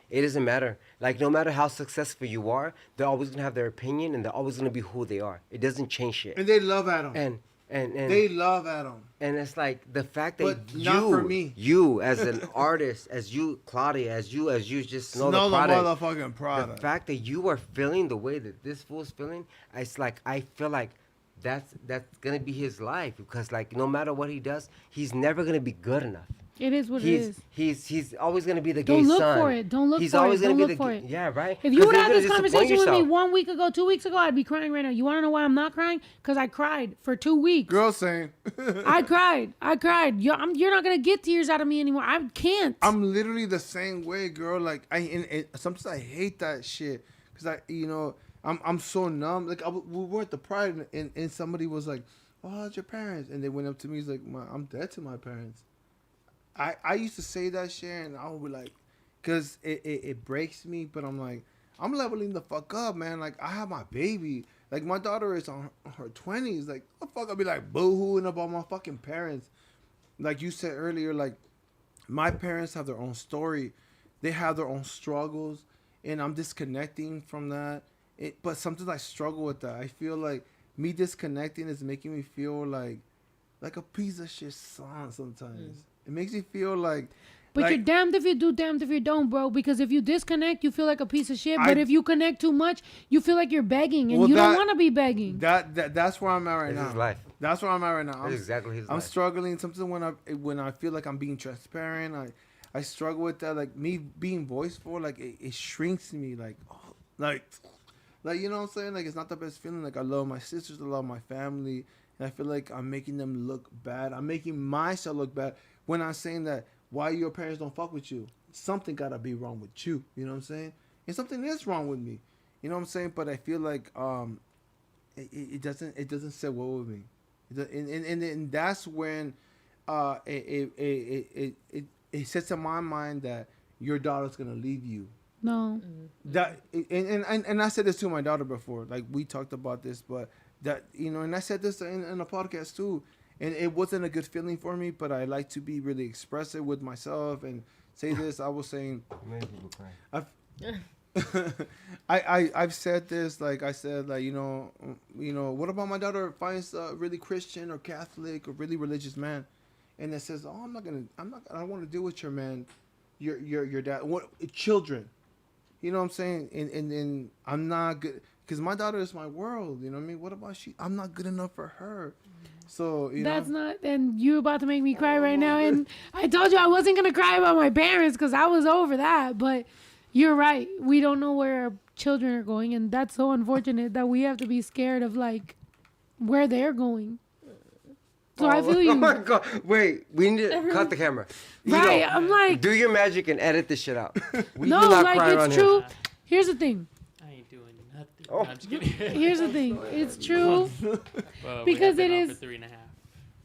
it doesn't matter. Like, no matter how successful you are, they're always going to have their opinion and they're always going to be who they are. It doesn't change shit. And they love Adam. And they love Adam. and it's like the fact that But not for me. you as an artist, as you, Claudia, as you just know the Smell the product. motherfucking product. The fact that you are feeling the way that this fool's feeling, it's like I feel like that's gonna be his life because like no matter what he does, he's never gonna be good enough. It is what it is. He's always gonna be the gay Don't look son. for it. Don't look He's for always it. gonna Don't be look for the it. yeah, right. If you 'Cause would you're have gonna this disappoint conversation with me yourself. 1 week ago, 2 weeks ago, I'd be crying right now. You want to know why I'm not crying? Because I cried for 2 weeks. Girl saying. I cried. You're not gonna get tears out of me anymore. I can't. I'm literally the same way, girl. Like sometimes I hate that shit because I'm so numb. Like we were at the Pride and somebody was like, "Oh, how's your parents?" And they went up to me. He's like, "I'm dead to my parents." I used to say that shit and I would be like, because it breaks me. But I'm like, I'm leveling the fuck up, man. Like I have my baby. Like my daughter is on her 20s. Like the fuck, I'll be like boo-hooing about my fucking parents. Like you said earlier, like my parents have their own story. They have their own struggles. And I'm disconnecting from that. But sometimes I struggle with that. I feel like me disconnecting is making me feel like a piece of shit son sometimes. It makes me feel like... But you're damned if you do, damned if you don't, bro. Because if you disconnect, you feel like a piece of shit. But if you connect too much, you feel like you're begging. And you don't want to be begging. That's where I'm at right This now. is life. That's where I'm at right now. That's exactly his I'm life. struggling. Sometimes when I feel like I'm being transparent, I struggle with that. Like me being voiceful, like it shrinks me. Like you know what I'm saying? Like it's not the best feeling. Like I love my sisters, I love my family, and I feel like I'm making them look bad. I'm making myself look bad when I'm saying that why your parents don't fuck with you. Something gotta be wrong with you. You know what I'm saying? And something is wrong with me. You know what I'm saying? But I feel like it doesn't sit well with me. And that's when it sets in my mind that your daughter's gonna leave you. No. That and I said this to my daughter before. Like we talked about this, but that and I said this in a podcast too. And it wasn't a good feeling for me, but I like to be really expressive with myself and say this. I was saying, Many people cry. I've said this, like I said, like what about my daughter finds a really Christian or Catholic or really religious man, and it says, oh, I don't want to deal with your man, your dad, what children, you know what I'm saying, and I'm not good because my daughter is my world, you know what I mean. What about she? I'm not good enough for her. So that's not, and you about to make me cry right now. And I told you I wasn't gonna cry about my parents because I was over that. But you're right. We don't know where our children are going, and that's so unfortunate that we have to be scared of like where they're going. So I feel you. Oh my God! Wait, we need to cut the camera. Right? I'm like, do your magic and edit this shit out. We no, do not like cry around it's here. true. Here's the thing. I ain't doing nothing. Oh. No, I'm just kidding. Here's the thing. It's true. Well, Because we have been it on is- for 3.5.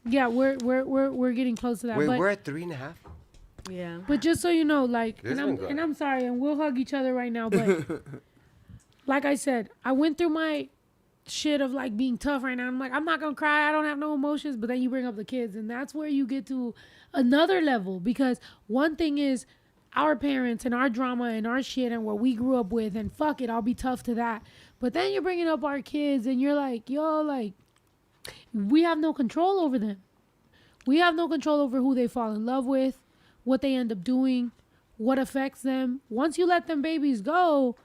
Yeah, we're getting close to that. Wait, but we're at 3.5. Yeah. But just so you know, like, This and one good. I'm sorry, and we'll hug each other right now, but like I said, I went through my shit of like being tough right now. I'm like, I'm not gonna cry. I don't have no emotions. But then you bring up the kids, and that's where you get to another level, because one thing is our parents and our drama and our shit and what we grew up with, and fuck it, I'll be tough to that. But then you're bringing up our kids, and you're like, yo, like, we have no control over them. We have no control over who they fall in love with, what they end up doing, what affects them. Once you let them babies go,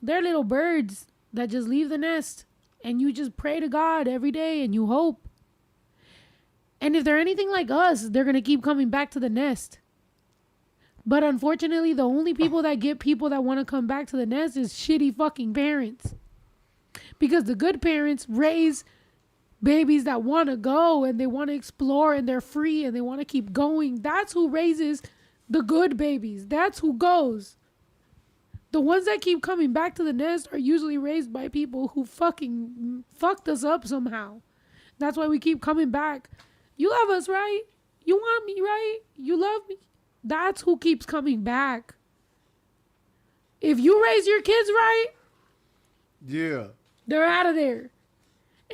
they're little birds that just leave the nest, and you just pray to God every day and you hope. And if they're anything like us, they're going to keep coming back to the nest. But unfortunately, the only people that get people that want to come back to the nest is shitty fucking parents. Because the good parents raise babies that want to go and they want to explore and they're free and they want to keep going. That's who raises the good babies. That's who goes. The ones that keep coming back to the nest are usually raised by people who fucking fucked us up somehow. That's why we keep coming back. You love us, right? You want me, right? You love me. That's who keeps coming back. If you raise your kids right, yeah. they're out of there.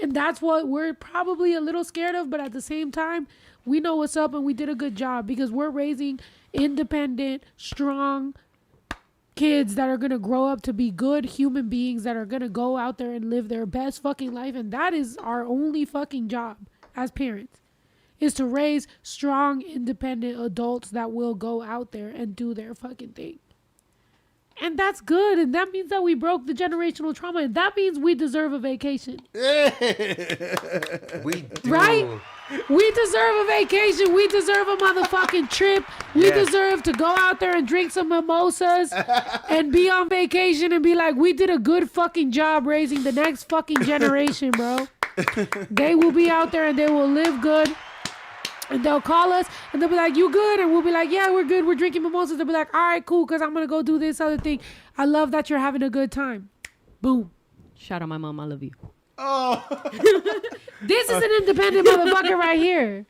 And that's what we're probably a little scared of, but at the same time, we know what's up and we did a good job because we're raising independent, strong kids that are going to grow up to be good human beings that are going to go out there and live their best fucking life. And that is our only fucking job as parents, is to raise strong, independent adults that will go out there and do their fucking thing. And that's good. And that means that we broke the generational trauma. And that means we deserve a vacation. We do. Right? We deserve a vacation. We deserve a motherfucking trip. We Yes. deserve to go out there and drink some mimosas and be on vacation and be like, we did a good fucking job raising the next fucking generation, bro. They will be out there and they will live good. And they'll call us and they'll be like, you good? And we'll be like, yeah, we're good. We're drinking mimosas. They'll be like, all right, cool, because I'm going to go do this other thing. I love that you're having a good time. Boom. Shout out my mom. I love you. Oh. This is an independent motherfucker right here.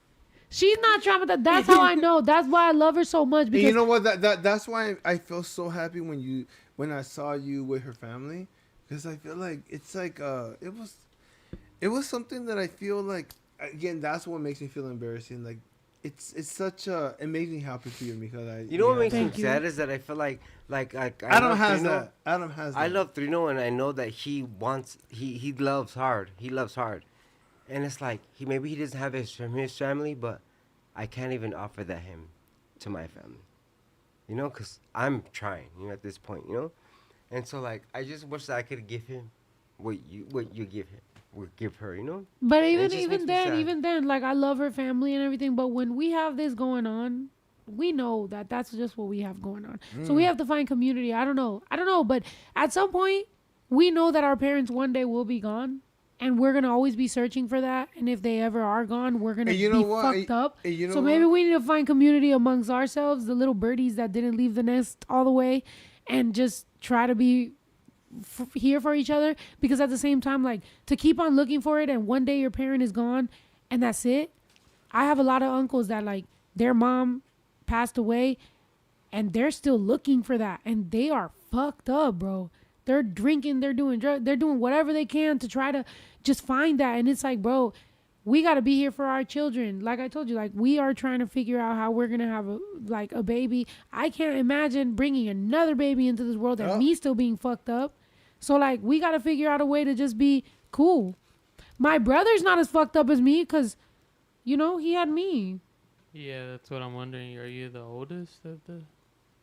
She's not traumatized. That's how I know. That's why I love her so much. And Because you know what? That's why I feel so happy when I saw you with her family, because I feel like it's like it was something that I feel like, again, that's what makes me feel embarrassing. Like it's such a, it makes me happy for you because You know what makes me Thank you. sad is that I feel like Adam love has Trino. that. Adam has that. I love Trino, and I know that he loves hard. He loves hard, and it's like maybe he doesn't have his family, but I can't even offer that him to my family, you know, because I'm trying, you know, at this point, you know, and so like I just wish that I could give him what you give him, would give her, you know. But It just even makes me sad. then, like I love her family and everything. But when we have this going on, we know that that's just what we have going on. So we have to find community. I don't know. But at some point, we know that our parents one day will be gone. And we're going to always be searching for that. And if they ever are gone, we're going to And be you know what? fucked up. And you know So maybe what? we need to find community amongst ourselves, the little birdies that didn't leave the nest all the way, and just try to be here for each other. Because at the same time, like, to keep on looking for it and one day your parent is gone and that's it. I have a lot of uncles that, like, their mom passed away and they're still looking for that, and they are fucked up, bro. They're drinking, they're doing drugs, they're doing whatever they can to try to just find that. And it's like, bro, we got to be here for our children. Like I told you, like, we are trying to figure out how we're gonna have a baby. I can't imagine bringing another baby into this world and me still being fucked up. So like, we got to figure out a way to just be cool. My brother's not as fucked up as me because, you know, he had me. Yeah, that's what I'm wondering. Are you the oldest of the,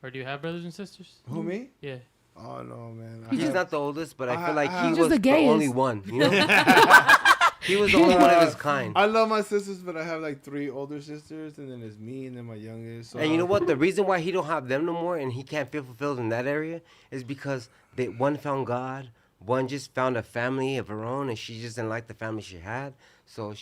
or do you have brothers and sisters? Who, me? Yeah. Oh no, man. He's not the oldest, but I feel like he Just was the the only gayest. one. You know, he was the only one of his kind. I love my sisters, but I have like 3 older sisters, and then it's me, and then my youngest. So And you know what? The reason why he don't have them no more, and he can't feel fulfilled in that area, is because one found God, one just found a family of her own, and she just didn't like the family she had. So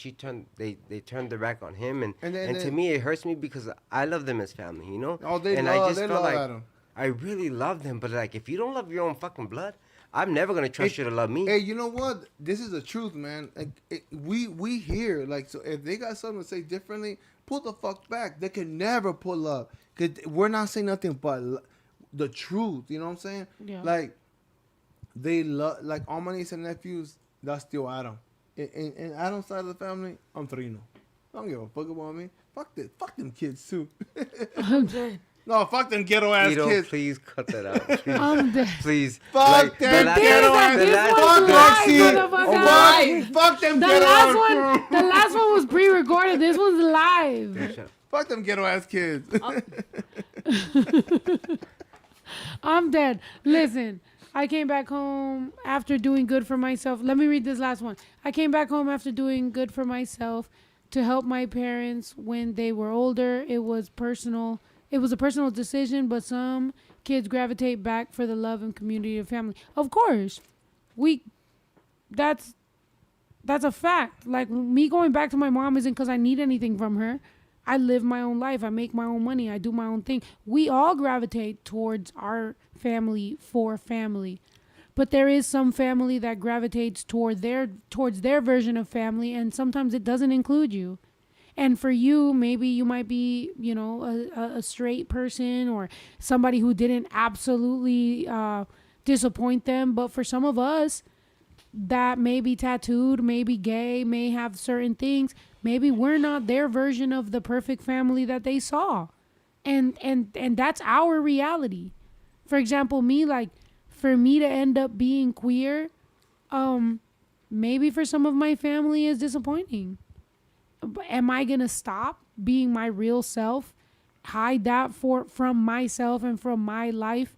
they turned their back on him, and to me it hurts me because I love them as family, you know. Oh, they and love, I just they felt love like Adam. I really love them, but like if you don't love your own fucking blood, I'm never gonna trust you to love me. Hey, you know what? This is the truth, man. Like, we hear, like, so if they got something to say differently, pull the fuck back. They can never pull up. Cause we're not saying nothing but the truth. You know what I'm saying? Yeah. Like, they love, like, all my nieces and nephews, that's still Adam. In Adam's side of the family, I'm Trino. I don't give a fuck about me. Fuck them kids too. I'm dead. No, fuck them ghetto ass Tito, kids. please cut that out. Please. I'm dead. Please. Fuck them ghetto ass. Fuck them The ghetto last ass. one, the last one was pre-recorded. This one's live. Fuck them ghetto ass kids. I'm dead. Listen, I came back home after doing good for myself. Let me read this last one. I came back home after doing good for myself to help my parents when they were older. It was personal. It was a personal decision, but some kids gravitate back for the love and community of family. Of course, that's a fact. Like, me going back to my mom isn't because I need anything from her. I live my own life. I make my own money. I do my own thing. We all gravitate towards our family for family. But there is some family that gravitates towards their version of family, and sometimes it doesn't include you. And for you, maybe you might be, you know, a straight person or somebody who didn't absolutely disappoint them. But for some of us that may be tattooed, may be gay, may have certain things, maybe we're not their version of the perfect family that they saw. And that's our reality. For example, me, like, for me to end up being queer, maybe for some of my family is disappointing. Am I going to stop being my real self, hide that from myself and from my life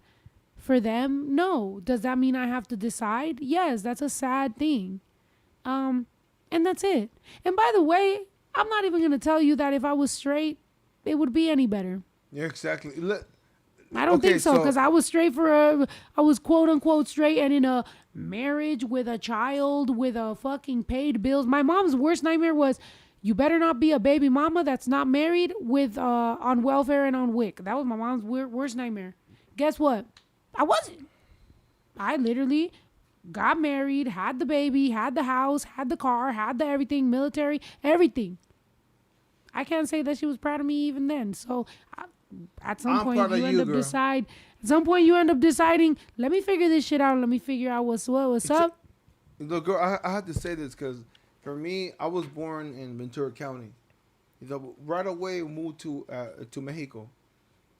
for them? No. Does that mean I have to decide? Yes, that's a sad thing. And that's it. And by the way, I'm not even going to tell you that if I was straight, it would be any better. Yeah, exactly. I don't think so, because I was straight I was quote unquote straight and in a marriage with a child with a fucking paid bills. My mom's worst nightmare was, you better not be a baby mama that's not married with on welfare and on WIC. That was my mom's worst nightmare. Guess what? I wasn't. I literally got married, had the baby, had the house, had the car, had the everything, military, everything. I can't say that she was proud of me even then. So at some point you end up deciding, let me figure this shit out. Let me figure out what's up. Look, girl, I have to say this because for me, I was born in Ventura County. Right away, moved to Mexico,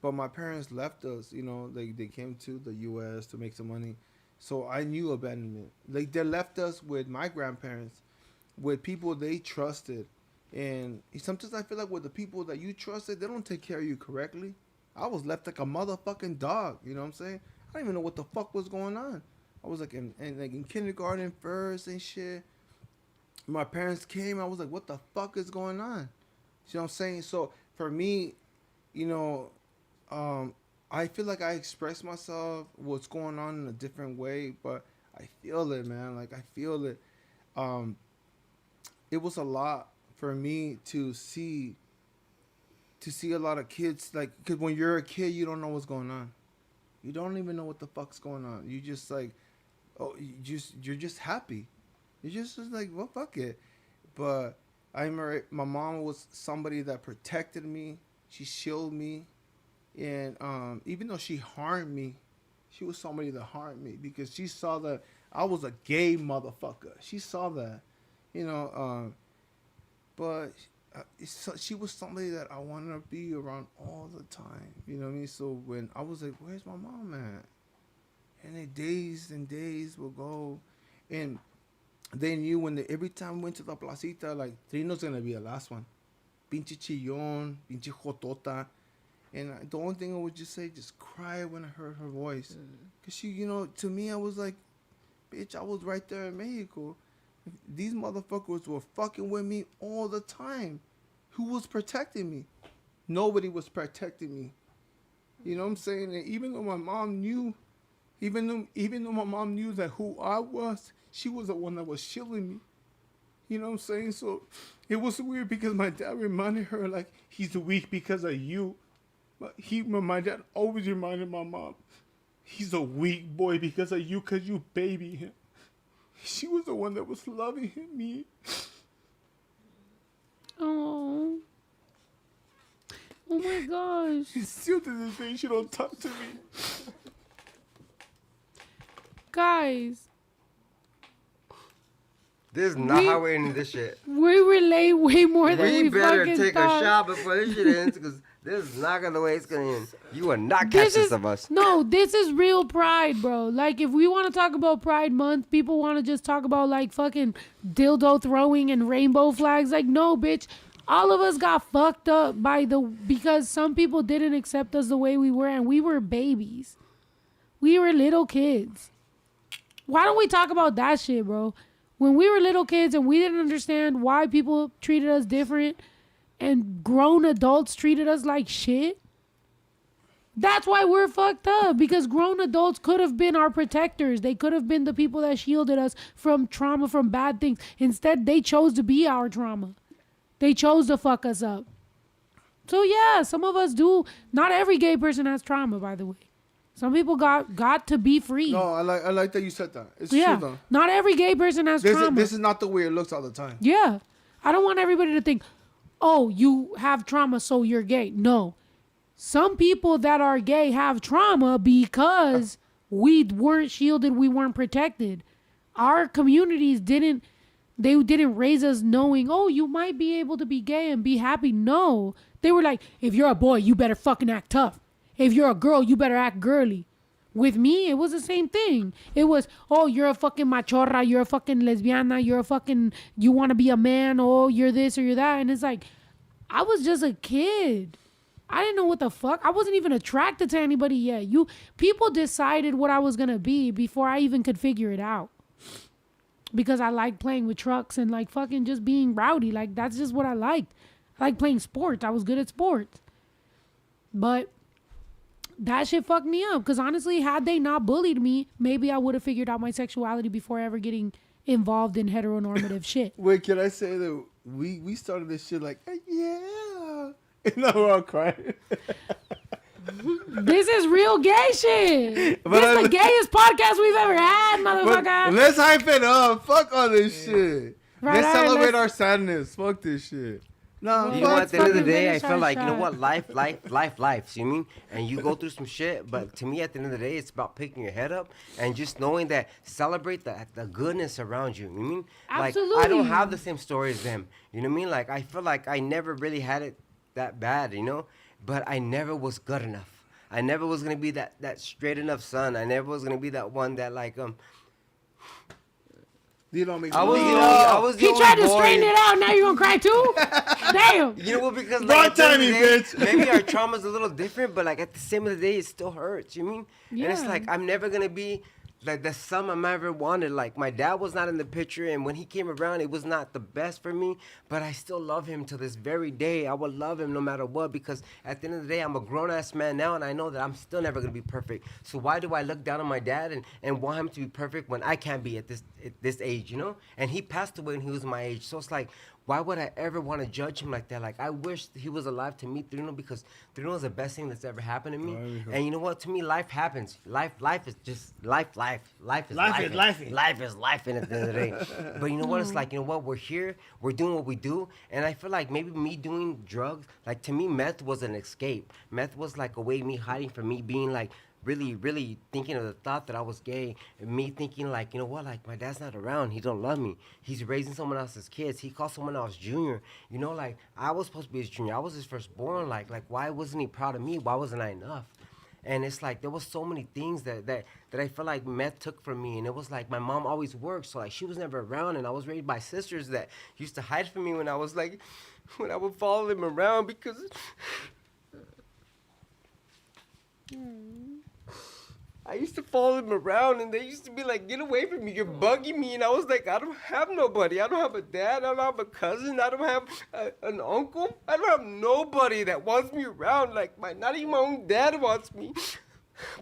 but my parents left us. You know, they came to the U.S. to make some money, so I knew abandonment. Like, they left us with my grandparents, with people they trusted, and sometimes I feel like with the people that you trusted, they don't take care of you correctly. I was left like a motherfucking dog. You know what I'm saying? I don't even know what the fuck was going on. I was like in kindergarten first and shit. My parents came. I was like, what the fuck is going on? You know what I'm saying? So for me, you know, I feel like I express myself, what's going on in a different way, but I feel it, man. Like, I feel it. It was a lot for me to see a lot of kids, like, because when you're a kid, you don't know what's going on. You don't even know what the fuck's going on. You just like, you're just happy. You're just like, well, fuck it. But I remember my mom was somebody that protected me. She shielded me. And even though she harmed me, she was somebody that harmed me because she saw that I was a gay motherfucker. She saw that, you know. But she was somebody that I wanted to be around all the time. You know what I mean? So when I was like, "Where's my mom at?" And then days and days will go, and they knew every time we went to the placita, like Trino's gonna be the last one. Pinche chillón, pinche jotota. And the only thing I would just say, just cry when I heard her voice. Because she, you know, to me, I was like, bitch, I was right there in Mexico. These motherfuckers were fucking with me all the time. Who was protecting me? Nobody was protecting me. You know what I'm saying? And even though my mom knew, even though my mom knew that who I was, she was the one that was shielding me. You know what I'm saying? So it was weird because my dad reminded her, like, he's weak because of you. But my dad always reminded my mom, he's a weak boy because of you, because you baby him. She was the one that was loving him, me. Oh. Oh my gosh. Still to this day, she don't talk to me. Guys, This is not how we're ending this shit. we relate way more than we better fucking take thought. a shot before this shit ends, because this is not gonna the way it's gonna end. You are not This catch this is of us. no. This is real pride, bro. Like, if we want to talk about Pride Month, people want to just talk about like fucking dildo throwing and rainbow flags. Like, no, bitch. All of us got fucked up because some people didn't accept us the way we were, and we were babies. We were little kids. Why don't we talk about that shit, bro? When we were little kids and we didn't understand why people treated us different and grown adults treated us like shit. That's why we're fucked up, because grown adults could have been our protectors. They could have been the people that shielded us from trauma, from bad things. Instead, they chose to be our trauma. They chose to fuck us up. So yeah, some of us do. Not every gay person has trauma, by the way. Some people got to be free. No, I like that you said that. It's Yeah, true though. not every gay person has trauma. This is not the way it looks all the time. Yeah. I don't want everybody to think, oh, you have trauma, so you're gay. No. Some people that are gay have trauma because we weren't shielded, we weren't protected. Our communities didn't raise us knowing, oh, you might be able to be gay and be happy. No. They were like, if you're a boy, you better fucking act tough. If you're a girl, you better act girly. With me, it was the same thing. It was, oh, you're a fucking machorra, you're a fucking lesbiana, you want to be a man, oh, you're this or you're that. And it's like, I was just a kid. I didn't know what the fuck. I wasn't even attracted to anybody yet. People decided what I was going to be before I even could figure it out. Because I liked playing with trucks and like fucking just being rowdy. Like, that's just what I liked. I like playing sports. I was good at sports. But that shit fucked me up. Because honestly, had they not bullied me, maybe I would have figured out my sexuality before ever getting involved in heteronormative shit. Wait, can I say that we started this shit like, yeah. And now we're all crying. This is real gay shit. This is the gayest podcast we've ever had, motherfucker. Let's hype it up. Fuck all this shit. Right, let's all right, celebrate let's- our sadness. Fuck this shit. No, You know what? At the end of the fucking day, I finish feel our like, you know shot. what? Life. You know what I mean? And you go through some shit, but to me, at the end of the day, it's about picking your head up and just knowing that celebrate the goodness around you. You know what I mean? Like, I Absolutely. don't have the same story as them. You know what I mean? Like, I feel like I never really had it that bad, you know? But I never was good enough. I never was gonna be that straight enough son. I never was gonna be that one that like You don't make I was, me you know, I was the He only tried to boy. straighten it out. Now you gonna cry too? Damn. You know what? Because Wrong like, at the end of the timing, day, bitch. maybe our trauma's a little different, but like at the same of the day, it still hurts. You mean? And it's Yeah. like I'm never gonna be like the son I ever wanted. Like my dad was not in the picture, and when he came around, it was not the best for me. But I still love him to this very day. I will love him no matter what, because at the end of the day, I'm a grown ass man now, and I know that I'm still never gonna be perfect. So why do I look down on my dad and want him to be perfect when I can't be at this age? You know? And he passed away when he was my age. So it's like, why would I ever want to judge him like that? Like, I wish he was alive to meet Trino because Trino is the best thing that's ever happened to me. And you know what? To me, life happens. Life is just life. Life is life. Life is life at the end of the day. But you know what? It's like, you know what? We're here. We're doing what we do. And I feel like maybe me doing drugs, like to me, meth was an escape. Meth was like a way of me hiding from me being like, really thinking of the thought that I was gay, and me thinking like, you know what, like my dad's not around, he don't love me, he's raising someone else's kids, he calls someone else junior, you know, like I was supposed to be his junior, I was his firstborn, like why wasn't he proud of me, why wasn't I enough? And it's like there was so many things that I felt like meth took from me, and it was like my mom always worked, so like she was never around, and I was raised by sisters that used to hide from me when I was like, when I would follow them around because I used to follow them around, and they used to be like, get away from me, you're bugging me. And I was like, I don't have nobody. I don't have a dad. I don't have a cousin. I don't have an uncle. I don't have nobody that wants me around. Like, not even my own dad wants me.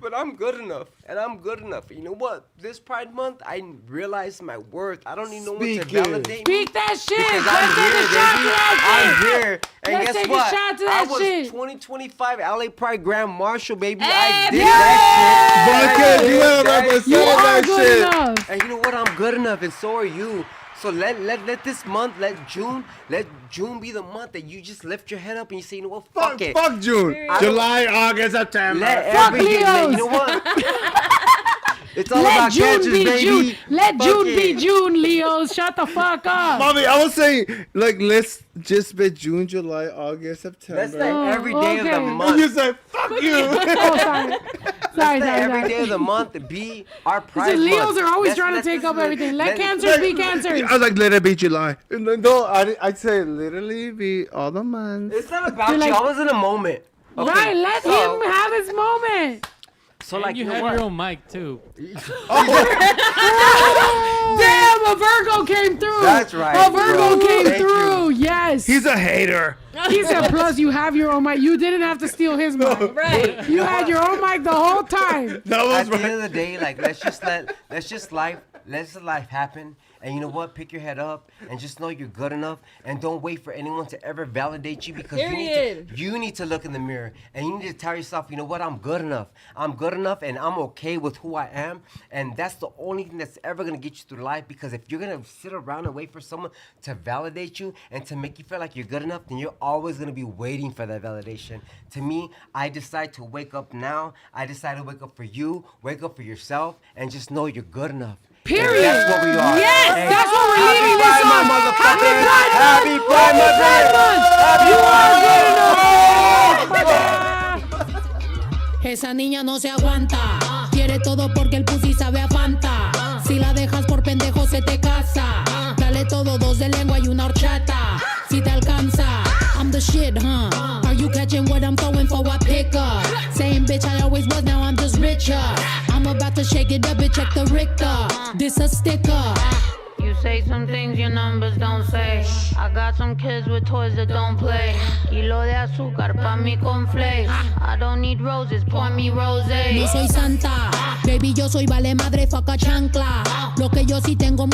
But I'm good enough, and I'm good enough. You know what? This Pride Month, I realized my worth. I don't need no one to validate me. Speak that shit. Because I'm here, baby. I'm here. And Let's guess take what? a shot to that I was shit. 2025 LA Pride Grand Marshal, baby. Hey, I did Bucket, you that have shit. You are that good shit. enough. And you know what? I'm good enough, and so are you. So let this month, let June be the month that you just lift your head up and you say, you know what, fuck it. Fuck June. July, August, September. Let Leos. you know what? It's all Let about June catches, be baby. June. Let Fuck June it. be June, Leos. Shut the fuck up. Mommy, I was saying, like, let's just be June, July, August, September. That's like every day of the okay. month. And you say, fuck you. Oh, sorry. Sorry, Let every sorry. day of the month be our Pride Listen, Leos month. are always Let's- trying to let's take up listen everything. Let cancers Like, be cancers. I was like, let it be July. And then, no, I'd say literally be all the months. It's not about You're you. like- I was in a moment. Okay, Right, let so- him have his moment. So And like you know have what? your own mic too. Damn, a Virgo came through. That's right, A Virgo bro. came Thank through. Yes. He's a hater. He said, plus you have your own mic. You didn't have to steal his mic. Right. You had your own mic the whole time. That At was the end right. of the day, like let life happen. And you know what? Pick your head up and just know you're good enough. And don't wait for anyone to ever validate you because you need to look in the mirror and you need to tell yourself, you know what? I'm good enough. I'm good enough, and I'm okay with who I am. And that's the only thing that's ever gonna get you through life. Because if you're gonna sit around and wait for someone to validate you and to make you feel like you're good enough, then you're always gonna be waiting for that validation. To me, I decide to wake up now. I decide to wake up for you, wake up for yourself, and just know you're good enough. Period. And that's what we are. Yes, And that's what we're Happy leaving Pride this on. Month, motherfuckers. Happy Pride Month. Happy Pride Month. You are good enough. Esa niña no se aguanta. Quiere todo porque el pussy sabe a Fanta. Si la dejas por pendejo se te casa. Dale todo, dos de lengua y una horchata. Si te alcanza, I'm the shit, huh? Are you catching what I'm throwing for a pickup? Same bitch I always was, now I'm just richer. I'm about to shake it up and check the Richter. This a sticker. You say some things your numbers don't say. I got some kids with toys that don't play. Kilo de azúcar pa' mi cornflakes. I don't need roses, pour me rosé. No soy santa, baby yo soy vale madre, faca chancla. Lo que yo sí tengo